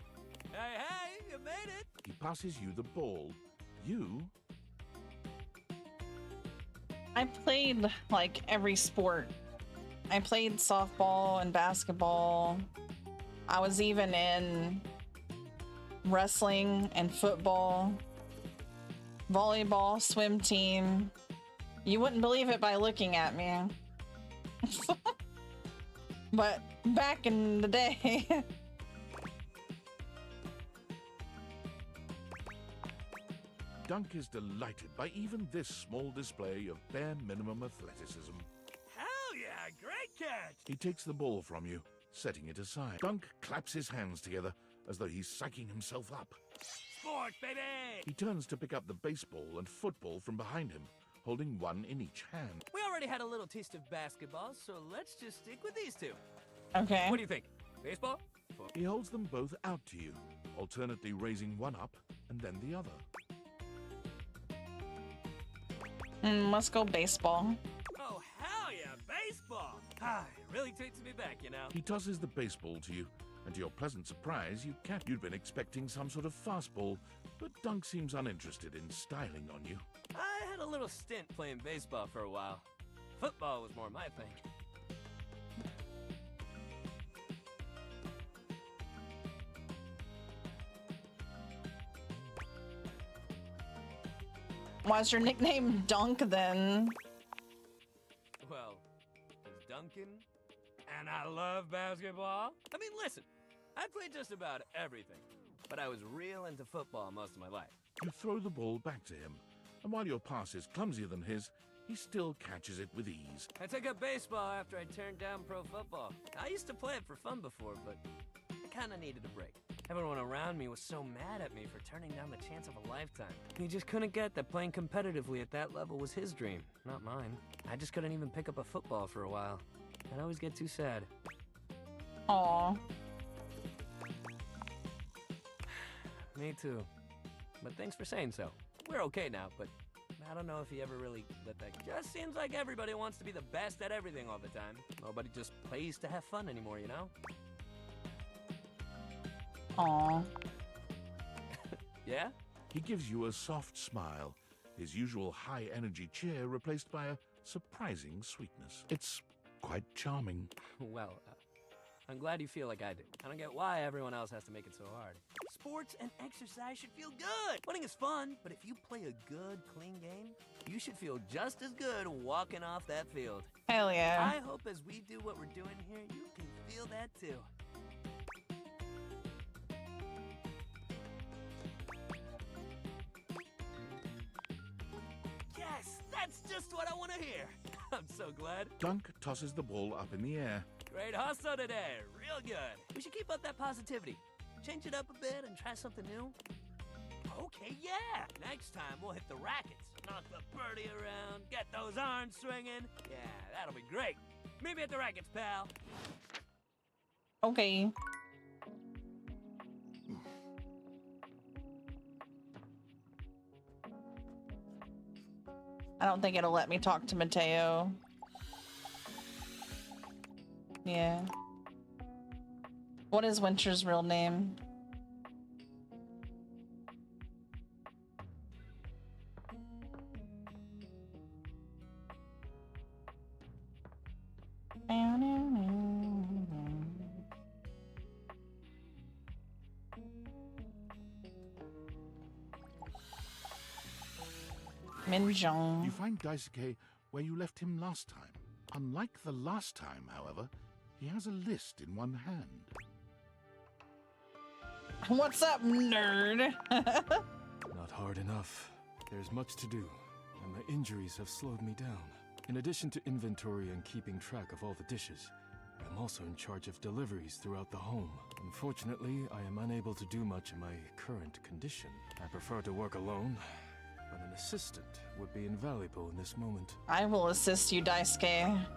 Hey, hey, you made it! He passes you the ball. You... I played like every sport. I played softball and basketball. I was even in wrestling and football, volleyball, swim team. You wouldn't believe it by looking at me. But back in the day. Dunk is delighted by even this small display of bare minimum athleticism. Hell yeah, great catch! He takes the ball from you, setting it aside. Dunk claps his hands together as though he's psyching himself up. Sport, baby! He turns to pick up the baseball and football from behind him, holding one in each hand. We already had a little taste of basketball, so let's just stick with these two. Okay. What do you think? Baseball? He holds them both out to you, alternately raising one up and then the other. Let's go baseball. Oh, hell yeah, baseball! Ah, it really takes me back, you know. He tosses the baseball to you, and to your pleasant surprise, you catch. You'd been expecting some sort of fastball, but Dunk seems uninterested in styling on you. I had a little stint playing baseball for a while. Football was more my thing. Why's your nickname Dunk then? Well, it's Duncan, and I love basketball. I mean, listen, I played just about everything, but I was real into football most of my life. You throw the ball back to him, and while your pass is clumsier than his, he still catches it with ease. I took up baseball after I turned down pro football. I used to play it for fun before, but I kind of needed a break. Everyone around me was so mad at me for turning down the chance of a lifetime. He just couldn't get that playing competitively at that level was his dream, not mine. I just couldn't even pick up a football for a while. I'd always get too sad. Aw. Me too. But thanks for saying so. We're okay now, but I don't know if he ever really let that. Just seems like everybody wants to be the best at everything all the time. Nobody just plays to have fun anymore, you know? Aw. Yeah? He gives you a soft smile, his usual high-energy cheer replaced by a surprising sweetness. It's quite charming. Well, I'm glad you feel like I do. I don't get why everyone else has to make it so hard. Sports and exercise should feel good. Winning is fun, but if you play a good, clean game, you should feel just as good walking off that field. Hell yeah. I hope as we do what we're doing here, you can feel that too. Yes, that's just what I want to hear. I'm so glad. Dunk tosses the ball up in the air. Great hustle today. Real good. We should keep up that positivity. Change it up a bit and try something new. Okay, yeah. Next time we'll hit the rackets. Knock the birdie around. Get those arms swinging. Yeah, that'll be great. Meet me at the rackets, pal. Okay. I don't think it'll let me talk to Mateo. Yeah. What is Winter's real name? Minjong. You find Daisuke where you left him last time. Unlike the last time, however, he has a list in one hand. What's up, nerd? Not hard enough. There's much to do, and my injuries have slowed me down. In addition to inventory and keeping track of all the dishes, I'm also in charge of deliveries throughout the home. Unfortunately, I am unable to do much in my current condition. I prefer to work alone, but an assistant would be invaluable in this moment. I will assist you, Daisuke.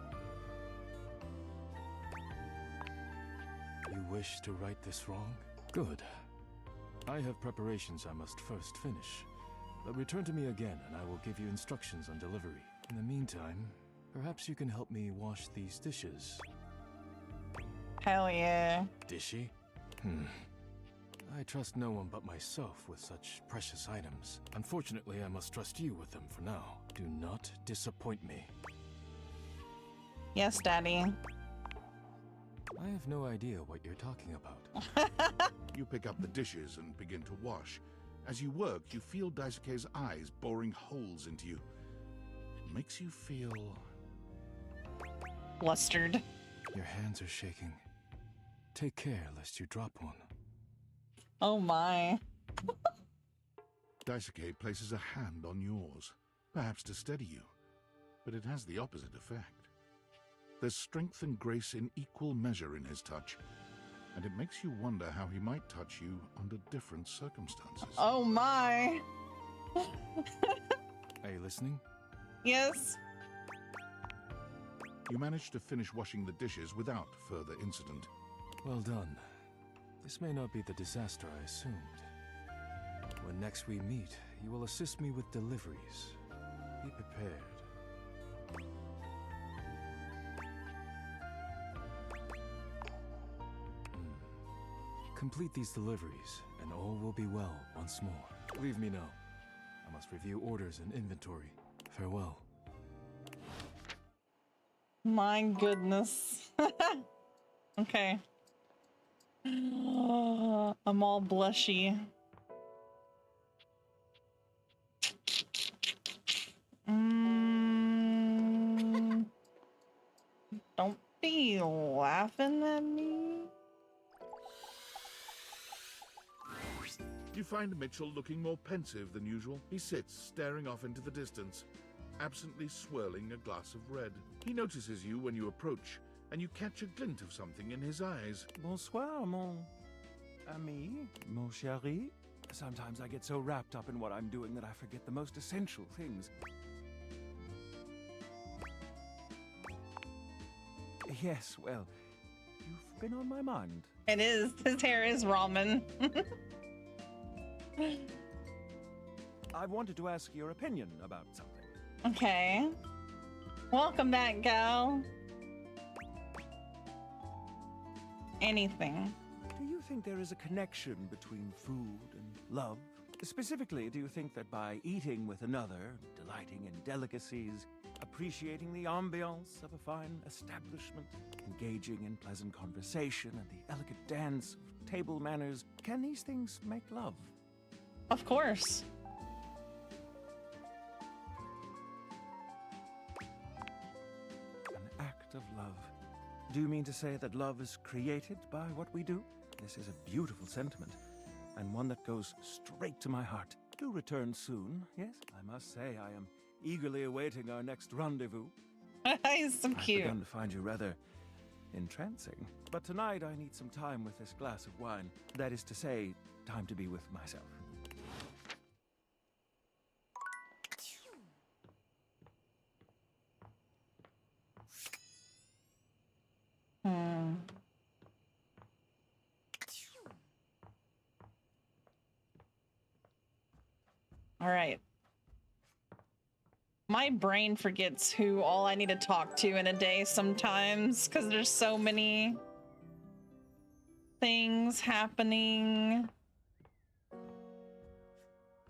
You wish to right this wrong? Good. I have preparations I must first finish. But return to me again and I will give you instructions on delivery. In the meantime, perhaps you can help me wash these dishes. Hell yeah. Dishy? I trust no one but myself with such precious items. Unfortunately, I must trust you with them for now. Do not disappoint me. Yes, Daddy. I have no idea what you're talking about. You pick up the dishes and begin to wash. As you work, you feel Daisuke's eyes boring holes into you. It makes you feel... flustered. Your hands are shaking. Take care lest you drop one. Oh my. Daisuke places a hand on yours, perhaps to steady you, but it has the opposite effect. There's strength and grace in equal measure in his touch, and it makes you wonder how he might touch you under different circumstances. Oh my. Are you listening? Yes. You manage to finish washing the dishes without further incident. Well done. This may not be the disaster I assumed. When next we meet, you will assist me with deliveries. Be prepared. Complete these deliveries, and all will be well once more. Leave me now. I must review orders and inventory. Farewell. My goodness. Okay. I'm all blushy. Don't be laughing at me. You find Mitchell looking more pensive than usual. He sits, staring off into the distance, absently swirling a glass of red. He notices you when you approach, and you catch a glint of something in his eyes. Bonsoir, mon ami, mon chéri. Sometimes I get so wrapped up in what I'm doing that I forget the most essential things. Yes, well, you've been on my mind. It is. His hair is ramen. I wanted to ask your opinion about something. Okay. Welcome back, gal. Anything. Do you think there is a connection between food and love? Specifically, do you think that by eating with another, delighting in delicacies, appreciating the ambiance of a fine establishment, engaging in pleasant conversation and the elegant dance of table manners, can these things make love? Of course. An act of love. Do you mean to say that love is created by what we do? This is a beautiful sentiment, and one that goes straight to my heart. Do return soon, yes? I must say I am eagerly awaiting our next rendezvous. He's so cute. I've begun to find you rather entrancing. But tonight I need some time with this glass of wine. That is to say, time to be with myself. All right. My brain forgets who all I need to talk to in a day sometimes because there's so many things happening.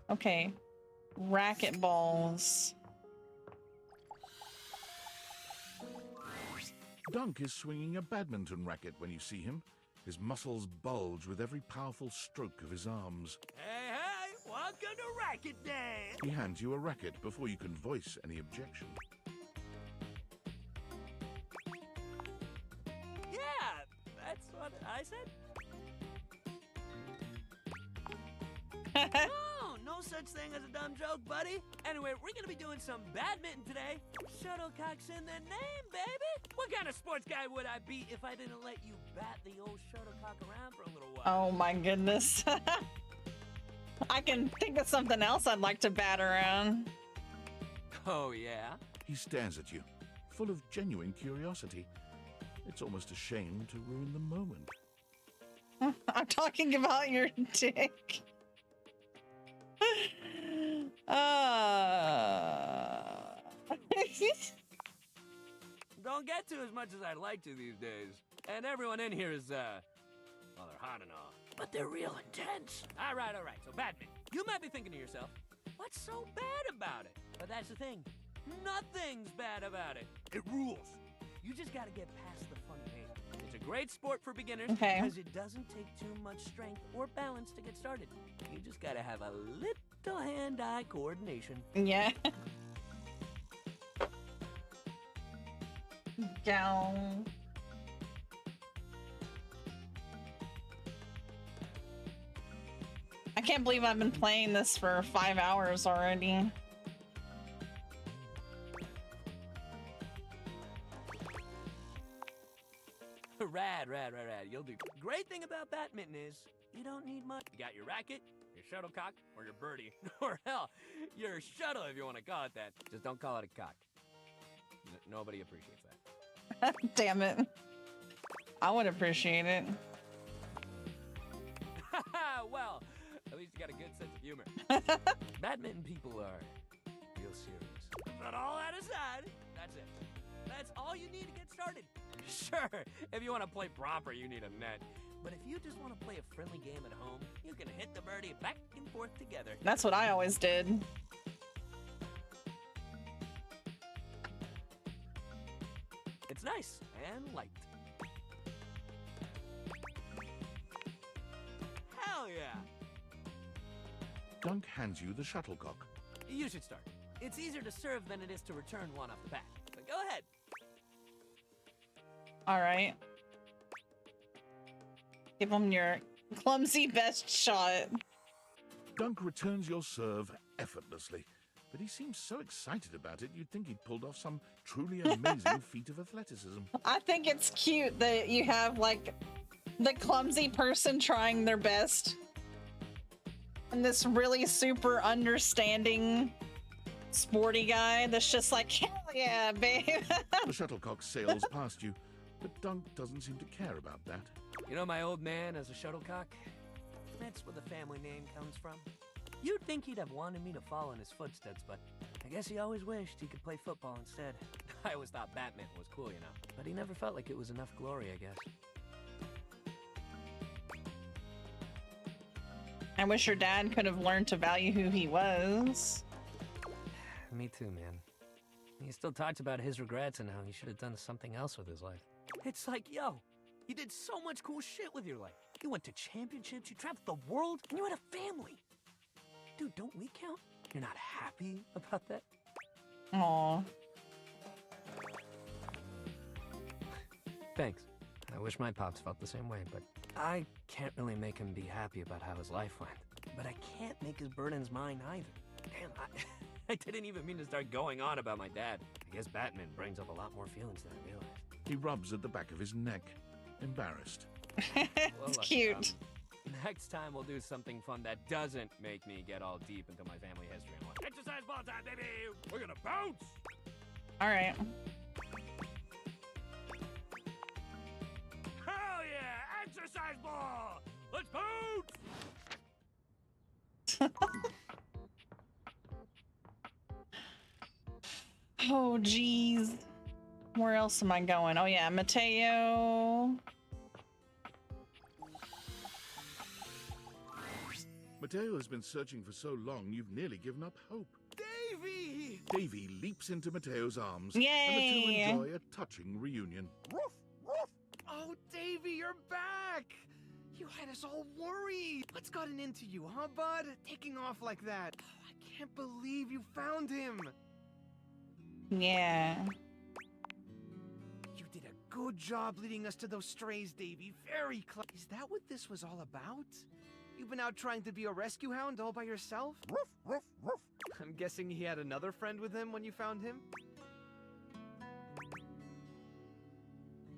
Okay. Racquetballs. Dunk is swinging a badminton racket when you see him. His muscles bulge with every powerful stroke of his arms. Hey, hey, welcome to Racket Day! He hands you a racket before you can voice any objection. Yeah, that's what I said. No such thing as a dumb joke, buddy. Anyway, we're gonna be doing some badminton today. Shuttlecock's in the name, baby. What kind of sports guy would I be if I didn't let you bat the old shuttlecock around for a little while? Oh my goodness. I can think of something else I'd like to bat around. Oh, yeah? He stares at you, full of genuine curiosity. It's almost a shame to ruin the moment. I'm talking about your dick. Don't get to as much as I'd like to these days. And everyone in here is, well, they're hot and all, but they're real intense. All right, so badminton. You might be thinking to yourself, what's so bad about it? But that's the thing. Nothing's bad about it. It rules. You just gotta get past the fun game. It's a great sport for beginners because it doesn't take too much strength or balance to get started. You just gotta have a little hand-eye coordination. Yeah. Down. I can't believe I've been playing this for 5 hours already. Rad. You'll do. Great thing about badminton is you don't need much. You got your racket, your shuttlecock, or your birdie. Or hell, your shuttle if you want to call it that. Just don't call it a cock. Nobody appreciates that. Damn it. I would appreciate it. Well, at least you got a good sense of humor. Badminton people are real serious. But all that aside, that's it. That's all you need to get started. Sure, if you want to play proper, you need a net. But if you just want to play a friendly game at home, you can hit the birdie back and forth together. That's what I always did. It's nice and light. Hell yeah! Dunk hands you the shuttlecock. You should start. It's easier to serve than it is to return one off the bat. So go ahead. All right. Give him your clumsy best shot. Dunk returns your serve effortlessly, but he seems so excited about it you'd think he'd pulled off some truly amazing feat of athleticism. I think it's cute that you have like The clumsy person trying their best. And this really super understanding sporty guy that's just like, hell yeah, babe. The shuttlecock sails past you, but Dunk doesn't seem to care about that. You know my old man as a shuttlecock? That's where the family name comes from. You'd think he'd have wanted me to follow in his footsteps, but I guess he always wished he could play football instead. I always thought Batman was cool, you know. But he never felt like it was enough glory, I guess. I wish your dad could have learned to value who he was. Me too, man. He still talks about his regrets and how he should have done something else with his life. It's like, yo, you did so much cool shit with your life. You went to championships, you traveled the world, and you had a family. Dude, don't we count? You're not happy about that? Aww. Thanks. I wish my pops felt the same way, but I can't really make him be happy about how his life went. But I can't make his burdens mine either. Damn, I didn't even mean to start going on about my dad. I guess Batman brings up a lot more feelings than I realized. He rubs at the back of his neck, embarrassed. It's cute. Next time we'll do something fun that doesn't make me get all deep into my family history and what. Exercise ball time, baby! We're gonna bounce! Alright. Hell yeah! Exercise ball! Let's bounce! Oh, geez. Where else am I going? Oh, yeah, Mateo. Mateo has been searching for so long, you've nearly given up hope. Davy! Davy leaps into Mateo's arms, Yay! and the two enjoy a touching reunion. Woof, woof. Oh, Davy, you're back! You had us all worried. What's gotten into you, huh, bud? Taking off like that. Oh, I can't believe you found him. Yeah. You did a good job leading us to those strays, Davy. Very clever. Is that what this was all about? You've been out trying to be a rescue hound all by yourself? Woof, woof, woof. I'm guessing he had another friend with him when you found him?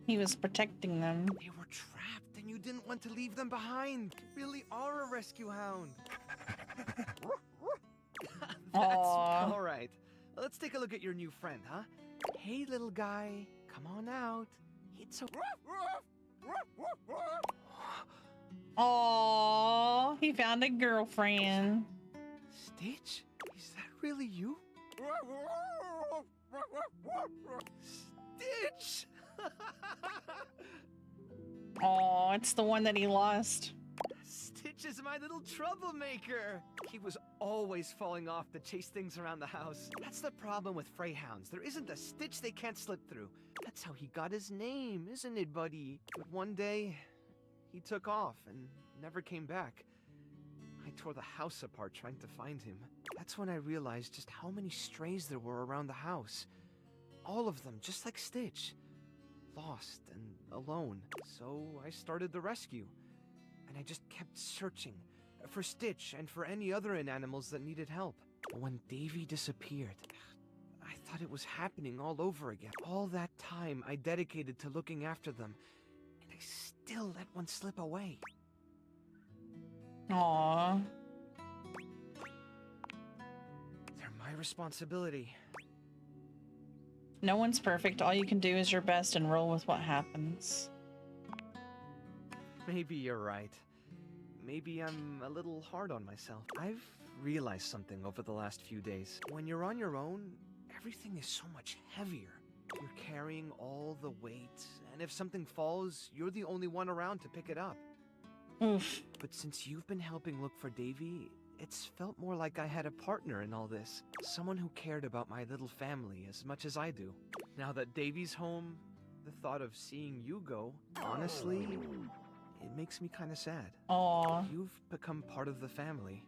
He was protecting them. They were trapped and you didn't want to leave them behind. You really are a rescue hound. That's Aww. all right. Let's take a look at your new friend, huh? Hey, little guy. Come on out. It's a... Aww, he found a girlfriend. Stitch? Is that really you? Stitch! Aw, it's the one that he lost. Stitch is my little troublemaker. He was always falling off to chase things around the house. That's the problem with Freyhounds. There isn't a stitch they can't slip through. That's how he got his name, isn't it, buddy? But one day, he took off and never came back. I tore the house apart trying to find him. That's when I realized just how many strays there were around the house. All of them, just like Stitch. Lost and alone. So I started the rescue. And I just kept searching for Stitch and for any other animals that needed help. When Davy disappeared, I thought it was happening all over again. All that time I dedicated to looking after them, and I still let one slip away. Aww. They're my responsibility. No one's perfect. All you can do is your best and roll with what happens. Maybe you're right. Maybe I'm a little hard on myself. I've realized something over the last few days. When you're on your own, everything is so much heavier. You're carrying all the weight, and if something falls, you're the only one around to pick it up. Oof. But since you've been helping look for Davy, it's felt more like I had a partner in all this. Someone who cared about my little family as much as I do. Now that Davy's home, the thought of seeing you go, honestly, it makes me kind of sad. Aww. You've become part of the family,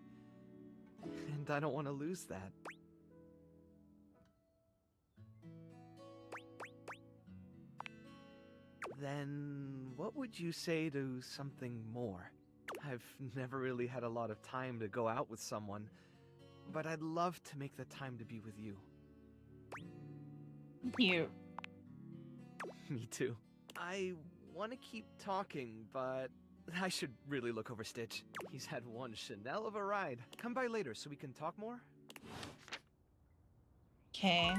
and I don't want to lose that. Then what would you say to something more? I've never really had a lot of time to go out with someone, but I'd love to make the time to be with you. Cute. Me too. I want to keep talking, but I should really look over Stitch. He's had one Chanel of a ride. Come by later so we can talk more. Okay.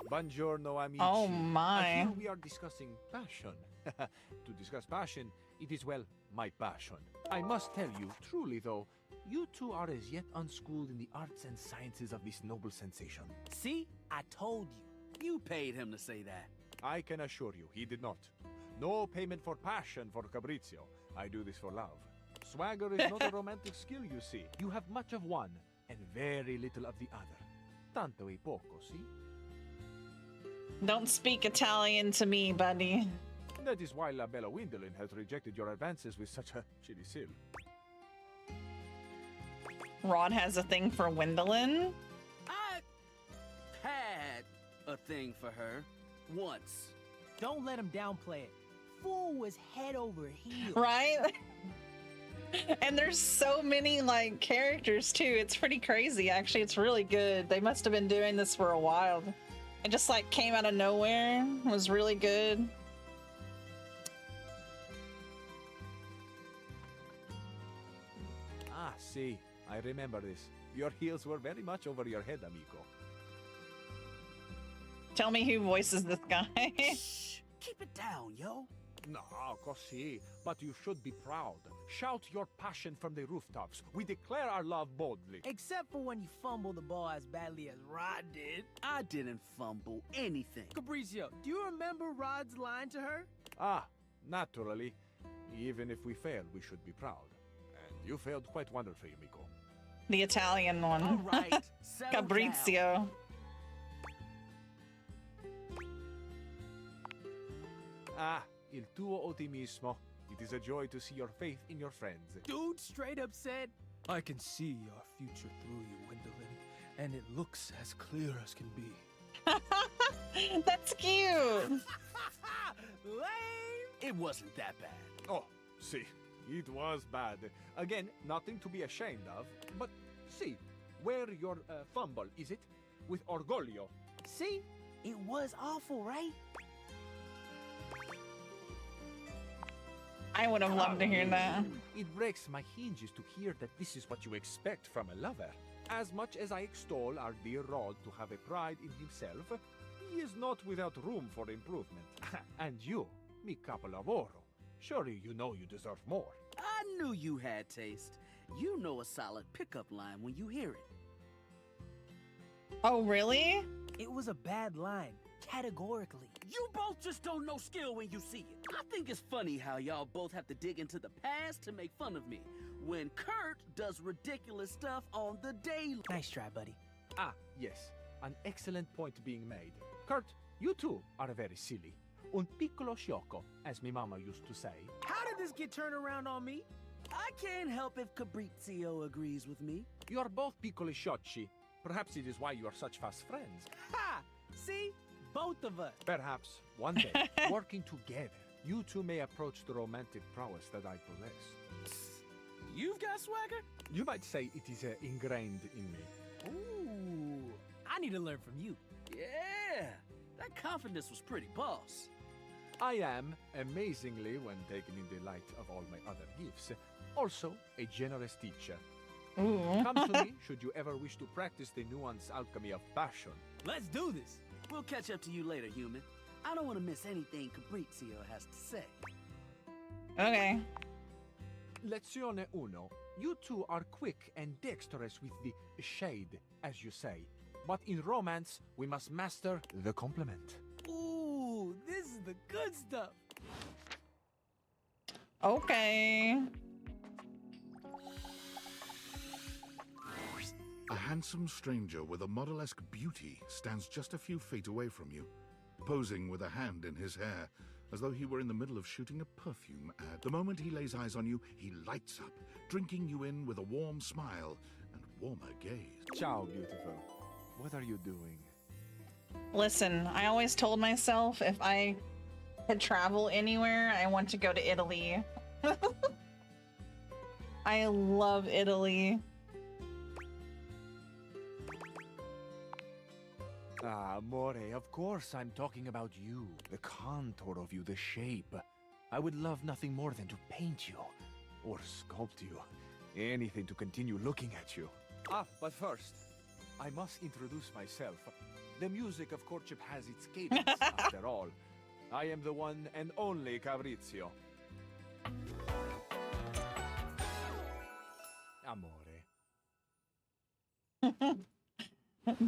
Buongiorno, amici. Oh my. Here we are discussing passion. To discuss passion, it is, well, my passion. I must tell you, truly though, you two are as yet unschooled in the arts and sciences of this noble sensation. See? I told you. You paid him to say that. I can assure you, he did not. No payment for passion for Fabrizio. I do this for love. Swagger is not a romantic skill, you see. You have much of one and very little of the other. Tanto e poco, see? Don't speak Italian to me, buddy. That is why La Bella Windolin has rejected your advances with such a chilly seal. Rod has a thing for Windolin? I had a thing for her. Once. Don't let him downplay it. Fool was head over heels. Right? And there's so many, like, characters, too. It's pretty crazy, actually. It's really good. They must have been doing this for a while. It just, like, came out of nowhere. It was really good. Ah, see. I remember this. Your heels were very much over your head, amico. Tell me who voices this guy. Shh! Keep it down, yo. No, così. But you should be proud. Shout your passion from the rooftops. We declare our love boldly. Except for when you fumble the ball as badly as Rod did. I didn't fumble anything. Fabrizio, do you remember Rod's line to her? Ah, naturally. Even if we failed, we should be proud. And you failed quite wonderfully, amico. The Italian one. All right, settle Fabrizio. down. Ah, il tuo ottimismo. It is a joy to see your faith in your friends. Dude straight up said, I can see our future through you, Windolin, and it looks as clear as can be. That's cute. Lame. It wasn't that bad. Oh, see, it was bad. Again, nothing to be ashamed of. But see, where your fumble, is it? With orgoglio. See? It was awful, right? I would have loved to hear that. It breaks my hinges to hear that this is what you expect from a lover. As much as I extol our dear Rod to have a pride in himself, he is not without room for improvement. And you, mi capolavoro, surely you know you deserve more. I knew you had taste. You know a solid pickup line when you hear it. Oh, really? It was a bad line, categorically. You both just don't know skill when you see it. I think it's funny how y'all both have to dig into the past to make fun of me, when Kurt does ridiculous stuff on the daily. Nice try, buddy. Ah, yes, an excellent point being made. Kurt, you too are very silly. Un piccolo sciocco, as mi mama used to say. How did this get turned around on me? I can't help if Fabrizio agrees with me. You are both piccoli sciocchi. Perhaps it is why you are such fast friends. Ha! See? Both of us. Perhaps one day, working together, you two may approach the romantic prowess that I possess. You've got swagger? You might say it is ingrained in me. Ooh, I need to learn from you. Yeah, that confidence was pretty boss. I am, amazingly, when taken in the light of all my other gifts, also a generous teacher. Ooh. Come to me should you ever wish to practice the nuanced alchemy of passion. Let's do this. We'll catch up to you later, human. I don't want to miss anything Fabrizio has to say. Okay. Lezione 1. You two are quick and dexterous with the shade, as you say. But in romance, we must master the compliment. Ooh, this is the good stuff. Okay. A handsome stranger with a model-esque beauty stands just a few feet away from you, posing with a hand in his hair, as though he were in the middle of shooting a perfume ad. The moment he lays eyes on you, he lights up, drinking you in with a warm smile and warmer gaze. Ciao, beautiful. What are you doing? Listen, I always told myself if I could travel anywhere, I want to go to Italy. I love Italy. Ah, Amore, of course I'm talking about you. The contour of you, the shape. I would love nothing more than to paint you. Or sculpt you. Anything to continue looking at you. Ah, but first, I must introduce myself. The music of courtship has its cadence, after all. I am the one and only Fabrizio. Amore.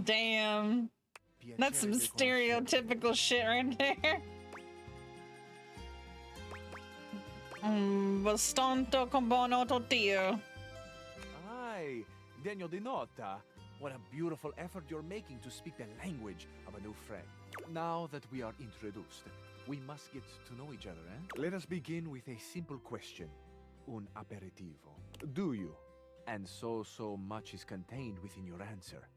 Damn. That's some stereotypical shit right there. Bastonto con buono tortillo. Aye, Degno di nota. What a beautiful effort you're making to speak the language of a new friend. Now that we are introduced, we must get to know each other, eh? Let us begin with a simple question. Un aperitivo. Do you, and so much is contained within your answer,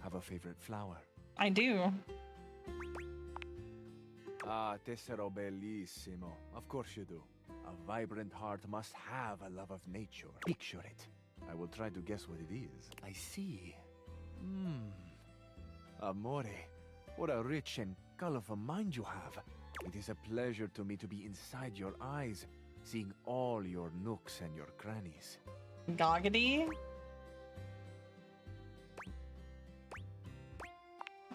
have a favorite flower? I do. Ah, tessero bellissimo. Of course you do. A vibrant heart must have a love of nature. Picture it. I will try to guess what it is. I see. Amore, what a rich and colorful mind you have. It is a pleasure to me to be inside your eyes, seeing all your nooks and your crannies. Goggity?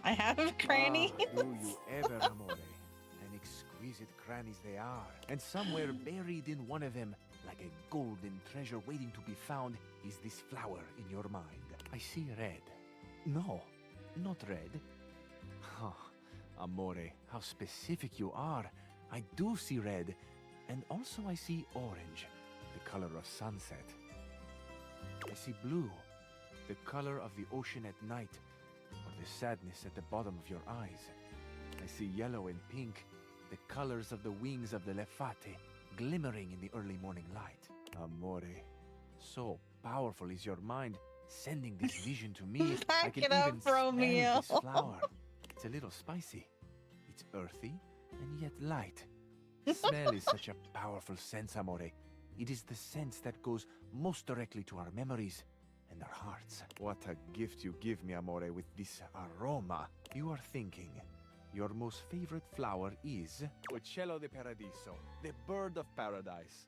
I have crannies. Ah, do you ever, Amore? And exquisite crannies they are. And somewhere buried in one of them, like a golden treasure waiting to be found, is this flower in your mind. I see red. No, not red. Huh. Amore, how specific you are. I do see red. And also I see orange, the color of sunset. I see blue, the color of the ocean at night, or the sadness at the bottom of your eyes. I see yellow and pink, the colors of the wings of the lefate, glimmering in the early morning light. Amore, so powerful is your mind, sending this vision to me. I can even smell this flower. It's a little spicy. It's earthy and yet light. Smell is such a powerful sense, Amore. It is the sense that goes most directly to our memories and our hearts. What a gift you give me, Amore, with this aroma. You are thinking your most favorite flower is Uccello di Paradiso, the bird of paradise.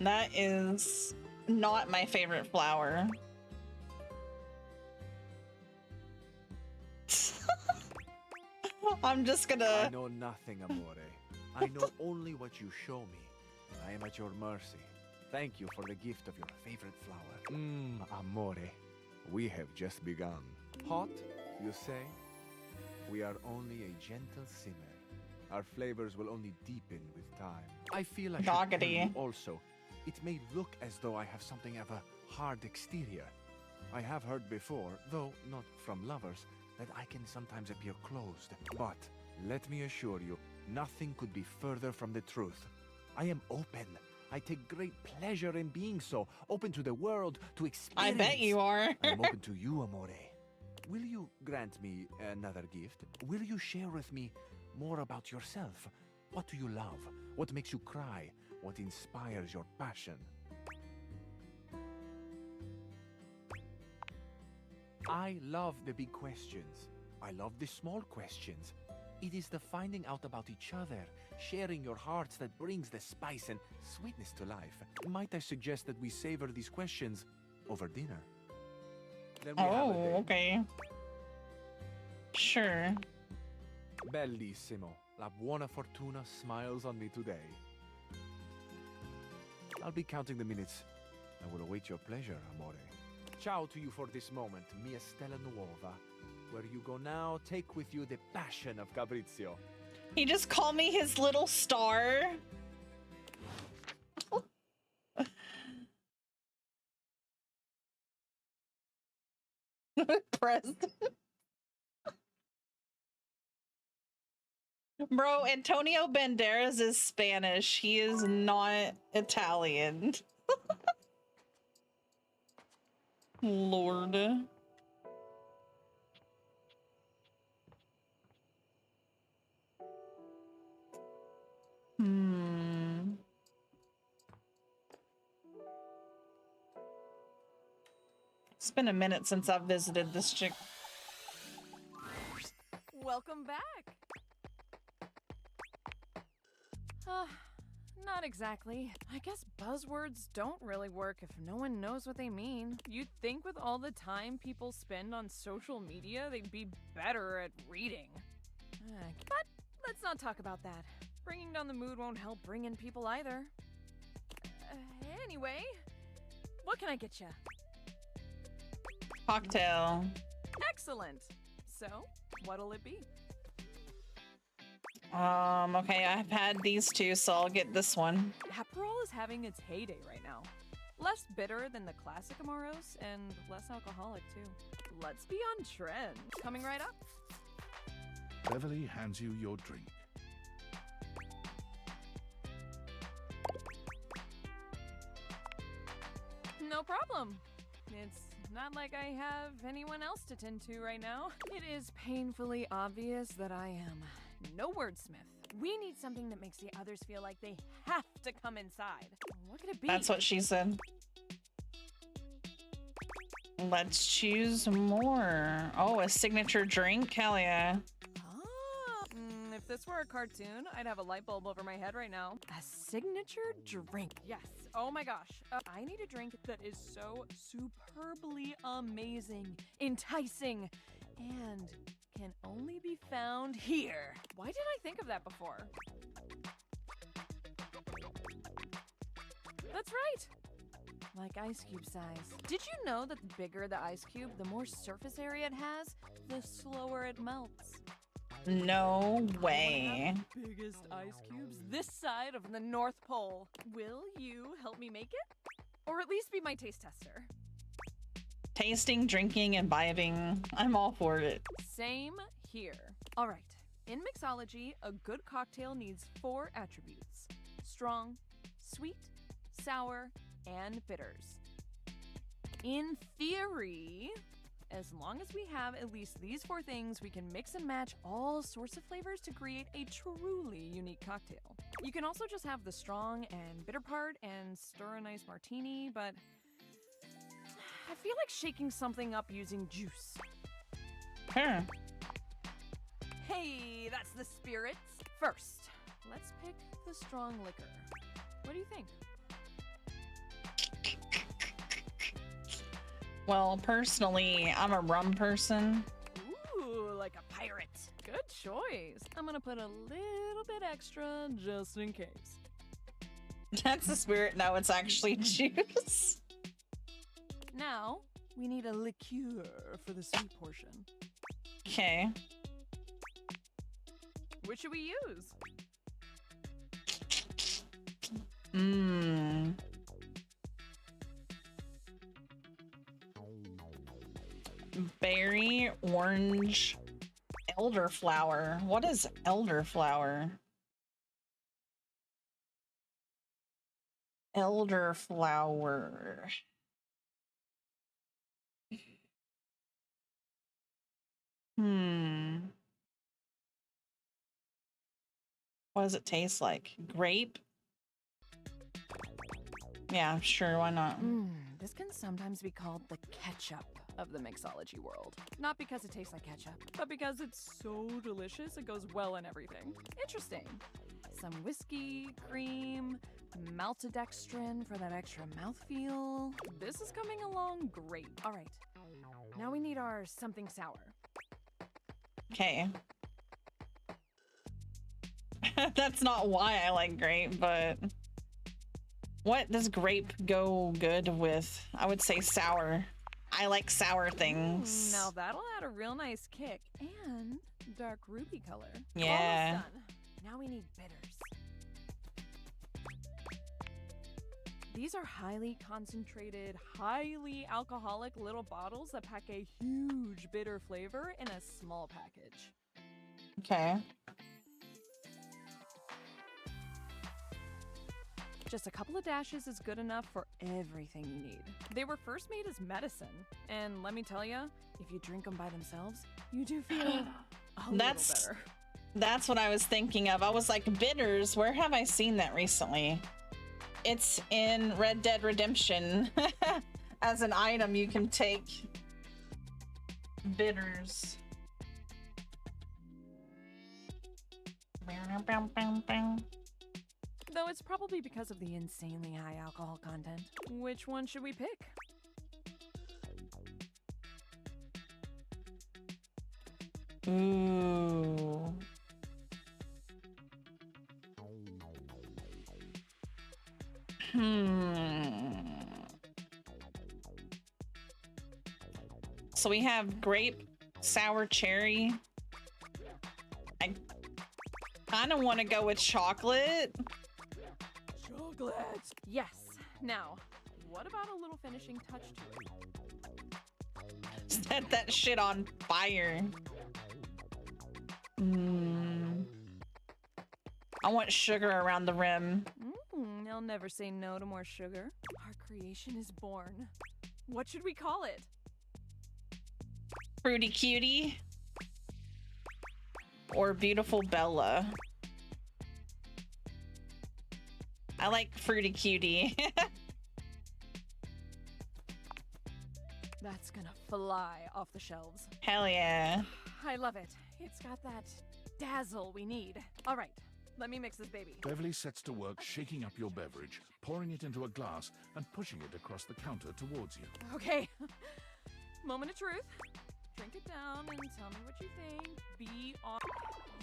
That is not my favorite flower. I'm just gonna... I know nothing, Amore. I know only what you show me. I am at your mercy. Thank you for the gift of your favorite flower. Amore, we have just begun. Hot, you say? We are only a gentle simmer. Our flavors will only deepen with time. I feel I should tell you also. It may look as though I have something of a hard exterior. I have heard before, though not from lovers, that I can sometimes appear closed. But let me assure you, nothing could be further from the truth. I am open. I take great pleasure in being so, open to the world, to experience. I bet you are. I'm open to you, Amore. Will you grant me another gift? Will you share with me more about yourself? What do you love? What makes you cry? What inspires your passion? I love the big questions. I love the small questions. It is the finding out about each other, sharing your hearts that brings the spice and sweetness to life. Might I suggest that we savor these questions over dinner? Then we have a date. Okay. Sure. Bellissimo. La buona fortuna smiles on me today. I'll be counting the minutes. I will await your pleasure, Amore. Ciao to you for this moment, mia stella nuova. Where you go now, take with you the passion of Fabrizio. He just called me his little star. President. Bro, Antonio Banderas is Spanish. He is not Italian. Lord. It's been a minute since I've visited this chick. Welcome back. Not exactly. I guess buzzwords don't really work if no one knows what they mean. You'd think with all the time people spend on social media, they'd be better at reading. But let's not talk about that. Bringing down the mood won't help bring in people either. Anyway, what can I get you? Cocktail. Excellent. So, what'll it be? Okay, I've had these two, so I'll get this one. Aperol is having its heyday right now. Less bitter than the classic Amoros, and less alcoholic too. Let's be on trend. Coming right up. Beverly hands you your drink. No problem. It's not like I have anyone else to tend to right now. It is painfully obvious that I am no wordsmith. We need something that makes the others feel like they have to come inside. What could it be? That's what she said. Let's choose more. Oh, a signature drink? Hell yeah. If this were a cartoon, I'd have a light bulb over my head right now. A signature drink. Yes. Oh my gosh. I need a drink that is so superbly amazing, enticing, and can only be found here. Why didn't I think of that before? That's right. Like ice cube size. Did you know that the bigger the ice cube, the more surface area it has, the slower it melts? No way. Biggest ice cubes this side of the North Pole. Will you help me make it? Or at least be my taste tester? Tasting, drinking, and imbibing. I'm all for it. Same here. All right. In mixology, a good cocktail needs 4 attributes: strong, sweet, sour, and bitters. In theory, as long as we have at least these 4 things, we can mix and match all sorts of flavors to create a truly unique cocktail. You can also just have the strong and bitter part and stir a nice martini, but I feel like shaking something up using juice. Huh. Hey, that's the spirit. First, let's pick the strong liquor. What do you think? Well, personally, I'm a rum person. Ooh, like a pirate. Good choice. I'm gonna put a little bit extra just in case. That's the spirit. No, it's actually juice. Now, we need a liqueur for the sweet portion. Okay. Which should we use? Berry, orange, elderflower. What is elderflower? Elderflower. What does it taste like? Grape? Yeah, sure, why not? This can sometimes be called the ketchup of the mixology world. Not because it tastes like ketchup, but because it's so delicious it goes well in everything. Interesting. Some whiskey, cream, maltodextrin for that extra mouthfeel. This is coming along great. All right, now we need our something sour. Okay. That's not why I like grape, but what does grape go good with? I would say sour. I like sour things. Now that'll add a real nice kick and dark ruby color. Yeah. Almost done. Now we need bitters. These are highly concentrated, highly alcoholic little bottles that pack a huge bitter flavor in a small package. Okay. Just a couple of dashes is good enough for everything you need. They were first made as medicine, and let me tell you, if you drink them by themselves, you do feel a little better. That's what I was thinking of. I was like, bitters, where have I seen that recently? It's in Red Dead Redemption. As an item, you can take bitters. Though it's probably because of the insanely high alcohol content. Which one should we pick? Ooh. So we have grape, sour cherry. I kind of want to go with chocolate. Chocolate! Yes. Now, what about a little finishing touch to it? Set that shit on fire. I want sugar around the rim. They'll never say no to more sugar. Our creation is born. What should we call it? Fruity Cutie. Or Beautiful Bella. I like Fruity Cutie. That's gonna fly off the shelves. Hell yeah. I love it. It's got that dazzle we need. All right, let me mix this baby. Beverly sets to work shaking up your beverage, pouring it into a glass, and pushing it across the counter towards you. Okay. Moment of truth. Drink it down and tell me what you think. Be on.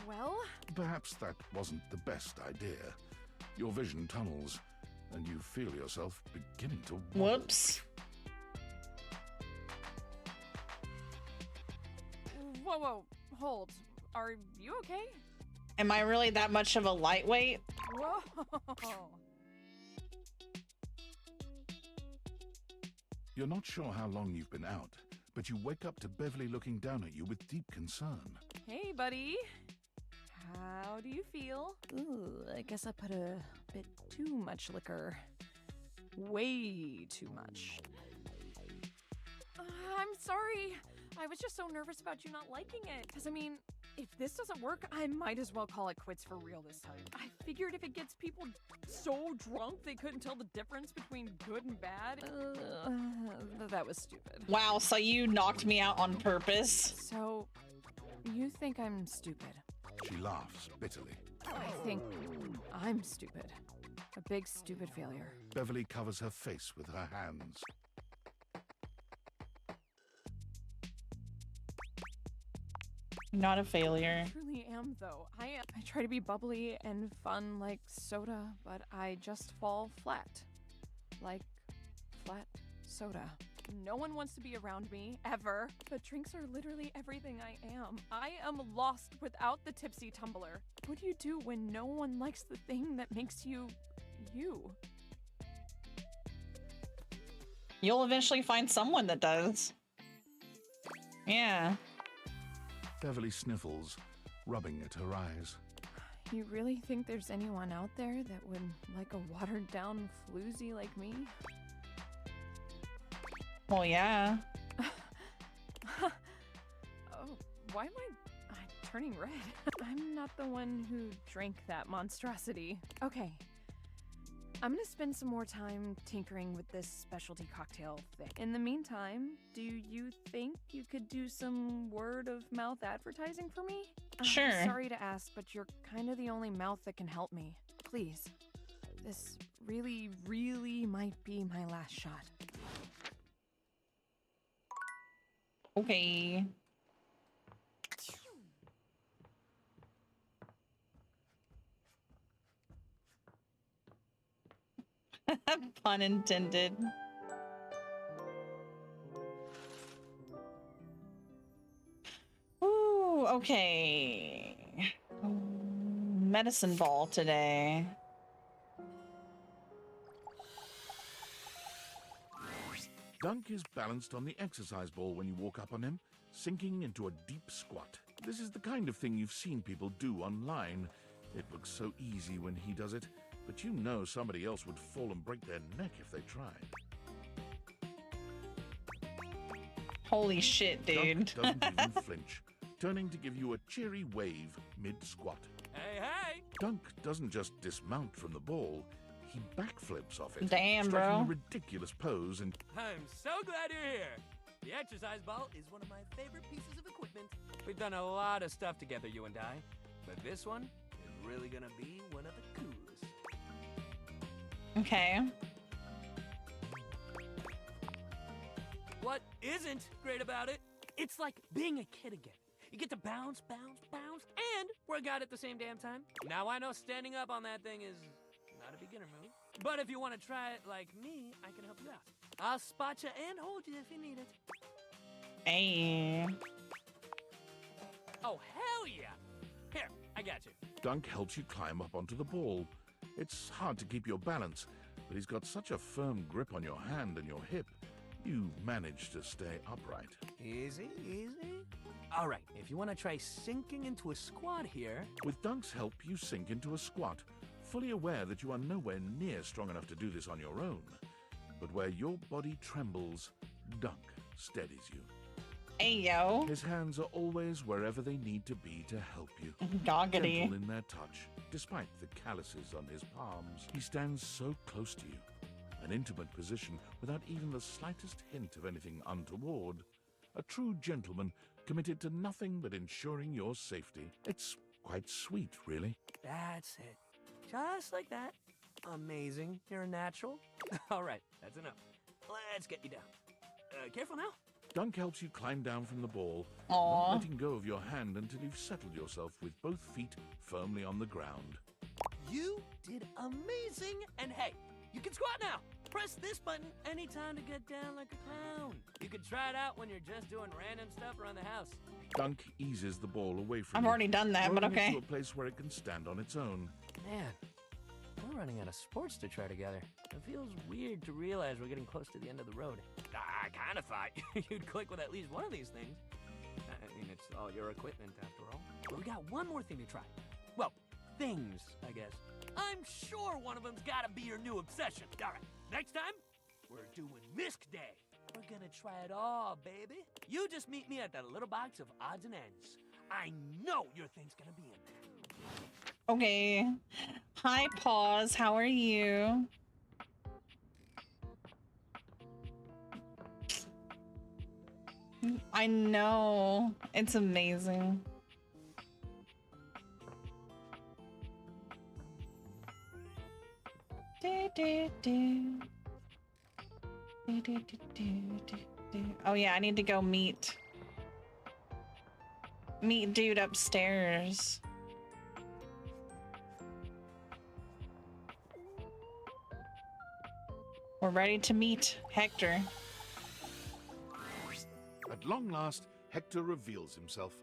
Well? Perhaps that wasn't the best idea. Your vision tunnels, and you feel yourself beginning to wobble. Whoops. Whoa, whoa, hold. Are you okay? Am I really that much of a lightweight? Whoa. You're not sure how long you've been out, but you wake up to Beverly looking down at you with deep concern. Hey, buddy. How do you feel? Ooh, I guess I put a bit too much liquor. Way too much. I'm sorry. I was just so nervous about you not liking it. Because, I mean, if this doesn't work, I might as well call it quits for real this time. I figured if it gets people so drunk they couldn't tell the difference between good and bad. That was stupid. Wow, so you knocked me out on purpose? So, you think I'm stupid? She laughs bitterly. I think I'm stupid. A big stupid failure. Beverly covers her face with her hands. Not a failure. I truly am, though. I try to be bubbly and fun like soda, but I just fall flat. Like flat soda. No one wants to be around me, ever. But drinks are literally everything I am. I am lost without the tipsy tumbler. What do you do when no one likes the thing that makes you, you? You'll eventually find someone that does. Yeah. Beverly sniffles, rubbing at her eyes. You really think there's anyone out there that would like a watered-down floozy like me? Well, yeah. Oh, why am I turning red? I'm not the one who drank that monstrosity. Okay. I'm gonna spend some more time tinkering with this specialty cocktail thing. In the meantime, do you think you could do some word-of-mouth advertising for me? Sure. I'm sorry to ask, but you're kind of the only mouth that can help me. Please. This really, really might be my last shot. Okay. Pun intended. Ooh, okay. Medicine ball today. Dunk is balanced on the exercise ball when you walk up on him, sinking into a deep squat. This is the kind of thing you've seen people do online. It looks so easy when he does it, but you know somebody else would fall and break their neck if they tried. Holy shit, dude. Dunk doesn't even flinch, turning to give you a cheery wave mid-squat. Hey, hey! Dunk doesn't just dismount from the ball, he backflips off it. Damn, striking bro. a ridiculous pose and I'm so glad you're here. The exercise ball is one of my favorite pieces of equipment. We've done a lot of stuff together, you and I, but this one, it really gonna be one of the coolest. Okay. What isn't great about it? It's like being a kid again. You get to bounce, bounce, bounce, and work out at the same damn time. Now I know standing up on that thing is not a beginner move, but if you want to try it like me, I can help you out. I'll spot you and hold you if you need it. Hey. Oh, hell yeah. Here, I got you. Dunk helps you climb up onto the ball. It's hard to keep your balance, but he's got such a firm grip on your hand and your hip. You manage to stay upright. Easy, easy. All right, if you want to try sinking into a squat here... With Dunk's help, you sink into a squat, fully aware that you are nowhere near strong enough to do this on your own. But where your body trembles, Dunk steadies you. Hey, yo. His hands are always wherever they need to be to help you. Goggity. Gentle in their touch, despite the calluses on his palms. He stands so close to you. An intimate position without even the slightest hint of anything untoward. A true gentleman committed to nothing but ensuring your safety. It's quite sweet, really. That's it. Just like that. Amazing. You're a natural. All right, that's enough. Let's get you down. Careful now. Dunk helps you climb down from the ball, Aww. not letting go of your hand until you've settled yourself with both feet firmly on the ground. You did amazing, and hey, you can squat now. Press this button anytime to get down like a clown. You can try it out when you're just doing random stuff around the house. Dunk eases the ball away from I've you, already done that, but throwing it okay. to a place where it can stand on its own. Man, we're running out of sports to try together. It feels weird to realize we're getting close to the end of the road. I kind of thought you'd click with at least one of these things. I mean, it's all your equipment after all. But we got one more thing to try. Well, things, I guess. I'm sure one of them's gotta be your new obsession. All right, next time, we're doing Misc Day. We're gonna try it all, baby. You just meet me at that little box of odds and ends. I know your thing's gonna be in there. Okay. Hi, Paws. How are you? I know. It's amazing. Oh yeah, I need to go meet dude upstairs. We're ready to meet Hector. At long last, Hector reveals himself.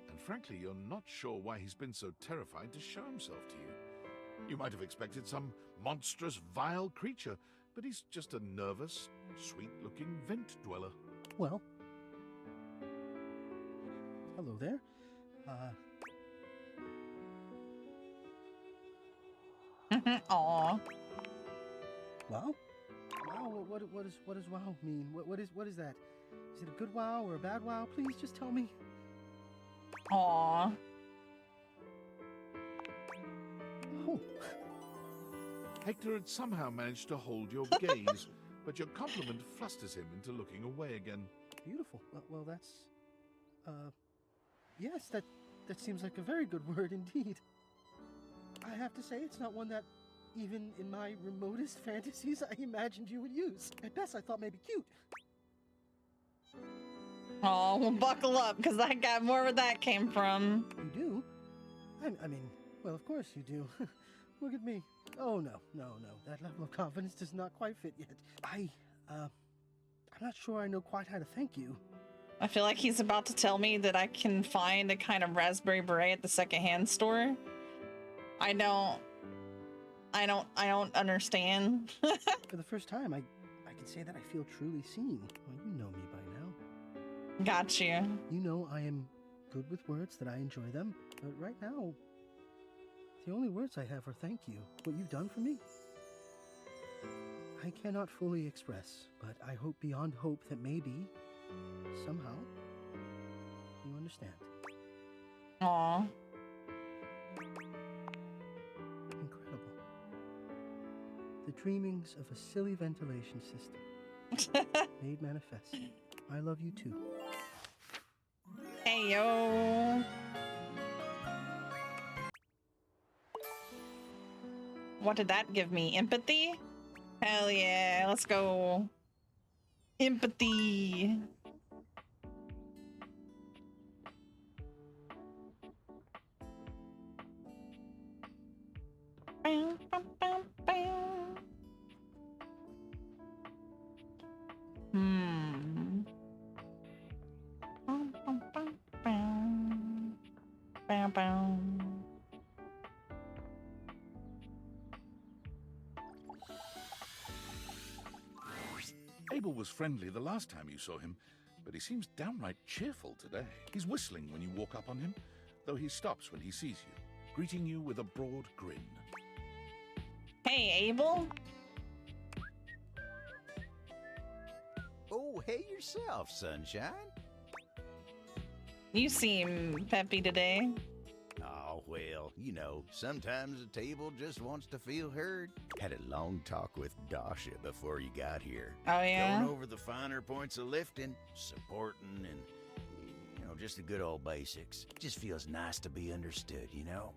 And frankly, you're not sure why he's been so terrified to show himself to you. You might have expected some monstrous, vile creature, but he's just a nervous, sweet-looking vent dweller. Well, hello there. Aw. Wow? Wow, what does wow mean? What is that? Is it a good wow or a bad wow? Please just tell me. Aw. Oh. Hector had somehow managed to hold your gaze, but your compliment flusters him into looking away again. Beautiful. Well, that's... Yes, that seems like a very good word indeed. I have to say, it's not one that, even in my remotest fantasies, I imagined you would use. At best, I thought maybe cute. Oh, well, buckle up, because I got more where that came from. You do? I mean, well, of course you do. Look at me. Oh, no. That level of confidence does not quite fit yet. I'm not sure I know quite how to thank you. I feel like he's about to tell me that I can find a kind of raspberry beret at the secondhand store. I don't understand. For the first time, I can say that I feel truly seen. Well, you know me by now. Got you. You know I am good with words, that I enjoy them. But right now, the only words I have are thank you. What you've done for me, I cannot fully express, but I hope beyond hope that maybe, somehow, you understand. Aww. Incredible. The dreamings of a silly ventilation system made manifest. I love you too. Hey, yo. What did that give me? Empathy? Hell yeah, let's go. Empathy. Abel was friendly the last time you saw him, but he seems downright cheerful today. He's whistling when you walk up on him, though he stops when he sees you, greeting you with a broad grin. Hey, Abel. Oh, hey yourself, Sunshine. You seem peppy today. Oh, well, you know, sometimes a table just wants to feel heard. Had a long talk with Dasha before you got here. Oh, yeah? Going over the finer points of lifting, supporting, and, you know, just the good old basics. Just feels nice to be understood, you know?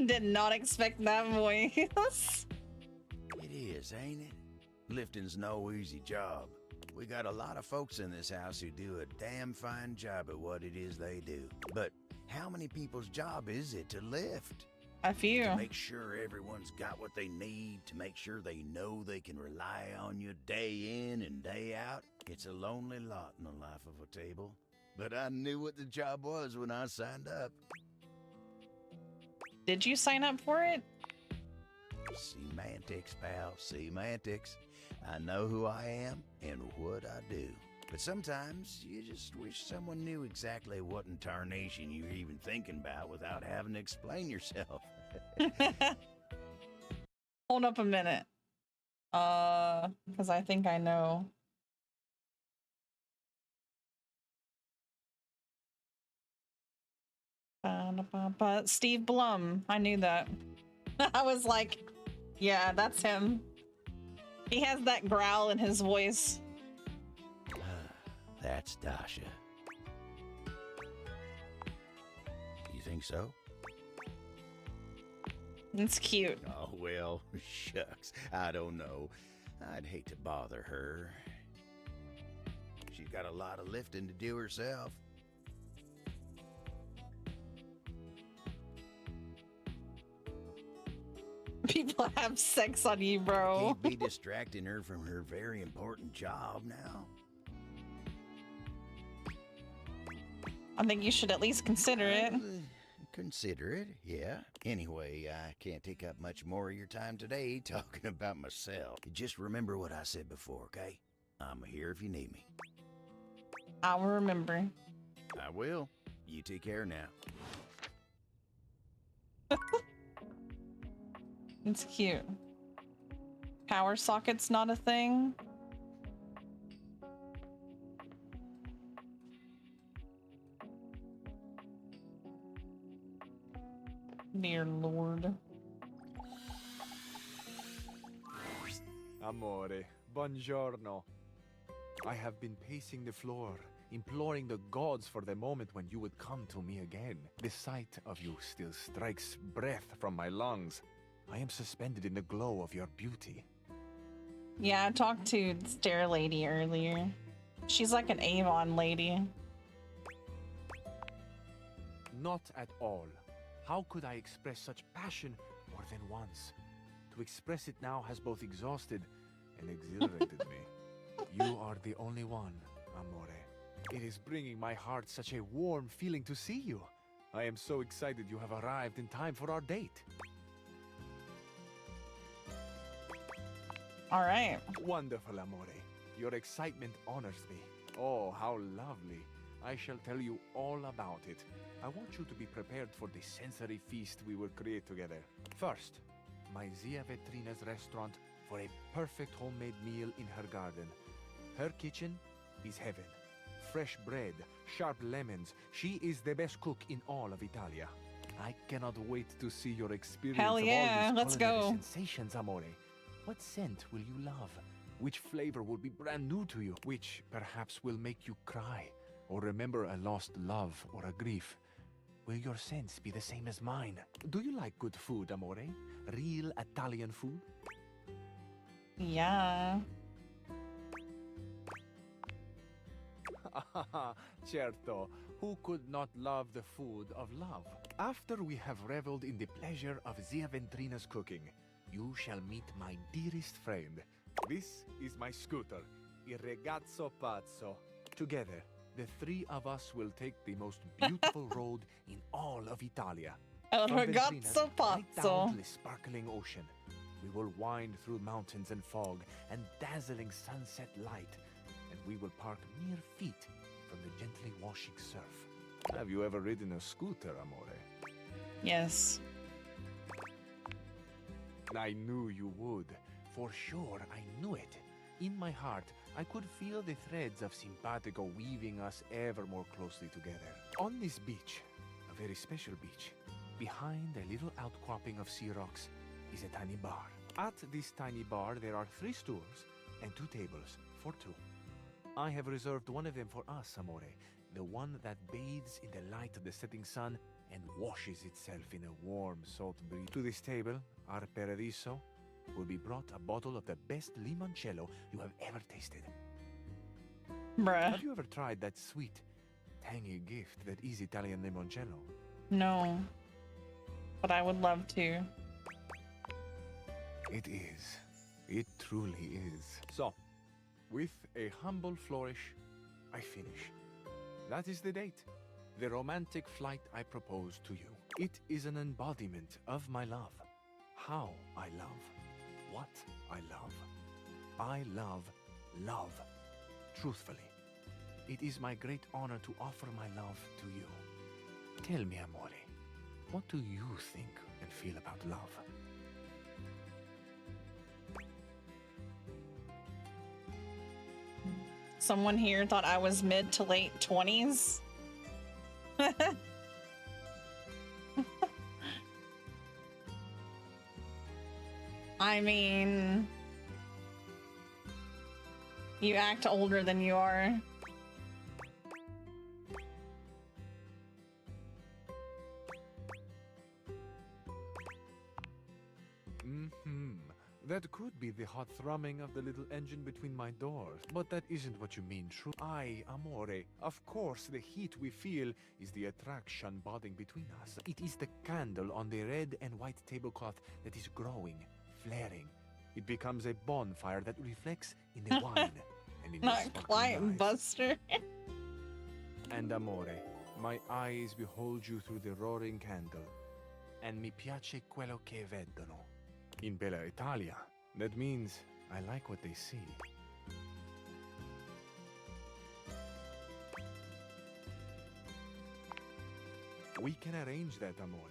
Did not expect that voice. It is, ain't it? Lifting's no easy job. We got a lot of folks in this house who do a damn fine job at what it is they do. But how many people's job is it to lift? A few. To make sure everyone's got what they need, to make sure they know they can rely on you day in and day out. It's a lonely lot in the life of a table. But I knew what the job was when I signed up. Did you sign up for it? Semantics, pal, semantics. I know who I am and what I do. But sometimes you just wish someone knew exactly what in tarnation you're even thinking about without having to explain yourself. Hold up a minute. Because I think I know. Steve Blum. I knew that. I was like, yeah, that's him. He has that growl in his voice. That's Dasha. You think so? It's cute. Oh, well, shucks. I don't know. I'd hate to bother her. She's got a lot of lifting to do herself. People have sex on you, bro. Can't be distracting her from her very important job now. I think you should at least consider it. Consider it, yeah. Anyway, I can't take up much more of your time today talking about myself. Just remember what I said before, okay? I'm here if you need me. I'll remember. I will. You take care now. It's cute. Power socket's not a thing. Dear Lord. Amore, buongiorno. I have been pacing the floor, imploring the gods for the moment when you would come to me again. The sight of you still strikes breath from my lungs. I am suspended in the glow of your beauty. Yeah, I talked to Stair Lady earlier. She's like an Avon lady. Not at all. How could I express such passion more than once? To express it now has both exhausted and exhilarated me. You are the only one, Amore. It is bringing my heart such a warm feeling to see you. I am so excited you have arrived in time for our date. All right. Wonderful, Amore. Your excitement honors me. Oh, how lovely. I shall tell you all about it. I want you to be prepared for the sensory feast we will create together. First, my Zia Vetrina's restaurant for a perfect homemade meal in her garden. Her kitchen is heaven. Fresh bread, sharp lemons. She is the best cook in all of Italia. I cannot wait to see your experience Hell yeah, of all these let's culinary go. sensations, Amore. What scent will you love? Which flavor will be brand new to you? Which perhaps will make you cry? or remember a lost love or a grief, will your sense be the same as mine? Do you like good food, amore? Real Italian food? Yeah. Certo. Who could not love the food of love? After we have reveled in the pleasure of Zia Ventrina's cooking, you shall meet my dearest friend. This is my scooter, Il Ragazzo Pazzo. Together, the three of us will take the most beautiful road in all of Italia. El From Ragazzo Ventrina, right down Pazzo. to the sparkling ocean. We will wind through mountains and fog and dazzling sunset light, and we will park mere feet from the gently washing surf. Have you ever ridden a scooter, amore? Yes. I knew you would. For sure, I knew it. In my heart, I could feel the threads of simpatico weaving us ever more closely together. On this beach, a very special beach, behind a little outcropping of sea rocks, is a tiny bar. At this tiny bar, there are 3 stools and 2 tables for 2. I have reserved one of them for us, amore, the one that bathes in the light of the setting sun and washes itself in a warm, salt breeze. To this table, our paradiso, will be brought a bottle of the best limoncello you have ever tasted. Bruh. Have you ever tried that sweet, tangy gift that is Italian limoncello? No. But I would love to. It is. It truly is. So, with a humble flourish, I finish. That is the date. The romantic flight I propose to you. It is an embodiment of my love. How I love. What I love. I love love. Truthfully. It is my great honor to offer my love to you. Tell me, amore, what do you think and feel about love? Someone here thought I was mid to late 20s. I mean, you act older than you are. That could be the hot thrumming of the little engine between my doors. But that isn't what you mean, true. Aye, amore. Of course, the heat we feel is the attraction budding between us. It is the candle on the red and white tablecloth that is growing, flaring. It becomes a bonfire that reflects in the wine and in the Not sparkling quite, eyes. Buster. And amore, my eyes behold you through the roaring candle, and mi piace quello che vedono. In Bella Italia, that means I like what they see. We can arrange that, amore.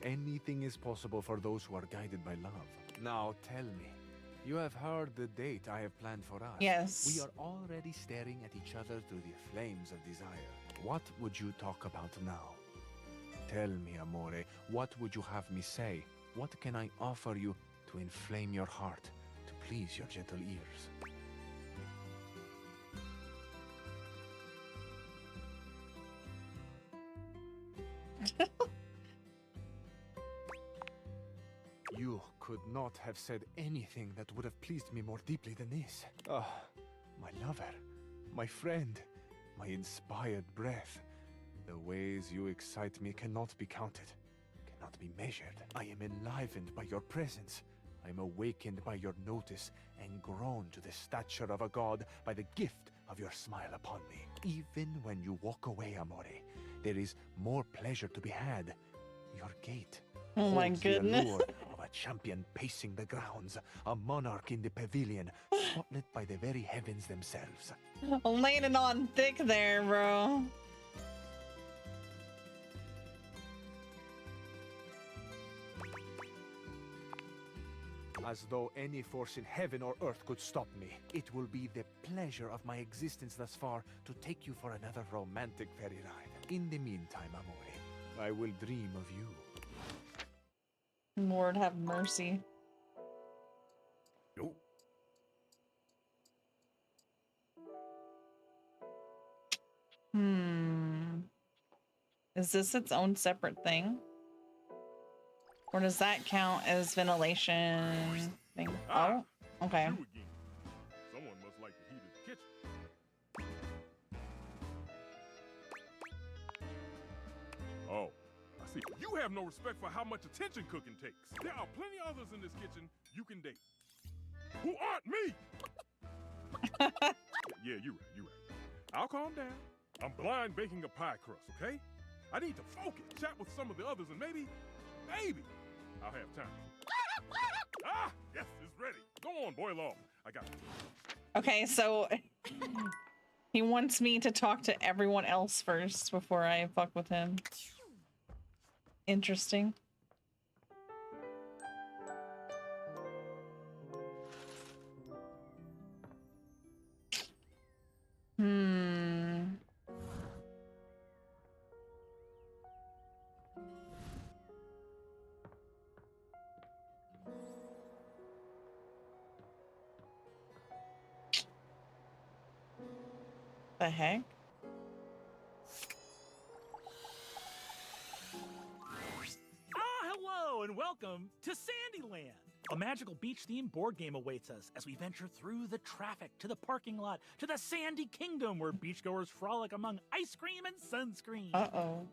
Anything is possible for those who are guided by love. Now tell me, you have heard the date I have planned for us. Yes. We are already staring at each other through the flames of desire. What would you talk about now? Tell me, amore, what would you have me say? What can I offer you to inflame your heart, to please your gentle ears? You could not have said anything that would have pleased me more deeply than this. Ah, my lover, my friend, my inspired breath. The ways you excite me cannot be counted, cannot be measured. I am enlivened by your presence. I am awakened by your notice and grown to the stature of a god by the gift of your smile upon me. Even when you walk away, amore, there is more pleasure to be had. Your gait Oh my holds goodness. the allure of a champion pacing the grounds, a monarch in the pavilion, spotlit by the very heavens themselves. Laying it on thick there, bro. As though any force in heaven or earth could stop me. It will be the pleasure of my existence thus far to take you for another romantic ferry ride. In the meantime, amore, I will dream of you. Lord have mercy. Hmm. Is this its own separate thing? Or does that count as ventilation thing? Oh, okay. You again. Someone must like the heat of the kitchen. Oh, I see. You have no respect for how much attention cooking takes. There are plenty others in this kitchen you can date. Who aren't me! Yeah, you're right. I'll calm down. I'm blind baking a pie crust, okay? I need to focus, chat with some of the others, and maybe I'll have time. Ah, yes, it's ready. Go on, boil off. I got it. Okay, so he wants me to talk to everyone else first before I fuck with him. Interesting. The heck? Hello and welcome to Sandyland. A magical beach-themed board game awaits us as we venture through the traffic to the parking lot to the Sandy Kingdom where beachgoers frolic among ice cream and sunscreen. Uh-oh.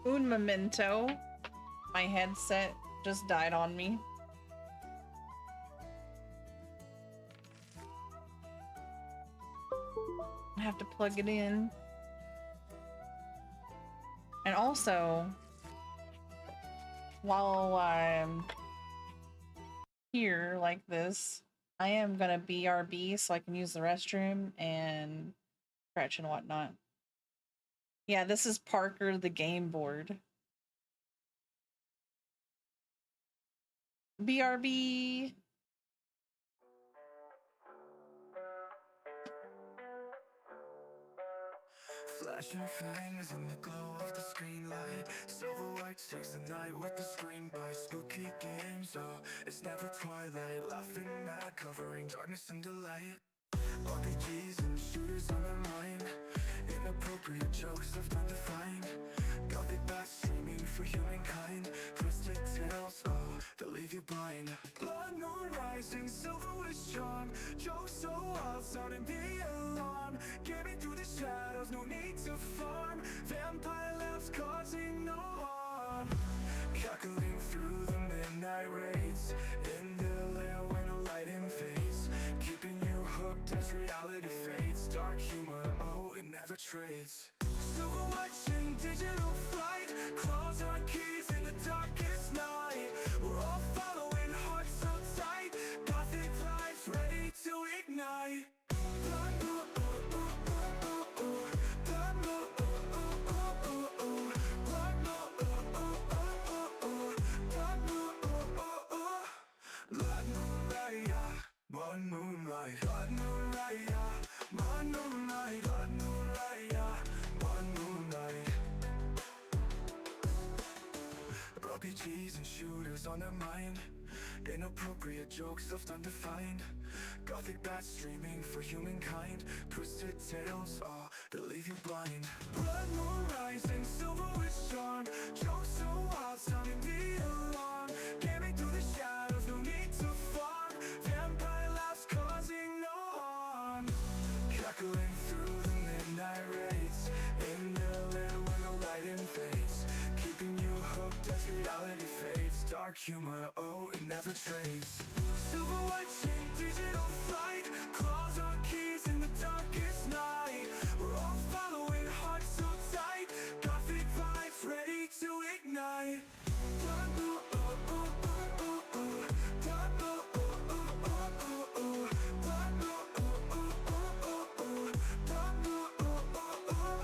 Un momento. My headset just died on me. I have to plug it in. And also, while I'm here like this, I am gonna BRB so I can use the restroom and stretch and whatnot. Yeah, this is Parker the game board. BRB. Flashing fangs in the glow of the screen light. Silver white takes the night with the screen by spooky games. Oh, it's never twilight. Laughing mad, covering darkness and delight. RPGs and shooters on my mind. Inappropriate jokes left undefined. Gothic bats streaming for humankind. Twisted tales, oh, they'll leave you blind. Blood moon rising, silver with charm. Jokes so wild, sounding the alarm. Getting through the shadows, no need to farm. Vampire laughs causing no harm. Cackling through the midnight raids. In the lair when the light invades. Keeping you hooked as reality fades. Dark humor, oh, it never trades. Silver watching digital flight. Claws on keys in the darkest night. We're all following hearts so tight. Gothic vibes ready to ignite. Blood moon, ooh, ooh, ooh, ooh, ooh. Blood moon, ooh, ooh, ooh, ooh, ooh. Blood moon, ooh, ooh, ooh, ooh, ooh. Blood moon, ooh, ooh, ooh. Blood moonlight, yeah. Blood moonlight. Blood moonlight, yeah. Blood moonlight. Blood moonlight, yeah. Blood moonlight. RPGs and shooters on their mind. Inappropriate jokes left undefined. Gothic bats streaming for humankind. Twisted tales, oh, they'll leave you blind. Blood moon rising, silver with charm. Jokes so wild, sounding the alarm. Gaming through the shadows, no need to farm. Vampire laughs causing no harm. Cackling through the midnight raids. In the lair when the light invades. Keeping you hooked as reality fades. Dark humor, oh, it never trades. Silver watching digital flight. Claws on keys in the darkest night. We're all following hearts so tight. Gothic vibes ready to ignite. Blood moon, ooh, ooh, ooh, ooh, ooh. Blood moon, ooh, ooh, ooh, ooh, ooh. Blood moon, ooh, ooh, ooh, ooh, ooh. Blood moon, ooh, ooh, ooh.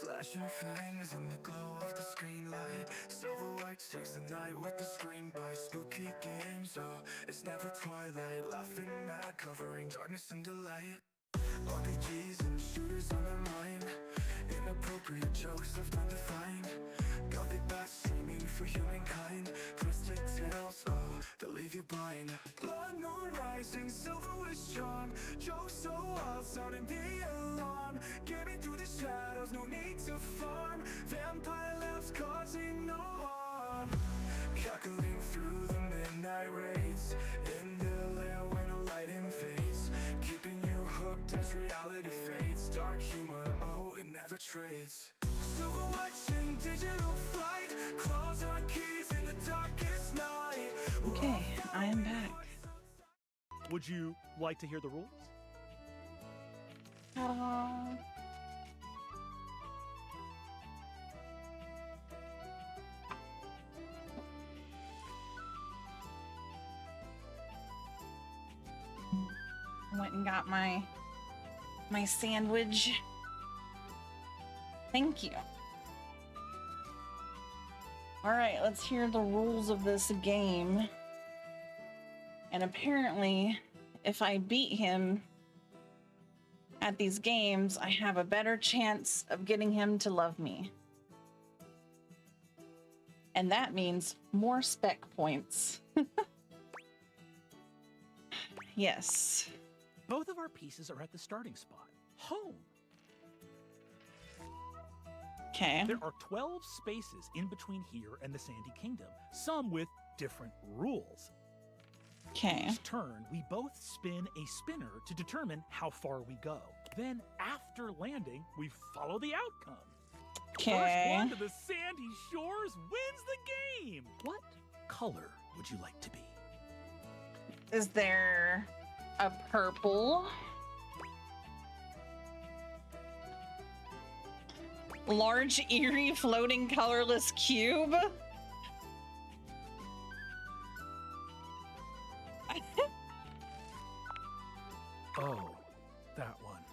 Flashing fangs in the glow of the screen light. Silver white takes the night with the screen by spooky games. Oh, it's never twilight. Laughing mad, covering darkness and delight. RPGs and shooters on Inappropriate jokes left undefined. Got big bats seeming for humankind. Twisted tales, oh, they'll leave you blind. Blood moon rising, silver with charm. Jokes so wild, sounding the alarm. Get me through the shadows, no need to farm. Vampire laughs causing no harm. Cackling through the midnight raids. In the lair when the light invades. Keeping you hooked as reality fades. Dark humor, oh, it never trades. Silver watching digital flight. Claws on keys in the darkest night. Okay, I am back. Would you like to hear the rules? Went and got my sandwich. Thank you. All right, let's hear the rules of this game. And apparently, if I beat him at these games, I have a better chance of getting him to love me. And that means more spec points. Yes. Both of our pieces are at the starting spot, home. Okay. There are 12 spaces in between here and the Sandy Kingdom, some with different rules. Okay. Each turn, we both spin a spinner to determine how far we go. Then, after landing, we follow the outcome. Okay. First one to the sandy shores wins the game. What color would you like to be? Is there a purple? Large, eerie, floating, colorless cube? Oh, that one.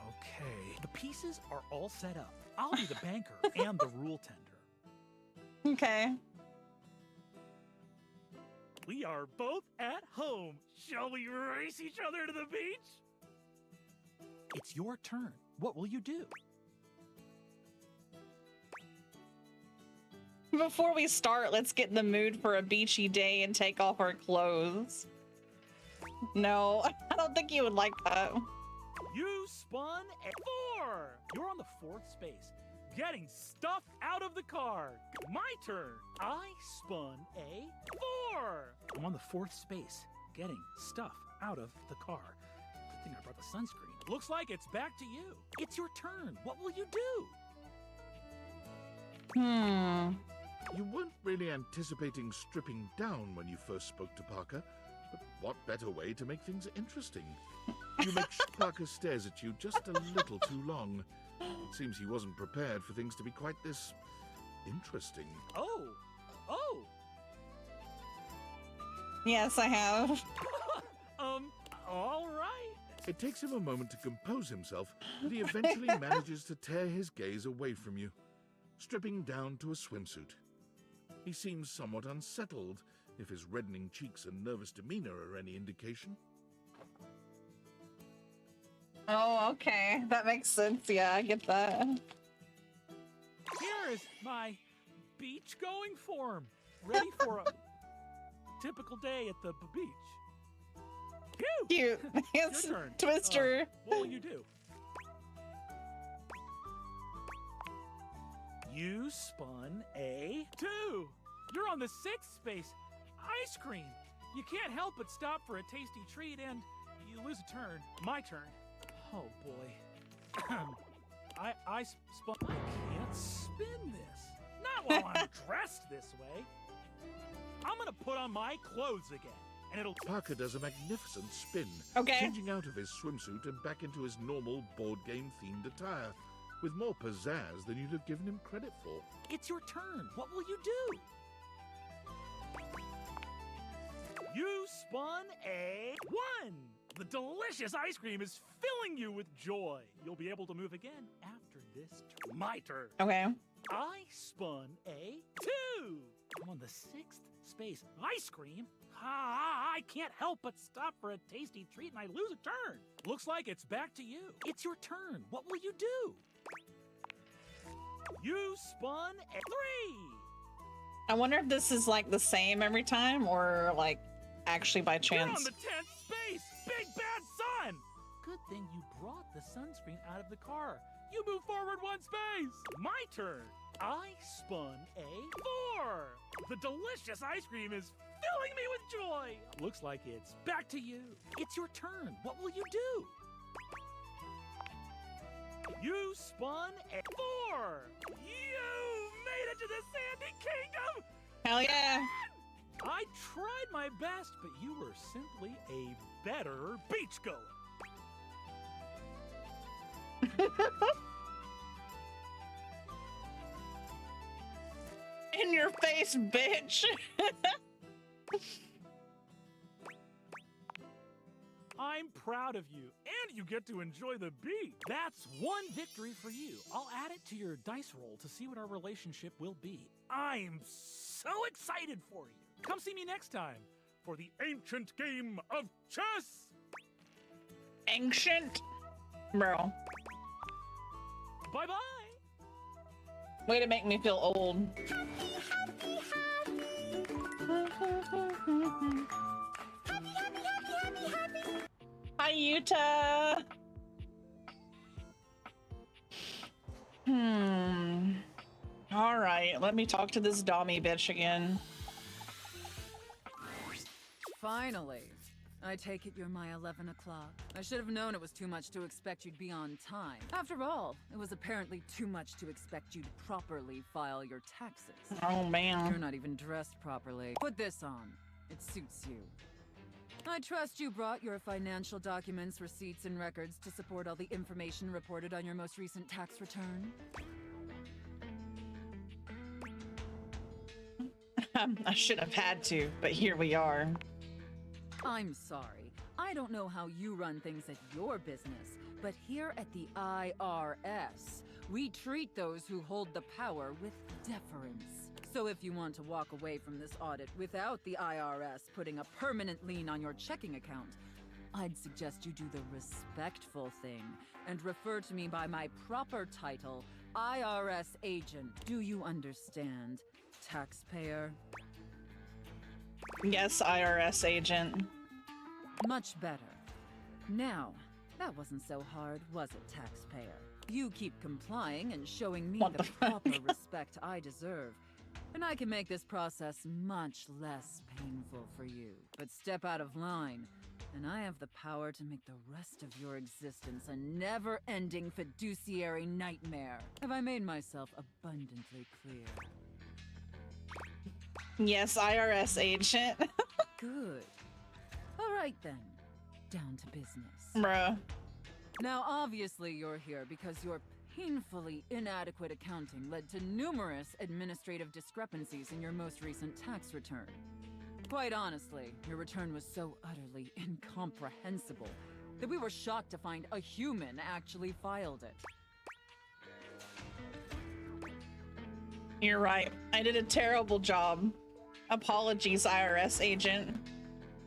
Okay. The pieces are all set up. I'll be the banker and the rule tender. Okay. We are both at home. Shall we race each other to the beach? It's your turn. What will you do? Before we start, let's get in the mood for a beachy day and take off our clothes. No, I don't think you would like that. You spun a 4. You're on the 4th space, getting stuff out of the car. My turn. I spun a 4. I'm on the 4th space, getting stuff out of the car. Good thing I brought the sunscreen. Looks like it's back to you. It's your turn. What will you do? You weren't really anticipating stripping down when you first spoke to Parker, but what better way to make things interesting? You make Parker stares at you just a little too long. It seems he wasn't prepared for things to be quite this interesting. Oh! Yes, I have. All right. It takes him a moment to compose himself, but he eventually manages to tear his gaze away from you, stripping down to a swimsuit. He seems somewhat unsettled, if his reddening cheeks and nervous demeanor are any indication. Oh, okay. That makes sense. Yeah, I get that. Here is my beach-going form, ready for a typical day at the beach. Phew! Cute. Yes, Your turn. Twister. What will you do? You spun a 2. You're on the 6th space. Ice cream. You can't help but stop for a tasty treat and you lose a turn. My turn. Oh boy. I spun. I can't spin this. Not while I'm dressed this way. I'm gonna put on my clothes again. And it'll. Parker does a magnificent spin, Okay. changing out of his swimsuit and back into his normal board game themed attire, with more pizzazz than you'd have given him credit for. It's your turn. What will you do? You spun a 1. The delicious ice cream is filling you with joy. You'll be able to move again after this turn. My turn. Okay. I spun a 2. I'm on the 6th space. Ice cream? I can't help but stop for a tasty treat and I lose a turn. Looks like it's back to you. It's your turn. What will you do? You spun a 3. I wonder if this is like the same every time or like actually by You're on chance. the 10th space. Big bad sun. Good thing you brought the sunscreen out of the car. You move forward 1 space. My turn. I spun a 4. The delicious ice cream is filling me with joy. Looks like it's back to you. It's your turn. What will you do? You spun a 4. You made it to the Sandy Kingdom. Hell yeah. I tried my best, but you were simply a better beachgoer. In your face, bitch. I'm proud of you, and you get to enjoy the beach. That's 1 victory for you. I'll add it to your dice roll to see what our relationship will be. I'm so excited for you. Come see me next time for the ancient game of chess. Ancient? Bro. Bye-bye. Way to make me feel old. Hi, Yuta. All right, let me talk to this Dommy bitch again. Finally. I take it you're my 11 o'clock. I should have known it was too much to expect you'd be on time. After all, it was apparently too much to expect you'd properly file your taxes. Oh, man. You're not even dressed properly. Put this on. It suits you. I trust you brought your financial documents, receipts, and records to support all the information reported on your most recent tax return. I should have had to, but here we are. I'm sorry. I don't know how you run things at your business, but here at the IRS, we treat those who hold the power with deference. So if you want to walk away from this audit without the IRS putting a permanent lien on your checking account, I'd suggest you do the respectful thing and refer to me by my proper title, IRS agent. Do you understand, taxpayer? Yes, IRS agent. Much better. Now, that wasn't so hard, was it, taxpayer? You keep complying and showing me the proper respect I deserve, and I can make this process much less painful for you. But step out of line, and I have the power to make the rest of your existence a never-ending fiduciary nightmare. Have I made myself abundantly clear? Yes, IRS agent. Good. All right then. Down to business. Bruh. Now, obviously you're here because your painfully inadequate accounting led to numerous administrative discrepancies in your most recent tax return. Quite honestly, your return was so utterly incomprehensible that we were shocked to find a human actually filed it. You're right. I did a terrible job. Apologies, IRS agent.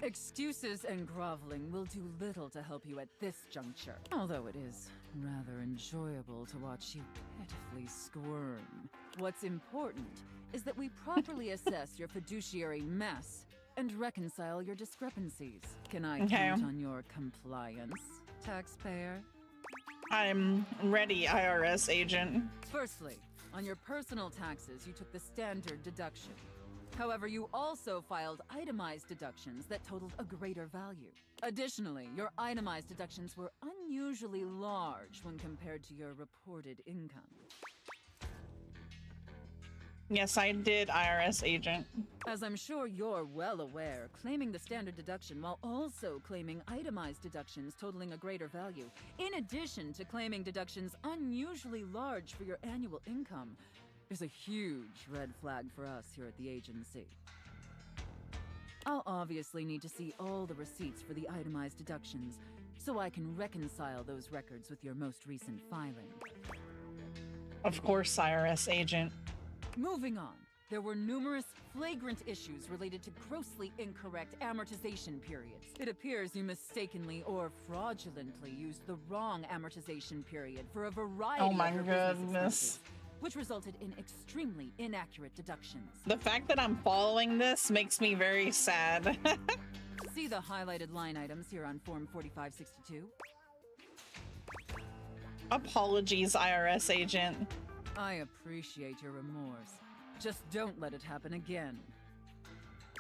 Excuses and groveling will do little to help you at this juncture, although it is rather enjoyable to watch you pitifully squirm. What's important is that we properly assess your fiduciary mess and reconcile your discrepancies. Can I count on your compliance, taxpayer? I'm ready, IRS agent. Firstly, on your personal taxes, you took the standard deduction. However, you also filed itemized deductions that totaled a greater value. Additionally, your itemized deductions were unusually large when compared to your reported income. Yes, I did, IRS agent. As I'm sure you're well aware, claiming the standard deduction while also claiming itemized deductions totaling a greater value, in addition to claiming deductions unusually large for your annual income, is a huge red flag for us here at the agency. I'll obviously need to see all the receipts for the itemized deductions, so I can reconcile those records with your most recent filing. Of course, IRS agent. Moving on. there were numerous flagrant issues related to grossly incorrect amortization periods. It appears you mistakenly or fraudulently used the wrong amortization period for a variety Oh my of your business goodness. expenses, which resulted in extremely inaccurate deductions. The fact that I'm following this makes me very sad. See the highlighted line items here on Form 4562. Apologies, IRS agent. I appreciate your remorse. Just don't let it happen again.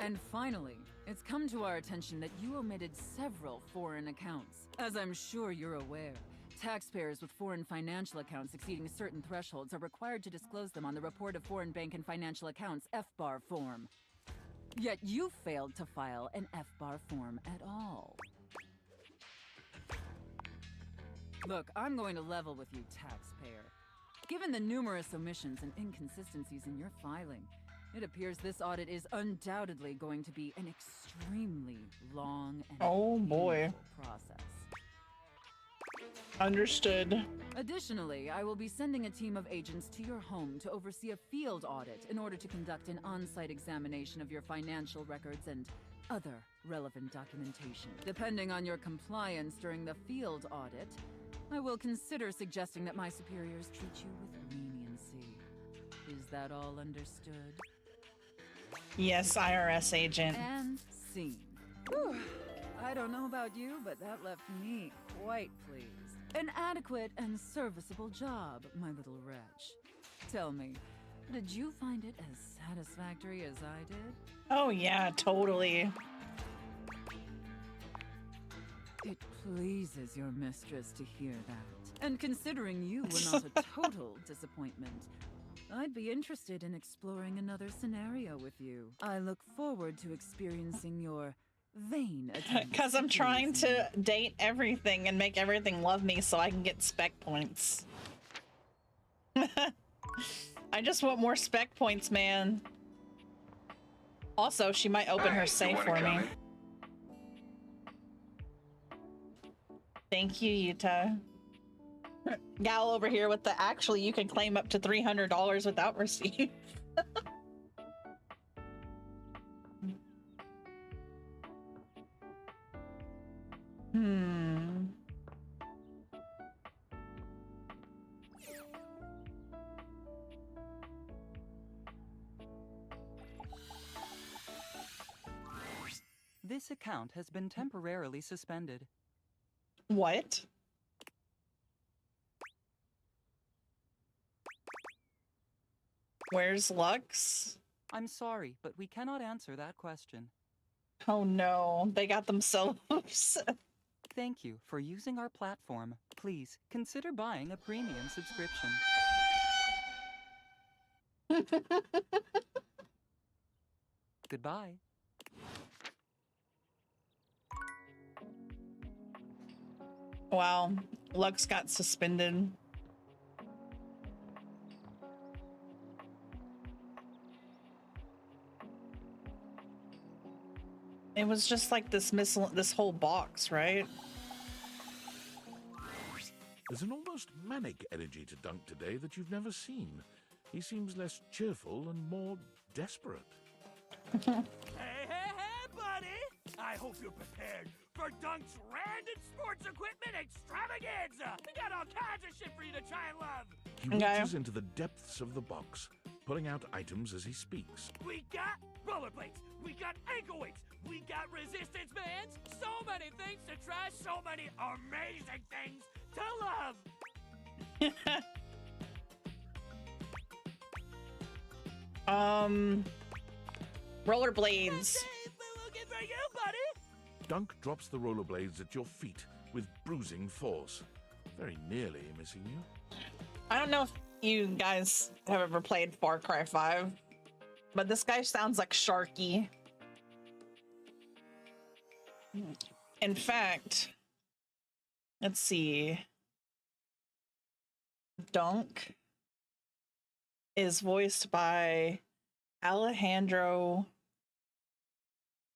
And finally, it's come to our attention that you omitted several foreign accounts. As I'm sure you're aware, taxpayers with foreign financial accounts exceeding certain thresholds are required to disclose them on the Report of Foreign Bank and Financial Accounts FBAR form. Yet you failed to file an FBAR form at all. Look, I'm going to level with you, taxpayer. Given the numerous omissions and inconsistencies in your filing, it appears this audit is undoubtedly going to be an extremely long and painful process. Understood. Additionally, I will be sending a team of agents to your home to oversee a field audit in order to conduct an on-site examination of your financial records and other relevant documentation. Depending on your compliance during the field audit, I will consider suggesting that my superiors treat you with leniency. Is that all understood? Yes, IRS agent. And scene. Whew. I don't know about you, but that left me quite pleased. An adequate and serviceable job, my little wretch. Tell me, did you find it as satisfactory as I did? Oh yeah, totally. It pleases your mistress to hear that. And considering you were not a total disappointment, I'd be interested in exploring another scenario with you. I look forward to experiencing your vain attempts. Because I'm trying to date everything and make everything love me so I can get spec points. I just want more spec points, man. Also, she might open her safe for me. Thank you, Yuta. Gal over here with the actually you can claim up to $300 without receipt. This account has been temporarily suspended. What? Where's Lux? I'm sorry, but we cannot answer that question. Oh no, they got themselves. Thank you for using our platform. Please consider buying a premium subscription. Goodbye. Wow, Lux got suspended. It was just like this this whole box, right? There's an almost manic energy to Dunk today that you've never seen. He seems less cheerful and more desperate. Hey, buddy! I hope you're prepared for Dunk's Random Sports Equipment Extravaganza! We got all kinds of shit for you to try and love! He reaches into the depths of the box, pulling out items as he speaks. We got rollerblades, we got ankle weights, we got resistance bands, so many things to try, so many amazing things to love! Rollerblades. We're looking for you, buddy! Dunk drops the rollerblades at your feet with bruising force, very nearly missing you. I don't know if you guys have ever played Far Cry 5, but this guy sounds like Sharky. In fact, let's see. Dunk is voiced by Alejandro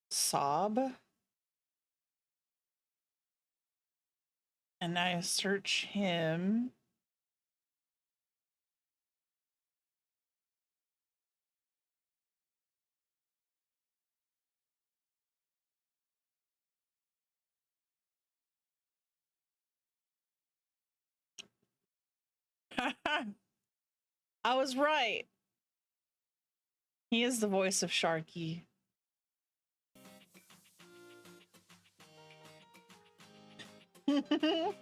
Saab. And I search him. I was right. He is the voice of Sharky. Oh,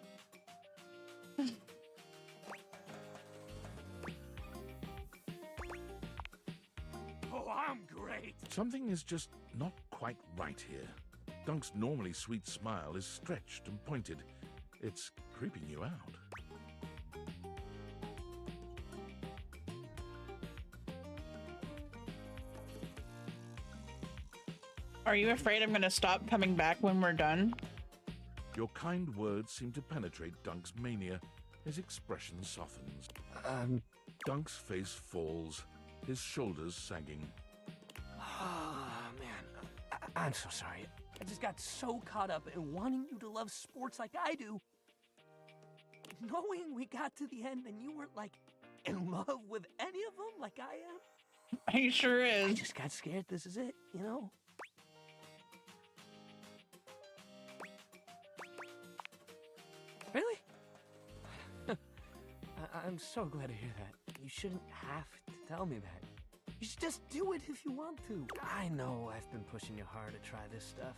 I'm great. Something is just not quite right here. Dunk's normally sweet smile is stretched and pointed. It's creeping you out. Are you afraid I'm gonna stop coming back when we're done? Your kind words seem to penetrate Dunk's mania. His expression softens. Dunk's face falls, his shoulders sagging. Oh, man. I'm so sorry. I just got so caught up in wanting you to love sports like I do. Knowing we got to the end and you weren't, like, in love with any of them like I am. He sure is. I just got scared this is it, you know? Really? I'm so glad to hear that. You shouldn't have to tell me that. You should just do it if you want to. I know I've been pushing you hard to try this stuff.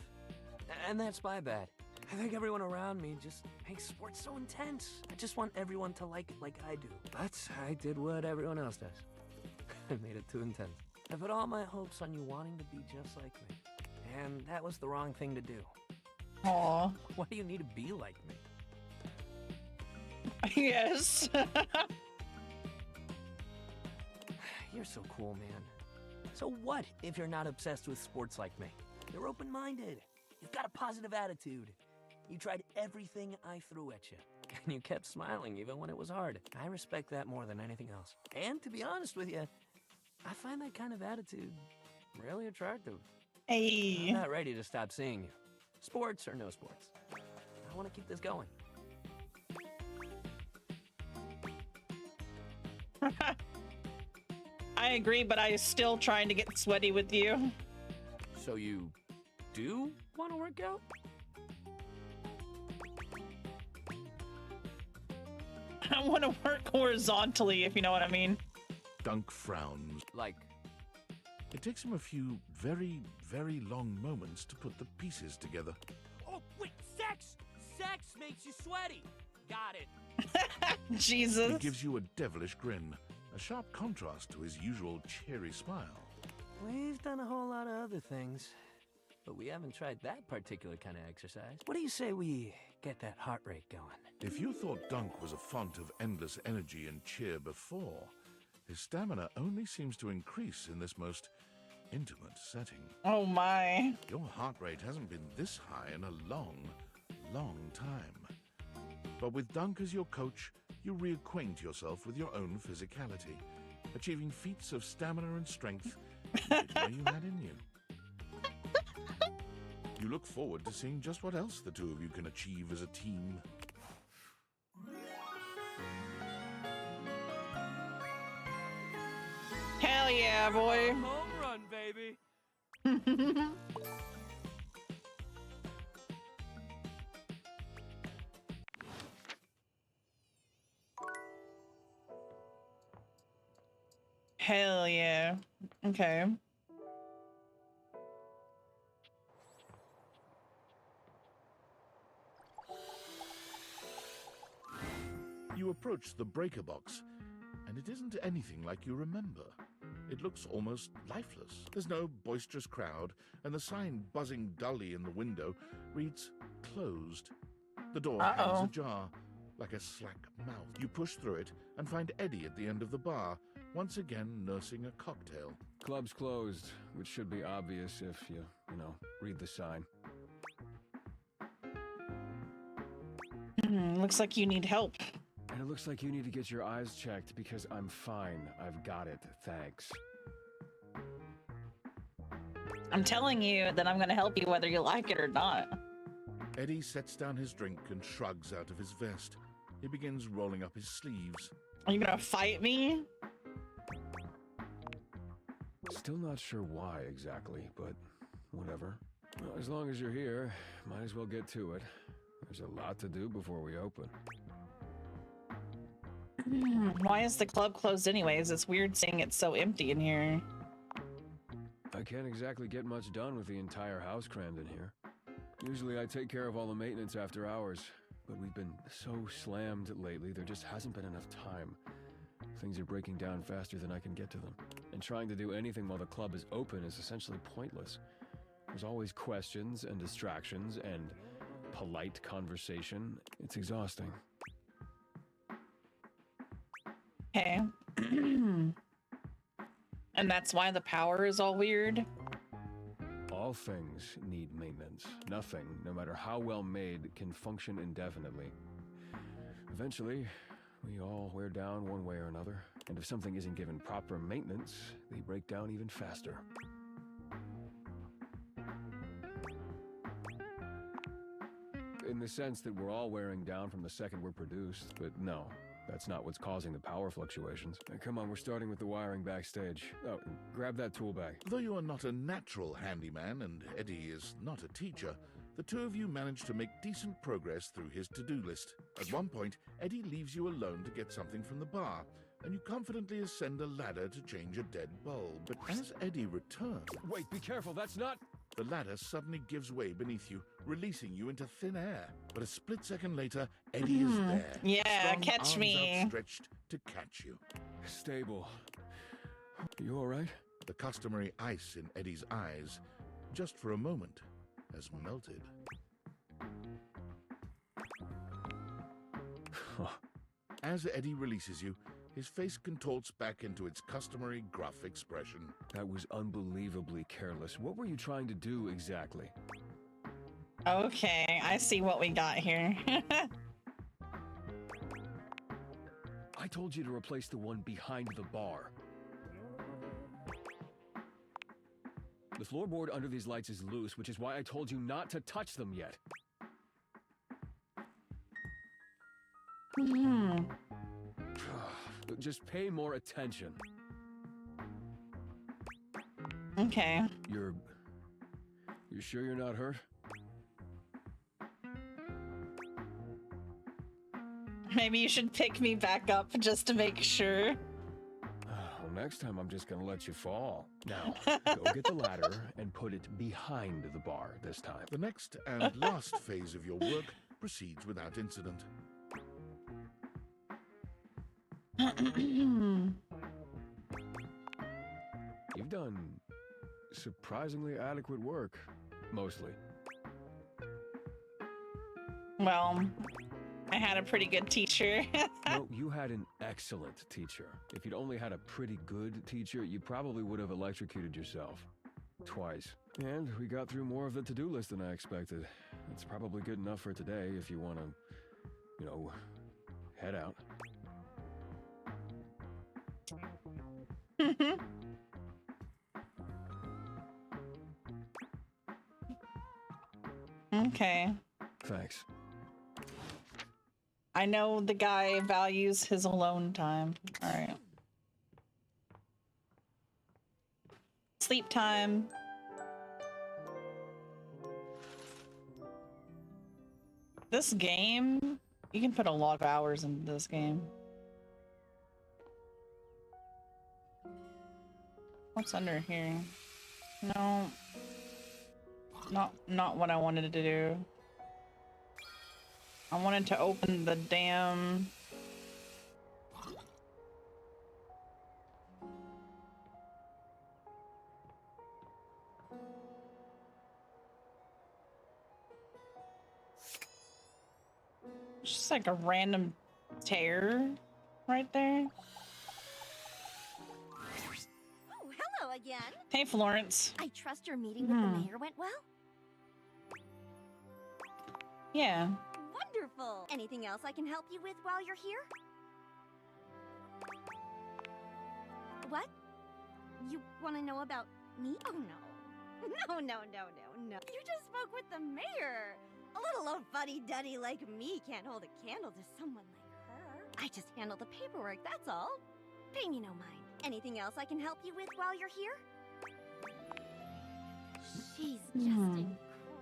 And that's my bad. I think everyone around me just makes sports so intense. I just want everyone to like it like I do. But I did what everyone else does. I made it too intense. I put all my hopes on you wanting to be just like me. And that was the wrong thing to do. Aw. Why do you need to be like me? Yes. You're so cool, man. So what if you're not obsessed with sports like me? You're open-minded. You've got a positive attitude. You tried everything I threw at you. And you kept smiling even when it was hard. I respect that more than anything else. And to be honest with you, I find that kind of attitude really attractive. Hey. I'm not ready to stop seeing you. Sports or no sports. I want to keep this going. I agree, but I'm still trying to get sweaty with you. So you do want to work out? I want to work horizontally, if you know what I mean. Dunk frowns. Like? It takes him a few very, very long moments to put the pieces together. Oh, wait, sex! Sex makes you sweaty! Got it. Jesus. He gives you a devilish grin, a sharp contrast to his usual cheery smile. We've done a whole lot of other things, but we haven't tried that particular kind of exercise. What do you say we get that heart rate going? If you thought Dunk was a font of endless energy and cheer before, his stamina only seems to increase in this most intimate setting. Oh my. Your heart rate hasn't been this high in a long, long time. But with Dunk as your coach, you reacquaint yourself with your own physicality, achieving feats of stamina and strength you didn't know you had in you. You look forward to seeing just what else the two of you can achieve as a team. Hell yeah, boy. Home run, baby. Hell yeah. Okay. You approach the breaker box, and it isn't anything like you remember. It looks almost lifeless. There's no boisterous crowd, and the sign buzzing dully in the window reads closed. The door hangs ajar, like a slack mouth. You push through it and find Eddie at the end of the bar, once again nursing a cocktail. Club's closed, which should be obvious if you read the sign. Looks like you need help. And it looks like you need to get your eyes checked because I'm fine. I've got it. Thanks. I'm telling you that I'm gonna help you whether you like it or not. Eddie sets down his drink and shrugs out of his vest. He begins rolling up his sleeves. Are you gonna fight me? Still not sure why exactly, but whatever. Well, as long as you're here, might as well get to it. There's a lot to do before we open. Why is the club closed anyways? It's weird seeing it so empty in here. I can't exactly get much done with the entire house crammed in here. Usually I take care of all the maintenance after hours, but we've been so slammed lately there just hasn't been enough time. Things are breaking down faster than I can get to them. And trying to do anything while the club is open is essentially pointless. There's always questions and distractions and polite conversation. It's exhausting. Okay. And that's why the power is all weird? All things need maintenance. Nothing, no matter how well made, can function indefinitely. Eventually, we all wear down one way or another, and if something isn't given proper maintenance, they break down even faster. In the sense that we're all wearing down from the second we're produced, but no, that's not what's causing the power fluctuations. Come on, we're starting with the wiring backstage. Oh, grab that tool bag. Though you are not a natural handyman and Eddie is not a teacher, the two of you manage to make decent progress through his to-do list. At one point, Eddie leaves you alone to get something from the bar, and you confidently ascend a ladder to change a dead bulb. But as Eddie returns... Wait, be careful, that's not... The ladder suddenly gives way beneath you, releasing you into thin air. But a split second later, Eddie is there. Yeah, strong catch arms me. Outstretched to catch you. Stable. You all right? The customary ice in Eddie's eyes, just for a moment, has melted. As Eddie releases you, his face contorts back into its customary gruff expression. That was unbelievably careless. What were you trying to do exactly? Okay, I see what we got here. I told you to replace the one behind the bar. The floorboard under these lights is loose, which is why I told you not to touch them yet. Just pay more attention. Okay. You're sure you're not hurt? Maybe you should pick me back up just to make sure. Well, next time I'm just gonna let you fall. Now, go get the ladder and put it behind the bar this time. The next and last phase of your work proceeds without incident. You've done surprisingly adequate work, mostly. Well, I had a pretty good teacher. No, you had an excellent teacher. If you'd only had a pretty good teacher, you probably would have electrocuted yourself. Twice. And we got through more of the to-do list than I expected. It's probably good enough for today if you want to, you know, head out. Okay. Thanks. I know the guy values his alone time. All right. Sleep time. This game, you can put a lot of hours into this game. What's under here? No. Not what I wanted to do. I wanted to open the damn... Just like a random tear right there. Oh, hello again. Hey, Florence. I trust your meeting with the mayor went well? Yeah. Wonderful. Anything else I can help you with while you're here? What? You want to know about me? Oh, no. No. You just spoke with the mayor. A little old fuddy-duddy like me can't hold a candle to someone like her. I just handle the paperwork, that's all. Pay me no mind. Anything else I can help you with while you're here? She's just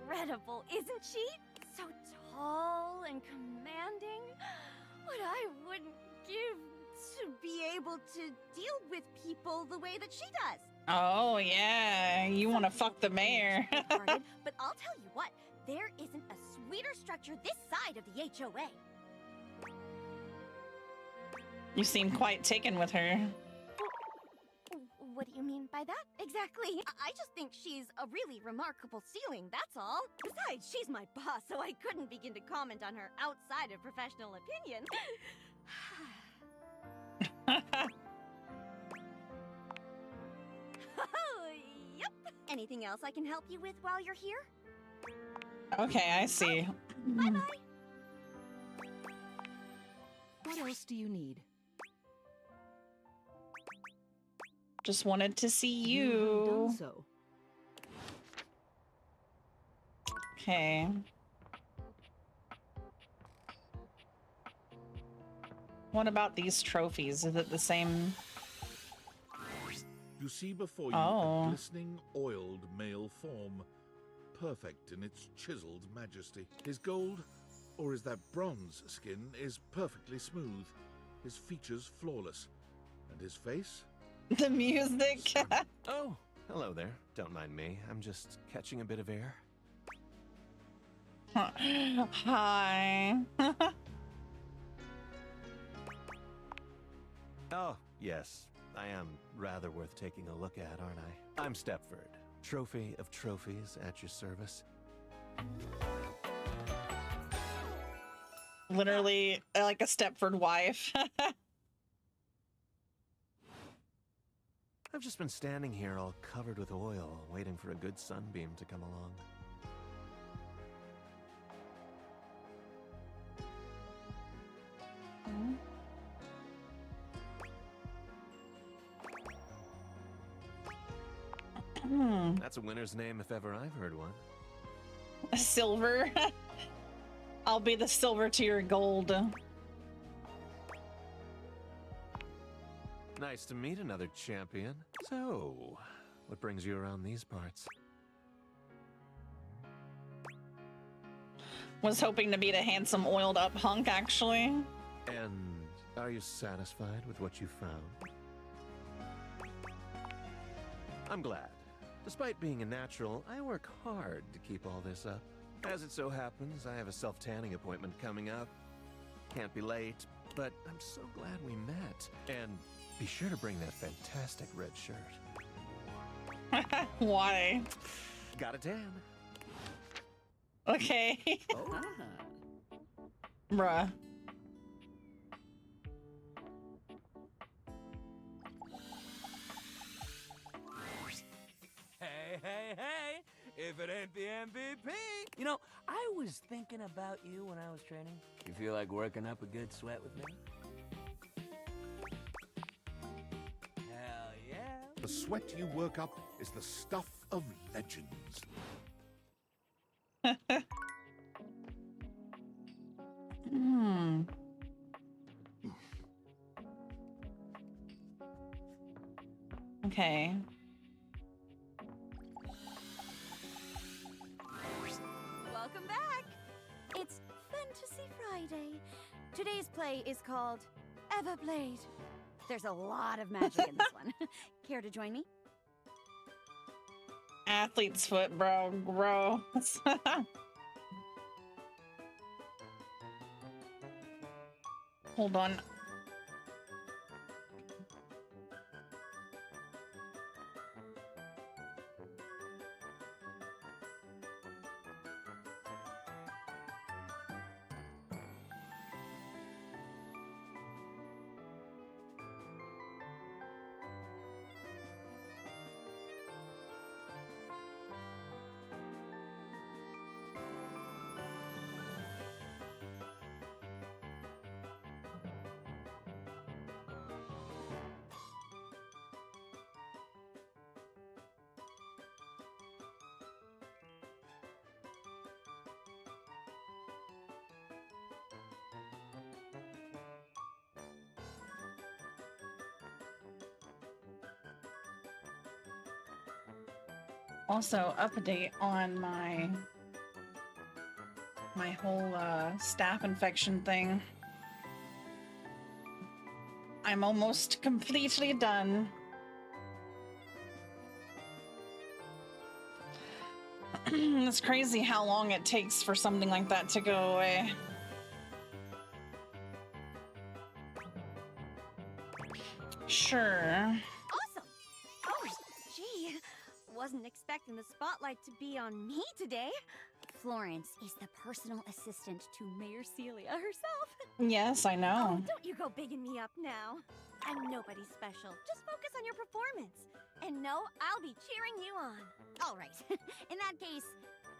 incredible, isn't she? So tall and commanding. What I wouldn't give to be able to deal with people the way that she does. Oh yeah, you want to fuck the mayor. Retarded, but I'll tell you what, there isn't a sweeter structure this side of the HOA. You seem quite taken with her. What do you mean by that exactly? I just think she's a really remarkable ceiling, that's all. Besides, she's my boss, so I couldn't begin to comment on her outside of professional opinion. Yep. Anything else I can help you with while you're here? Okay, I see. Bye-bye. What else do you need? Just wanted to see You have you. done so. Okay. What about these trophies? Is it the same? You see before you Oh. a glistening, oiled male form, perfect in its chiseled majesty. His gold, or is that bronze skin, is perfectly smooth, his features flawless, and his face? The music. Oh, hello there. Don't mind me. I'm just catching a bit of air. Hi. Oh, yes. I am rather worth taking a look at, aren't I? I'm Stepford, trophy of trophies at your service. Literally like a Stepford wife. I've just been standing here all covered with oil, waiting for a good sunbeam to come along. That's a winner's name if ever I've heard one. Silver. I'll be the silver to your gold. Nice to meet another champion. So, what brings you around these parts? Was hoping to meet a handsome oiled up hunk, actually. And are you satisfied with what you found? I'm glad. Despite being a natural, I work hard to keep all this up. As it so happens, I have a self-tanning appointment coming up. Can't be late, but I'm so glad we met. And be sure to bring that fantastic red shirt. Why? Got a tan. Okay. Oh. Bruh. Hey, hey, hey! If it ain't the MVP! You know, I was thinking about you when I was training. You feel like working up a good sweat with me? Hell yeah! The sweat you work up is the stuff of legends. Okay. Welcome back! It's Fantasy Friday. Today's play is called Everblade. There's a lot of magic in this one. Care to join me? Athlete's foot, bro. Gross. Hold on. Also, update on my whole staph infection thing. I'm almost completely done. It's crazy how long it takes for something like that to go away. Sure. Awesome! Oh, gee. Wasn't expecting the spotlight to be on me today. Florence is the personal assistant to Mayor Celia herself. Yes, I know. Oh, don't you go bigging me up now. I'm nobody special. Just focus on your performance. And no, I'll be cheering you on. All right. In that case,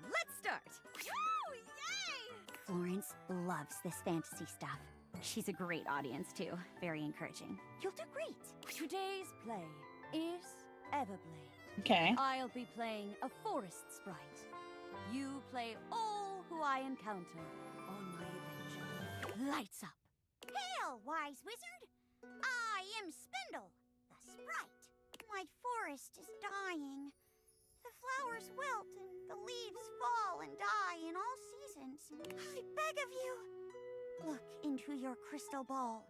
let's start. Woo! Yay! Florence loves this fantasy stuff. She's a great audience, too. Very encouraging. You'll do great. Today's play is Everblade. Okay. I'll be playing a forest sprite. You play all who I encounter on my adventure. Lights up. Hail, wise wizard! I am Spindle, the sprite. My forest is dying. The flowers wilt and the leaves fall and die in all seasons. I beg of you, look into your crystal ball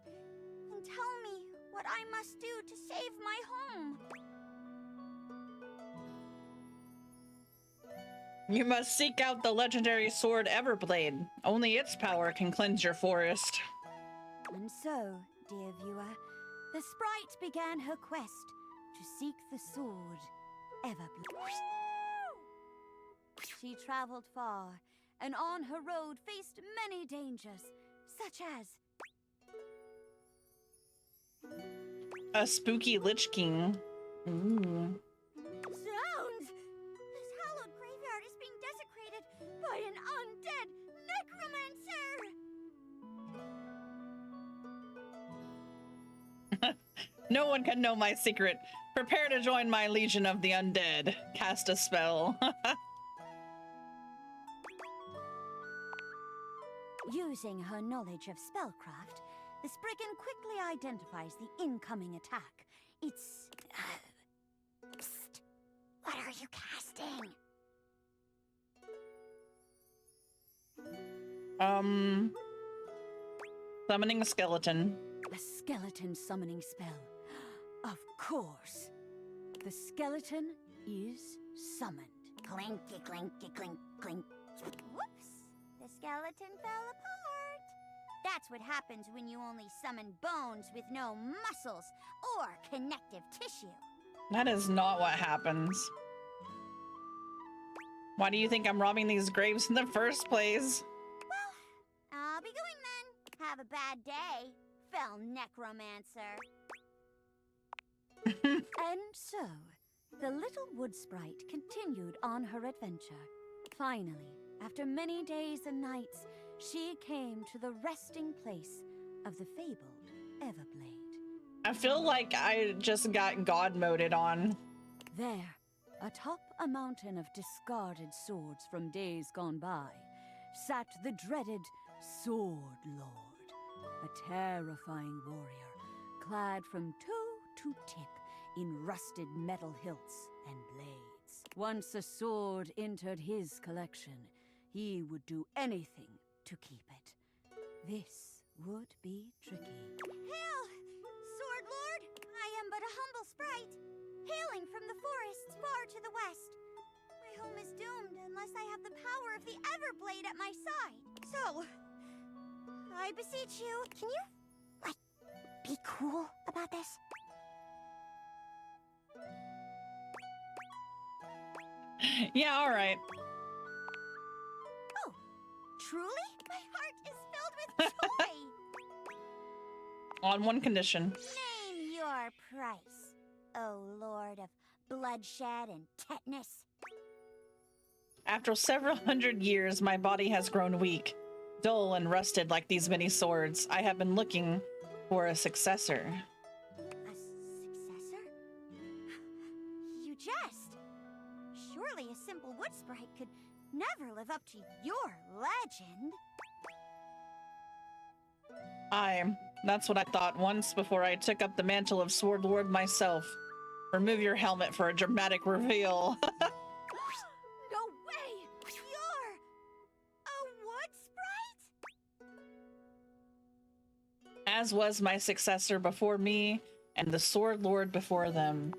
and tell me what I must do to save my home. You must seek out the legendary sword Everblade. Only its power can cleanse your forest. And so, dear viewer, the sprite began her quest to seek the sword Everblade. She traveled far, and on her road faced many dangers, such as A spooky Lich King. Ooh. Zounds! This hallowed graveyard is being desecrated by an undead necromancer! No one can know my secret. Prepare to join my legion of the undead. Cast a spell. Using her knowledge of spellcraft, the Spriggan quickly identifies the incoming attack. It's... Psst. What are you casting? Summoning a skeleton. A skeleton summoning spell. Of course. The skeleton is summoned. Clinky, clinky, clink, clink. Whoops! The skeleton fell apart. That's what happens when you only summon bones with no muscles or connective tissue. That is not what happens. Why do you think I'm robbing these graves in the first place? Well, I'll be going then. Have a bad day, fell necromancer. And so, the little wood sprite continued on her adventure. Finally, after many days and nights, she came to the resting place of the fabled Everblade. I feel like I just got God moded on. There, atop a mountain of discarded swords from days gone by, sat the dreaded Sword Lord, a terrifying warrior, clad from toe to tip in rusted metal hilts and blades. Once a sword entered his collection, he would do anything to keep it. This would be tricky. Hail, Sword Lord! I am but a humble sprite, hailing from the forests far to the west. My home is doomed unless I have the power of the Everblade at my side. So, I beseech you, can you, like, be cool about this? Yeah, alright. Oh, truly? My heart is filled with joy! On one condition. Name your price, O Lord of bloodshed and tetanus. After several hundred years, my body has grown weak, dull and rusted like these many swords. I have been looking for a successor. A successor? You jest. Surely a simple wood sprite could never live up to your legend. That's what I thought once before I took up the mantle of Sword Lord myself. Remove your helmet for a dramatic reveal. No way! You're a wood sprite? as was my successor before me, and the Sword Lord before them.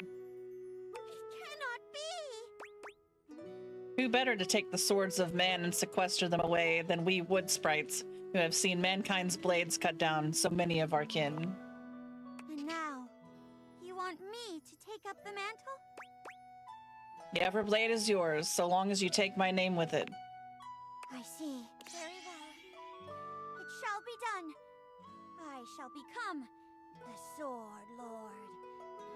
Who better to take the swords of man and sequester them away than we wood sprites, who have seen mankind's blades cut down so many of our kin? And now, you want me to take up the mantle? The Everblade is yours, so long as you take my name with it. I see. Very well. It shall be done. I shall become the Sword Lord.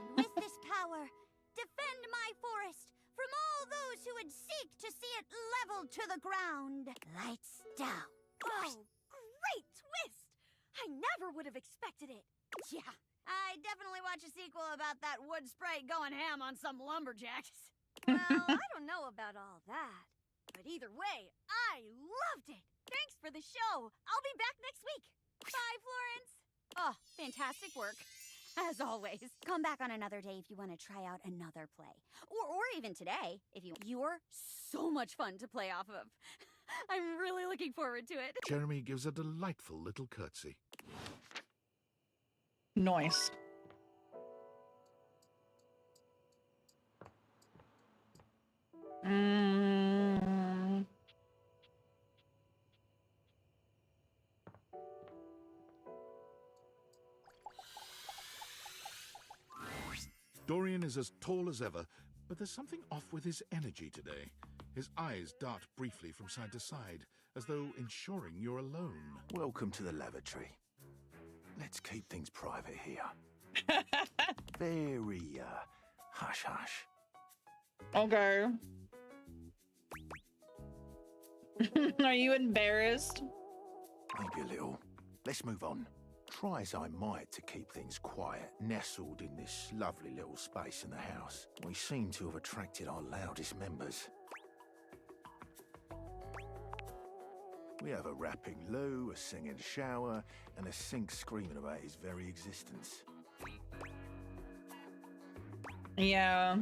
And with this power, defend my forest from all those who would seek to see it leveled to the ground. Lights down. Oh, great twist! I never would have expected it. Yeah, I definitely watch a sequel about that wood sprite going ham on some lumberjacks. Well, I don't know about all that. But either way, I loved it. Thanks for the show. I'll be back next week. Bye, Florence. Oh, fantastic work. As always. Come back on another day if you want to try out another play. Or even today, if you're so much fun to play off of. I'm really looking forward to it. Jeremy gives a delightful little curtsy. Nice. Dorian is as tall as ever, but there's something off with his energy today. His eyes dart briefly from side to side, as though ensuring you're alone. Welcome to the lavatory. Let's keep things private here. Very, hush-hush. Okay. Are you embarrassed? Maybe a little. Let's move on. Try as I might to keep things quiet, nestled in this lovely little space in the house, we seem to have attracted our loudest members. We have a rapping Lou, a singing Shower, and a sink screaming about his very existence. Yeah.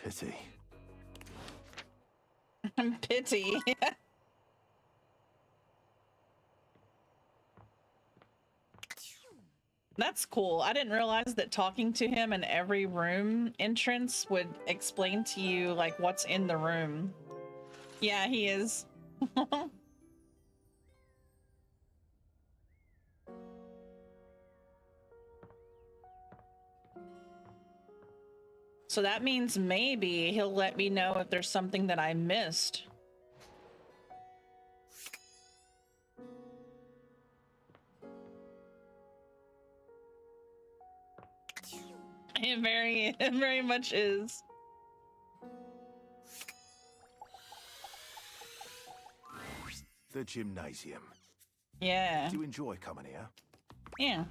Pity. Pity. That's cool. I didn't realize that talking to him in every room entrance would explain to you, like, what's in the room. Yeah, he is. So that means maybe he'll let me know if there's something that I missed. It very much is. The gymnasium. Yeah. Do you enjoy coming here? Yeah.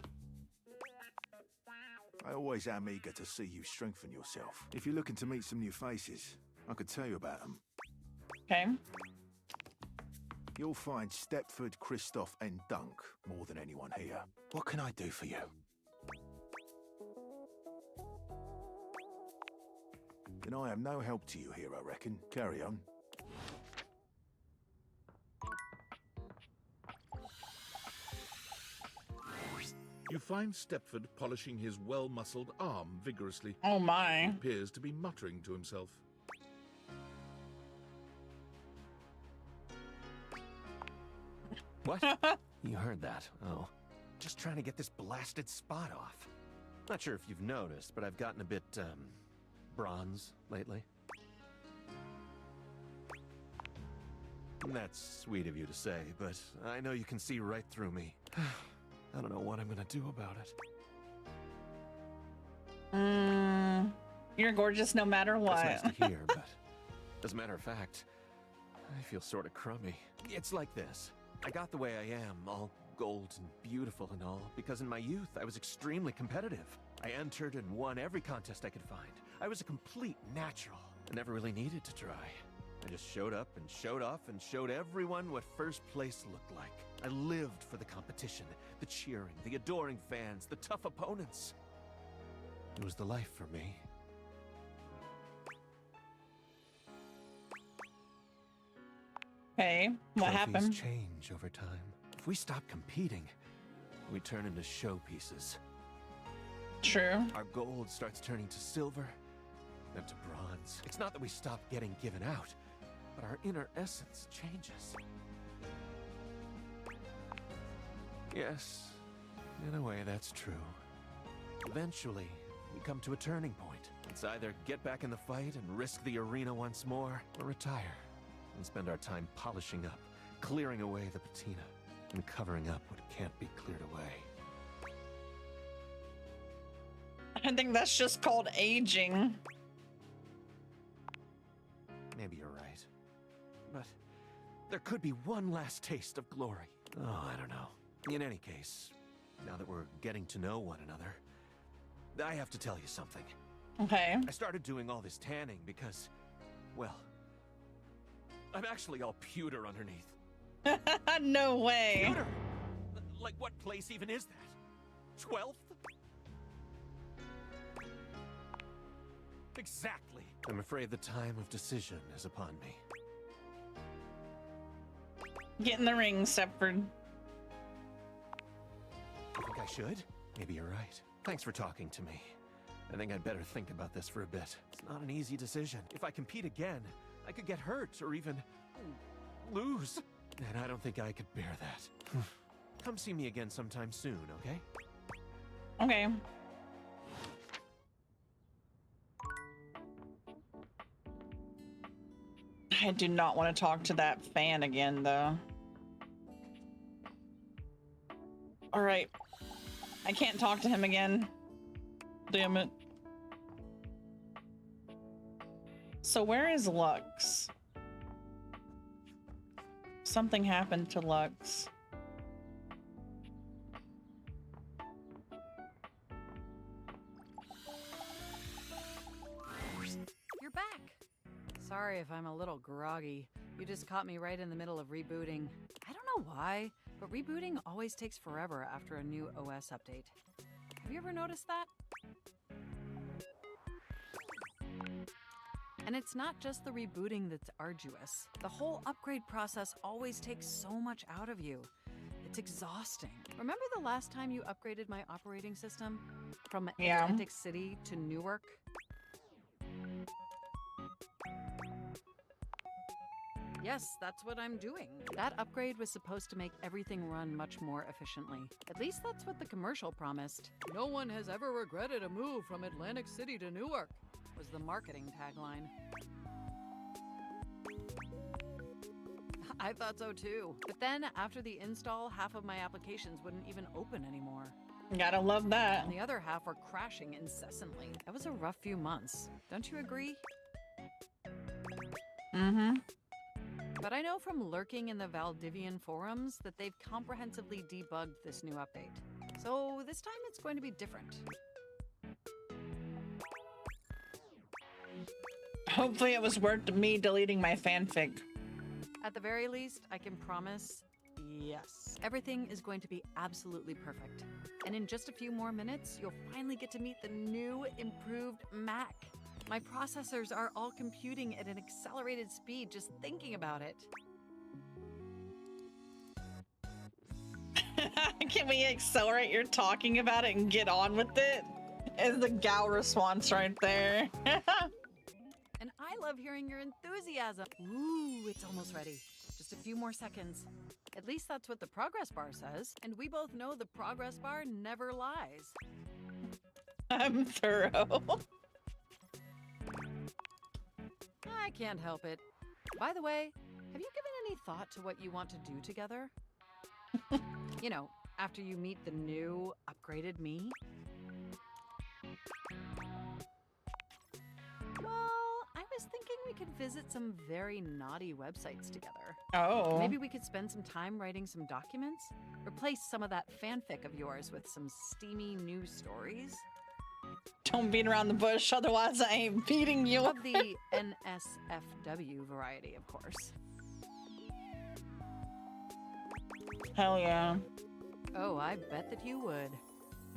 I always am eager to see you strengthen yourself. If you're looking to meet some new faces, I could tell you about them. Okay. You'll find Stepford, Kristoff, and Dunk more than anyone here. What can I do for you? Then I am no help to you here, I reckon. Carry on. You find Stepford polishing his well-muscled arm vigorously. Oh my. He appears to be muttering to himself. What? You heard that? Oh. Just trying to get this blasted spot off. Not sure if you've noticed, but I've gotten a bit, bronze lately. That's sweet of you to say, but I know you can see right through me. I don't know what I'm gonna do about it. You're gorgeous no matter what. That's nice to hear, but as a matter of fact, I feel sort of crummy. It's like this. I got the way I am, all gold and beautiful and all, because in my youth I was extremely competitive. I entered and won every contest I could find. I was a complete natural. I never really needed to try. I just showed up and showed off and showed everyone what first place looked like. I lived for the competition, the cheering, the adoring fans, the tough opponents. It was the life for me. Hey, what Trophies happened? change over time. If we stop competing, we turn into showpieces. True. Our gold starts turning to silver, then to bronze. It's not that we stop getting given out, but our inner essence changes. Yes, in a way that's true. Eventually, we come to a turning point. It's either get back in the fight and risk the arena once more, or retire and spend our time polishing up, clearing away the patina, and covering up what can't be cleared away. I think that's just called aging. Maybe you're right. But there could be one last taste of glory. Oh, I don't know. In any case, now that we're getting to know one another, I have to tell you something. Okay. I started doing all this tanning because, well, I'm actually all pewter underneath. No way. Pewter? Like, what place even is that? 12th? Exactly. I'm afraid the time of decision is upon me. Get in the ring, Stepford. You think I should? Maybe you're right. Thanks for talking to me. I think I'd better think about this for a bit. It's not an easy decision. If I compete again, I could get hurt or even lose. And I don't think I could bear that. Come see me again sometime soon, okay? Okay. I do not want to talk to that fan again, though. All right. I can't talk to him again. Damn it. So where is Lux? Something happened to Lux. You're back. Sorry if I'm a little groggy. You just caught me right in the middle of rebooting. I don't know why, but rebooting always takes forever after a new OS update. Have you ever noticed that? And it's not just the rebooting that's arduous. The whole upgrade process always takes so much out of you. It's exhausting. Remember the last time you upgraded my operating system? From Atlantic City to Newark? Yes, that's what I'm doing. That upgrade was supposed to make everything run much more efficiently. At least that's what the commercial promised. No one has ever regretted a move from Atlantic City to Newark, was the marketing tagline. I thought so too. But then, after the install, half of my applications wouldn't even open anymore. Gotta love that. And the other half were crashing incessantly. That was a rough few months. Don't you agree? Mm-hmm. But I know from lurking in the Valdivian forums that they've comprehensively debugged this new update. So this time it's going to be different. Hopefully it was worth me deleting my fanfic. At the very least, I can promise, yes. Everything is going to be absolutely perfect. And in just a few more minutes, you'll finally get to meet the new, improved Mac. My processors are all computing at an accelerated speed just thinking about it. Can we accelerate your talking about it and get on with it? Is the gal response right there. And I love hearing your enthusiasm. Ooh, it's almost ready. Just a few more seconds. At least that's what the progress bar says. And we both know the progress bar never lies. I'm thorough. I can't help it. By the way, have you given any thought to what you want to do together? You know, after you meet the new, upgraded me? Well, I was thinking we could visit some very naughty websites together. Oh. Maybe we could spend some time writing some documents? Replace some of that fanfic of yours with some steamy new stories? Don't beat around the bush, otherwise I ain't beating you. Of the NSFW variety, of course. Hell yeah. Oh, I bet that you would.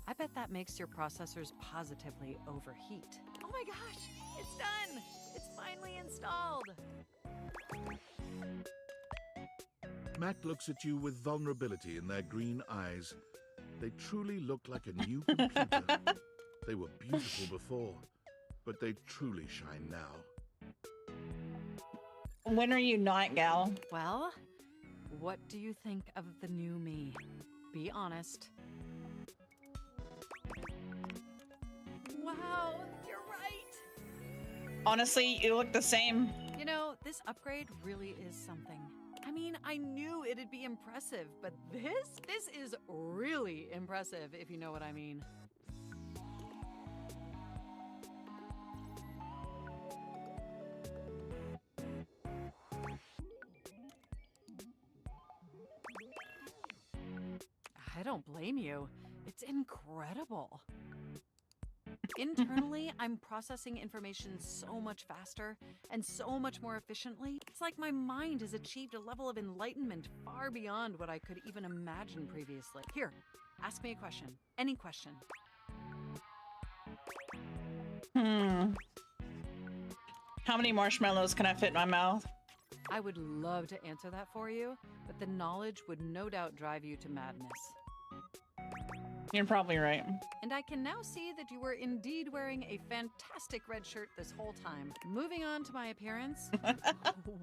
I bet that makes your processors positively overheat. Oh my gosh, it's done! It's finally installed! Mac looks at you with vulnerability in their green eyes. They truly look like a new computer. They were beautiful before, but they truly shine now. When are you not, gal? Well, what do you think of the new me? Be honest. Wow, you're right. Honestly, you look the same. You know, this upgrade really is something. I mean, I knew it'd be impressive, but this is really impressive, if you know what I mean. I don't blame you. It's incredible. Internally, I'm processing information so much faster and so much more efficiently. It's like my mind has achieved a level of enlightenment far beyond what I could even imagine previously. Here, ask me a question. Any question. How many marshmallows can I fit in my mouth? I would love to answer that for you, but the knowledge would no doubt drive you to madness. You're probably right. And I can now see that you were indeed wearing a fantastic red shirt this whole time. Moving on to my appearance.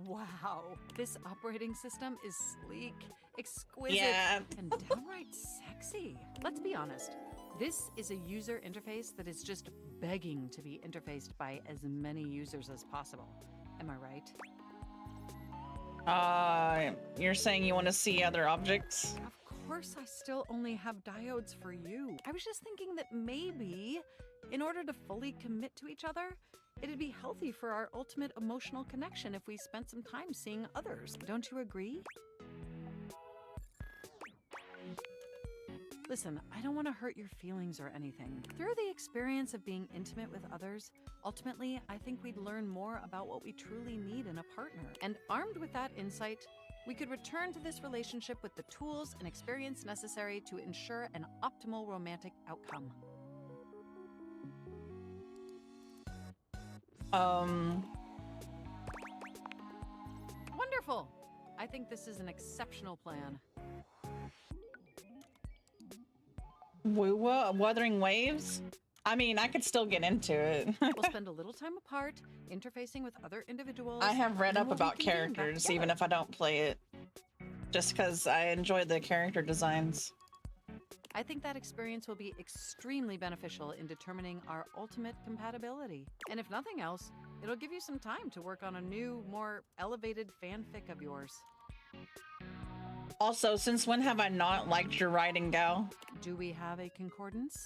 Wow. This operating system is sleek, exquisite, and downright sexy. Let's be honest. This is a user interface that is just begging to be interfaced by as many users as possible. Am I right? You're saying you want to see other objects? Of course I still only have diodes for you. I was just thinking that maybe, in order to fully commit to each other, it'd be healthy for our ultimate emotional connection if we spent some time seeing others. Don't you agree? Listen, I don't want to hurt your feelings or anything. Through the experience of being intimate with others, ultimately, I think we'd learn more about what we truly need in a partner. And armed with that insight, we could return to this relationship with the tools and experience necessary to ensure an optimal romantic outcome. Wonderful! I think this is an exceptional plan. Wuthering Waves? I mean, I could still get into it. We'll spend a little time apart, interfacing with other individuals. I have read up we'll about reconvene back characters, even together. if I don't play it. Just because I enjoy the character designs. I think that experience will be extremely beneficial in determining our ultimate compatibility. And if nothing else, it'll give you some time to work on a new, more elevated fanfic of yours. Also, since when have I not liked your writing, gal? Do we have a concordance?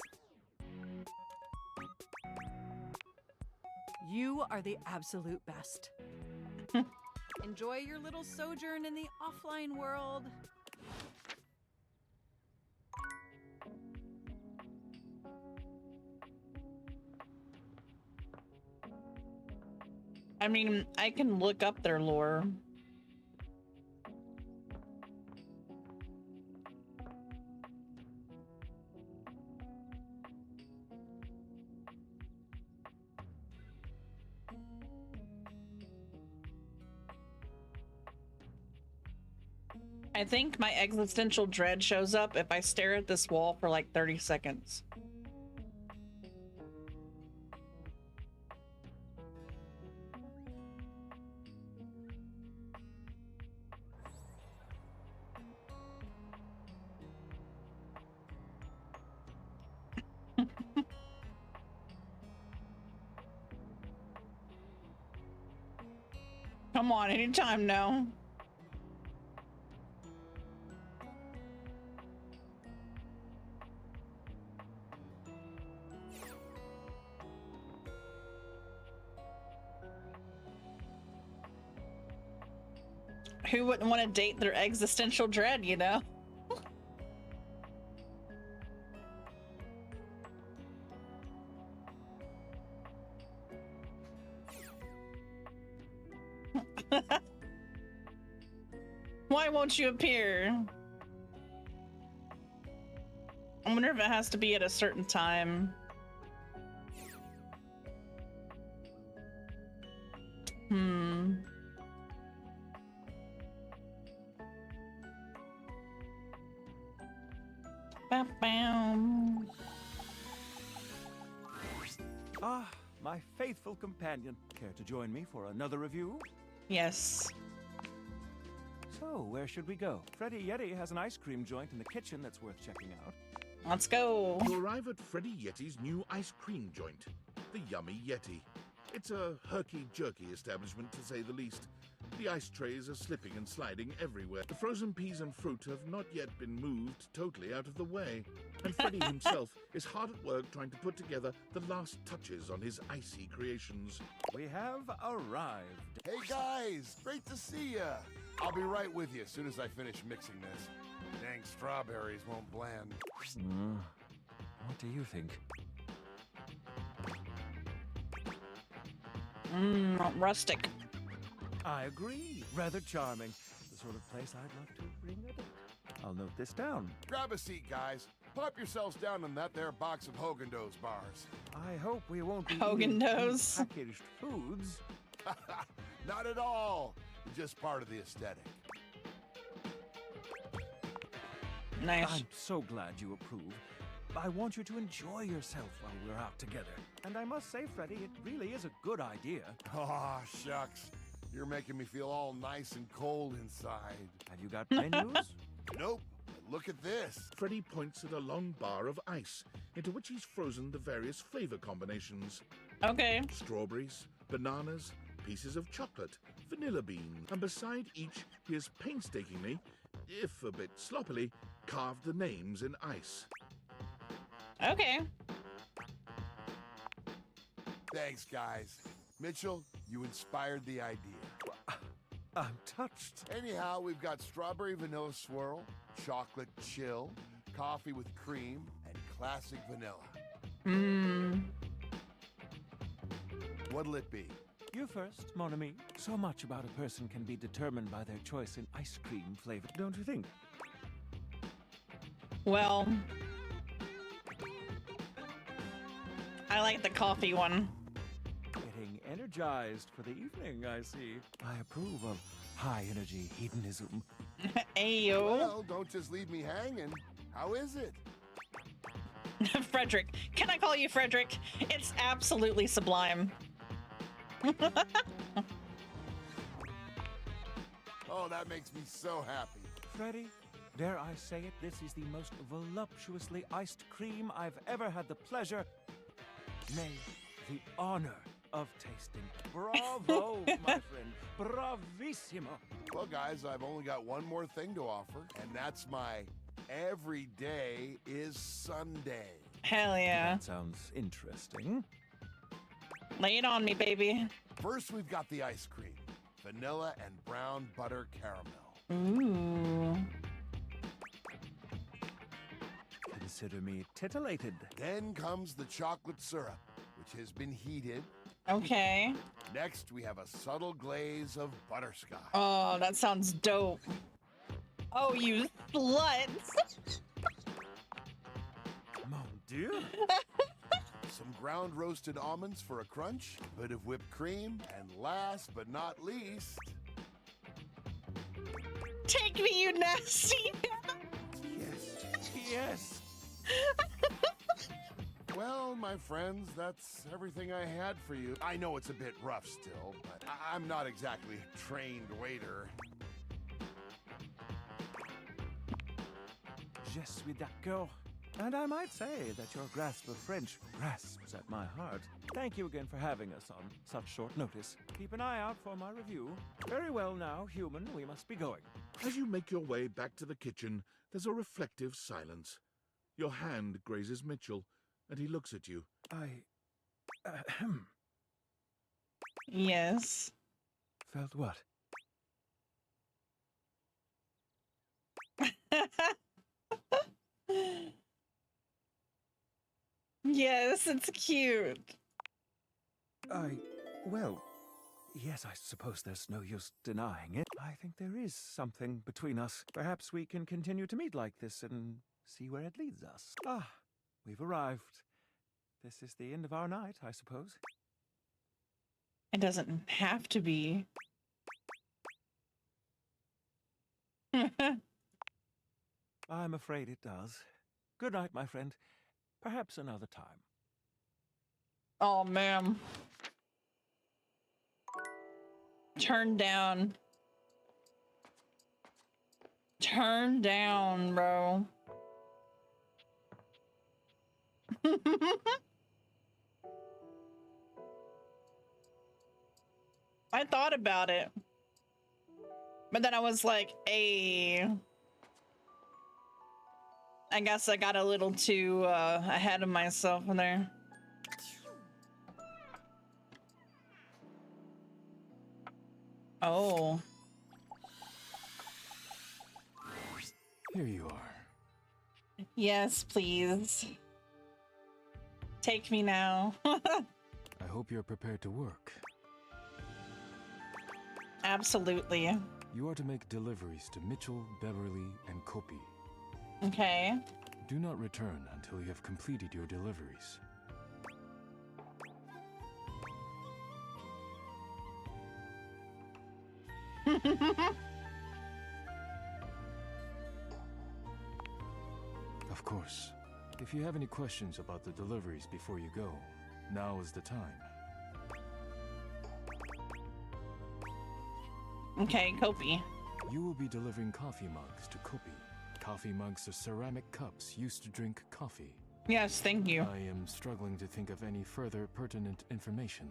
You are the absolute best. Enjoy your little sojourn in the offline world. I mean, I can look up their lore. I think my existential dread shows up if I stare at this wall for like 30 seconds. Come on, anytime now. Who wouldn't want to date their existential dread, you know? Why won't you appear? I wonder if it has to be at a certain time. Ba-bam. Ah, my faithful companion. Care to join me for another review? Yes. So, where should we go? Freddy Yeti has an ice cream joint in the kitchen that's worth checking out. Let's go. You arrive at Freddy Yeti's new ice cream joint, the Yummy Yeti. It's a herky-jerky establishment, to say the least. The ice trays are slipping and sliding everywhere. The frozen peas and fruit have not yet been moved totally out of the way. And Freddy himself is hard at work trying to put together the last touches on his icy creations. We have arrived. Hey guys, great to see ya. I'll be right with you as soon as I finish mixing this. Dang strawberries won't blend. What do you think? Rustic. I agree. Rather charming. The sort of place I'd love to bring a date. I'll note this down. Grab a seat, guys. Pop yourselves down in that there box of Haagen-Dazs bars. I hope we won't be Haagen-Dazs. eating packaged foods. Not at all. Just part of the aesthetic. Nice. I'm so glad you approve. I want you to enjoy yourself while we're out together. And I must say, Freddy, it really is a good idea. Aw, shucks. You're making me feel all nice and cold inside. Have you got menus? Nope. But look at this. Freddy points at a long bar of ice, into which he's frozen the various flavor combinations. Okay. Strawberries, bananas, pieces of chocolate, vanilla bean, and beside each he has painstakingly, if a bit sloppily, carved the names in ice. Okay. Thanks, guys. Mitchell, you inspired the idea. I'm touched. Anyhow, we've got strawberry vanilla swirl, chocolate chill, coffee with cream, and classic vanilla. What'll it be? You first, mon ami. So much about a person can be determined by their choice in ice cream flavor, don't you think? Well, I like the coffee one. Getting energized for the evening, I see. I approve of high-energy hedonism. Ayo. Well, don't just leave me hanging. How is it? Frederick. Can I call you Frederick? It's absolutely sublime. Oh, that makes me so happy. Freddy, dare I say it, this is the most voluptuously iced cream I've ever had the pleasure, nay, the honor of tasting. Bravo, my friend. Bravissimo. Well, guys, I've only got one more thing to offer, and that's my every day is Sunday. Hell yeah. That sounds interesting. Lay it on me, baby. First, we've got the ice cream. Vanilla and brown butter caramel. Ooh. Consider me titillated. Then comes the chocolate syrup, which has been heated. Okay. Next, we have a subtle glaze of butterscotch. Oh, that sounds dope. Oh, you slut. Mon Dieu. Some ground roasted almonds for a crunch, a bit of whipped cream, and last but not least... Take me, you nasty. Yes. Well, my friends, that's everything I had for you. I know it's a bit rough still, but I'm not exactly a trained waiter. Je suis d'accord. And I might say that your grasp of French grasps at my heart. Thank you again for having us on such short notice. Keep an eye out for my review. Very well now, human, we must be going. As you make your way back to the kitchen, there's a reflective silence. Your hand grazes Mitchell, and he looks at you. Yes. Felt what? Yes, it's cute. Well, yes, I suppose there's no use denying it. I think there is something between us. Perhaps we can continue to meet like this and see where it leads us. Ah, we've arrived. This is the end of our night, I suppose. It doesn't have to be. I'm afraid it does. Good night, my friend. Perhaps another time. Oh, man. Turn down. Turn down, bro. I thought about it. But then I was like, hey. I guess I got a little too ahead of myself there. Oh. Here you are. Yes, please. Take me now. I hope you're prepared to work. Absolutely. You are to make deliveries to Mitchell, Beverly, and Kopi. Okay. Do not return until you have completed your deliveries. Of course. If you have any questions about the deliveries before you go, now is the time. Okay, Kopi. You will be delivering coffee mugs to Kopi. Coffee mugs are ceramic cups used to drink coffee. Yes, thank you. I am struggling to think of any further pertinent information.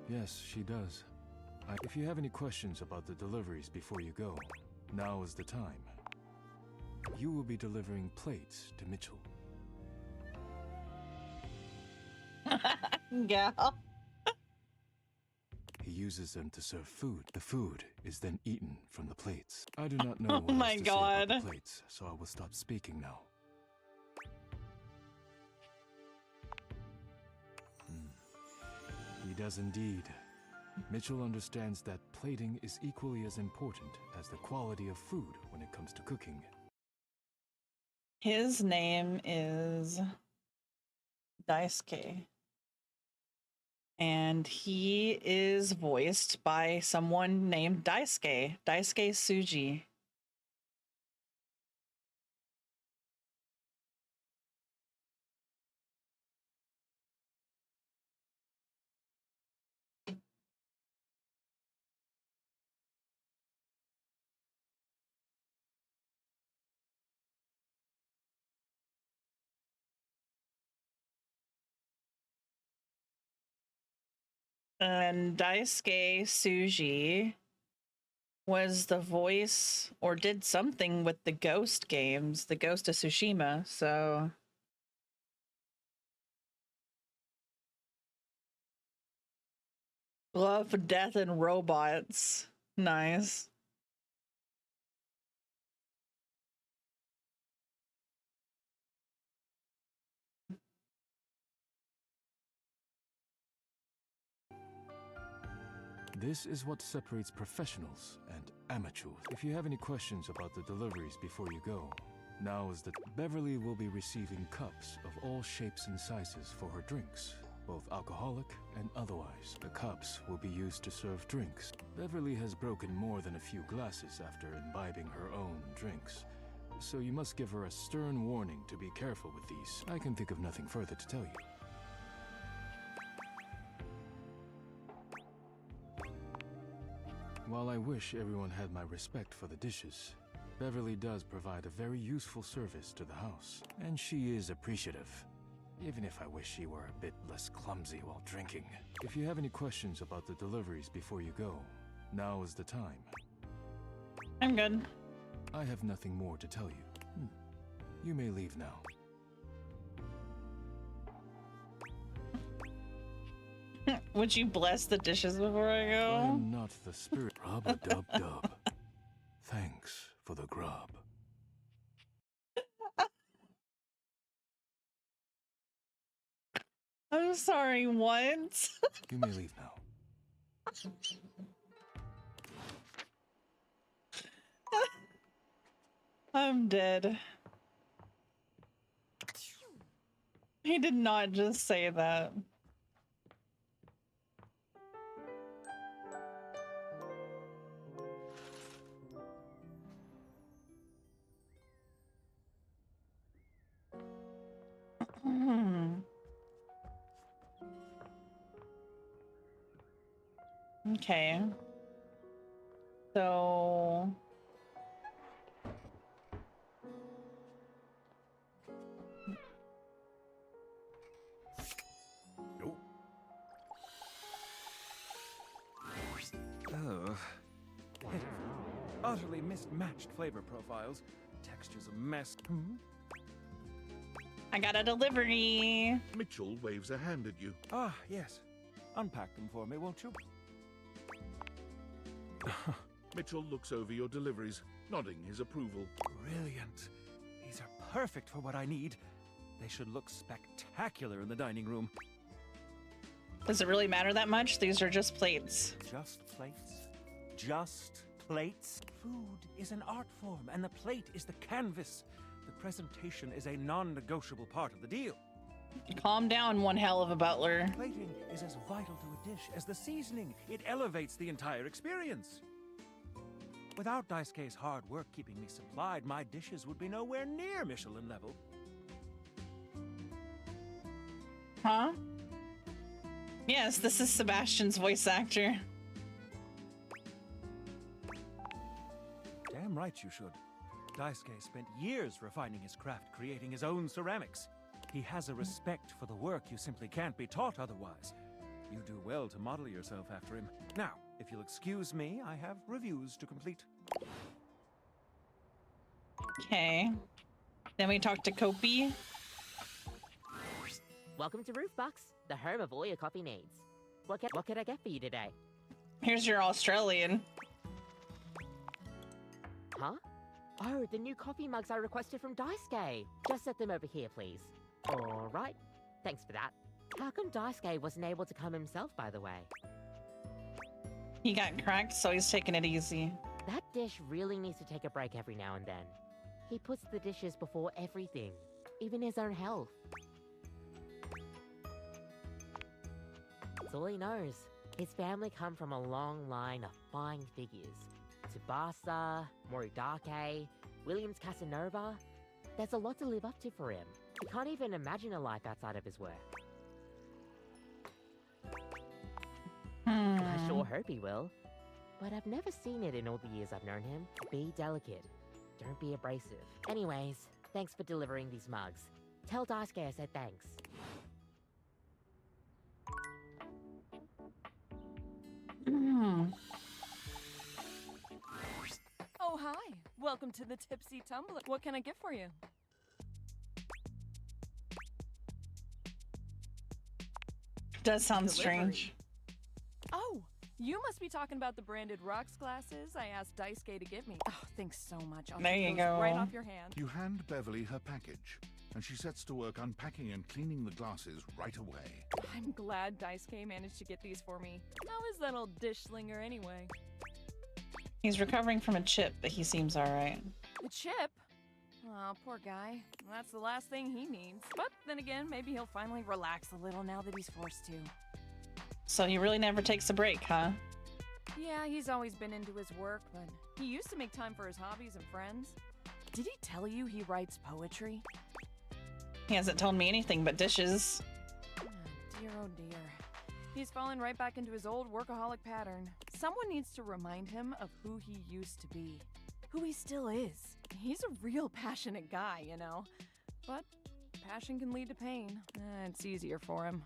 Yes, she does. If you have any questions about the deliveries before you go, now is the time. You will be delivering plates to Mitchell. Yeah. He uses them to serve food. The food is then eaten from the plates. I do not know what Oh my else to say God. about the plates, so I will stop speaking now. He does indeed. Mitchell understands that plating is equally as important as the quality of food when it comes to cooking. His name is Daisuke. And he is voiced by someone named Daisuke. Daisuke Tsuji. And Daisuke Tsuji was the voice or did something with the Ghost games, the Ghost of Tsushima, so Love, Death, and Robots. Nice. This is what separates professionals and amateurs. If you have any questions about the deliveries before you go, now is the... Beverly will be receiving cups of all shapes and sizes for her drinks, both alcoholic and otherwise. The cups will be used to serve drinks. Beverly has broken more than a few glasses after imbibing her own drinks, so you must give her a stern warning to be careful with these. I can think of nothing further to tell you. While I wish everyone had my respect for the dishes, Beverly does provide a very useful service to the house, and she is appreciative, even if I wish she were a bit less clumsy while drinking. If you have any questions about the deliveries before you go, now is the time. I'm good. I have nothing more to tell you. You may leave now. Would you bless the dishes before I I go? am not the spirit. Rub-a-dub-dub. Thanks for the grub. I'm sorry, what? You may leave now. I'm dead. He did not just say that. Okay. So Oh. Utterly mismatched flavor profiles. Texture's a mess. I got a delivery. Mitchell waves a hand at you. Ah, yes. Unpack them for me, won't you? Mitchell looks over your deliveries, nodding his approval. Brilliant. These are perfect for what I need. They should look spectacular in the dining room. Does it really matter that much? These are just plates. Just plates? Just plates? Food is an art form, and the plate is the canvas. The presentation is a non-negotiable part of the deal. Calm down, one hell of a butler. Plating is as vital to a dish as the seasoning. It elevates the entire experience. Without Daisuke's hard work keeping me supplied, my dishes would be nowhere near Michelin level. Huh? Yes, this is Sebastian's voice actor. Damn right you should. Daisuke spent years refining his craft, creating his own ceramics. He has a respect for the work you simply can't be taught otherwise. You do well to model yourself after him. Now, if you'll excuse me, I have reviews to complete. Okay. Then we talk to Kopi. Welcome to Roofbox, the home of all your coffee needs. What can I get for you today? Here's your Australian. Huh? Oh, the new coffee mugs I requested from Daisuke. Just set them over here, please. All right. Thanks for that. How come Daisuke wasn't able to come himself, by the way? He got cracked, so he's taking it easy. That dish really needs to take a break every now and then. He puts the dishes before everything, even his own health. That's all he knows. His family come from a long line of fine figures. Tsubasa, Moridake, Williams Casanova. There's a lot to live up to for him. He can't even imagine a life outside of his work. I sure hope he will. But I've never seen it in all the years I've known him. Be delicate. Don't be abrasive. Anyways, thanks for delivering these mugs. Tell Daisuke I said thanks. Oh, hi. Welcome to the Tipsy Tumbler. What can I get for you? Does sound strange. Oh, you must be talking about the branded rocks glasses I asked Daisuke to get me. Oh, thanks so much. I'll There take you those go. right off your hand. You hand Beverly her package, and she sets to work unpacking and cleaning the glasses right away. I'm glad Daisuke managed to get these for me. How is that old dish slinger anyway? He's recovering from a chip, but he seems alright. A chip? Oh, poor guy. That's the last thing he needs. But then again, maybe he'll finally relax a little now that he's forced to. So he really never takes a break, huh? Yeah, he's always been into his work, but he used to make time for his hobbies and friends. Did he tell you he writes poetry? He hasn't told me anything but dishes. Dear, oh dear. He's fallen right back into his old workaholic pattern. Someone needs to remind him of who he used to be. Who he still is. He's a real passionate guy, you know. But passion can lead to pain. It's easier for him.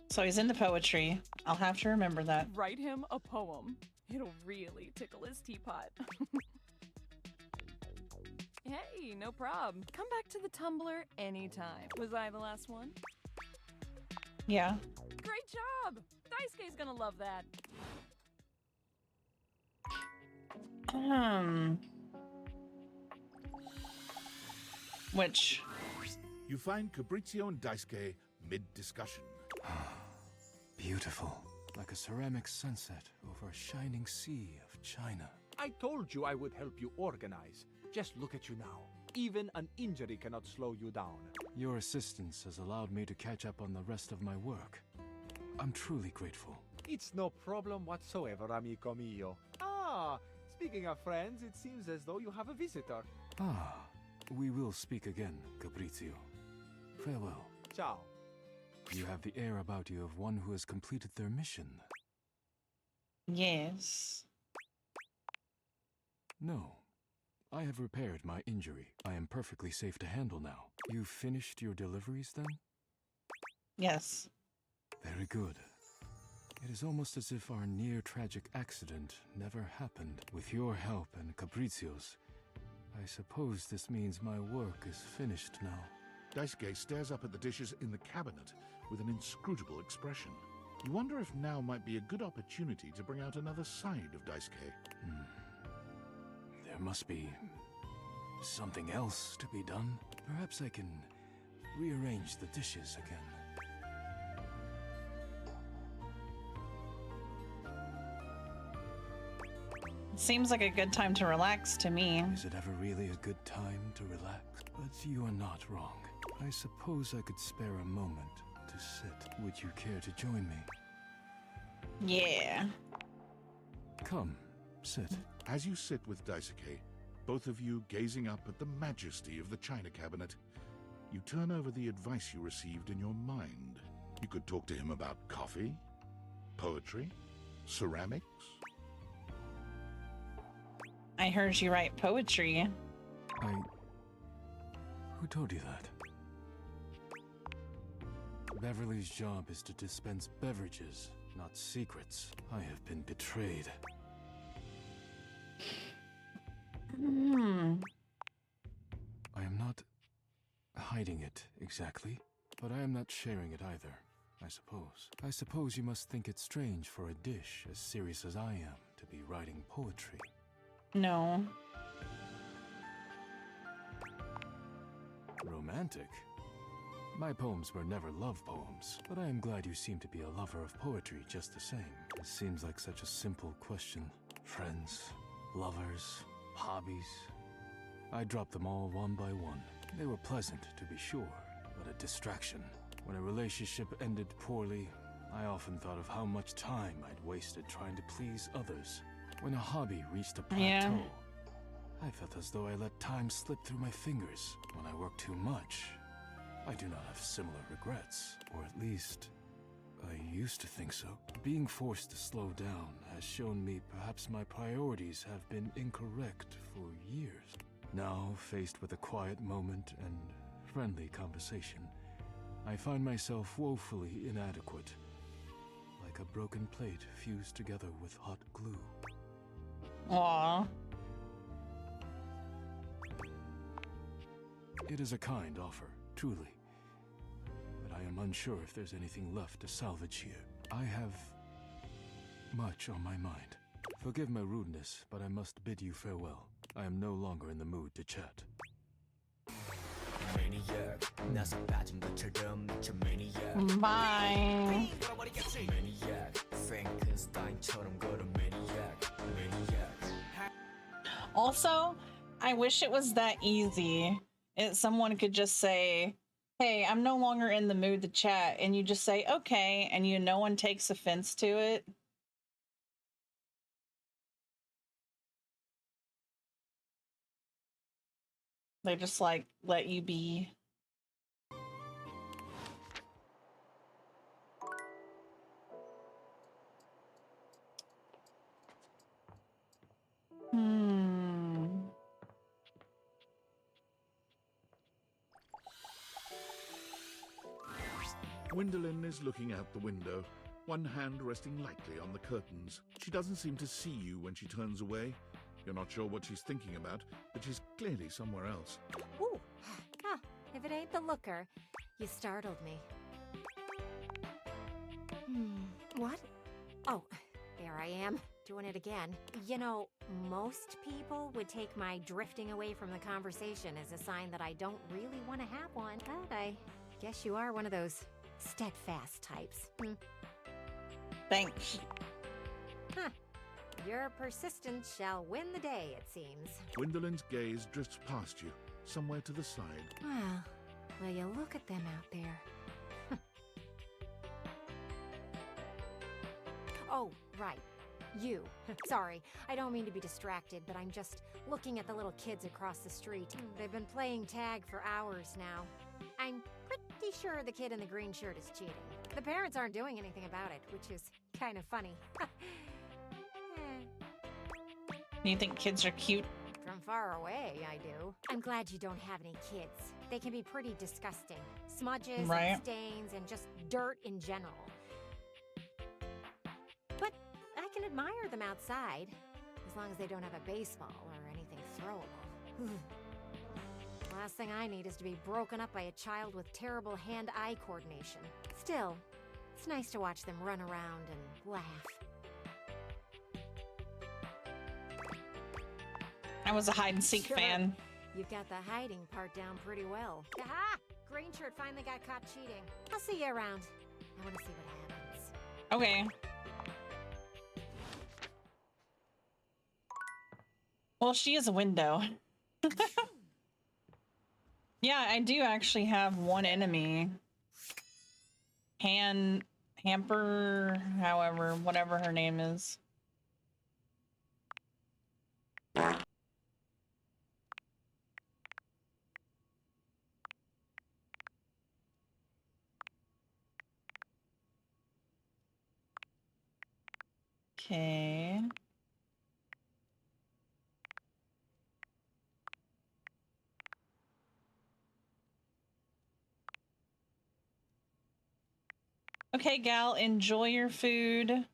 So he's into poetry. I'll have to remember that. Write him a poem. It'll really tickle his teapot. Hey, no problem. Come back to the Tumblr anytime. Was I the last one? Yeah. Great job! Daisuke's gonna love that. Which? You find Fabrizio and Daisuke mid-discussion. Beautiful. Like a ceramic sunset over a shining sea of China. I told you I would help you organize. Just look at you now. Even an injury cannot slow you down. Your assistance has allowed me to catch up on the rest of my work. I'm truly grateful. It's no problem whatsoever, amico mio. Ah, speaking of friends, it seems as though you have a visitor. Ah, we will speak again, Caprizio. Farewell. Ciao. You have the air about you of one who has completed their mission. Yes. No. I have repaired my injury. I am perfectly safe to handle now. You finished your deliveries then? Yes. Very good. It is almost as if our near-tragic accident never happened. With your help and Caprizio's, I suppose this means my work is finished now. Daisuke stares up at the dishes in the cabinet with an inscrutable expression. You wonder if now might be a good opportunity to bring out another side of Daisuke. There must be something else to be done. Perhaps I can rearrange the dishes again. Seems like a good time to relax to me. Is it ever really a good time to relax? But you are not wrong. I suppose I could spare a moment to sit. Would you care to join me? Yeah. Come, sit. As you sit with Daisuke, both of you gazing up at the majesty of the china cabinet, you turn over the advice you received in your mind. You could talk to him about coffee, poetry, ceramics. I heard you write poetry. Who told you that? Beverly's job is to dispense beverages, not secrets. I have been betrayed. I am not hiding it exactly, but I am not sharing it either, I suppose. I suppose you must think it strange for a dish as serious as I am to be writing poetry. No. Romantic? My poems were never love poems, but I am glad you seem to be a lover of poetry just the same. It seems like such a simple question. Friends, lovers, hobbies. I dropped them all one by one. They were pleasant, to be sure, but a distraction. When a relationship ended poorly, I often thought of how much time I'd wasted trying to please others. When a hobby reached a plateau, I felt as though I let time slip through my fingers. When I worked too much, I do not have similar regrets, or at least, I used to think so. Being forced to slow down has shown me perhaps my priorities have been incorrect for years. Now, faced with a quiet moment and friendly conversation, I find myself woefully inadequate, like a broken plate fused together with hot glue. Aww. It is a kind offer, truly. But I am unsure if there's anything left to salvage here. I have much on my mind. Forgive my rudeness, but I must bid you farewell. I am no longer in the mood to chat. Bye. Also, I wish it was that easy. Someone could just say, hey, I'm no longer in the mood to chat, and you just say, okay, and no one takes offense to it. They just like let you be. Gwendolyn is looking out the window, one hand resting lightly on the curtains. She doesn't seem to see you when she turns away. You're not sure what she's thinking about, but she's clearly somewhere else. Ooh, if it ain't the looker, you startled me. What? Oh, there I am, doing it again. You know, most people would take my drifting away from the conversation as a sign that I don't really want to have one, but I guess you are one of those steadfast types. Thanks. Huh. Your persistence shall win the day, it seems. Gwendolyn's gaze drifts past you, somewhere to the side. Well, will you look at them out there? Oh, right. You. Sorry, I don't mean to be distracted, but I'm just looking at the little kids across the street. They've been playing tag for hours now. I'm pretty sure the kid in the green shirt is cheating. The parents aren't doing anything about it, which is kind of funny. You think kids are cute? From far away, I do. I'm glad you don't have any kids. They can be pretty disgusting. Smudges Right. and stains and just dirt in general. But I can admire them outside, as long as they don't have a baseball or anything throwable. Last thing I need is to be broken up by a child with terrible hand-eye coordination. Still, it's nice to watch them run around and laugh. I was a hide-and-seek Sure. fan. You've got the hiding part down pretty well. Aha! Green shirt finally got caught cheating. I'll see you around. I want to see what happens. Okay. Well, she is a window. Yeah, I do actually have one enemy. Hamper, however, whatever her name is. Okay. Okay, gal, enjoy your food.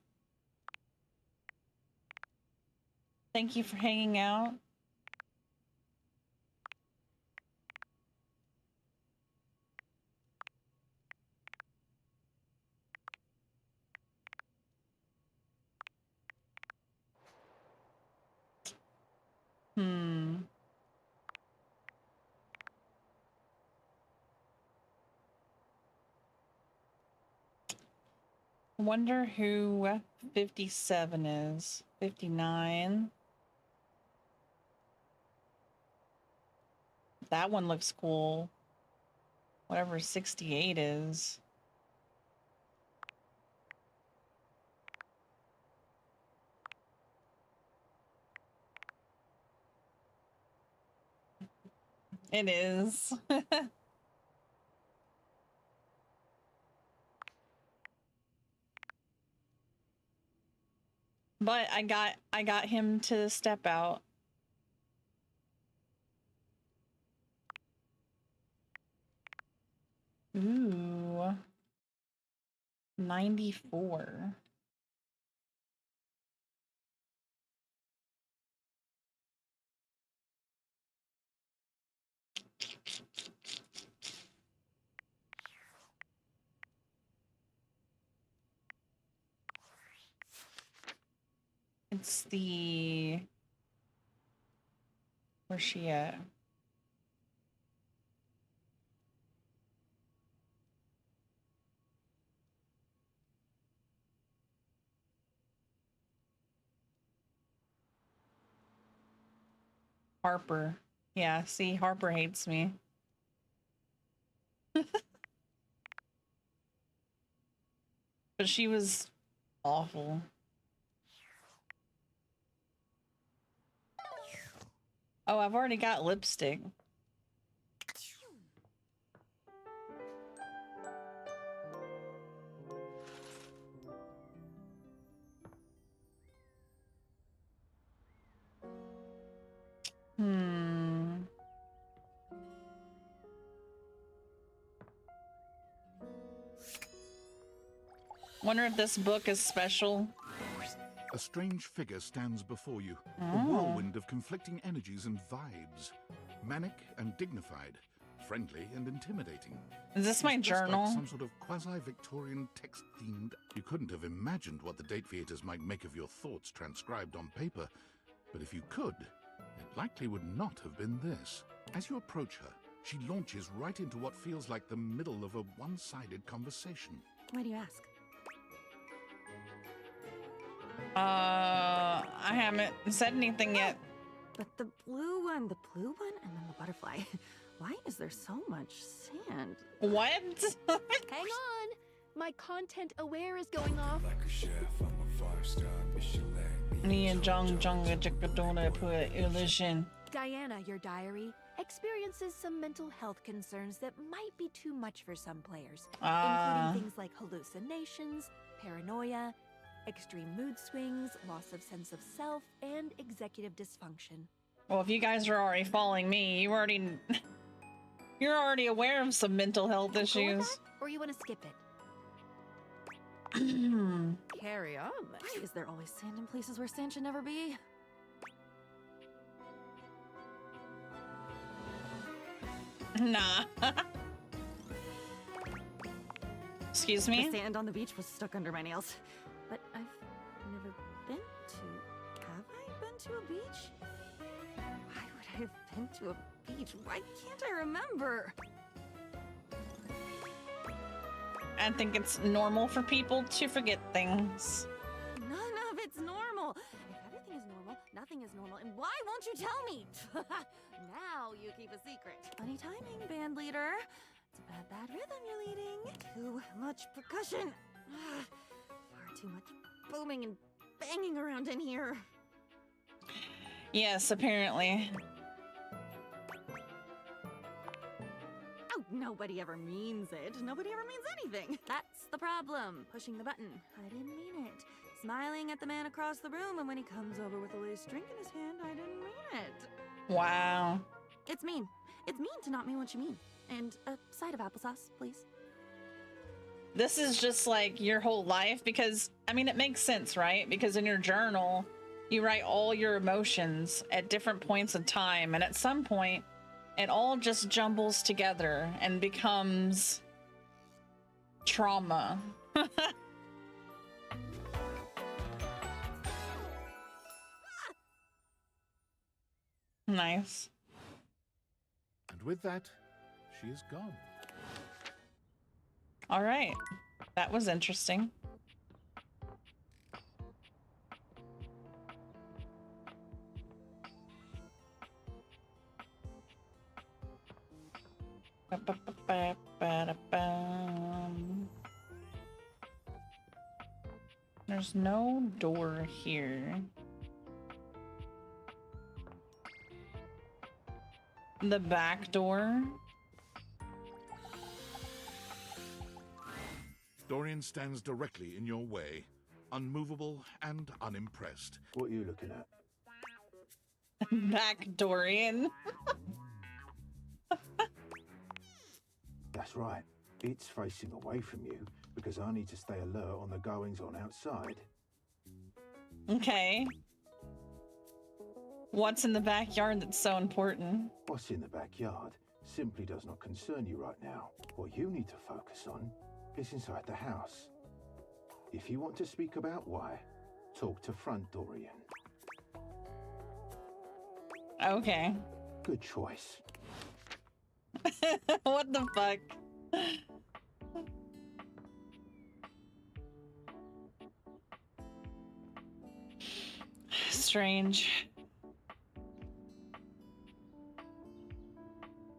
Thank you for hanging out. Wonder who 57 is. 59. That one looks cool. Whatever 68 is. It is. But I got him to step out. Ooh. 94. It's the... Where's she at? Harper. Yeah, see, Harper hates me. But she was awful. Oh, I've already got lipstick. Wonder if this book is special. A strange figure stands before you, a Oh. whirlwind of conflicting energies and vibes. Manic and dignified, friendly and intimidating. Is this my It's just journal? Like some sort of quasi-Victorian text-themed... You couldn't have imagined what the date theaters might make of your thoughts transcribed on paper, but if you could, it likely would not have been this. As you approach her, she launches right into what feels like the middle of a one-sided conversation. Why do you ask? I haven't said anything yet. But the blue one, the blue one, and then the butterfly. Why is there so much sand? What? Hang on. My content aware is going off. Like a chef, I'm a 5-star Michelin. Me and Jong Jikadona put illusion. Diana, your diary, experiences some mental health concerns that might be too much for some players, including things like hallucinations, paranoia, extreme mood swings, loss of sense of self, and executive dysfunction. Well, if you guys are already following me, you're already aware of some mental health issues. Or you want to skip it? Carry on. Why is there always sand in places where sand should never be? Nah. Excuse me? The sand on the beach was stuck under my nails. But I've never been to... Have I been to a beach? Why would I have been to a beach? Why can't I remember? I think it's normal for people to forget things. None of it's normal. If everything is normal, nothing is normal. And why won't you tell me? Now you keep a secret. Funny timing, band leader. It's a bad rhythm you're leading. Too much percussion. Far too much booming and banging around in here. Yes, apparently. Oh, nobody ever means it. Nobody ever means anything. That's the problem. Pushing the button. I didn't mean it. Smiling at the man across the room, and when he comes over with a loose drink in his hand, I didn't mean it. Wow. It's mean. It's mean to not mean what you mean. And a side of applesauce, please. This is just like your whole life because, I mean, it makes sense, right? Because in your journal, you write all your emotions at different points in time. And at some point, it all just jumbles together and becomes trauma. Nice. And with that, she is gone. All right. That was interesting. There's no door here. The back door. Dorian stands directly in your way, unmovable and unimpressed. What are you looking at? Back Dorian. That's right. It's facing away from you because I need to stay alert on the goings-on outside. Okay. What's in the backyard that's so important? What's in the backyard simply does not concern you right now. What you need to focus on is inside the house. If you want to speak about why, talk to Front Dorian. Okay. Good choice. What the fuck? Strange.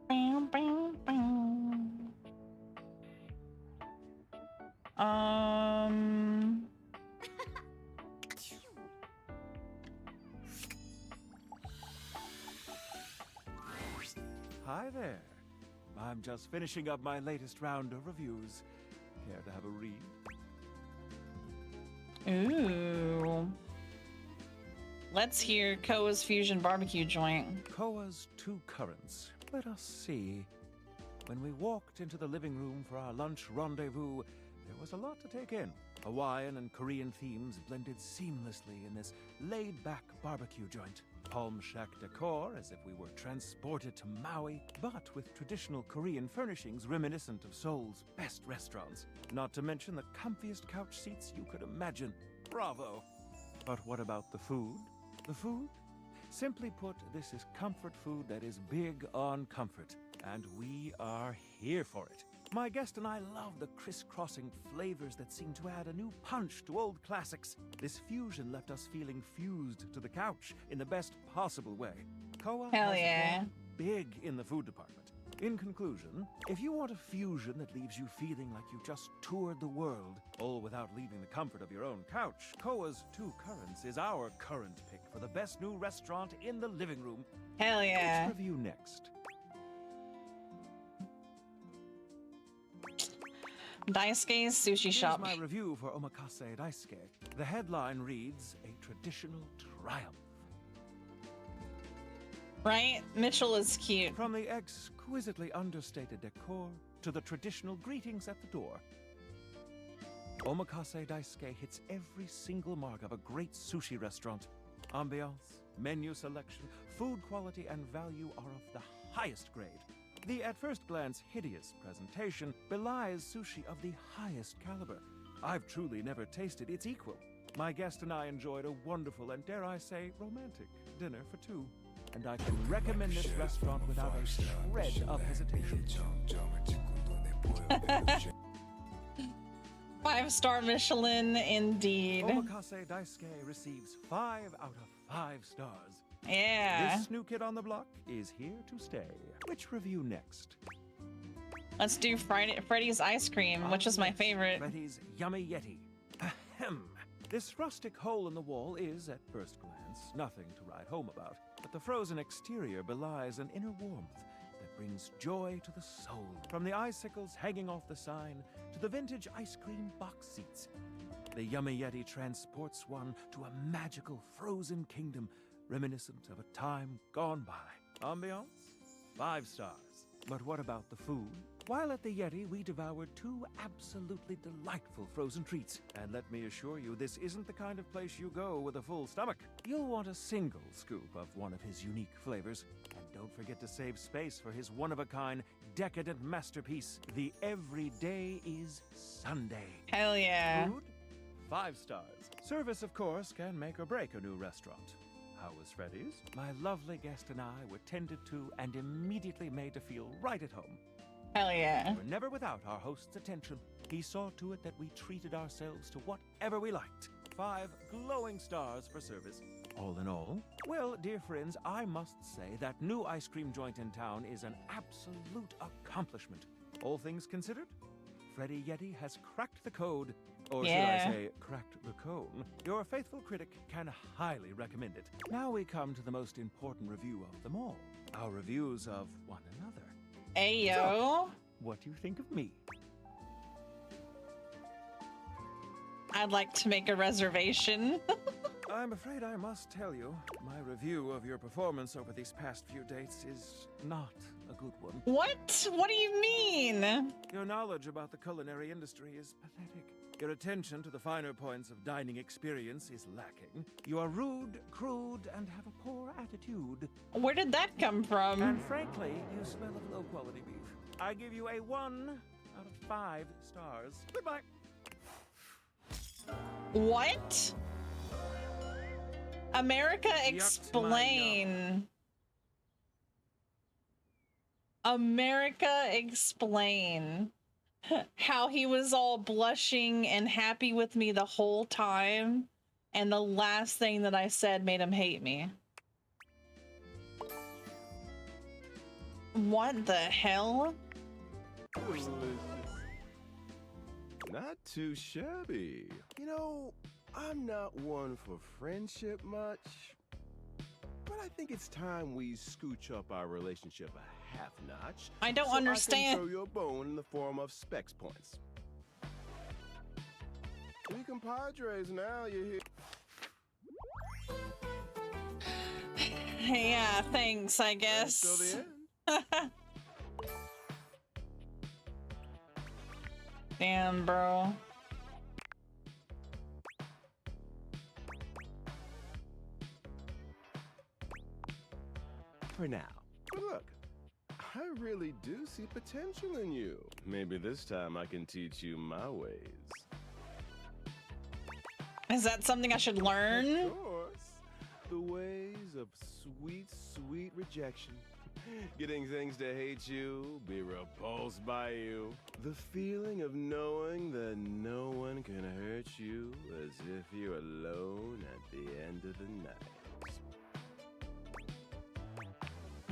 Bam, bam, bam. Hi there. I'm just finishing up my latest round of reviews. Care to have a read? Ooh. Let's hear Koa's Fusion Barbecue Joint. Koa's Two Currents. Let us see. When we walked into the living room for our lunch rendezvous, there was a lot to take in. Hawaiian and Korean themes blended seamlessly in this laid-back barbecue joint. Palm shack decor as if we were transported to Maui, but with traditional Korean furnishings reminiscent of Seoul's best restaurants. Not to mention the comfiest couch seats you could imagine. Bravo! But what about the food? The food? Simply put, this is comfort food that is big on comfort, and we are here for it. My guest and I love the crisscrossing flavors that seem to add a new punch to old classics. This fusion left us feeling fused to the couch in the best possible way. Koa Hell has yeah. gone big in the food department. In conclusion, if you want a fusion that leaves you feeling like you just toured the world, all without leaving the comfort of your own couch, Koa's Two Currents is our current pick for the best new restaurant in the living room. Hell yeah. Which review next? Daisuke's Sushi Shop. Here's my review for Omakase Daisuke. The headline reads, "A traditional triumph." Right? Mitchell is cute. From the exquisitely understated decor to the traditional greetings at the door, Omakase Daisuke hits every single mark of a great sushi restaurant. Ambiance, menu selection, food quality, and value are of the highest grade. The at first glance hideous presentation belies sushi of the highest caliber. I've truly never tasted its equal. My guest and I enjoyed a wonderful and, dare I say, romantic dinner for two. And I can recommend this restaurant without a shred of hesitation. 5-star Michelin indeed. Omakase Daisuke receives 5 out of 5 stars. Yeah. This new kid on the block is here to stay. Which review next? Let's do Freddy's ice cream, which is my favorite. Freddy's Yummy Yeti. Ahem. This rustic hole in the wall is, at first glance, nothing to write home about. But the frozen exterior belies an inner warmth that brings joy to the soul. From the icicles hanging off the sign to the vintage ice cream box seats, the Yummy Yeti transports one to a magical frozen kingdom reminiscent of a time gone by. Ambiance? 5 stars. But what about the food? While at the Yeti, we devoured 2 absolutely delightful frozen treats. And let me assure you, this isn't the kind of place you go with a full stomach. You'll want a single scoop of one of his unique flavors. And don't forget to save space for his one-of-a-kind, decadent masterpiece, the Everyday is Sunday. Hell yeah. Food? 5 stars. Service, of course, can make or break a new restaurant. How was Freddy's? My lovely guest and I were tended to and immediately made to feel right at home. Hell yeah. We're never without our host's attention. He saw to it that we treated ourselves to whatever we liked. 5 glowing stars for service. All in all, well, dear friends, I must say that new ice cream joint in town is an absolute accomplishment. All things considered, Freddy Yeti has cracked the code. Or should I say, cracked the cone. Your faithful critic can highly recommend it. Now we come to the most important review of them all. Our reviews of one another. Ayo. So, what do you think of me? I'd like to make a reservation. I'm afraid I must tell you, my review of your performance over these past few dates is not a good one. What? What do you mean? Your knowledge about the culinary industry is pathetic. Your attention to the finer points of dining experience is lacking. You are rude, crude, and have a poor attitude. Where did that come from? And frankly, you smell of low-quality beef. I give you a 1 out of 5 stars. Goodbye. What? America, explain. America, explain. How he was all blushing and happy with me the whole time, and the last thing that I said made him hate me. What the hell? Not too shabby. You know, I'm not one for friendship much, but I think it's time we scooch up our relationship a half notch. I don't understand. I can throw you a bone in the form of specs points. We compadres now, you hear? Yeah, thanks, I guess. Till the end. Damn, bro. For now. But look, I really do see potential in you. Maybe this time I can teach you my ways. Is that something I should learn? Of course. The ways of sweet, sweet rejection. Getting things to hate you, be repulsed by you. The feeling of knowing that no one can hurt you as if you're alone at the end of the night.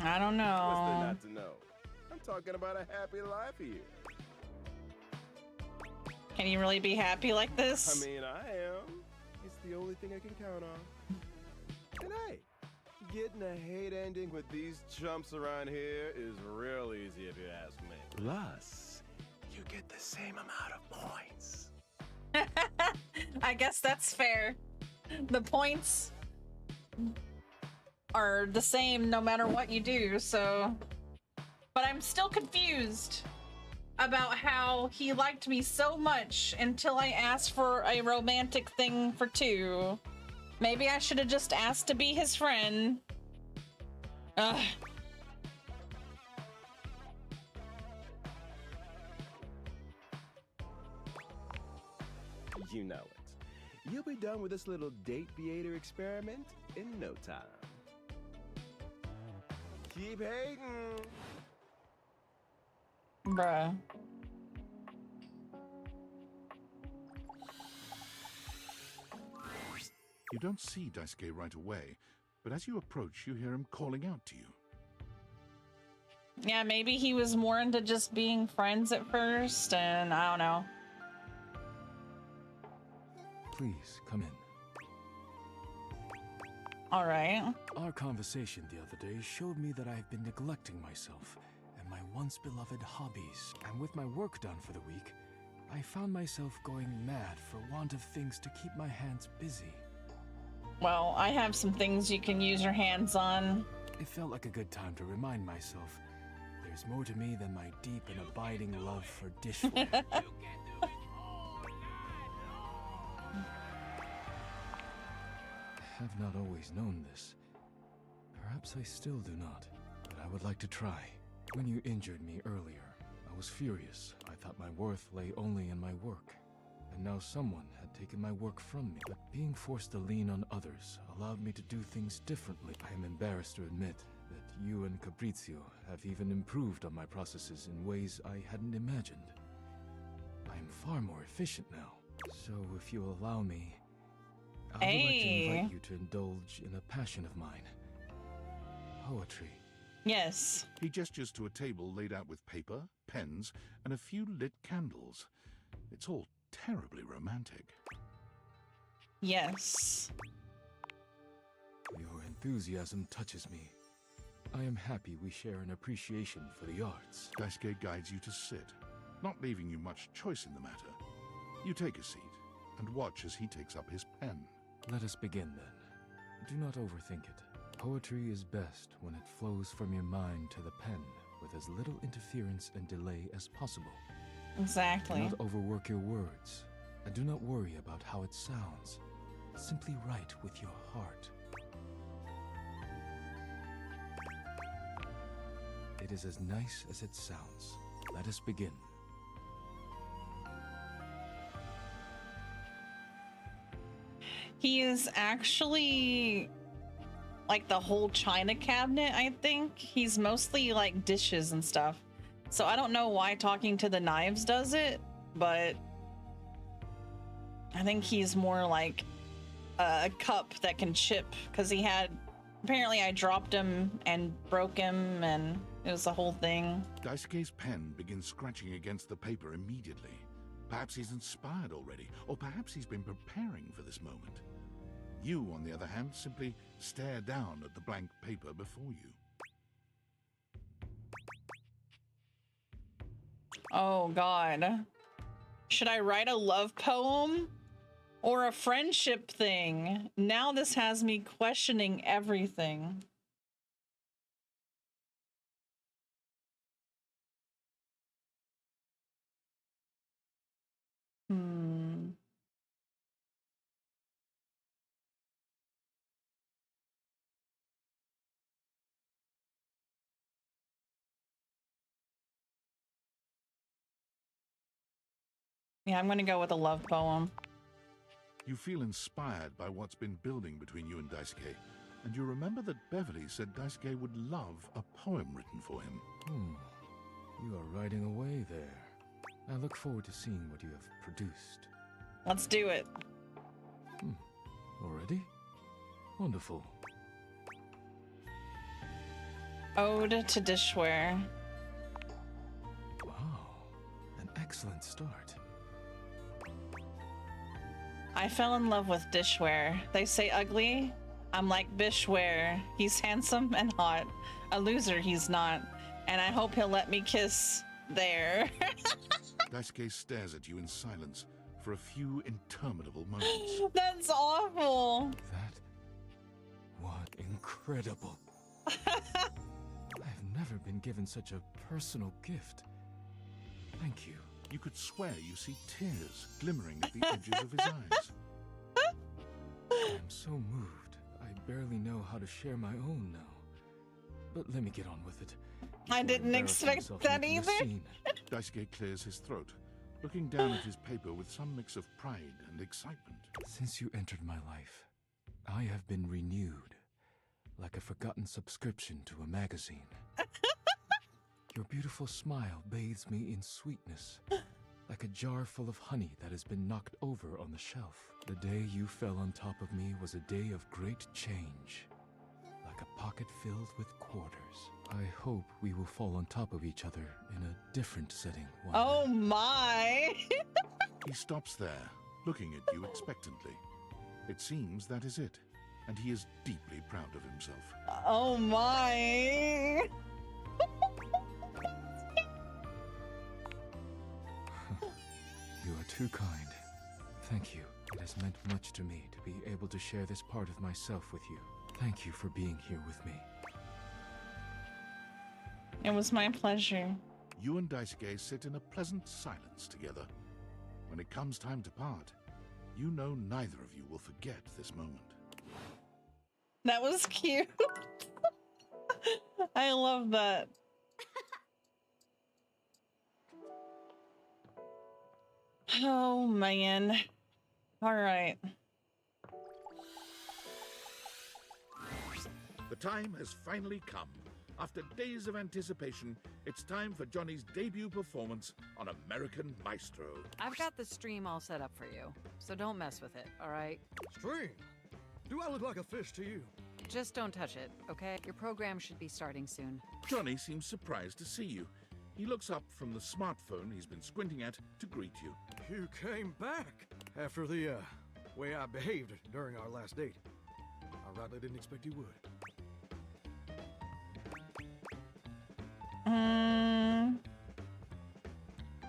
I don't know. What's there not to know? I'm talking about a happy life here. Can you really be happy like this? I mean, I am. It's the only thing I can count on. And hey, getting a hate ending with these chumps around here is real easy if you ask me. Plus, you get the same amount of points. I guess that's fair. The points are the same no matter what you do, so... But I'm still confused about how he liked me so much until I asked for a romantic thing for 2. Maybe I should have just asked to be his friend. Ugh. You know it. You'll be done with this little date theater experiment in no time. Keep hating. Bruh. You don't see Daisuke right away, but as you approach, you hear him calling out to you. Yeah, maybe he was more into just being friends at first, and I don't know. Please, come in. All right. Our conversation the other day showed me that I've been neglecting myself and my once beloved hobbies. And with my work done for the week, I found myself going mad for want of things to keep my hands busy. Well, I have some things you can use your hands on. It felt like a good time to remind myself there's more to me than my deep and abiding love for dishware. I have not always known this. Perhaps I still do not, but I would like to try. When you injured me earlier, I was furious. I thought my worth lay only in my work. And now someone had taken my work from me. But being forced to lean on others allowed me to do things differently. I am embarrassed to admit that you and Capriccio have even improved on my processes in ways I hadn't imagined. I am far more efficient now. So if you allow me, I would like to invite you to indulge in a passion of mine. Poetry. Yes. He gestures to a table laid out with paper, pens, and a few lit candles. It's all terribly romantic. Yes. Your enthusiasm touches me. I am happy we share an appreciation for the arts. Daisuke guides you to sit, not leaving you much choice in the matter. You take a seat and watch as he takes up his pen. Let us begin then. Do not overthink it. Poetry is best when it flows from your mind to the pen with as little interference and delay as possible. Exactly. Do not overwork your words, and do not worry about how it sounds. Simply write with your heart. It is as nice as it sounds. Let us begin. He is actually like the whole china cabinet, I think. He's mostly like dishes and stuff. So I don't know why talking to the knives does it, but I think he's more like a cup that can chip, because he had, apparently I dropped him and broke him and it was the whole thing. Daisuke's pen begins scratching against the paper immediately. Perhaps he's inspired already, or perhaps he's been preparing for this moment. You, on the other hand, simply stare down at the blank paper before you. Oh God. Should I write a love poem or a friendship thing? Now this has me questioning everything. Yeah, I'm gonna go with a love poem. You feel inspired by what's been building between you and Daisuke, and you remember that Beverly said Daisuke would love a poem written for him. You are writing away there. I look forward to seeing what you have produced. Let's do it. Already? Wonderful. Ode to dishware. Wow, an excellent start. I fell in love with dishware. They say ugly. I'm like Bishware. He's handsome and hot. A loser he's not. And I hope he'll let me kiss there. Daisuke stares at you in silence for a few interminable moments. That's awful. What incredible. I've never been given such a personal gift. Thank you. You could swear you see tears glimmering at the edges of his eyes. I'm so moved. I barely know how to share my own now. But let me get on with it. I didn't expect that either. Daisuke clears his throat, looking down at his paper with some mix of pride and excitement. Since you entered my life, I have been renewed, like a forgotten subscription to a magazine. Your beautiful smile bathes me in sweetness, like a jar full of honey that has been knocked over on the shelf. The day you fell on top of me was a day of great change, like a pocket filled with quarters. I hope we will fall on top of each other in a different setting one day. Oh my! He stops there, looking at you expectantly. It seems that is it, and he is deeply proud of himself. Oh my! You are too kind. Thank you. It has meant much to me to be able to share this part of myself with you. Thank you for being here with me. It was my pleasure. You and Daisuke sit in a pleasant silence together. When it comes time to part, you know neither of you will forget this moment. That was cute. I love that. Oh man. All right. The time has finally come. After days of anticipation, it's time for Johnny's debut performance on American Maestro. I've got the stream all set up for you, so don't mess with it, all right? Stream? Do I look like a fish to you? Just don't touch it, okay? Your program should be starting soon. Johnny seems surprised to see you. He looks up from the smartphone he's been squinting at to greet you. You came back after the way I behaved during our last date. I rightly didn't expect you would.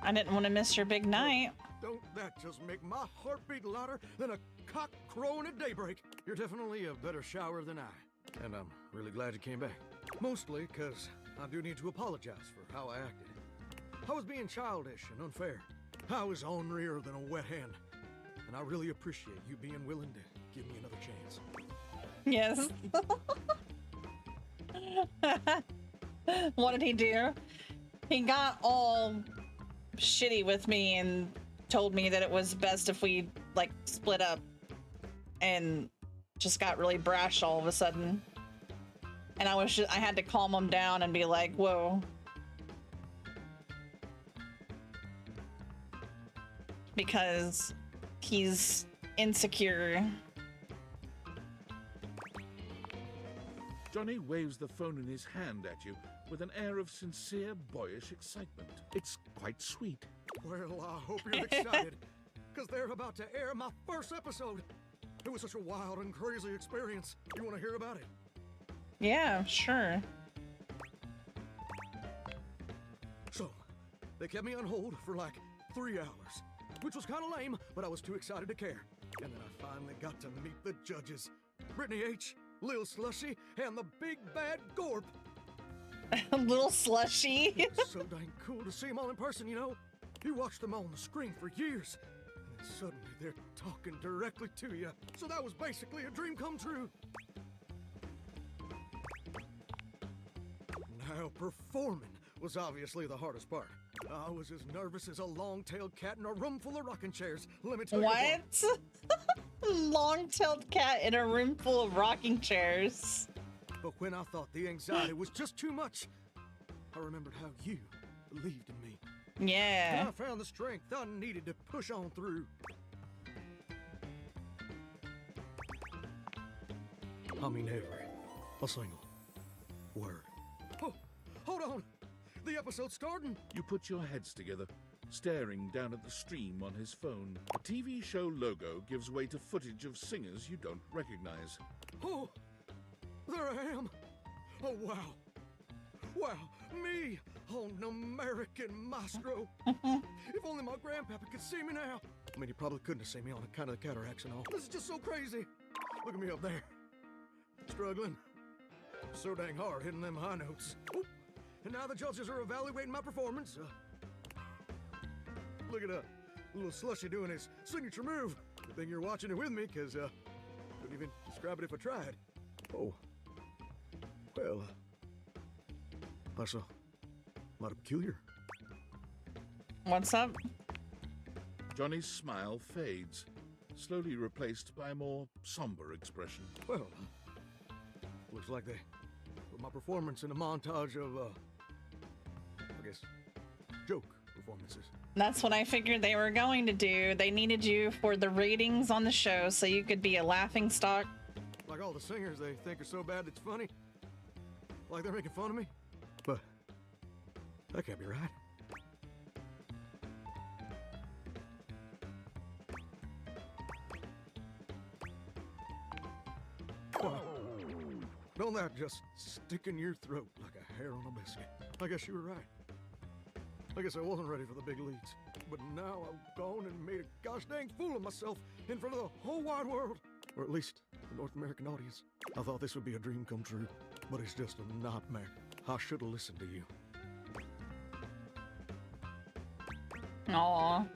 I didn't want to miss your big night. Don't that just make my heart beat louder than a cock crowing at daybreak? You're definitely a better shower than I. And I'm really glad you came back. Mostly because I do need to apologize for how I acted. I was being childish and unfair. I was ornerier than a wet hen. And I really appreciate you being willing to give me another chance. Yes. What did he do? He got all shitty with me and told me that it was best if we like split up, and just got really brash all of a sudden. And I had to calm him down and be like, whoa. Because he's insecure. Johnny waves the phone in his hand at you with an air of sincere, boyish excitement. It's quite sweet. Well, I hope you're excited, because they're about to air my first episode. It was such a wild and crazy experience. You want to hear about it? Yeah, sure. So, they kept me on hold for like 3 hours, which was kind of lame, but I was too excited to care. And then I finally got to meet the judges. Brittany H., Lil Slushy, and the big bad Gorp. Little Slushy. It's so dang cool to see them all in person, you know? You watch them on the screen for years, and then suddenly they're talking directly to you. So that was basically a dream come true. Now, performing was obviously the hardest part. I was as nervous as a long-tailed cat in a room full of rocking chairs. Let me tell you what? Long-tailed cat in a room full of rocking chairs. But when I thought the anxiety was just too much, I remembered how you believed in me. Yeah. And I found the strength I needed to push on through. I mean every single word. the episode's starting. You put your heads together, staring down at the stream on his phone. The TV show logo gives way to footage of singers you don't recognize. Oh, there I am. Oh, wow. Wow, me, an American maestro. If only my grandpapa could see me now. I mean, he probably couldn't have seen me on account of the cataracts and all. This is just so crazy. Look at me up there. Struggling. So dang hard hitting them high notes. Oop. And now the judges are evaluating my performance. Look at little Slushy doing his signature move. Good thing you're watching it with me, because couldn't even describe it if I tried. Oh. Well, that's a lot of peculiar. What's up? Johnny's smile fades, slowly replaced by a more somber expression. Well, looks like they put my performance in a montage of, I guess, joke performances. That's what I figured they were going to do. They needed you for the ratings on the show so you could be a laughing stock. Like all the singers they think are so bad it's funny. Like they're making fun of me. But that can't be right. Wow. Don't that just stick in your throat like a hair on a biscuit? I guess you were right. I guess I wasn't ready for the big leagues. But now I've gone and made a gosh dang fool of myself in front of the whole wide world. Or at least the North American audience. I thought this would be a dream come true, but it's just a nightmare. I should have listened to you. Aww.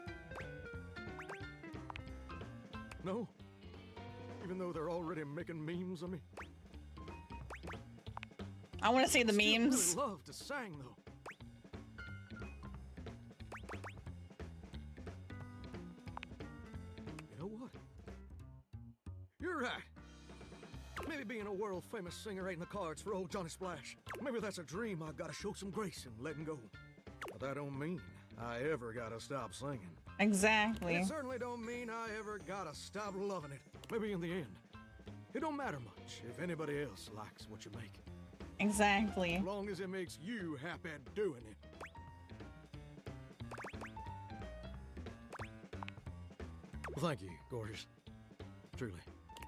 No? Even though they're already making memes of me? I want to see the memes. I really love to sing, though. You know what? You're right. Maybe being a world-famous singer ain't in the cards for old Johnny Splash. Maybe that's a dream I've got to show some grace in letting go. But that don't mean I ever gotta stop singing. Exactly. It certainly don't mean I ever gotta stop loving it. Maybe in the end, it don't matter much if anybody else likes what you make. Exactly. As long as it makes you happy doing it. Well, thank you, gorgeous. Truly.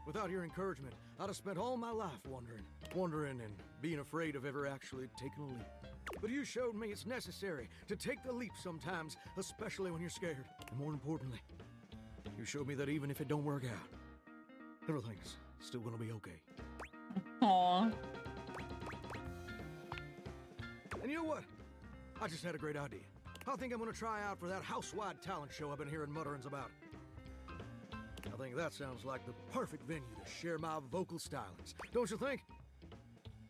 Without your encouragement, I'd have spent all my life wondering and being afraid of ever actually taking a leap. But you showed me it's necessary to take the leap sometimes, especially when you're scared. And more importantly, you showed me that even if it don't work out, everything's still gonna be okay. Aww. And you know what? I just had a great idea. I think I'm gonna try out for that house-wide talent show I've been hearing mutterings about. I think that sounds like the perfect venue to share my vocal stylings. Don't you think?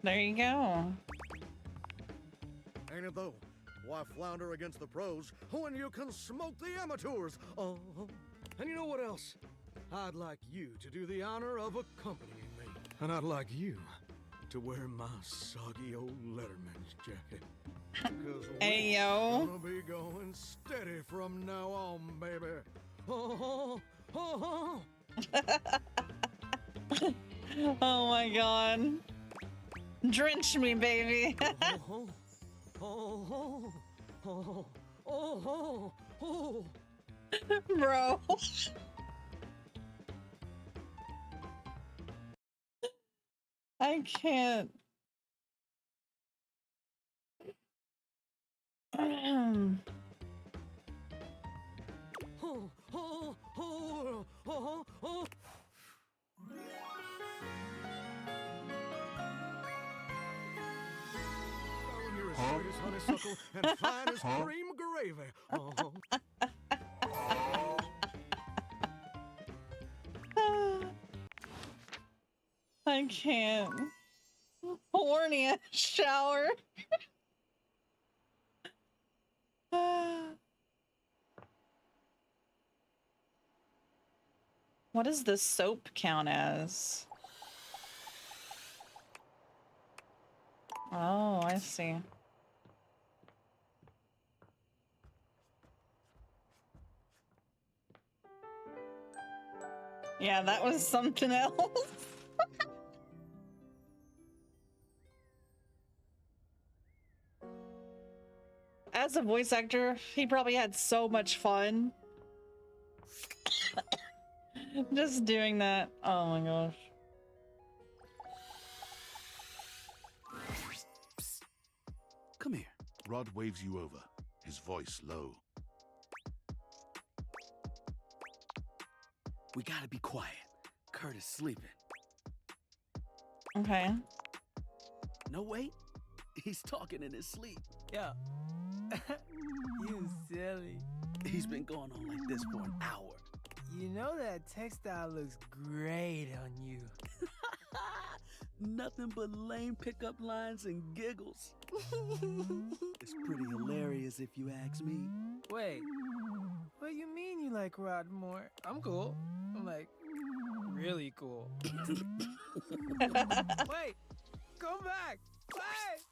There you go. Ain't it though? Why flounder against the pros when you can smoke the amateurs? Oh, and you know what else? I'd like you to do the honor of accompanying me. And I'd like you to wear my soggy old Letterman's jacket. Because hey, yo. We're gonna be going steady from now on, baby. Oh, oh, oh. Oh my god. Drench me, baby. Oh, oh, oh, oh, oh. Bro. I can't. Oh, oh, oh, oh, oh, oh. You're as sweet as honeysuckle and fine as cream gravy. Oh. I can't. Horny ass shower. What does the soap count as? Oh, I see. Yeah, that was something else. as a voice actor, he probably had so much fun. Just doing that. Oh my gosh. Come here. Rod waves you over, his voice low. We gotta be quiet. Kurt is sleeping. Okay. No, wait. He's talking in his sleep. Yeah. You silly. He's been going on like this for an hour. You know that textile looks great on you. Nothing but lame pickup lines and giggles. It's pretty hilarious if you ask me. Wait, what do you mean you like Rod more? I'm cool. I'm like, really cool. Wait, come back. Wait,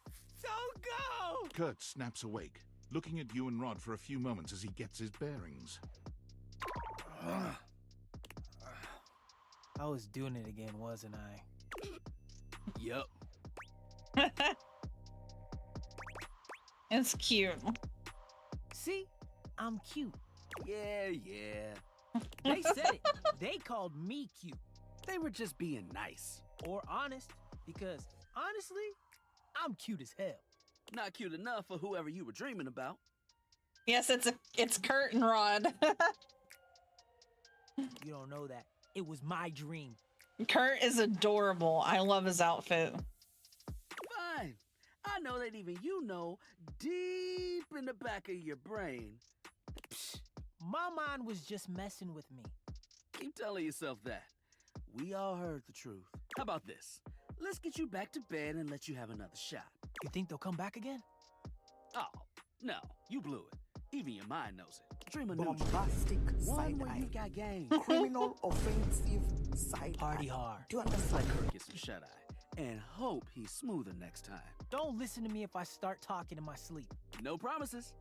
don't go! Kurt snaps awake, looking at you and Rod for a few moments as he gets his bearings. I was doing it again, wasn't I? Yup. It's cute. See? I'm cute. Yeah. They said it. They called me cute. They were just being nice. Or honest, because honestly, I'm cute as hell. Not cute enough for whoever you were dreaming about. Yes, it's Kurt and Rod. You don't know that. It was my dream. Kurt is adorable. I love his outfit. Fine. I know that even you know, deep in the back of your brain. Psh, my mind was just messing with me. Keep telling yourself that. We all heard the truth. How about this? Let's get you back to bed and let you have another shot. You think they'll come back again? Oh, no. You blew it. Even your mind knows it. Dream a new Bombastic one where side-eye. you got game. Criminal, offensive side. Party hard. Do you Let understand? Kurt get some shut-eye. And hope he's smoother next time. Don't listen to me if I start talking in my sleep. No promises.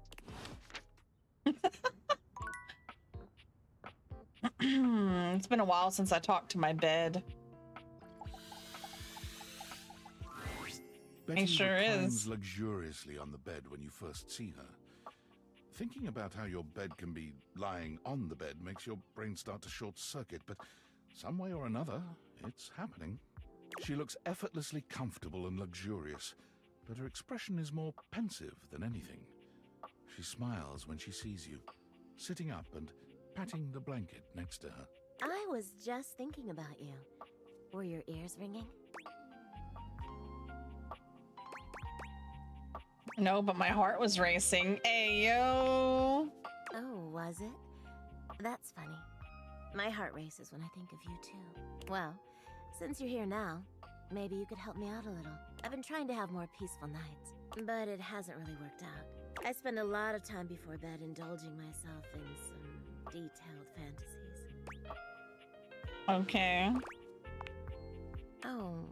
It's been a while since I talked to my bed. Betty sure reclines is. luxuriously on the bed when you first see her. Thinking about how your bed can be lying on the bed makes your brain start to short-circuit, but some way or another, it's happening. She looks effortlessly comfortable and luxurious, but her expression is more pensive than anything. She smiles when she sees you, sitting up and patting the blanket next to her. I was just thinking about you. Were your ears ringing? No, but my heart was racing. Ayo. Oh, was it? That's funny. My heart races when I think of you too. Well, since you're here now, maybe you could help me out a little. I've been trying to have more peaceful nights, but it hasn't really worked out. I spend a lot of time before bed indulging myself in some detailed fantasies. Okay. Oh,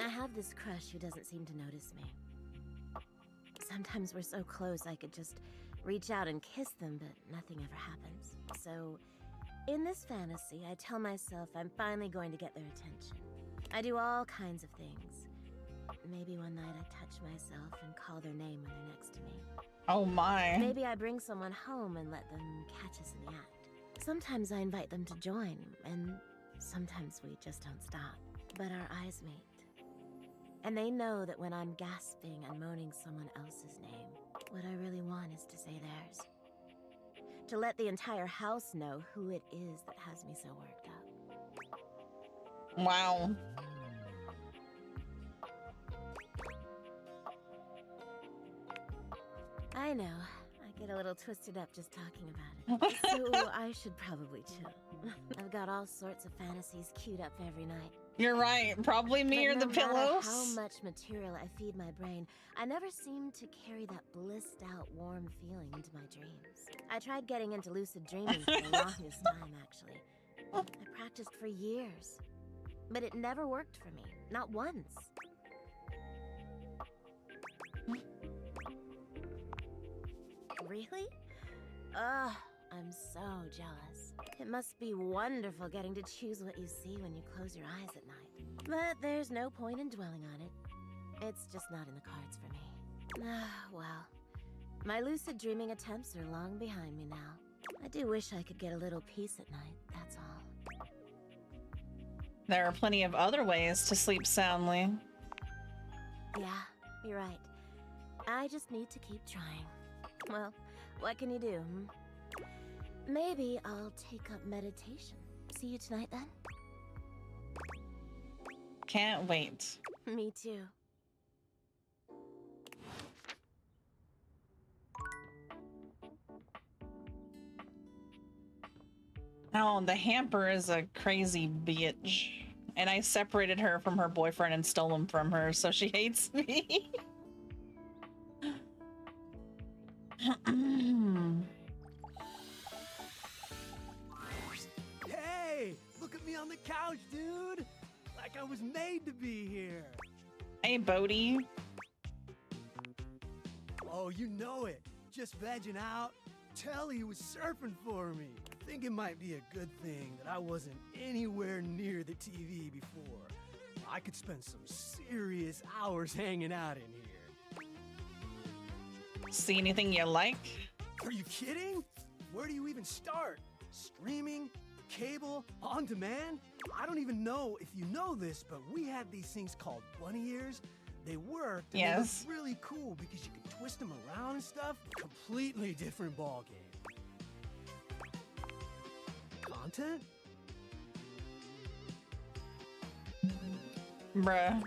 I have this crush who doesn't seem to notice me. Sometimes we're so close I could just reach out and kiss them, but nothing ever happens. So, in this fantasy, I tell myself I'm finally going to get their attention. I do all kinds of things. Maybe one night I touch myself and call their name when they're next to me. Oh my. Maybe I bring someone home and let them catch us in the act. Sometimes I invite them to join, and sometimes we just don't stop. But our eyes meet. And they know that when I'm gasping and moaning someone else's name, what I really want is to say theirs. To let the entire house know who it is that has me so worked up. Wow. I know. I get a little twisted up just talking about it. So I should probably chill. I've got all sorts of fantasies queued up for every night. You're right. Probably me But or the no matter pillows. how much material I feed my brain, I never seem to carry that blissed out warm feeling into my dreams. I tried getting into lucid dreaming for the longest time, actually. I practiced for years. But it never worked for me. Not once. Really? Ugh, I'm so jealous. It must be wonderful getting to choose what you see when you close your eyes at night. But there's no point in dwelling on it. It's just not in the cards for me. Ah, well, My lucid dreaming attempts are long behind me now. I do wish I could get a little peace at night, that's all. There are plenty of other ways to sleep soundly. Yeah, you're right. I just need to keep trying. Well, what can you do, Maybe I'll take up meditation. See you tonight then? Can't wait. Me too. Oh, the hamper is a crazy bitch. And I separated her from her boyfriend and stole him from her, so she hates me. Hey, look at me on the couch, dude. Like I was made to be here. Hey, Bodhi. Oh, you know it. Just vegging out. Telly was surfing for me. I think it might be a good thing that I wasn't anywhere near the TV before. I could spend some serious hours hanging out in here. See anything you like? Are you kidding? Where do you even start? Streaming? Cable? On demand? I don't even know if you know this, but we had these things called bunny ears. They worked, and yes. They looked really cool because you could twist them around and stuff. Completely different ball game. Content? Bruh.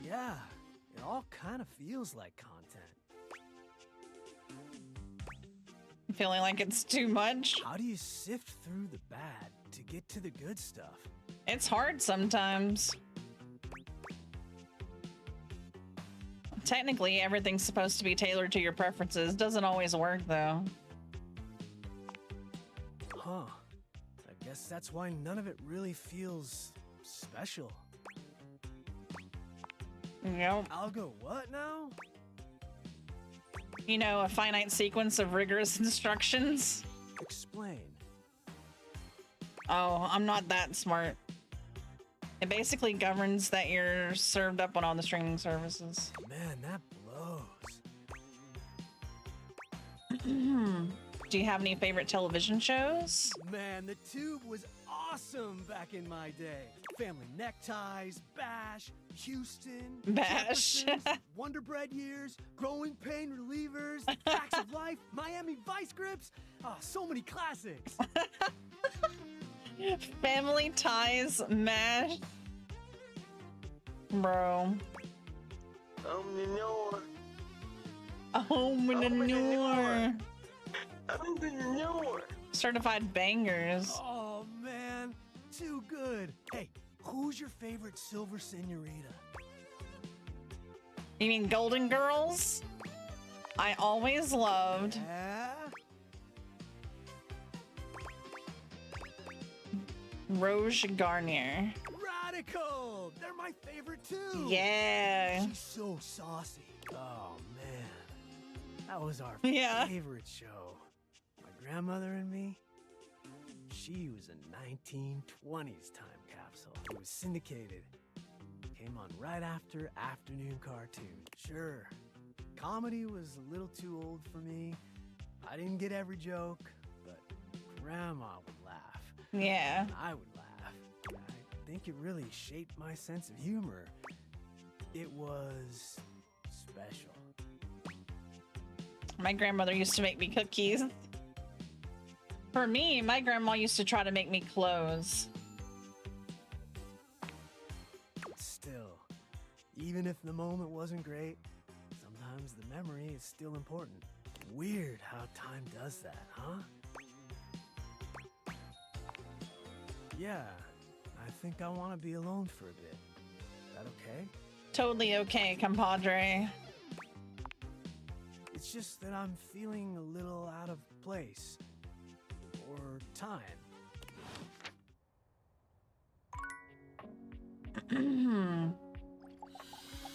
Yeah, it all kind of feels like content. Feeling like it's too much? How do you sift through the bad to get to the good stuff? It's hard sometimes. Technically, everything's supposed to be tailored to your preferences. Doesn't always work, though. Huh. I guess that's why none of it really feels special. Yep. I'll go what now? You know, a finite sequence of rigorous instructions. Explain. Oh, I'm not that smart. It basically governs that you're served up on all the streaming services. Man, that blows. Do you have any favorite television shows? Man, the Tube was awesome back in my day. Family Neckties, Bash, Houston, Bash. Jeffersons, Wonder Bread Years, Growing Pain Relievers, Facts of Life, Miami Vice Grips. Oh, so many classics. Family Ties, MASH. Bro. Certified bangers. Oh, man. Too good. Hey, who's your favorite Silver Senorita? You mean Golden Girls? I always loved. Yeah? Rouge Garnier. Radical! They're my favorite too! Yeah. She's so saucy. Oh, man. That was our favorite show. My grandmother and me, she was a 1920s time capsule. It was syndicated. Came on right after afternoon cartoon. Sure, comedy was a little too old for me. I didn't get every joke, but Grandma would laugh. Yeah. And I would laugh. I think it really shaped my sense of humor. It was special. My grandmother used to make me cookies. For me, my grandma used to try to make me clothes. Still, even if the moment wasn't great, sometimes the memory is still important. Weird how time does that, huh? Yeah, I think I want to be alone for a bit. Is that okay? Totally okay, compadre. It's just that I'm feeling a little out of place. Or time.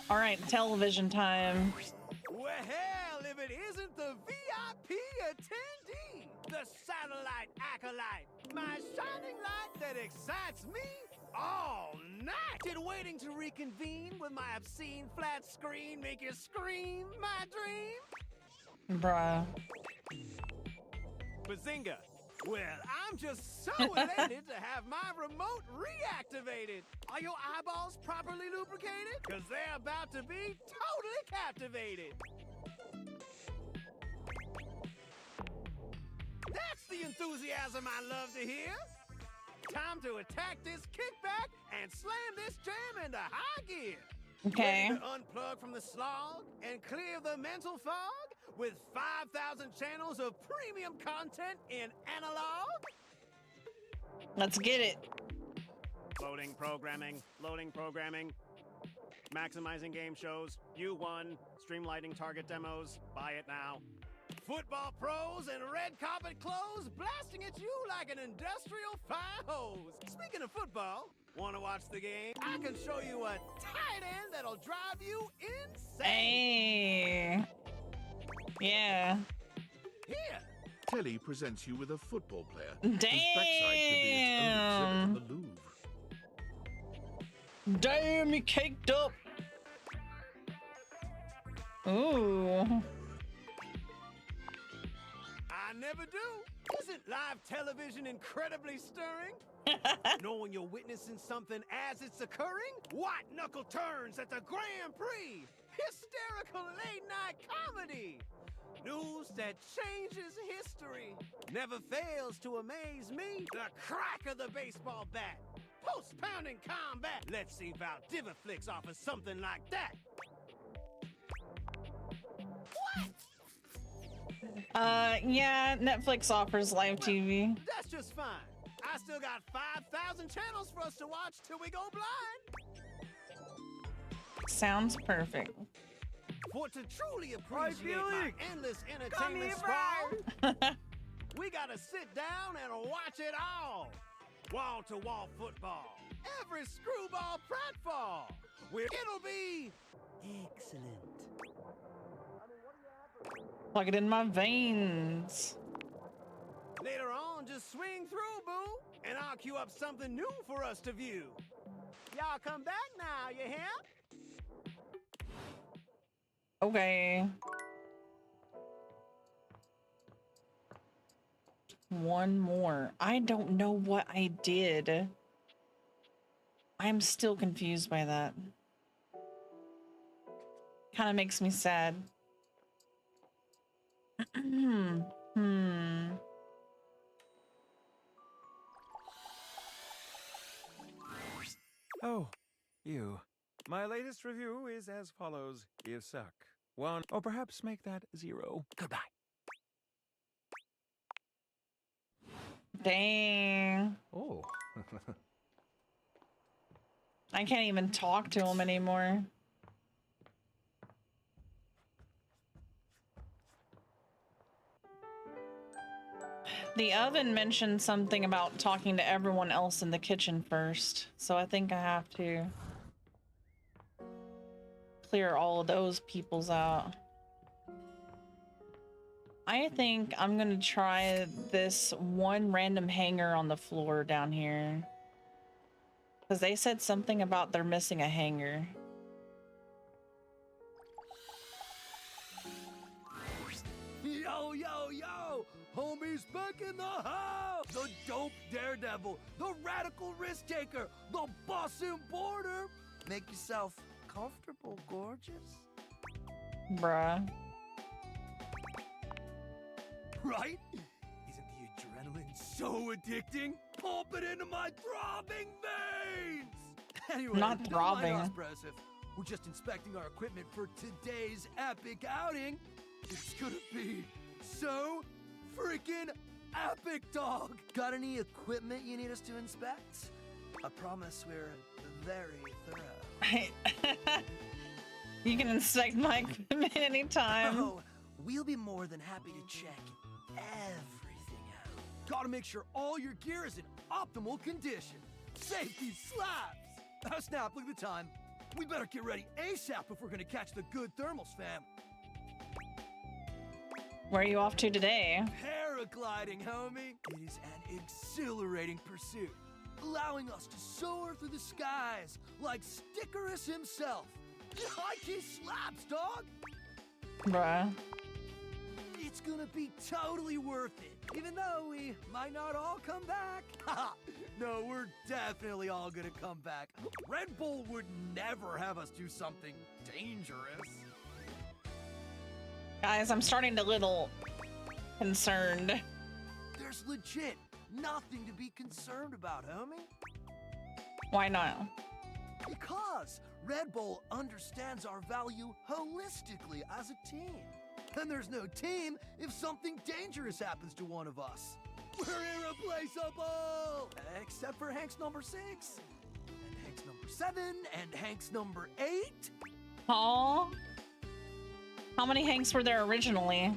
All right, television time. Well, hell, if it isn't the VIP attendee, the satellite acolyte, my shining light that excites me all night. Did waiting to reconvene with my obscene flat screen make you scream my dream? Bruh. Bazinga. Well, I'm just so elated to have my remote reactivated. Are your eyeballs properly lubricated? Because they're about to be totally captivated. That's the enthusiasm I love to hear. Time to attack this kickback and slam this jam into high gear. Okay. Ready to unplug from the slog and clear the mental fog with 5,000 channels of premium content in analog? Let's get it. Loading programming, maximizing game shows, U1, streamlining target demos, buy it now. Football pros and red carpet clothes blasting at you like an industrial fire hose. Speaking of football, want to watch the game? I can show you a tight end that'll drive you insane. Hey. Yeah. Here. Telly presents you with a football player. Damn. Whose backside could be its own exhibit in the Louvre. Damn, he caked up. Ooh. I never do. Isn't live television incredibly stirring? Knowing you're witnessing something as it's occurring? White knuckle turns at the Grand Prix. Hysterical late-night comedy. News that changes history. Never fails to amaze me. The crack of the baseball bat. Post-pounding combat. Let's see if Divaflix offers something like that. What? Yeah, Netflix offers live TV. That's just fine. I still got 5,000 channels for us to watch till we go blind. Sounds perfect. For to truly appreciate my endless entertainment sprawl, we gotta sit down and watch it all. Wall-to-wall football. Every screwball pratfall. It'll be excellent. Plug it in my veins. Later on, just swing through, boo, and I'll queue up something new for us to view. Y'all come back now, you hear? Okay. One more. I don't know what I did. I'm still confused by that. Kind of makes me sad. Oh, you. My latest review is as follows. You suck. 1, or perhaps make that 0. Goodbye. Dang. Oh. I can't even talk to him anymore. The oven mentioned something about talking to everyone else in the kitchen first, so I think I have to clear all of those peoples out. I think I'm gonna try this one random hanger on the floor down here, because they said something about they're missing a hanger. Yo, yo, yo! Homie's back in the house! The dope daredevil, the radical risk taker, the boss importer! Make yourself comfortable, gorgeous. Bruh. Right? Isn't the adrenaline so addicting? Pump it into my throbbing veins! Anyway, Not throbbing. Don't mind us, Broseph. We're just inspecting our equipment for today's epic outing. It's gonna be so freaking epic, dog! Got any equipment you need us to inspect? I promise we're very thorough. You can inspect my equipment anytime. Oh, we'll be more than happy to check everything out. Gotta make sure all your gear is in optimal condition. Safety slaps! Snap, look at the time. We better get ready ASAP if we're gonna catch the good thermals, fam. Where are you off to today? Paragliding, homie. It is an exhilarating pursuit. allowing us to soar through the skies like Stickerus himself. Like he slaps, dog! Bruh. It's gonna be totally worth it, even though we might not all come back. No, we're definitely all gonna come back. Red Bull would never have us do something dangerous. Guys, I'm starting to little concerned. There's legit nothing to be concerned about, homie. Why not? Because Red Bull understands our value holistically as a team. And there's no team if something dangerous happens to one of us. We're irreplaceable! Except for Hank's number 6, and Hank's number 7, and Hank's number 8. Aw. How many Hanks were there originally?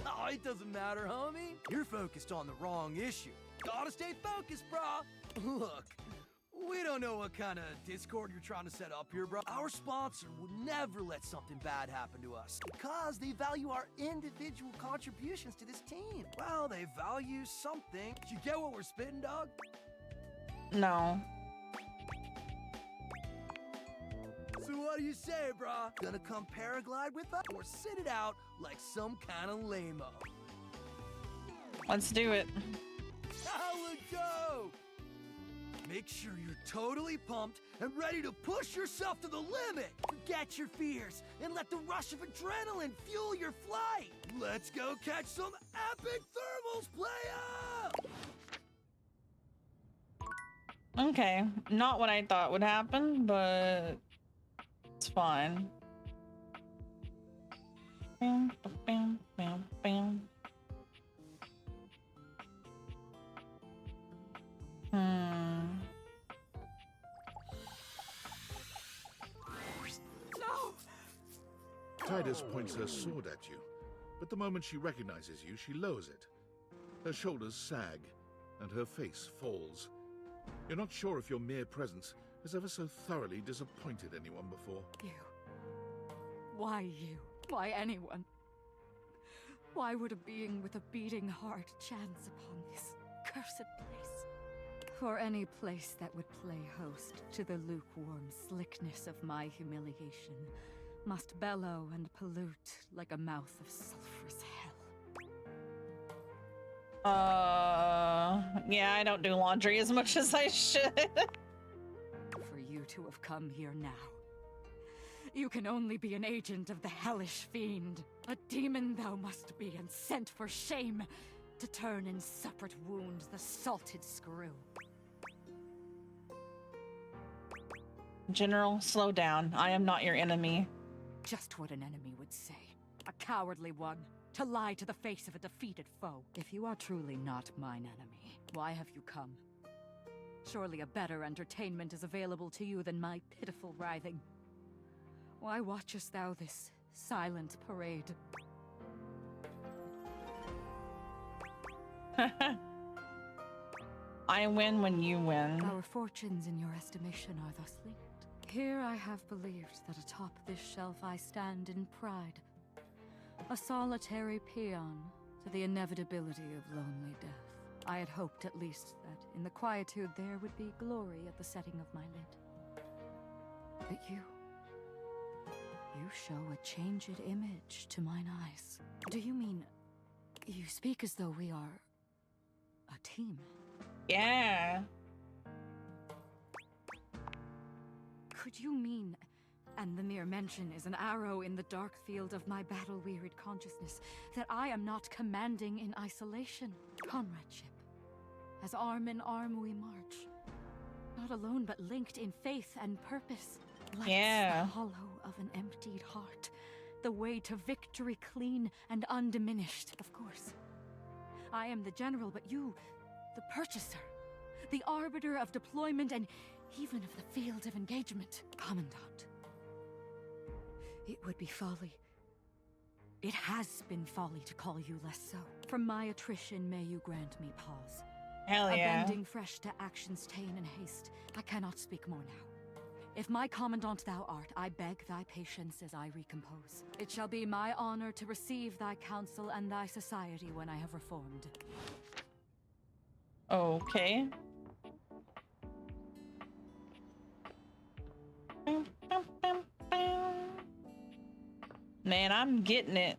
Oh, it doesn't matter, homie. You're focused on the wrong issue. Gotta stay focused, brah. Look, we don't know what kind of Discord you're trying to set up here, bro. Our sponsor would never let something bad happen to us because they value our individual contributions to this team. Well, they value something. You get what we're spitting, dog? No. So what do you say, brah? Gonna come paraglide with us or sit it out like some kind of lame-o? Let's do it. Now let's go! Make sure you're totally pumped and ready to push yourself to the limit. Forget your fears and let the rush of adrenaline fuel your flight. Let's go catch some epic thermals, playa! Okay, not what I thought would happen, but it's fine. Bam, bam, bam, bam. No! Tidus points her sword at you, but the moment she recognizes you, she lowers it. Her shoulders sag, and her face falls. You're not sure if your mere presence has ever so thoroughly disappointed anyone before. You. Why you? Why anyone? Why would a being with a beating heart chance upon this cursed place? For any place that would play host to the lukewarm slickness of my humiliation must bellow and pollute like a mouth of sulphurous hell. Yeah, I don't do laundry as much as I should. For you to have come here now, you can only be an agent of the hellish fiend. A demon thou must be, and sent for shame to turn in separate wounds the salted screw. General, slow down. I am not your enemy. Just what an enemy would say. A cowardly one. To lie to the face of a defeated foe. If you are truly not mine enemy, why have you come? Surely a better entertainment is available to you than my pitiful writhing. Why watchest thou this silent parade? I win when you win. Our fortunes in your estimation are thus linked. Here I have believed that atop this shelf I stand in pride. A solitary peon to the inevitability of lonely death. I had hoped at least that in the quietude there would be glory at the setting of my lid. But you show a changed image to mine eyes. Do you mean, you speak as though we are a team? Yeah. Could you mean, and the mere mention is an arrow in the dark field of my battle-wearied consciousness, that I am not commanding in isolation? Comradeship. As arm in arm we march. Not alone, but linked in faith and purpose. Like the hollow of an emptied heart. The way to victory clean and undiminished, of course. I am the general, but you, the purchaser. The arbiter of deployment and even of the field of engagement. Commandant. It would be folly. It has been folly to call you less so. From my attrition, may you grant me pause. Hell yeah. Bending fresh to action's ta'en and haste, I cannot speak more now. If my commandant thou art, I beg thy patience as I recompose. It shall be my honor to receive thy counsel and thy society when I have reformed. Okay. Man, I'm getting it.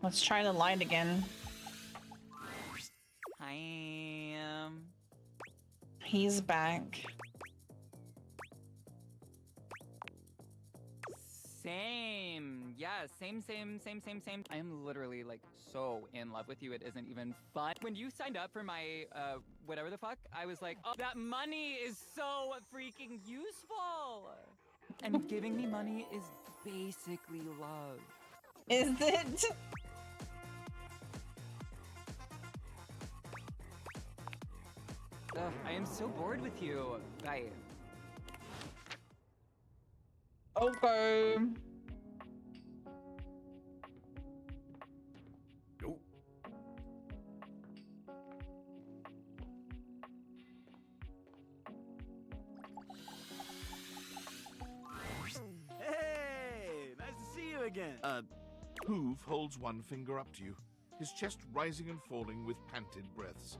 Let's try the light again. I am. He's back. Same. Yeah, same. I am literally like so in love with you. It isn't even fun. When you signed up for my whatever the fuck, I was like, oh, that money is so freaking useful. And giving me money is basically love. Is it? Ugh, I am so bored with you. Bye. Okay. Hey, nice to see you again. Hoove holds one finger up to you, his chest rising and falling with panted breaths.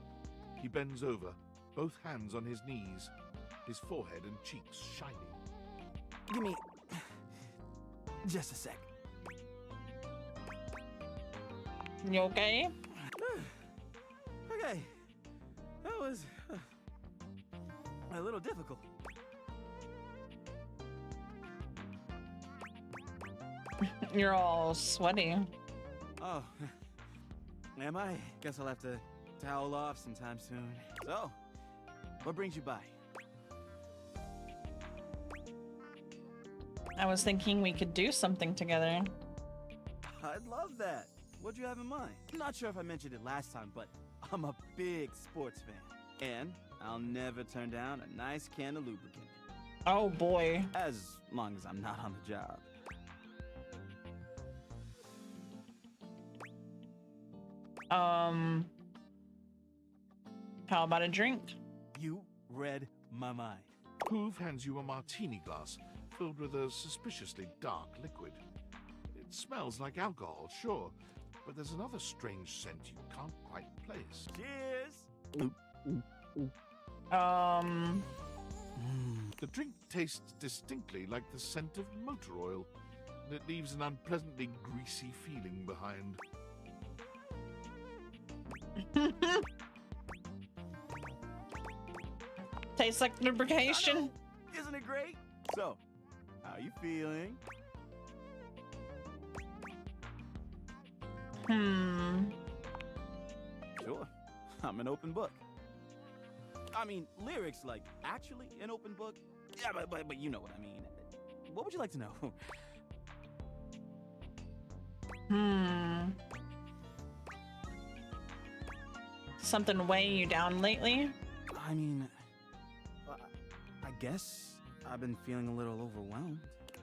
He bends over, both hands on his knees, his forehead and cheeks shining. Give me just a sec. You okay? Okay, that was a little difficult. You're all sweaty. Oh, am I? Guess I'll have to towel off sometime soon. So, what brings you by? I was thinking we could do something together. I'd love that. What'd you have in mind? I'm not sure if I mentioned it last time, but I'm a big sports fan. And I'll never turn down a nice can of lubricant. Oh boy. As long as I'm not on the job. How about a drink? You read my mind. Hoove hands you a martini glass filled with a suspiciously dark liquid. It smells like alcohol, sure, but there's another strange scent you can't quite place. Cheers! The drink tastes distinctly like the scent of motor oil, and it leaves an unpleasantly greasy feeling behind. Tastes like lubrication. Isn't it great? So, how you feeling? Sure, I'm an open book. I mean, lyrics like actually an open book? Yeah, but you know what I mean. What would you like to know? Something weighing you down lately? I mean, I guess I've been feeling a little overwhelmed.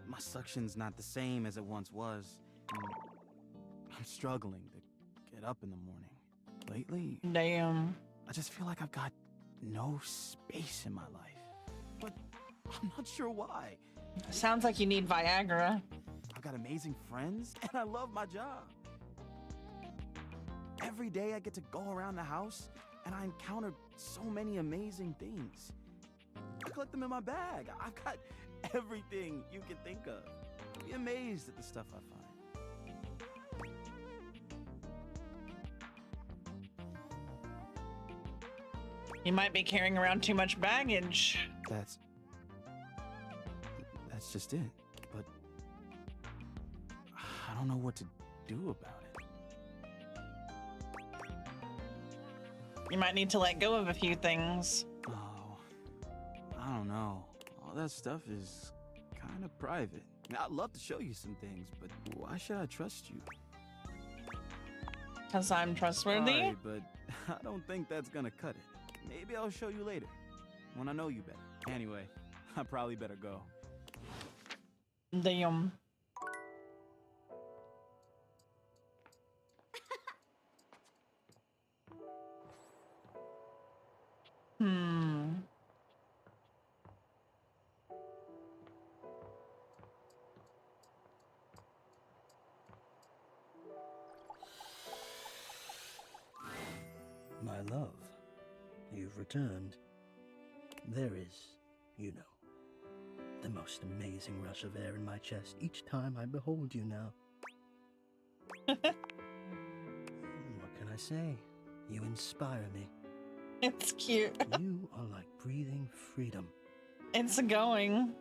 My suction's not the same as it once was. I'm struggling to get up in the morning. Lately, damn, I just feel like I've got no space in my life. But I'm not sure why. Sounds like you need Viagra. I've got amazing friends, and I love my job. Every day I get to go around the house, and I encounter so many amazing things. I collect them in my bag. I've got everything you can think of. You'd be amazed at the stuff I find. You might be carrying around too much baggage. That's just it. But I don't know what to do about it. You might need to let go of a few things. Oh, I don't know. All that stuff is kind of private. I'd love to show you some things, but why should I trust you? Because I'm trustworthy? Sorry, but I don't think that's gonna cut it. Maybe I'll show you later, when I know you better. Anyway, I probably better go. Damn. My love, you've returned. There is, you know, the most amazing rush of air in my chest each time I behold you now. What can I say? You inspire me. It's cute. You are like breathing freedom. It's going.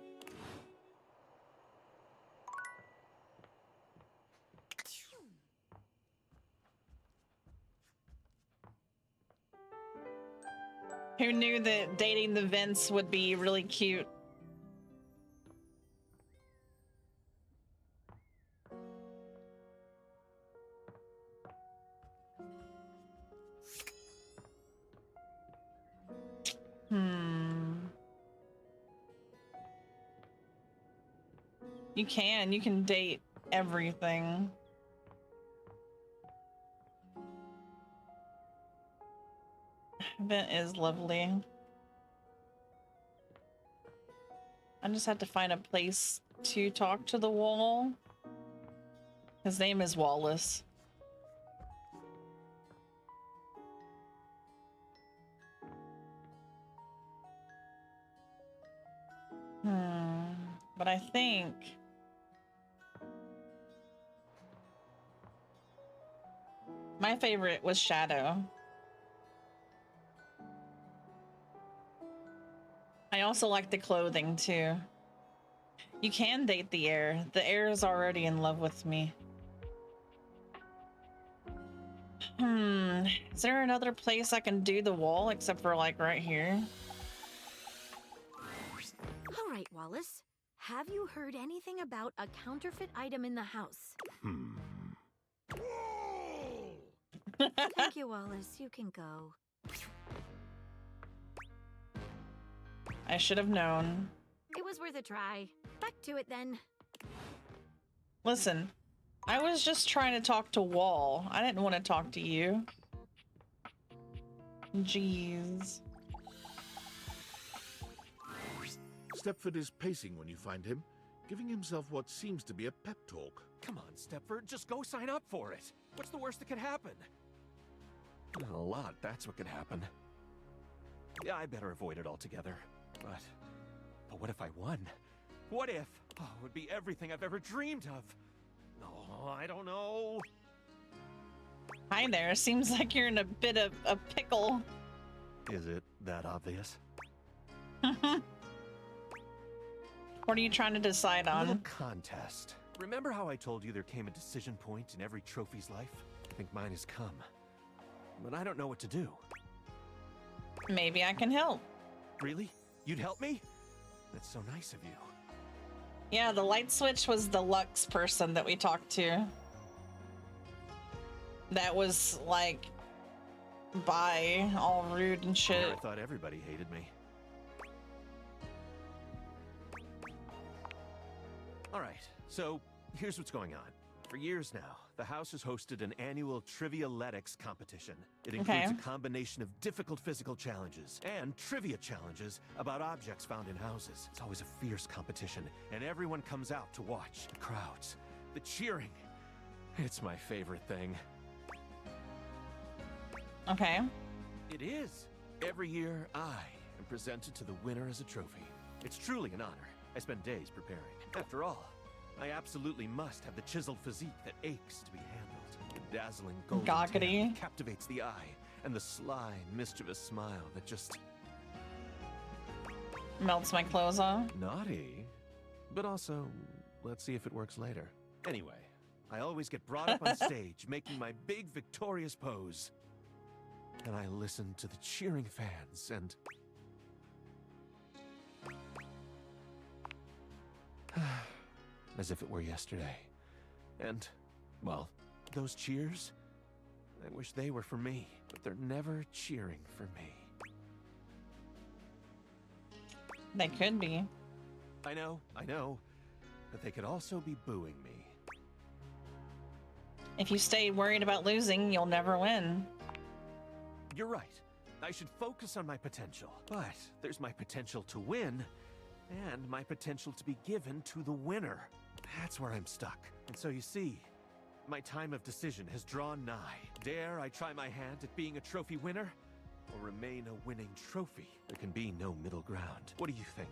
Who knew that dating the Vince would be really cute? You can date everything. Vent is lovely. I just have to find a place to talk to the wall. His name is Wallace. But I think my favorite was Shadow. I also like the clothing too. You can date the air. The air is already in love with me. Is there another place I can do the wall except for like right here? All right, Wallace. Have you heard anything about a counterfeit item in the house? Thank you, Wallace. You can go. I should have known. It was worth a try. Back to it then. Listen, I was just trying to talk to Wall. I didn't want to talk to you. Jeez. Stepford is pacing when you find him, giving himself what seems to be a pep talk. Come on, Stepford, just go sign up for it. What's the worst that could happen? Not a lot, that's what could happen. Yeah, I better avoid it altogether. But what if I won? What if? Oh, it would be everything I've ever dreamed of. Oh, I don't know. Hi there. Seems like you're in a bit of a pickle. Is it that obvious? What are you trying to decide on? A little contest. Remember how I told you there came a decision point in every trophy's life? I think mine has come. But I don't know what to do. Maybe I can help. Really? You'd help me? That's so nice of you. Yeah, the light switch was the Lux person that we talked to. That was like, bye, all rude and shit. I thought everybody hated me. All right, so here's what's going on. For years now, the house has hosted an annual Trivialetics competition. It includes a combination of difficult physical challenges and trivia challenges about objects found in houses. It's always a fierce competition, and everyone comes out to watch. The crowds, the cheering. It's my favorite thing. Okay. It is. Every year, I am presented to the winner as a trophy. It's truly an honor. I spend days preparing. After all, I absolutely must have the chiseled physique that aches to be handled. The dazzling golden tan captivates the eye, and the sly, mischievous smile that just melts my clothes off. Naughty. But also, let's see if it works later. Anyway, I always get brought up on stage, making my big victorious pose. And I listen to the cheering fans and... as if it were yesterday. And, well, those cheers, I wish they were for me, but they're never cheering for me. They could be. I know, but they could also be booing me. If you stay worried about losing, you'll never win. You're right. I should focus on my potential. But there's my potential to win, and my potential to be given to the winner. That's where I'm stuck. And so you see, my time of decision has drawn nigh. Dare I try my hand at being a trophy winner, or remain a winning trophy? There can be no middle ground. What do you think?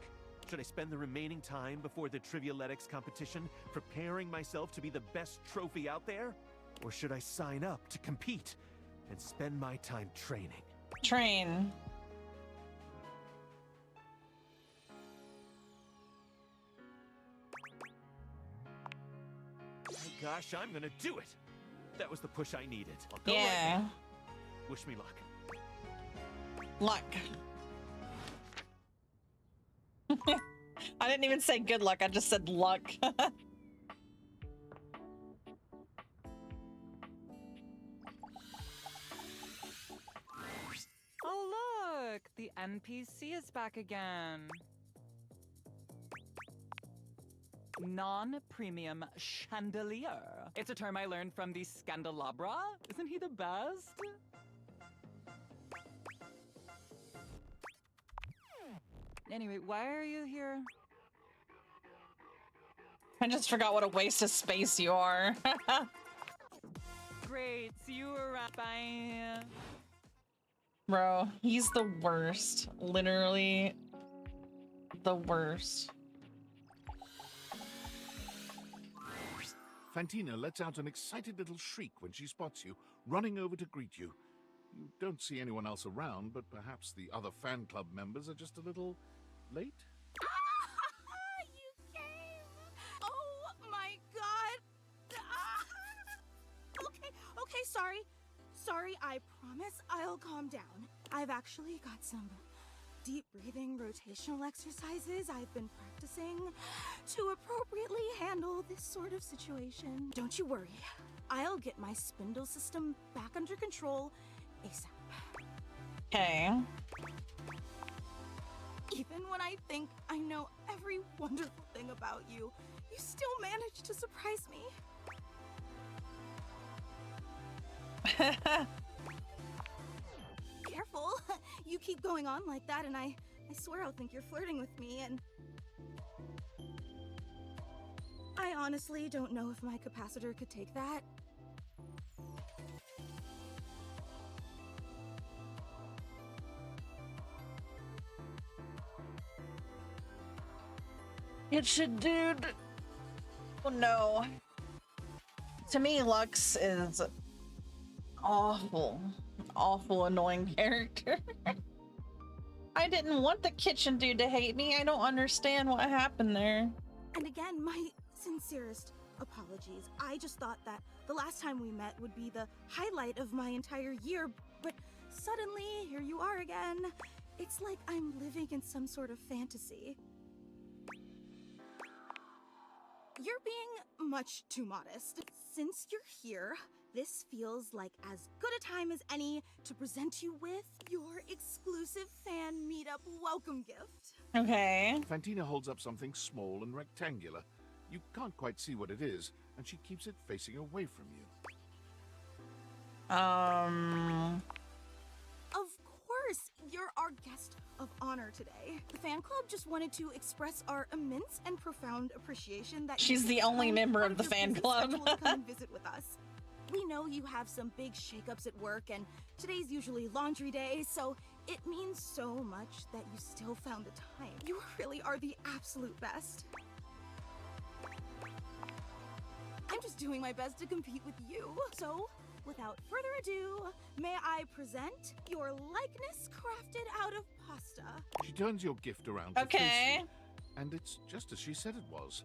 Should I spend the remaining time before the Trivialetics competition preparing myself to be the best trophy out there? Or should I sign up to compete and spend my time training? Train. My gosh, I'm gonna do it! That was the push I needed. I'll go Yeah. right now. Wish me luck. Luck. I didn't even say good luck, I just said luck. Oh, look! The NPC is back again. Non-premium chandelier. It's a term I learned from the Scandelabra. Isn't he the best? Anyway, why are you here? I just forgot what a waste of space you are. Great, see you around. Bye. Bro, he's the worst. Literally the worst. Fantina lets out an excited little shriek when she spots you, running over to greet you. You don't see anyone else around, but perhaps the other fan club members are just a little late? You came! Oh my god! Okay, sorry. Sorry, I promise I'll calm down. I've actually got some deep breathing rotational exercises I've been practicing to appropriately handle this sort of situation. Don't you worry. I'll get my spindle system back under control ASAP. Okay. Even when I think I know every wonderful thing about you, you still manage to surprise me. Careful. You keep going on like that and I swear I'll think you're flirting with me and... I honestly don't know if my capacitor could take that. It should, dude. Oh no. To me, Lux is awful. Awful, annoying character. I didn't want the kitchen dude to hate me. I don't understand what happened there. And again, my sincerest apologies. I just thought that the last time we met would be the highlight of my entire year, but suddenly, here you are again. It's like I'm living in some sort of fantasy. You're being much too modest. Since you're here, this feels like as good a time as any to present you with your exclusive fan meetup welcome gift. Okay. Fantina holds up something small and rectangular. You can't quite see what it is, and she keeps it facing away from you. Of course, you're our guest of honor today. The fan club just wanted to express our immense and profound appreciation that she's the only member of the fan club. To come and visit with us. We know you have some big shakeups at work, and today's usually laundry day, so it means so much that you still found the time. You really are the absolute best. I'm just doing my best to compete with you. So, without further ado, may I present your likeness crafted out of pasta? She turns your gift around to face you, and it's just as she said it was.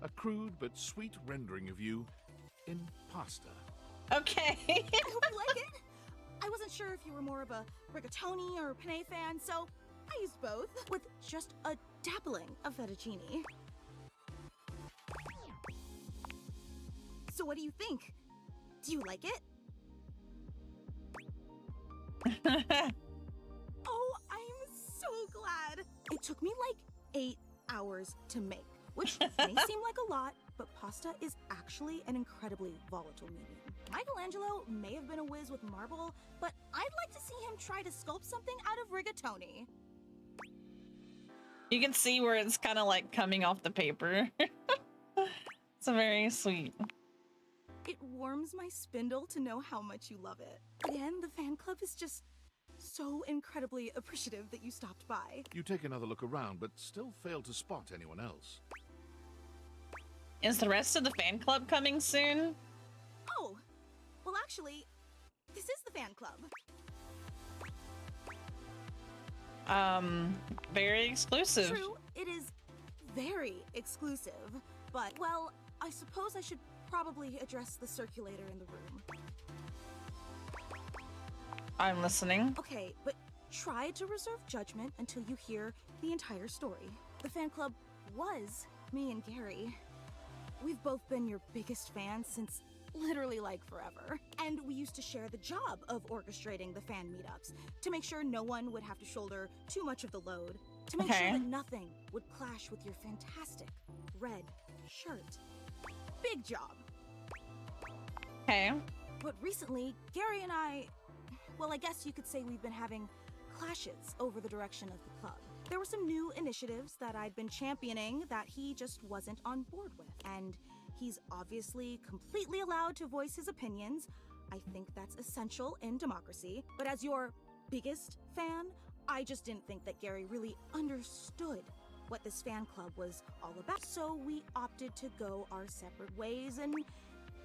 A crude but sweet rendering of you in pasta. Okay. I hope you like it. I wasn't sure if you were more of a rigatoni or penne fan, so I used both with just a dabbling of fettuccine. So what do you think? Do you like it? Oh, I'm so glad. It took me like 8 hours to make, which may seem like a lot, but pasta is actually an incredibly volatile medium. Michelangelo may have been a whiz with marble, but I'd like to see him try to sculpt something out of rigatoni. You can see where it's kind of like coming off the paper. It's very sweet. It warms my spindle to know how much you love it. Again, the fan club is just so incredibly appreciative that you stopped by. You take another look around, but still fail to spot anyone else. Is the rest of the fan club coming soon? Oh, well actually, this is the fan club. Very exclusive. True, it is very exclusive, but, well, I suppose I should probably address the circulator in the room. I'm listening. Okay, but try to reserve judgment until you hear the entire story. The fan club was me and Gary. We've both been your biggest fans since literally like forever. And we used to share the job of orchestrating the fan meetups to make sure no one would have to shoulder too much of the load, to make sure that nothing would clash with your fantastic red shirt. Big job. Okay. But recently, Gary and I, well, I guess you could say we've been having clashes over the direction of the club. There were some new initiatives that I'd been championing that he just wasn't on board with. And he's obviously completely allowed to voice his opinions. I think that's essential in democracy. But as your biggest fan, I just didn't think that Gary really understood what this fan club was all about. So we opted to go our separate ways, and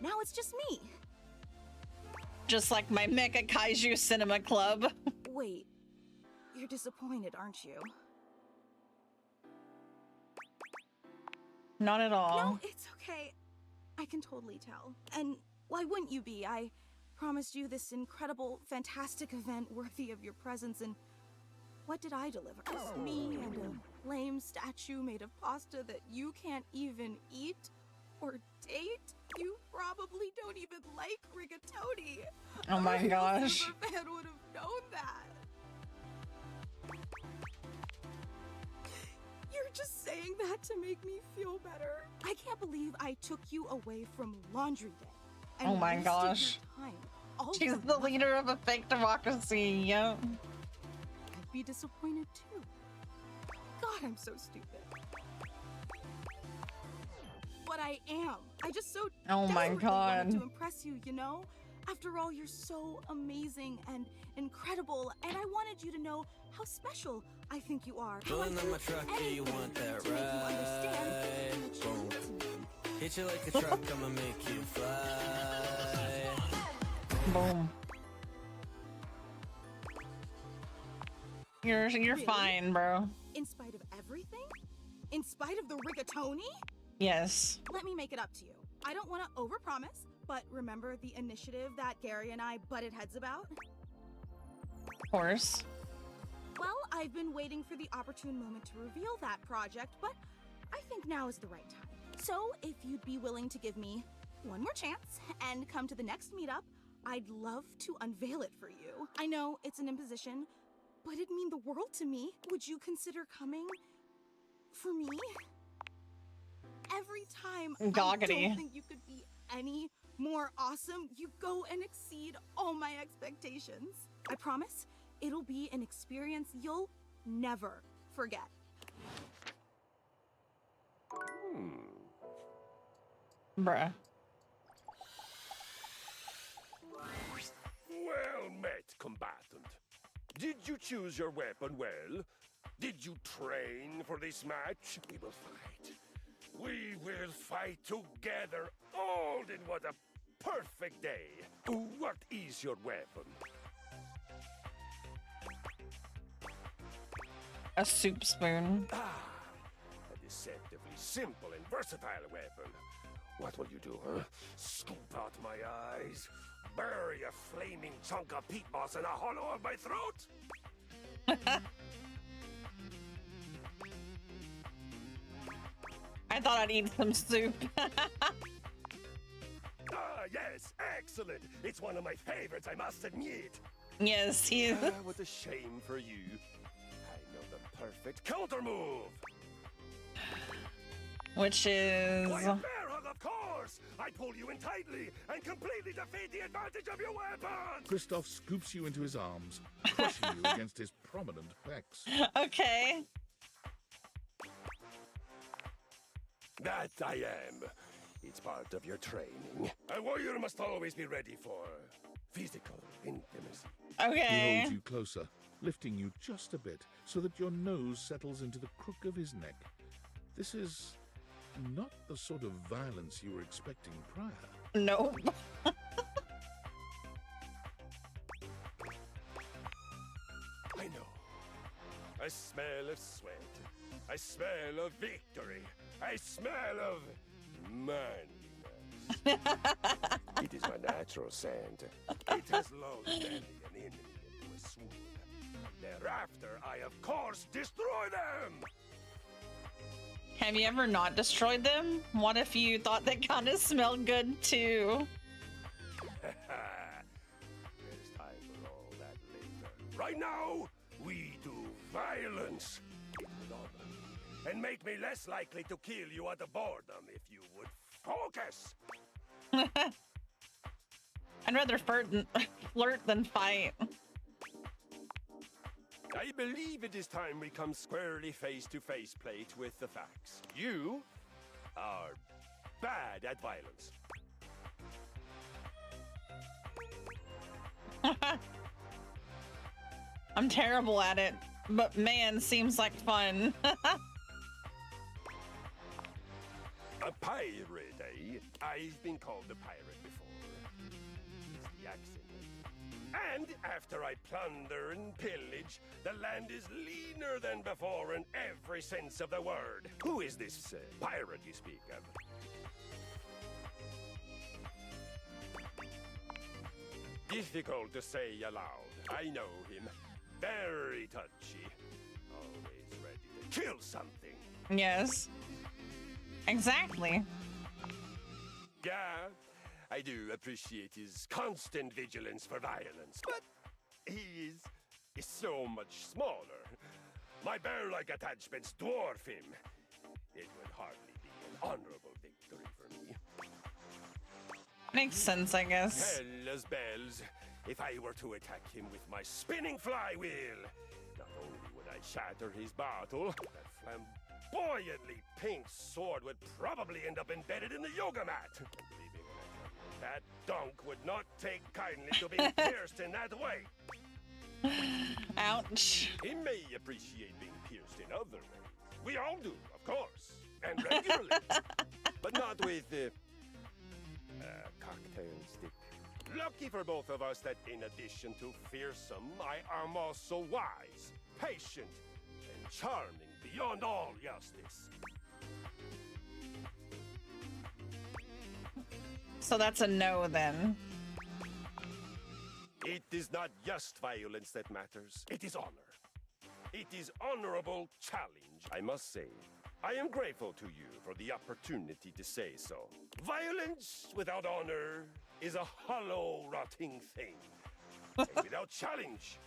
now it's just me. Just like my Mecha Kaiju Cinema Club. Wait, you're disappointed, aren't you? Not at all. No, it's okay. I can totally tell. And why wouldn't you be? I promised you this incredible, fantastic event worthy of your presence, and what did I deliver? Just me and a lame statue made of pasta that you can't even eat or date? You probably don't even like rigatoni. Oh my gosh. A fan would have known that. You're just saying that to make me feel better. I can't believe I took you away from laundry day. And oh my wasted gosh. your time, all She's for the leader of a fake democracy, yep. I'd be disappointed too. God, I'm so stupid. But I am. I just so oh my desperately God. wanted to impress you, you know? After all, you're so amazing and incredible, and I wanted you to know how special I think you are. Pulling on my truck, yeah, you want that ride? Boom. Hit you like a truck, I'ma make you fly. Boom. You're Really? fine, bro. In spite of everything? In spite of the rigatoni? Yes. Let me make it up to you. I don't want to overpromise, but remember the initiative that Gary and I butted heads about? Of course. Well, I've been waiting for the opportune moment to reveal that project, but I think now is the right time. So, if you'd be willing to give me one more chance and come to the next meetup, I'd love to unveil it for you. I know it's an imposition, but it'd mean the world to me. Would you consider coming for me? Every time I don't think you could be any more awesome, you go and exceed all my expectations. I promise it'll be an experience you'll never forget. Bruh. Well met, combatant. Did you choose your weapon well? Did you train for this match? We will fight. We will fight together, Alden. What a perfect day. What is your weapon? A soup spoon. A deceptively simple and versatile weapon. What will you do, huh? Scoop out my eyes? Bury a flaming chunk of peat moss in a hollow of my throat? I thought I'd eat some soup. Yes, excellent. It's one of my favorites, I must admit. Yes, he is. What a shame for you. I know the perfect counter move. Which is... Why, a bear hug, of course! I pull you in tightly and completely defeat the advantage of your weapon! Kristoff scoops you into his arms, crushing you against his prominent pecs. Okay. That I am. It's part of your training. A warrior must always be ready for physical intimacy. Okay. He holds you closer, lifting you just a bit so that your nose settles into the crook of his neck. This is not the sort of violence you were expecting prior. Nope. I know. I smell of sweat. I smell of victory. I smell of manliness. It is my natural scent. It has lulled many an enemy into a swoon. Thereafter, I of course destroy them! Have you ever not destroyed them? What if you thought they kind of smelled good too? There's time for all that later. Right now, we do violence. It would honor me and make me less likely to kill you out of boredom if you would focus. I'd rather flirt than fight. I believe it is time we come squarely face-to-face plate with the facts. You are bad at violence. I'm terrible at it, but man, seems like fun. A pirate, eh? I've been called a pirate before. It's the accent. And after I plunder and pillage, the land is leaner than before in every sense of the word. Who is this pirate you speak of? Difficult to say aloud. I know him. Very touchy. Always ready to kill something. Yes. Exactly. Yeah, I do appreciate his constant vigilance for violence, but he is so much smaller. My bear-like attachments dwarf him. It would hardly be an honorable victory for me. Makes sense, I guess. Hellas bells. If I were to attack him with my spinning flywheel, not only would I shatter his bottle, that flamboyantly pink sword would probably end up embedded in the yoga mat. Believe me when I tell you, that dunk would not take kindly to being pierced in that way. Ouch. He may appreciate being pierced in other ways. We all do, of course, and regularly. But not with a cocktail stick. Lucky for both of us that in addition to fearsome, I am also wise, patient, and charming beyond all justice. So that's a no then. It is not just violence that matters. It is honor. It is honorable challenge, I must say. I am grateful to you for the opportunity to say so. Violence without honor is a hollow, rotting thing. And without challenge,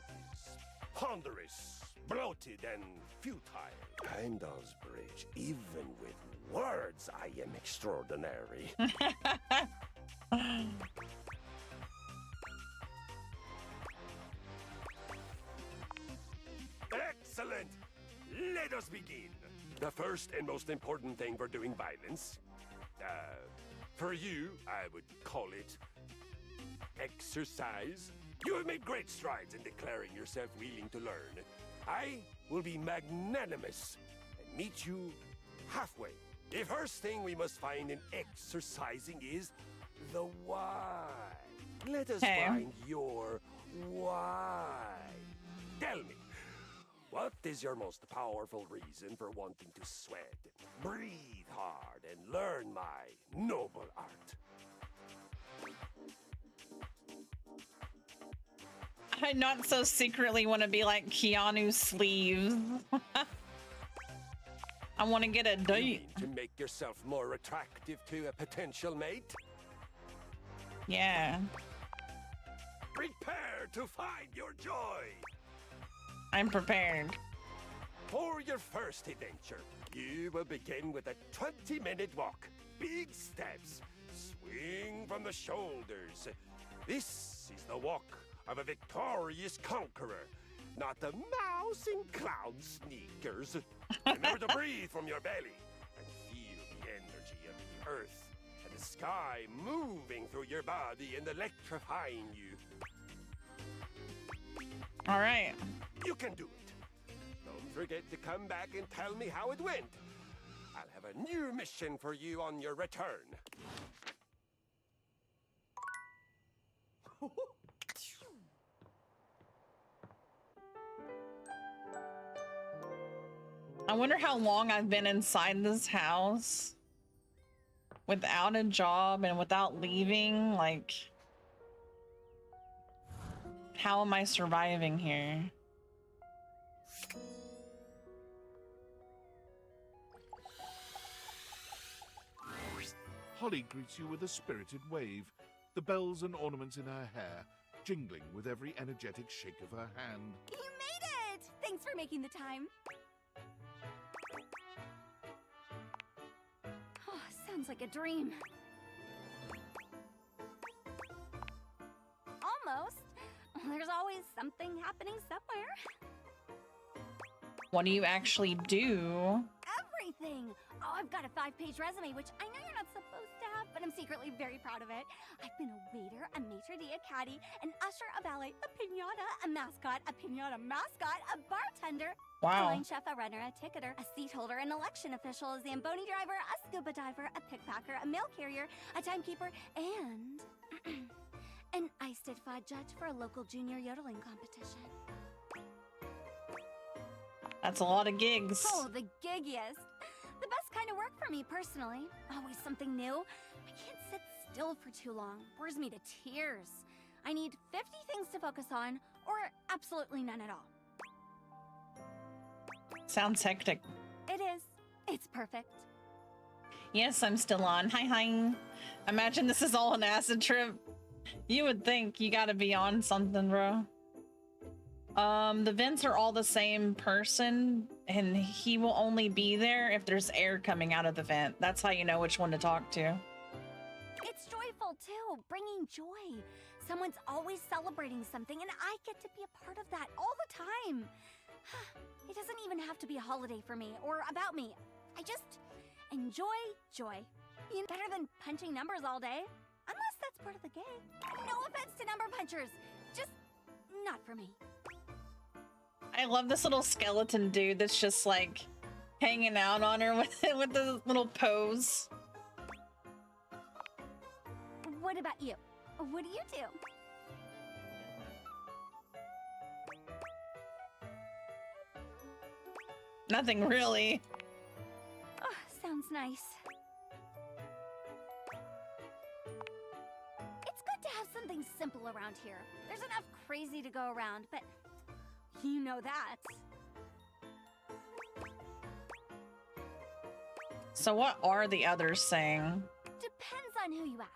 it is ponderous, bloated, and futile. Heimdall's Bridge, even with words, I am extraordinary. Excellent! Let us begin. The first and most important thing for doing violence, for you, I would call it exercise. You have made great strides in declaring yourself willing to learn. I will be magnanimous and meet you halfway. The first thing we must find in exercising is the why. Let us find your why. Tell me, what is your most powerful reason for wanting to sweat, breathe hard, and learn my noble art? I not so secretly want to be like Keanu Sleeves. I want to get a date. To make yourself more attractive to a potential mate? Yeah. Prepare to find your joy. I'm prepared. For your first adventure, you will begin with a 20-minute walk. Big steps. Swing from the shoulders. This is the walk of a victorious conqueror, not a mouse in clown sneakers. Remember to breathe from your belly and feel the energy of the earth and the sky moving through your body and electrifying you. All right. You can do it. Don't forget to come back and tell me how it went. I'll have a new mission for you on your return. I wonder how long I've been inside this house without a job and without leaving. Like, how am I surviving here? Holly greets you with a spirited wave, the bells and ornaments in her hair jingling with every energetic shake of her hand. You made it! Thanks for making the time. Oh, sounds like a dream. Almost. There's always something happening somewhere. What do you actually do? Everything! Oh, I've got a 5-page resume, which I know you're not supposed to have, but I'm secretly very proud of it. I've been a waiter, a maitre d', a caddy, an usher, a valet, a piñata, a mascot, a piñata mascot, a bartender, Wow. a line chef, a runner, a ticketer, a seat holder, an election official, a Zamboni driver, a scuba diver, a pickpacker, a mail carrier, a timekeeper, and an ice did fod judge for a local junior yodeling competition. That's a lot of gigs. Oh, the giggiest. The best kind of work for me, personally. Always something new. I can't sit still for too long. Bores me to tears. I need 50 things to focus on, or absolutely none at all. Sounds hectic. It is. It's perfect. Yes, I'm still on. Hi. Imagine this is all an acid trip. You would think you gotta be on something, bro. The vents are all the same person, and he will only be there if there's air coming out of the vent. That's how you know which one to talk to. It's joyful, too. Bringing joy. Someone's always celebrating something, and I get to be a part of that all the time. It doesn't even have to be a holiday for me, or about me. I just enjoy joy. Better than punching numbers all day. Unless that's part of the game. No offense to number punchers. Just not for me. I love this little skeleton dude that's just like hanging out on her with the little pose. What about you? What do you do? Nothing really. Oh, sounds nice. It's good to have something simple around here. There's enough crazy to go around, but you know that. So what are the others saying? Depends on who you ask.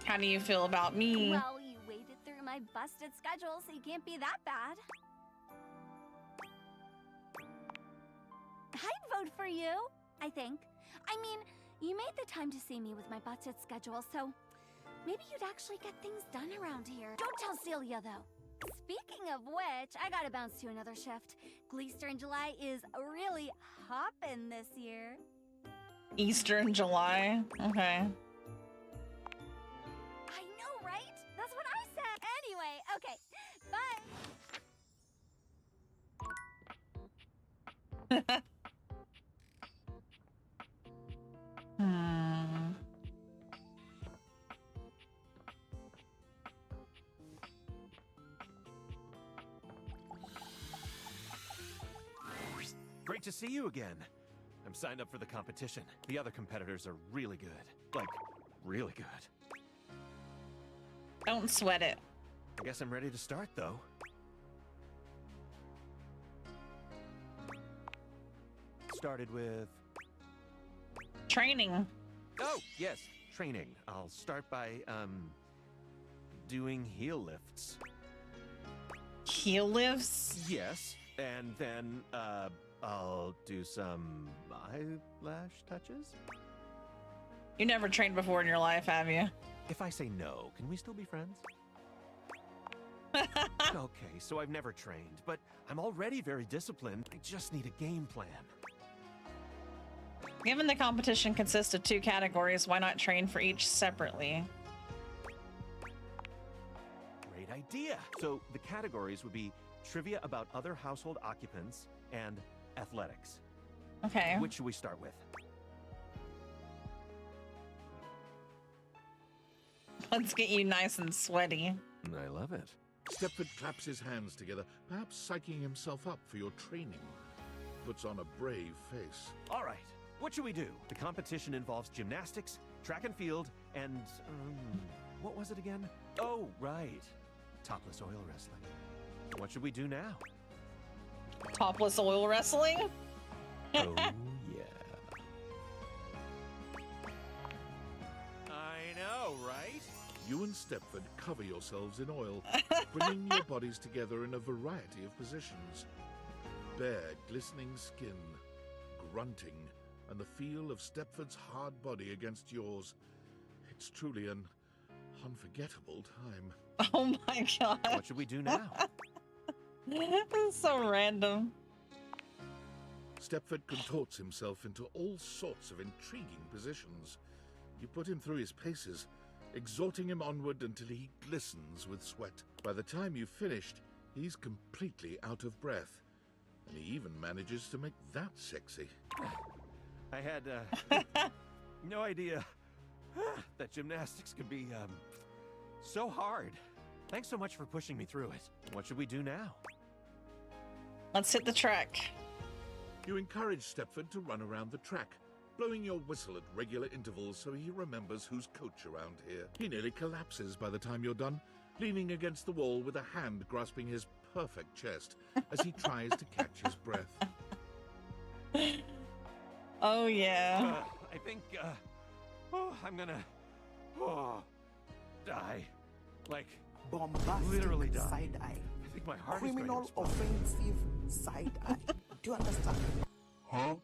How do you feel about me? Well, you waded through my busted schedule, so you can't be that bad. I'd vote for you, I think. I mean, you made the time to see me with my busted schedule, so maybe you'd actually get things done around here. Don't tell Celia, though. Speaking of which, I gotta bounce to another shift. Gleester in July is really hoppin' this year. Easter in July? Okay. I know, right? That's what I said. Anyway, okay, bye. Great to see you again. I'm signed up for the competition. The other competitors are really good. Like, really good. Don't sweat it. I guess I'm ready to start, though. Started with... training. Oh, yes, training. I'll start by, doing heel lifts. Heel lifts? Yes, and then, I'll do some eyelash touches. You never trained before in your life, have you? If I say no, can we still be friends? Okay, so I've never trained, but I'm already very disciplined. I just need a game plan. Given the competition consists of 2 categories, why not train for each separately? Great idea! So the categories would be trivia about other household occupants and athletics. Okay. Which should we start with? Let's get you nice and sweaty. I love it. Stepford claps his hands together, perhaps psyching himself up for your training. Puts on a brave face. All right, what should we do? The competition involves gymnastics, track and field, and what was it again? Oh, right. Topless oil wrestling. What should we do now? Topless oil wrestling? Oh, yeah. I know, right? You and Stepford cover yourselves in oil, bringing your bodies together in a variety of positions. Bare, glistening skin, grunting, and the feel of Stepford's hard body against yours. It's truly an unforgettable time. Oh my god. What should we do now? This is so random. Stepford contorts himself into all sorts of intriguing positions. You put him through his paces, exhorting him onward until he glistens with sweat. By the time you've finished, he's completely out of breath. And he even manages to make that sexy. I had no idea that gymnastics could be so hard. Thanks so much for pushing me through it. What should we do now? Let's hit the track. You encourage Stepford to run around the track, blowing your whistle at regular intervals so he remembers who's coach around here. He nearly collapses by the time you're done, leaning against the wall with a hand grasping his perfect chest as he tries to catch his breath. Oh, yeah. I think, I'm gonna, die. Like, Bombastic literally die. side eye. I think my heart Criminal is going to offensive side eye. Do you understand? Huh?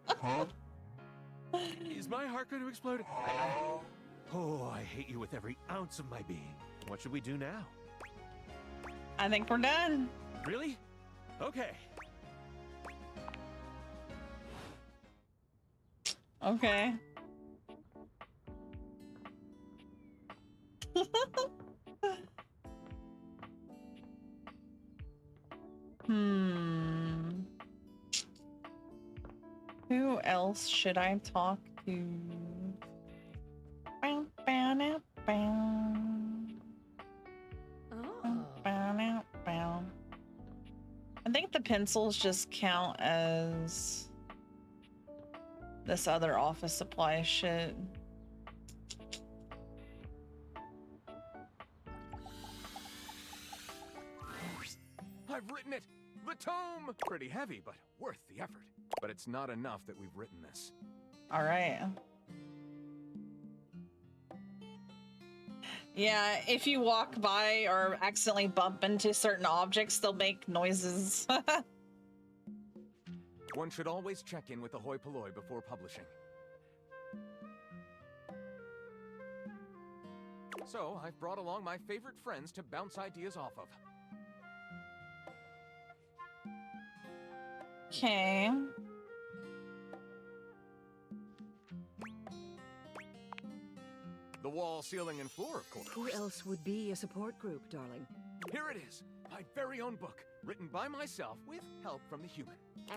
Huh? Is my heart going to explode? Oh, I hate you with every ounce of my being. What should we do now? I think we're done. Really? Okay. Okay. Who else should I talk to? Bow, bow, now, bow. Bow, bow, now, bow. I think the pencils just count as this other office supply shit. I've written it! The tome! Pretty heavy, but worth the effort. But it's not enough that we've written this. All right. Yeah, if you walk by or accidentally bump into certain objects, they'll make noises. One should always check in with the hoi polloi before publishing. So, I've brought along my favorite friends to bounce ideas off of. Okay. The wall, ceiling, and floor, of course. Who else would be a support group, darling? Here it is, my very own book, written by myself with help from the human.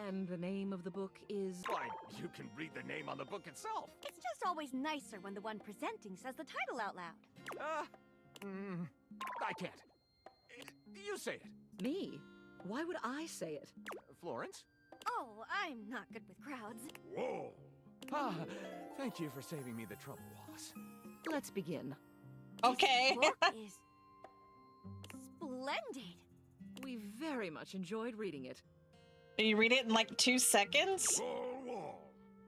And the name of the book is... Why, you can read the name on the book itself. It's just always nicer when the one presenting says the title out loud. I can't. You say it. Me? Why would I say it? Florence? Oh, I'm not good with crowds. Whoa! Ah, thank you for saving me the trouble, Wallace. Let's begin. Okay. This book is splendid. We very much enjoyed reading it. You read it in like 2 seconds?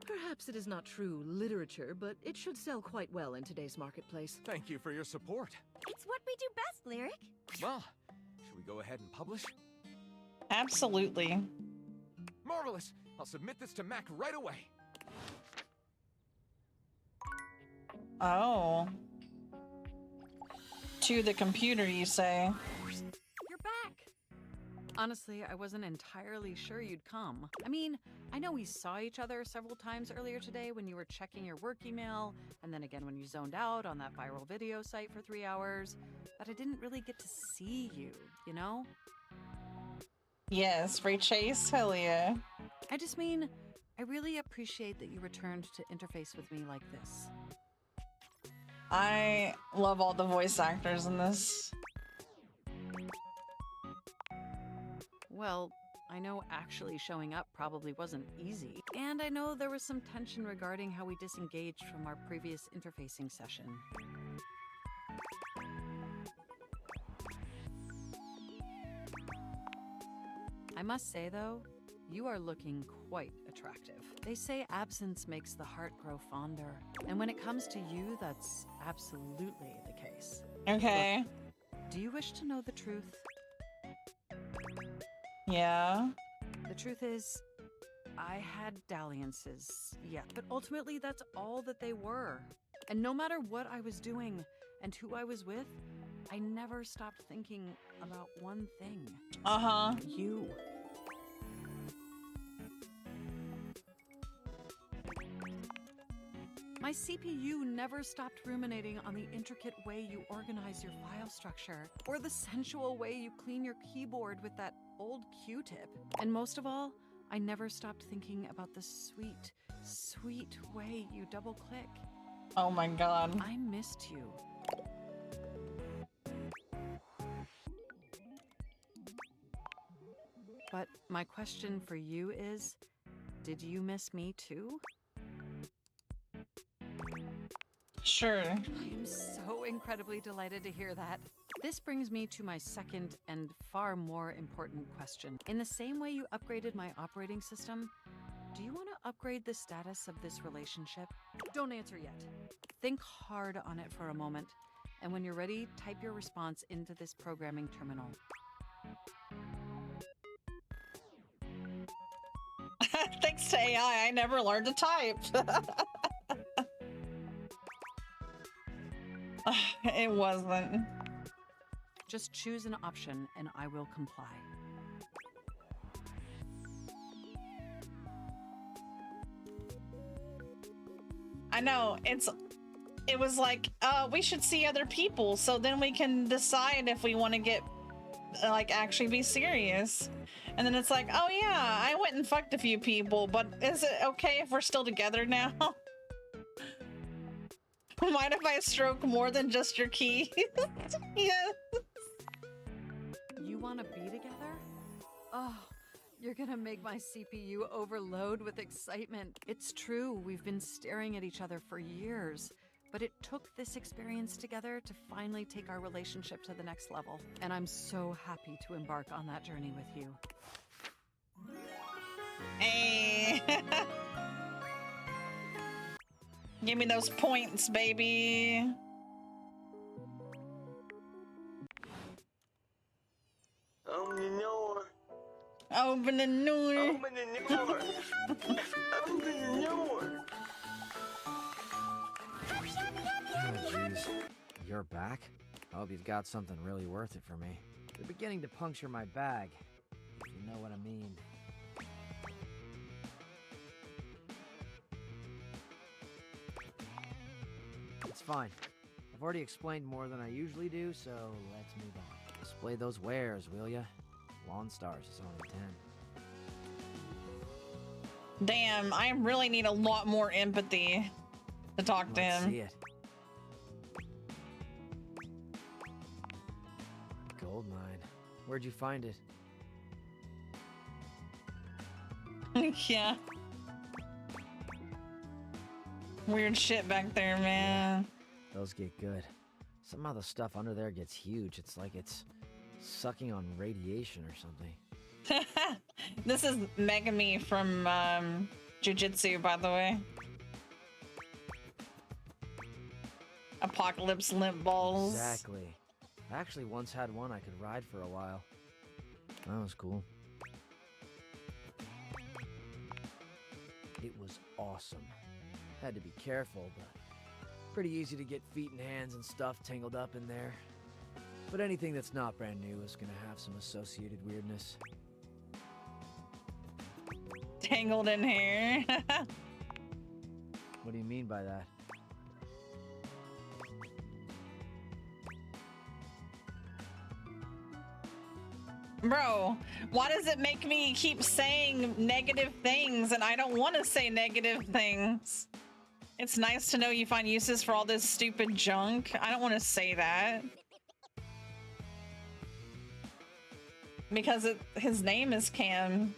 Perhaps it is not true literature, but it should sell quite well in today's marketplace. Thank you for your support. It's what we do best, Lyric. Well, should we go ahead and publish? Absolutely. Marvelous! I'll submit this to Mac right away. Oh. To the computer, you say? You're back. Honestly, I wasn't entirely sure you'd come. I mean, I know we saw each other several times earlier today when you were checking your work email, and then again when you zoned out on that viral video site for 3 hours, but I didn't really get to see you, you know? Yes, free chase, hell yeah. I just mean, I really appreciate that you returned to interface with me like this. I love all the voice actors in this. Well, I know actually showing up probably wasn't easy, and I know there was some tension regarding how we disengaged from our previous interfacing session. I must say, though, you are looking quite attractive. They say absence makes the heart grow fonder, and when it comes to you, that's absolutely the case. Okay. Look, do you wish to know the truth? Yeah. The truth is, I had dalliances, yeah, but ultimately that's all that they were. And no matter what I was doing and who I was with, I never stopped thinking about one thing. Uh-huh. You. My CPU never stopped ruminating on the intricate way you organize your file structure, or the sensual way you clean your keyboard with that old Q-tip. And most of all, I never stopped thinking about the sweet, sweet way you double-click. Oh my god. I missed you. But my question for you is, did you miss me too? Sure. I am so incredibly delighted to hear that. This brings me to my second and far more important question. In the same way you upgraded my operating system, do you want to upgrade the status of this relationship? Don't answer yet. Think hard on it for a moment, and when you're ready, type your response into this programming terminal. Thanks to AI, I never learned to type. It wasn't. Just choose an option and I will comply. I know, it was like, we should see other people so then we can decide if we want to get, like, actually be serious. And then it's like, oh yeah, I went and fucked a few people, but is it okay if we're still together now? Mind if I stroke more than just your key? Yes. You want to be together? Oh, you're gonna make my CPU overload with excitement. It's true, we've been staring at each other for years, but it took this experience together to finally take our relationship to the next level. And I'm so happy to embark on that journey with you. Hey. Give me those points, baby. Open the door. Open the door. Open the door. Open the door. Oh, jeez. You're back? I hope you've got something really worth it for me. You're beginning to puncture my bag, if you know what I mean. It's fine. I've already explained more than I usually do, so let's move on. Display those wares, will ya? Lawn Stars is on 10. Damn, I really need a lot more empathy to talk to him. See it. Gold mine. Where'd you find it? Yeah. Weird shit back there, man. Those get good. Somehow the stuff under there gets huge. It's like it's sucking on radiation or something. This is Megami from Jujutsu, by the way. Apocalypse limp balls. Exactly. I actually once had one I could ride for a while. That was cool. It was awesome. Had to be careful, but pretty easy to get feet and hands and stuff tangled up in there. But anything that's not brand new is gonna have some associated weirdness. Tangled in hair. What do you mean by that? Bro, why does it make me keep saying negative things and I don't want to say negative things? It's nice to know you find uses for all this stupid junk. I don't want to say that. Because his name is Cam.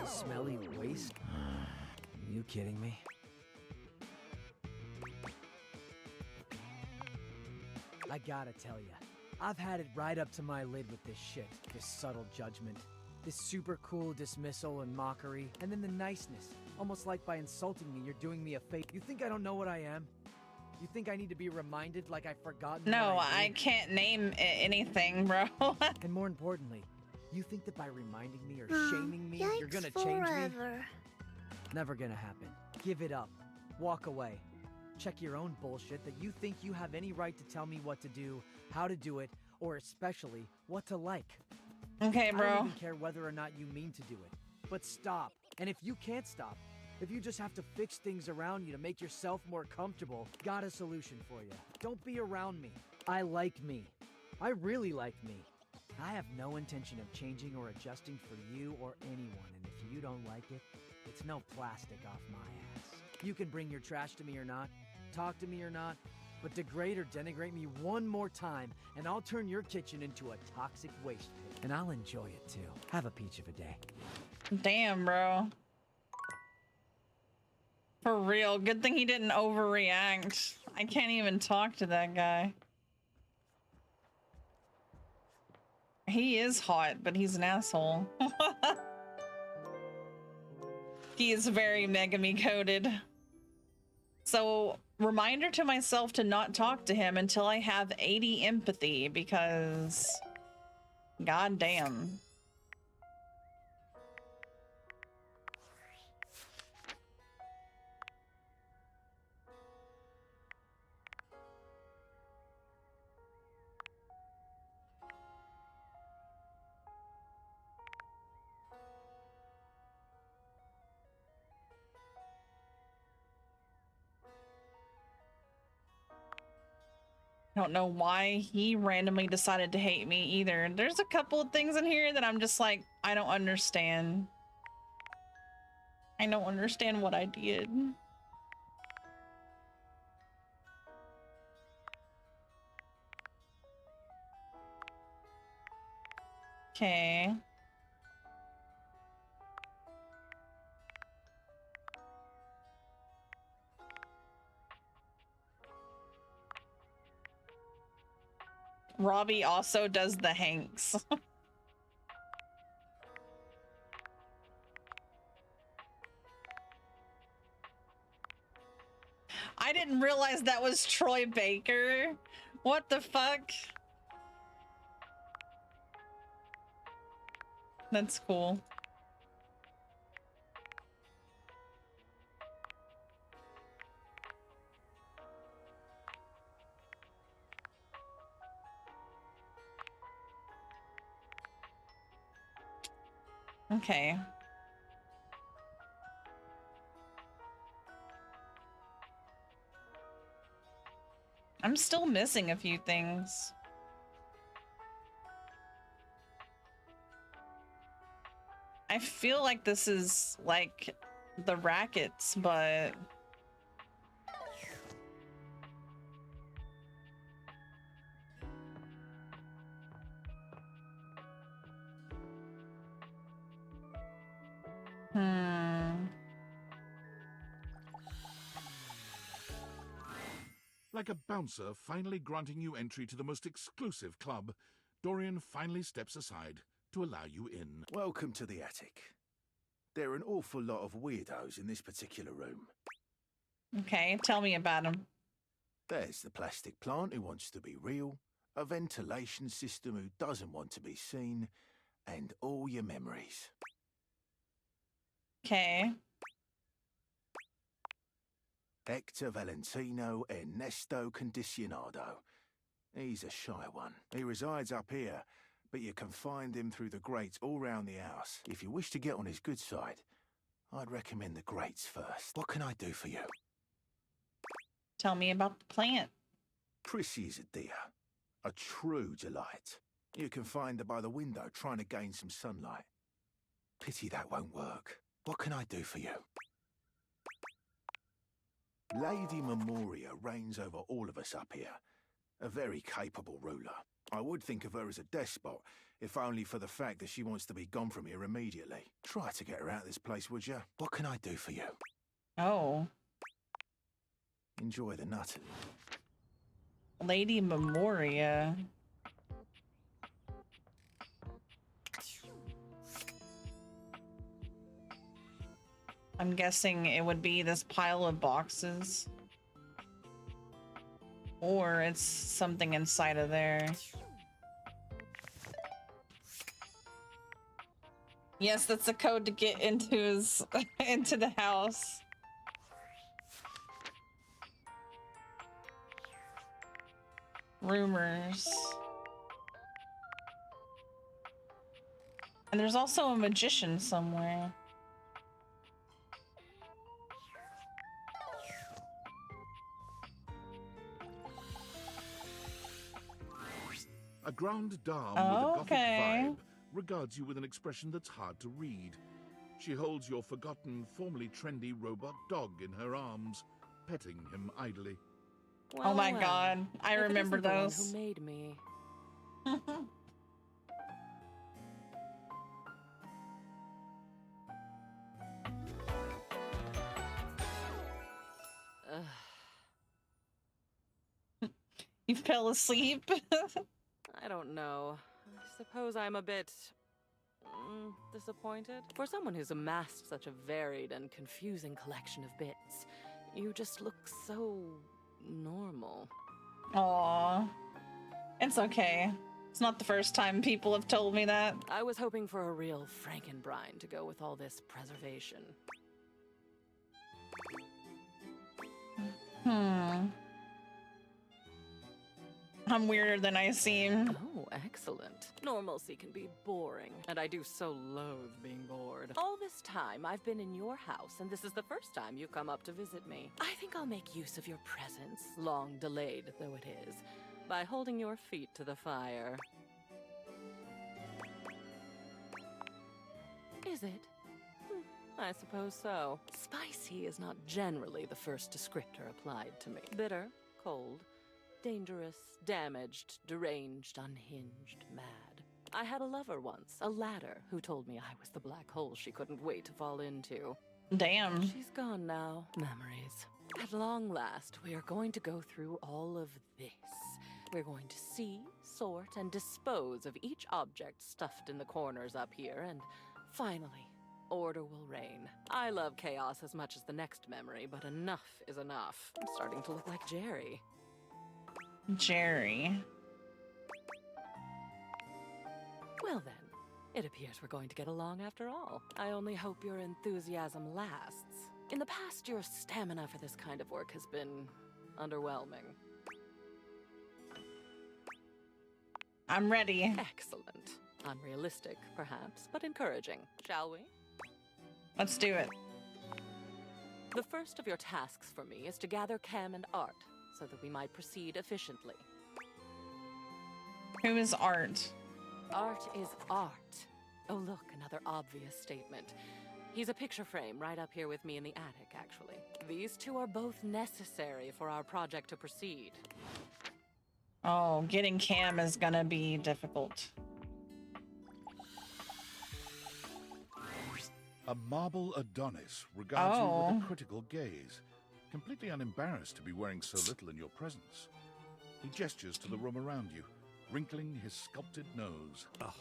Smelly waste? Are you kidding me? I gotta tell ya, I've had it right up to my lid with this shit. This subtle judgment, this super cool dismissal and mockery, and then the niceness. Almost like by insulting me, you're doing me a favor. You think I don't know what I am? You think I need to be reminded like I've forgotten? No, I can't name anything, bro. And more importantly, you think that by reminding me or shaming me, you're gonna change me? Never gonna happen. Give it up. Walk away. Check your own bullshit that you think you have any right to tell me what to do, how to do it, or especially what to like. Okay, bro. I don't even care whether or not you mean to do it. But stop. And if you can't stop, if you just have to fix things around you to make yourself more comfortable, got a solution for you. Don't be around me. I like me. I really like me. I have no intention of changing or adjusting for you or anyone, and if you don't like it, it's no plastic off my ass. You can bring your trash to me or not, talk to me or not, but degrade or denigrate me one more time, and I'll turn your kitchen into a toxic waste pit. And I'll enjoy it too. Have a peach of a day. Damn, bro. For real. Good thing he didn't overreact. I can't even talk to that guy. He is hot, but he's an asshole. He is very Megami coded. So, reminder to myself to not talk to him until I have 80 empathy, because god damn. I don't know why he randomly decided to hate me either. There's a couple of things in here that I'm just like, I don't understand. I don't understand what I did. Okay. Robbie also does the Hanks. I didn't realize that was Troy Baker. What the fuck? That's cool. Okay. I'm still missing a few things. I feel like this is like the rackets, but Like a bouncer finally granting you entry to the most exclusive club, Dorian finally steps aside to allow you in. Welcome to the attic. There are an awful lot of weirdos in this particular room. okay, tell me about them. There's the plastic plant who wants to be real, a ventilation system who doesn't want to be seen, and all your memories. Okay. Hector Valentino Ernesto Condicionado. He's a shy one. He resides up here, but you can find him through the grates all round the house. If you wish to get on his good side, I'd recommend the grates first. What can I do for you? Tell me about the plant. Chrissy's a dear. A true delight. You can find her by the window trying to gain some sunlight. Pity that won't work. What can I do for you? Lady Memoria reigns over all of us up here. A very capable ruler. I would think of her as a despot, if only for the fact that she wants to be gone from here immediately. Try to get her out of this place, would you? What can I do for you? Oh. Enjoy the nut. Lady Memoria. I'm guessing it would be this pile of boxes. Or it's something inside of there. Yes, that's the code to get into his into the house. Rumors. And there's also a magician somewhere. A grand dame with a gothic vibe regards you with an expression that's hard to read. She holds your forgotten, formerly trendy robot dog in her arms, petting him idly. Well, oh my god, I remember those. Who made me? You fell asleep? I don't know. I suppose I'm a bit disappointed. For someone who's amassed such a varied and confusing collection of bits, you just look so normal. Aww. It's okay. It's not the first time people have told me that. I was hoping for a real Frankenbrine to go with all this preservation. I'm weirder than I seem. Oh, excellent. Normalcy can be boring, and I do so loathe being bored. All this time, I've been in your house, and this is the first time you've come up to visit me. I think I'll make use of your presence, long delayed though it is, by holding your feet to the fire. Is it? I suppose so. Spicy is not generally the first descriptor applied to me. Bitter, cold, dangerous, damaged, deranged, unhinged, mad. I had a lover once, a ladder, who told me I was the black hole she couldn't wait to fall into. Damn. She's gone now. Memories. At long last, we are going to go through all of this. We're going to see, sort, and dispose of each object stuffed in the corners up here, and finally, order will reign. I love chaos as much as the next memory, but enough is enough. I'm starting to look like Jerry. Jerry. Well then, it appears we're going to get along after all. I only hope your enthusiasm lasts. In the past, your stamina for this kind of work has been underwhelming. I'm ready. Excellent. Unrealistic, perhaps, but encouraging. Shall we? Let's do it. The first of your tasks for me is to gather Cam and Art, so that we might proceed efficiently. Who is Art? Art is art. Oh look, another obvious statement. He's a picture frame right up here with me in the attic, actually. These two are both necessary for our project to proceed. Oh, getting Cam is gonna be difficult. A marble Adonis regards you with a critical gaze, completely unembarrassed to be wearing so little in your presence. He gestures to the room around you, wrinkling his sculpted nose. Oh,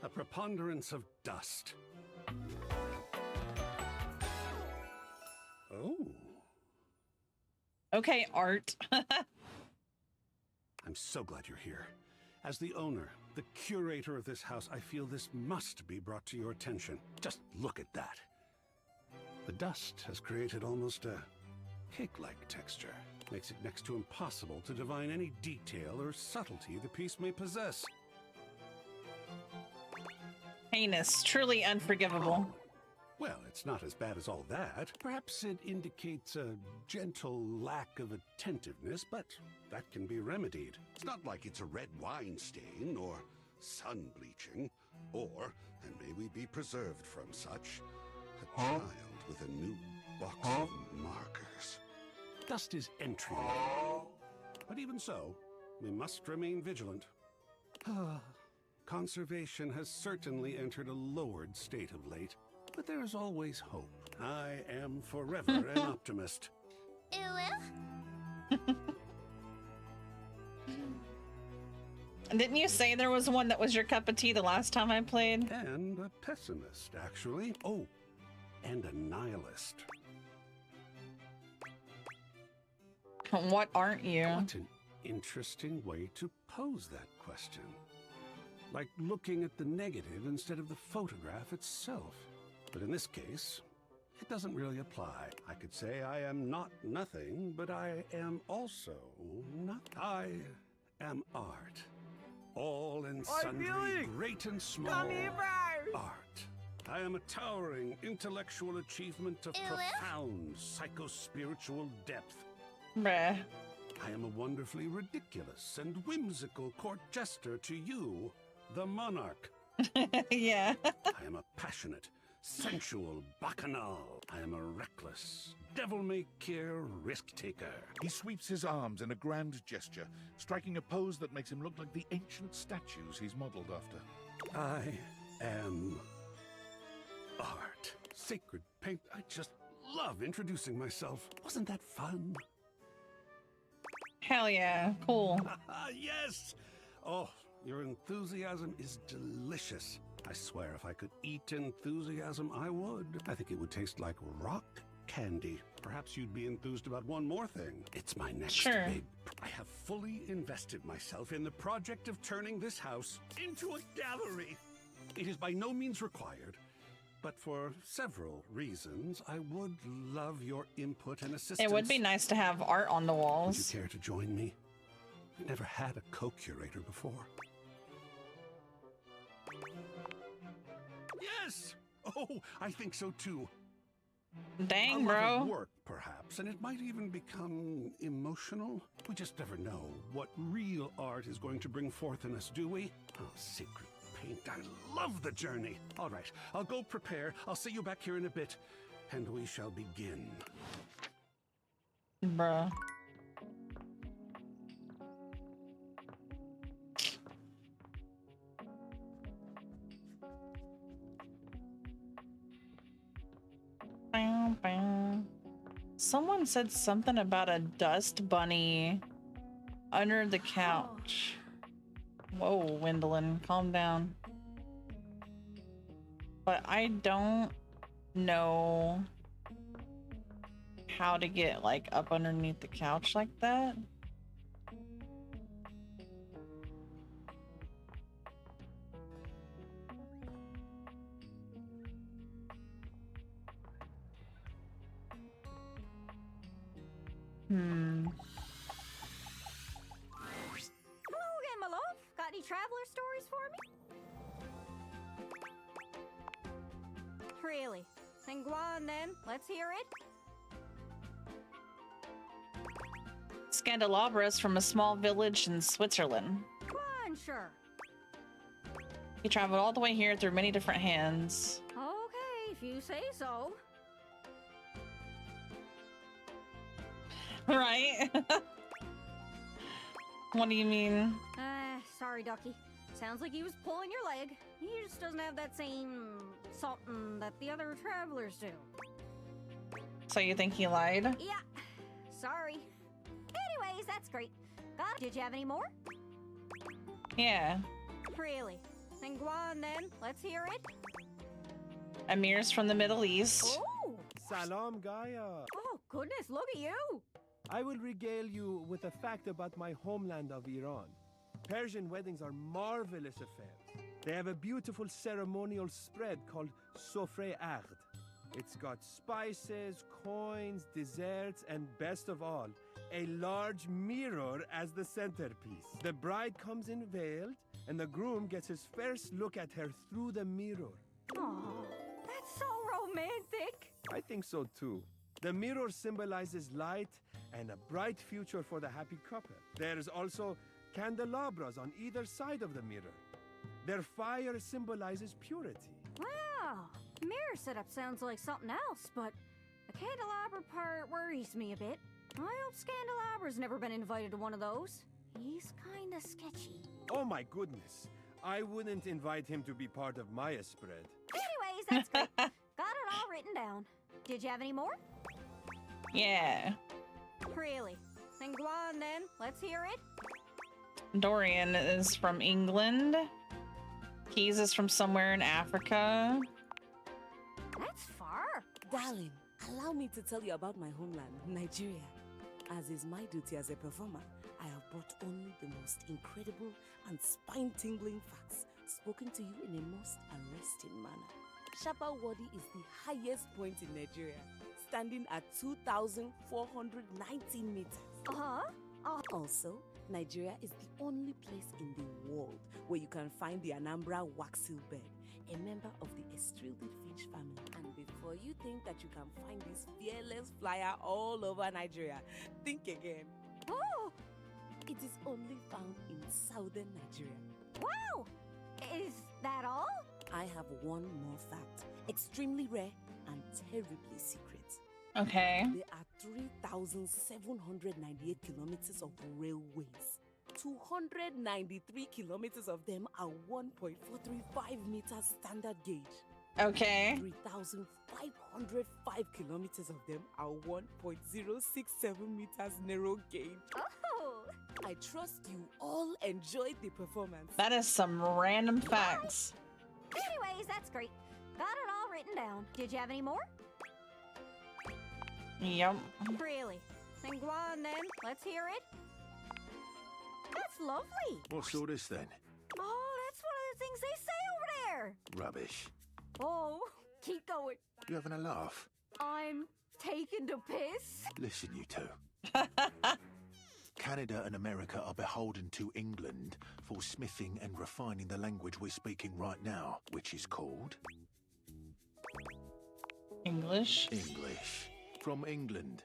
a preponderance of dust. Oh. Okay, Art. I'm so glad you're here. As the owner, the curator of this house, I feel this must be brought to your attention. Just look at that. The dust has created almost a cake-like texture. Makes it next to impossible to divine any detail or subtlety the piece may possess. Heinous, truly unforgivable. Well, it's not as bad as all that. Perhaps it indicates a gentle lack of attentiveness, but that can be remedied. It's not like it's a red wine stain or sun bleaching, or, and may we be preserved from such, a child with a new box of markers. Dust is entry level. But even so, we must remain vigilant. Conservation has certainly entered a lowered state of late, but there is always hope. I am forever an optimist. Didn't you say there was one that was your cup of tea the last time I played? And a pessimist, actually. Oh, and a nihilist. What aren't you? What an interesting way to pose that question. Like looking at the negative instead of the photograph itself. But in this case, it doesn't really apply. I could say I am not nothing, but I am also not. I am art. All and sundry, great and small art. I am a towering intellectual achievement of profound psycho-spiritual depth. Bruh. I am a wonderfully ridiculous and whimsical court jester to you, the monarch. Yeah. I am a passionate, sensual bacchanal. I am a reckless, devil-may-care risk-taker. He sweeps his arms in a grand gesture, striking a pose that makes him look like the ancient statues he's modeled after. I am art. Sacred paint. I just love introducing myself. Wasn't that fun? Hell yeah. Cool. Yes! Oh, your enthusiasm is delicious. I swear if I could eat enthusiasm, I would. I think it would taste like rock candy. Perhaps you'd be enthused about one more thing. It's my next big... I have fully invested myself in the project of turning this house into a gallery. It is by no means required, but for several reasons, I would love your input and assistance. It would be nice to have art on the walls. Would you care to join me? I've never had a co-curator before. Yes! Oh, I think so too. Dang, a lot bro. of work, perhaps, and it might even become emotional. We just never know what real art is going to bring forth in us, do we? Oh, sacred paint, I love the journey. All right, I'll go prepare. I'll see you back here in a bit, and we shall begin. Bruh. Someone said something about a dust bunny under the couch. Whoa, Wendolyn, calm down. But I don't know how to get like up underneath the couch like that. Hello again, my love. Got any traveler stories for me? Really? Then go on then. Let's hear it. Scandelabras from a small village in Switzerland. Come on, sure. He traveled all the way here through many different hands. Okay, if you say so. Right? What do you mean? Sorry, Ducky. Sounds like he was pulling your leg. He just doesn't have that same something that the other travelers do. So you think he lied? Yeah. Sorry. Anyways, that's great. Did you have any more? Yeah. Really? Then go on then. Let's hear it. Amir's from the Middle East. Oh! Salam, Gaia. Oh, goodness, look at you. I will regale you with a fact about my homeland of Iran. Persian weddings are marvelous affairs. They have a beautiful ceremonial spread called Sofre Ard. It's got spices, coins, desserts, and best of all, a large mirror as the centerpiece. The bride comes in veiled, and the groom gets his first look at her through the mirror. Oh, that's so romantic. I think so too. The mirror symbolizes light and a bright future for the happy couple. There's also candelabras on either side of the mirror. Their fire symbolizes purity. Wow, mirror setup sounds like something else, but the candelabra part worries me a bit. I hope Scandalabra's never been invited to one of those. He's kinda sketchy. Oh my goodness. I wouldn't invite him to be part of my spread. Anyways, that's great. Got it all written down. Did you have any more? Yeah. Really? Then go on then. Let's hear it. Dorian is from England. Keys is from somewhere in Africa. That's far. Darling, allow me to tell you about my homeland, Nigeria. As is my duty as a performer, I have brought only the most incredible and spine-tingling facts spoken to you in a most arresting manner. Shapa Wadi is the highest point in Nigeria, standing at 2,419 meters. Also, Nigeria is the only place in the world where you can find the Anambra waxil bird, a member of the Estrilid finch family. And before you think that you can find this fearless flyer all over Nigeria, think again. Oh! It is only found in southern Nigeria. Wow! Is that all? I have one more fact, extremely rare and terribly secret. Okay. There are 3,798 kilometers of railways. 293 kilometers of them are 1.435 meters standard gauge. Okay. 3,505 kilometers of them are 1.067 meters narrow gauge. Oh! I trust you all enjoyed the performance. That is some random facts. Anyways, that's great. Got it all written down. Did you have any more? Yep. Really? Then go on then. Let's hear it. That's lovely. What's all this then? Oh, that's one of the things they say over there. Rubbish. Oh, keep going. You having a laugh? I'm taking the piss. Listen, you two. Canada and America are beholden to England for smithing and refining the language we're speaking right now, which is called... English. English. From England,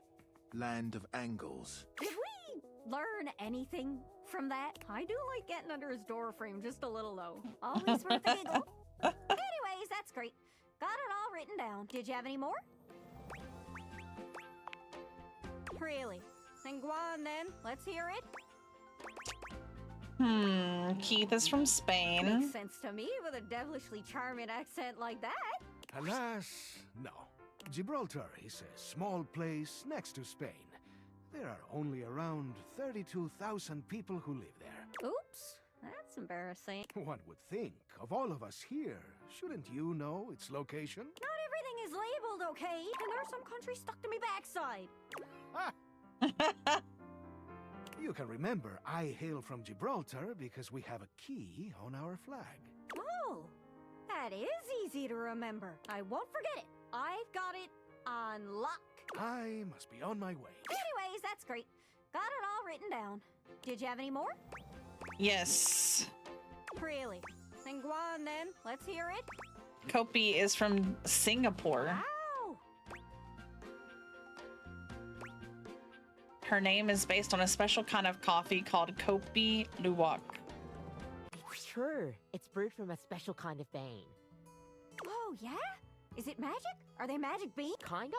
land of angles. Did we learn anything from that? I do like getting under his door frame just a little though. Always worth a giggle. Anyways, that's great. Got it all written down. Did you have any more? Really? Then go on then. Let's hear it. Keith is from Spain. Makes sense to me with a devilishly charming accent like that. Alas, no. Gibraltar is a small place next to Spain. There are only around 32,000 people who live there. Oops, that's embarrassing. One would think, of all of us here, shouldn't you know its location? Not everything is labeled, okay? And there are some countries stuck to me backside. You can remember I hail from Gibraltar because we have a key on our flag. Oh, that is easy to remember. I won't forget it. I've got it on lock. I must be on my way. Anyways, that's great. Got it all written down. Did you have any more? Yes. Really? Then go on then. Let's hear it. Kopi is from Singapore. Wow. Her name is based on a special kind of coffee called Kopi Luwak. Sure, it's brewed from a special kind of bean. Oh, yeah? Is it magic? Are they magic beans? Kinda.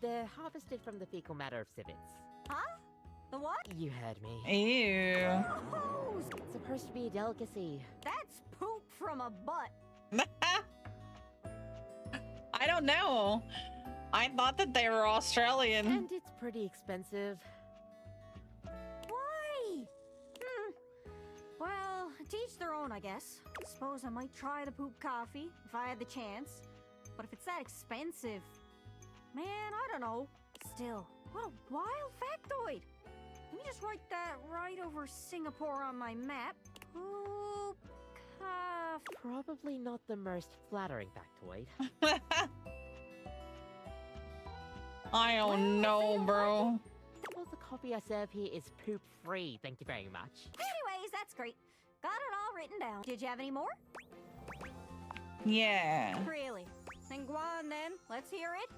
They're harvested from the fecal matter of civets. Huh? The what? You heard me. Ew. Oh, it's supposed to be a delicacy. That's poop from a butt. I don't know. I thought that they were Australian. And it's pretty expensive. Why? Well, to each their own, I guess. Suppose I might try the poop coffee if I had the chance. But if it's that expensive, man, I don't know. Still, what a wild factoid. Let me just write that right over Singapore on my map. Poop coffee. Probably not the most flattering factoid. I don't know, bro. Well, the coffee I serve here is poop-free, thank you very much. Anyways, that's great. Got it all written down. Did you have any more? Yeah. Really? Then go on then. Let's hear it.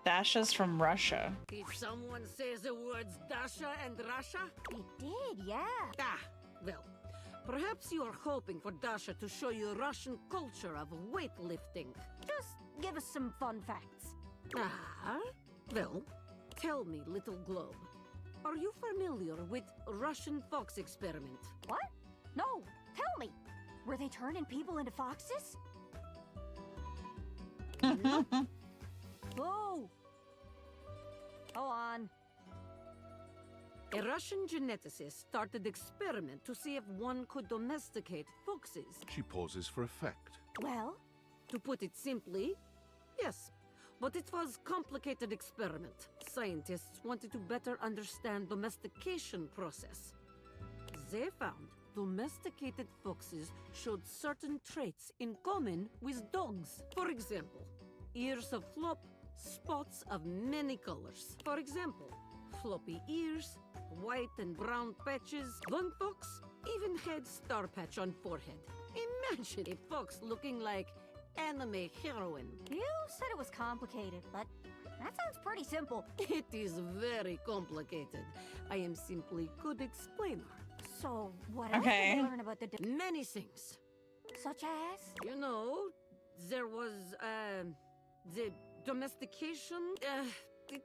Dasha's from Russia. Did someone say the words Dasha and Russia? It did, yeah. Ah, well, perhaps you are hoping for Dasha to show you Russian culture of weightlifting. Just give us some fun facts. Ah, well, tell me, little globe, are you familiar with Russian fox experiment? What? No, tell me. Were they turning people into foxes? Whoa! Go on. A Russian geneticist started experiment to see if one could domesticate foxes. She pauses for effect. Well? To put it simply, yes. But it was a complicated experiment. Scientists wanted to better understand domestication process. They found domesticated foxes showed certain traits in common with dogs. For example, ears of flop, spots of many colors. For example, floppy ears, white and brown patches. One fox even had star patch on forehead. Imagine a fox looking like anime heroine. You said it was complicated, but that sounds pretty simple. It is very complicated. I am simply good explainer. So, what else did we learn about the... Many things. Such as? You know, there was, the domestication, it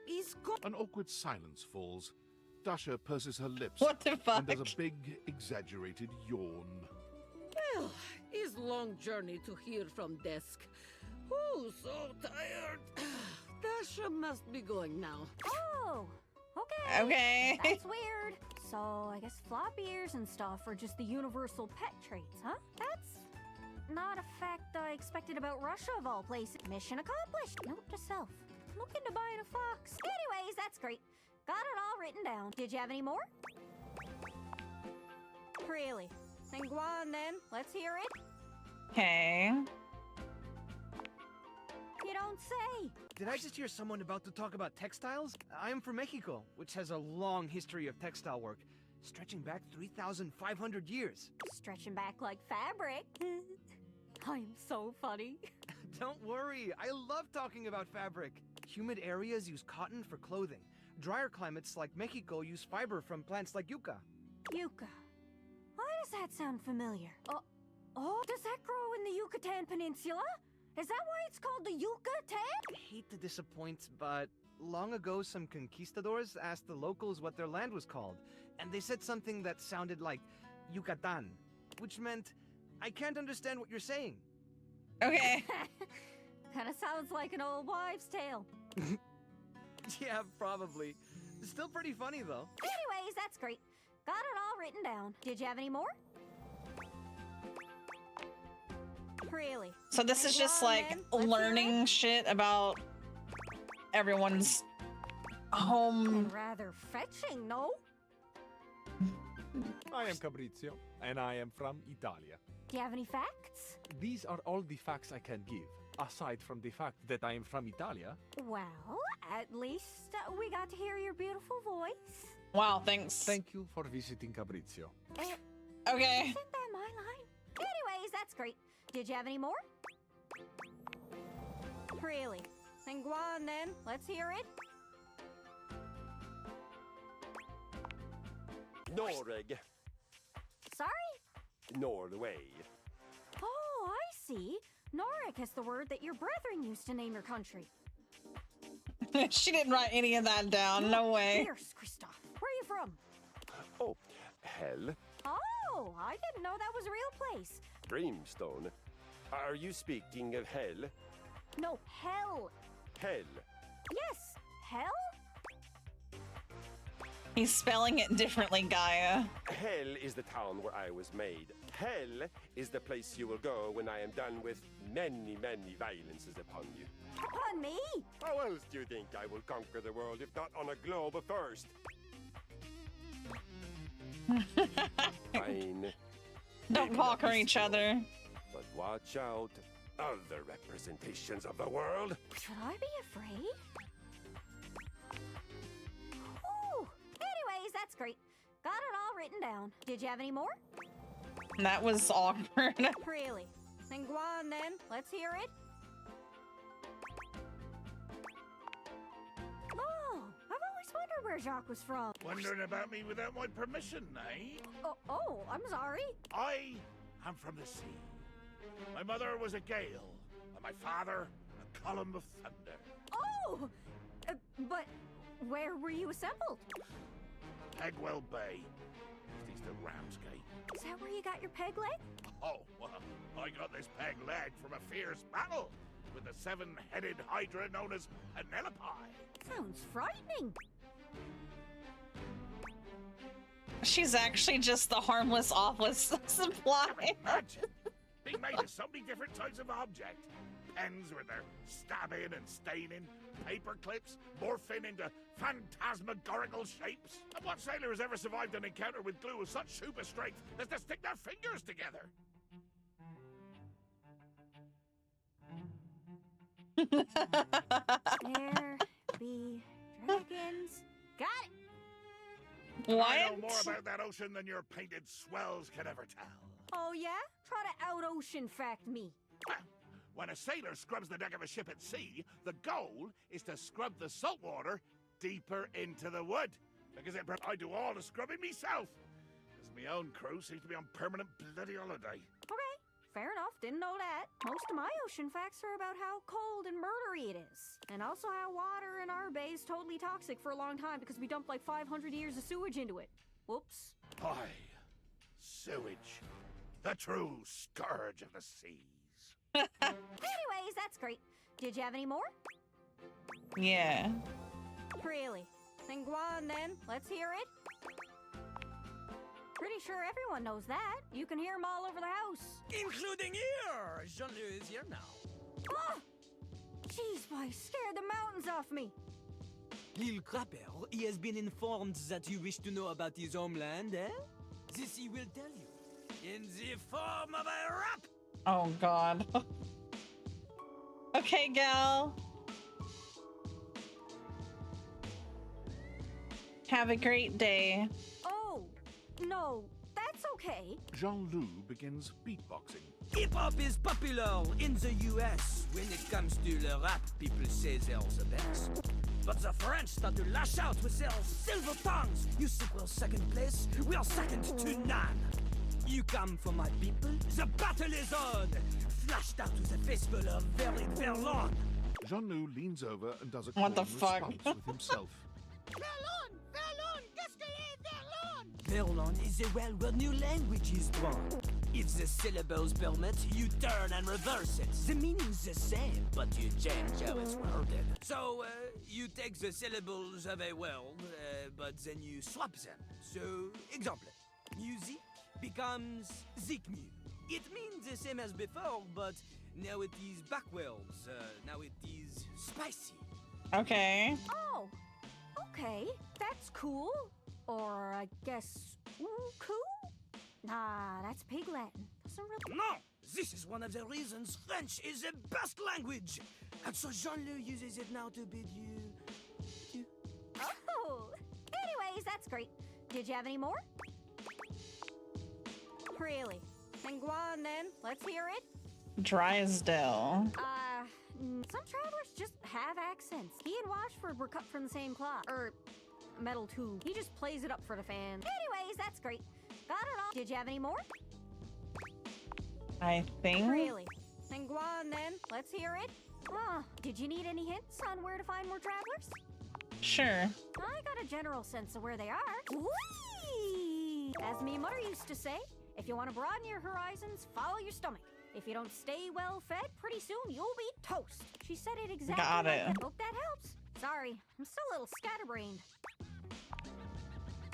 is... An awkward silence falls. Dasha purses her lips. What the fuck? And does a big, exaggerated yawn. Well, it's long journey to here from desk. Oh, so tired. Dasha must be going now. Oh, okay. Okay. That's weird. So, I guess flop ears and stuff are just the universal pet traits, huh? That's not a fact I expected about Russia of all places. Mission accomplished. Note to self. Looking to buying a fox. Anyways, that's great. Got it all written down. Did you have any more? Really? Then go on then. Let's hear it. Okay. You don't say. Did I just hear someone about to talk about textiles? I am from Mexico, which has a long history of textile work, stretching back 3,500 years. Stretching back like fabric. I'm so funny. Don't worry, I love talking about fabric. Humid areas use cotton for clothing. Drier climates like Mexico use fiber from plants like yucca. Yucca. Why does that sound familiar? Oh, does that grow in the Yucatan Peninsula? Is that why it's called the Yucatan? I hate to disappoint, but long ago some conquistadors asked the locals what their land was called, and they said something that sounded like Yucatan, which meant, I can't understand what you're saying. Okay. Kinda sounds like an old wives' tale. Yeah, probably. Still pretty funny, though. Anyways, that's great. Got it all written down. Did you have any more? Really? So this is just like learning shit about everyone's home. Rather fetching, no? I am Fabrizio, and I am from Italia. Do you have any facts? These are all the facts I can give, aside from the fact that I am from Italia. Well, at least we got to hear your beautiful voice. Wow, thanks. Thank you for visiting Fabrizio. Okay. Isn't that my line? Anyways, that's great. Did you have any more? Really? Then go on then. Let's hear it. Noreg. Sorry? Norway. Oh, I see. Norik is the word that your brethren used to name your country. She didn't write any of that down. No way. Fierce, Christoph. Where are you from? Oh, hell. Oh, I didn't know that was a real place. Brimstone. Are you speaking of hell? No, hell. Hell. Yes, hell? He's spelling it differently, Gaia. Hell is the town where I was made. Hell is the place you will go when I am done with many, many violences upon you. Upon me? How else do you think I will conquer the world if not on a globe first? Fine. Don't conquer each other. But watch out. Other representations of the world. Should I be afraid? that's great. Got it all written down. Did you have any more? That was awkward. Really? Then go on then. Let's hear it. Oh, I've always wondered where Jacques was from. Wondering about me without my permission, eh? Oh, I'm sorry. I am from the sea. My mother was a gale, and my father a column of thunder. Oh! But where were you assembled? Pegwell Bay, east of Ramsgate. Is that where you got your peg leg? Oh, well, I got this peg leg from a fierce battle with the seven-headed hydra known as Penelope. Sounds frightening. She's actually just the harmless office supply. Imagine being made of so many different types of object. Pens with their stabbing and staining, paper clips morphing into phantasmagorical shapes. And what sailor has ever survived an encounter with glue of such super strength as to stick their fingers together? There be dragons. Got it. What? I know more about that ocean than your painted swells can ever tell. Oh yeah? Try to out-ocean fact me. When a sailor scrubs the deck of a ship at sea, the goal is to scrub the salt water deeper into the wood. Because I do all the scrubbing myself. As my own crew seems to be on permanent bloody holiday. Okay, fair enough. Didn't know that. Most of my ocean facts are about how cold and murdery it is. And also how water in our bay is totally toxic for a long time because we dumped like 500 years of sewage into it. Whoops. Aye. Sewage. The true scourge of the seas. Anyways, that's great. Did you have any more? Yeah. Really? Then go on then. Let's hear it. Pretty sure everyone knows that. You can hear them all over the house. Including here! Jean-Louis is here now. Ah! Jeez, boy, scared the mountains off me. Lil Crapper, he has been informed that you wish to know about his homeland, eh? This he will tell you. In the form of a rap! Oh, God. Okay, gal. Have a great day. Oh, no, that's okay. Jean-Loup begins beatboxing. Hip-hop is popular in the US. When it comes to the rap, people say they're the best. But the French start to lash out with their silver tongues. You think we're second place? We're second to none. You come for my people? The battle is on! Flashed out with a fistful of very Verlon. Jean-Loup leans over and does a What the call fuck? response with himself. Verlon! Verlon! Qu'est-ce qu'il y a, Verlon? Verlon is a well where new language is born. If the syllables permit, you turn and reverse it. The meaning's the same, but you change how it's worded. So, you take the syllables of a word, but then you swap them. So, example, music becomes zikmu. It means the same as before, but now it is backwards. Now it is spicy. Okay. Oh, okay. That's cool. Or I guess, cool? Nah, that's Pig Latin. Doesn't really... No! This is one of the reasons French is the best language! And so Jean-Loup uses it now to bid you... Oh! Anyways, that's great. Did you have any more? Really? Then go on then. Let's hear it. Drysdale. Some travelers just have accents. He and Washford were cut from the same cloth. Metal too. He just plays it up for the fans. Anyways, that's great. Got it all. Did you have any more? I think. Really? Then go on then. Let's hear it. Did you need any hints on where to find more travelers? Sure. I got a general sense of where they are. Whee! As me mother used to say, if you want to broaden your horizons, follow your stomach. If you don't stay well fed, pretty soon you'll be toast. She said it exactly Got like it. that. Hope that helps. Sorry, I'm still a little scatterbrained.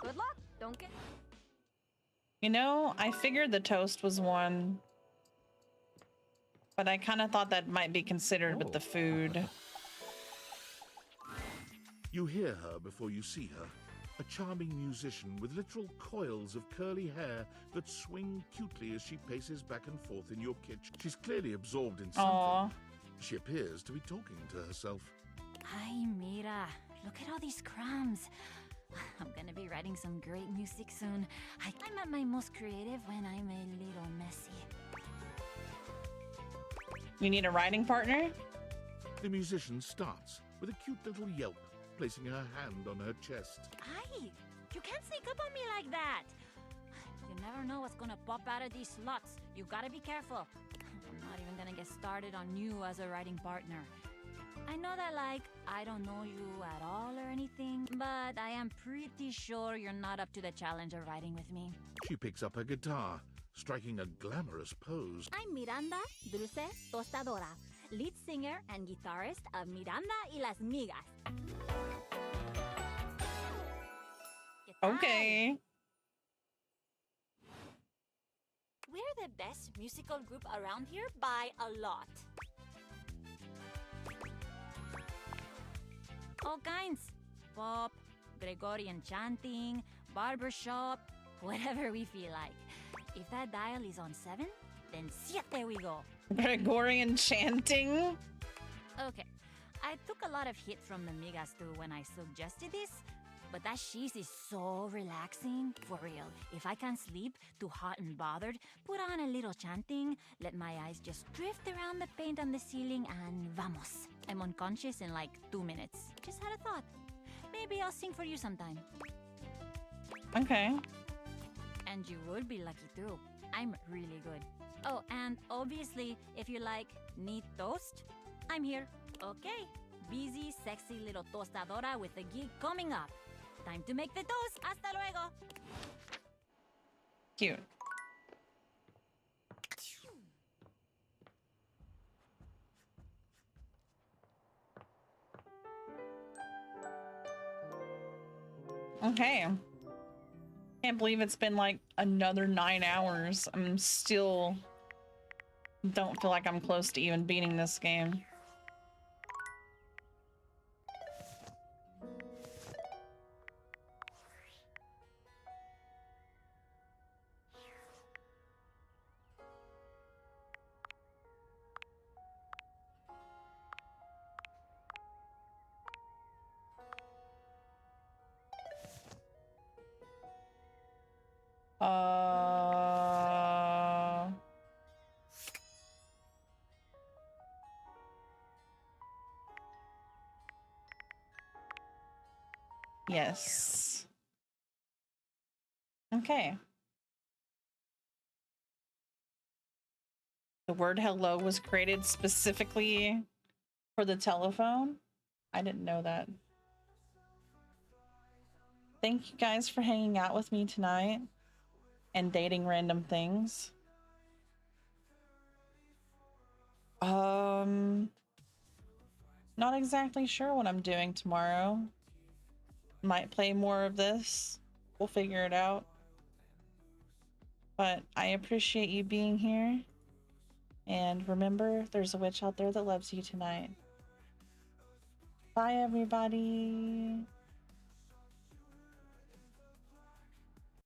Good luck. Don't get... You know, I figured the toast was one, but I kind of thought that might be considered with the food. You hear her before you see her. A charming musician with literal coils of curly hair that swing cutely as she paces back and forth in your kitchen. She's clearly absorbed in something. Aww. She appears to be talking to herself. Ay, mira. Look at all these crumbs. I'm gonna be writing some great music soon. I'm at my most creative when I'm a little messy. You need a writing partner? The musician starts with a cute little yelp, placing her hand on her chest. Aye, you can't sneak up on me like that. You never know what's gonna pop out of these slots. You gotta be careful. I'm not even gonna get started on you as a writing partner. I know that, like, I don't know you at all or anything, but I am pretty sure you're not up to the challenge of writing with me. She picks up her guitar, striking a glamorous pose. I'm Miranda Dulce Tostadora, lead singer and guitarist of Miranda y las Migas. Okay. We're the best musical group around here by a lot. All kinds. Pop, Gregorian chanting, barbershop, whatever we feel like. If that dial is on 7, then siete we go. Gregorian chanting? Okay, I took a lot of hit from the Migas too when I suggested this, but that she's is so relaxing. For real, if I can't sleep, too hot and bothered, put on a little chanting, let my eyes just drift around the paint on the ceiling, and vamos. I'm unconscious in like 2 minutes. Just had a thought. Maybe I'll sing for you sometime. Okay. And you would be lucky too. I'm really good. Oh, and obviously, if you like neat toast, I'm here. Okay, busy, sexy little tostadora with a gig coming up. Time to make the toast. Hasta luego. Cute. Okay. Can't believe it's been like another 9 hours. I'm still don't feel like I'm close to even beating this game. Yes. Okay. The word hello was created specifically for the telephone. I didn't know that. Thank you guys for hanging out with me tonight and dating random things. Not exactly sure what I'm doing tomorrow. Might play more of this. We'll figure it out. But I appreciate you being here. And remember, there's a witch out there that loves you tonight. Bye, everybody.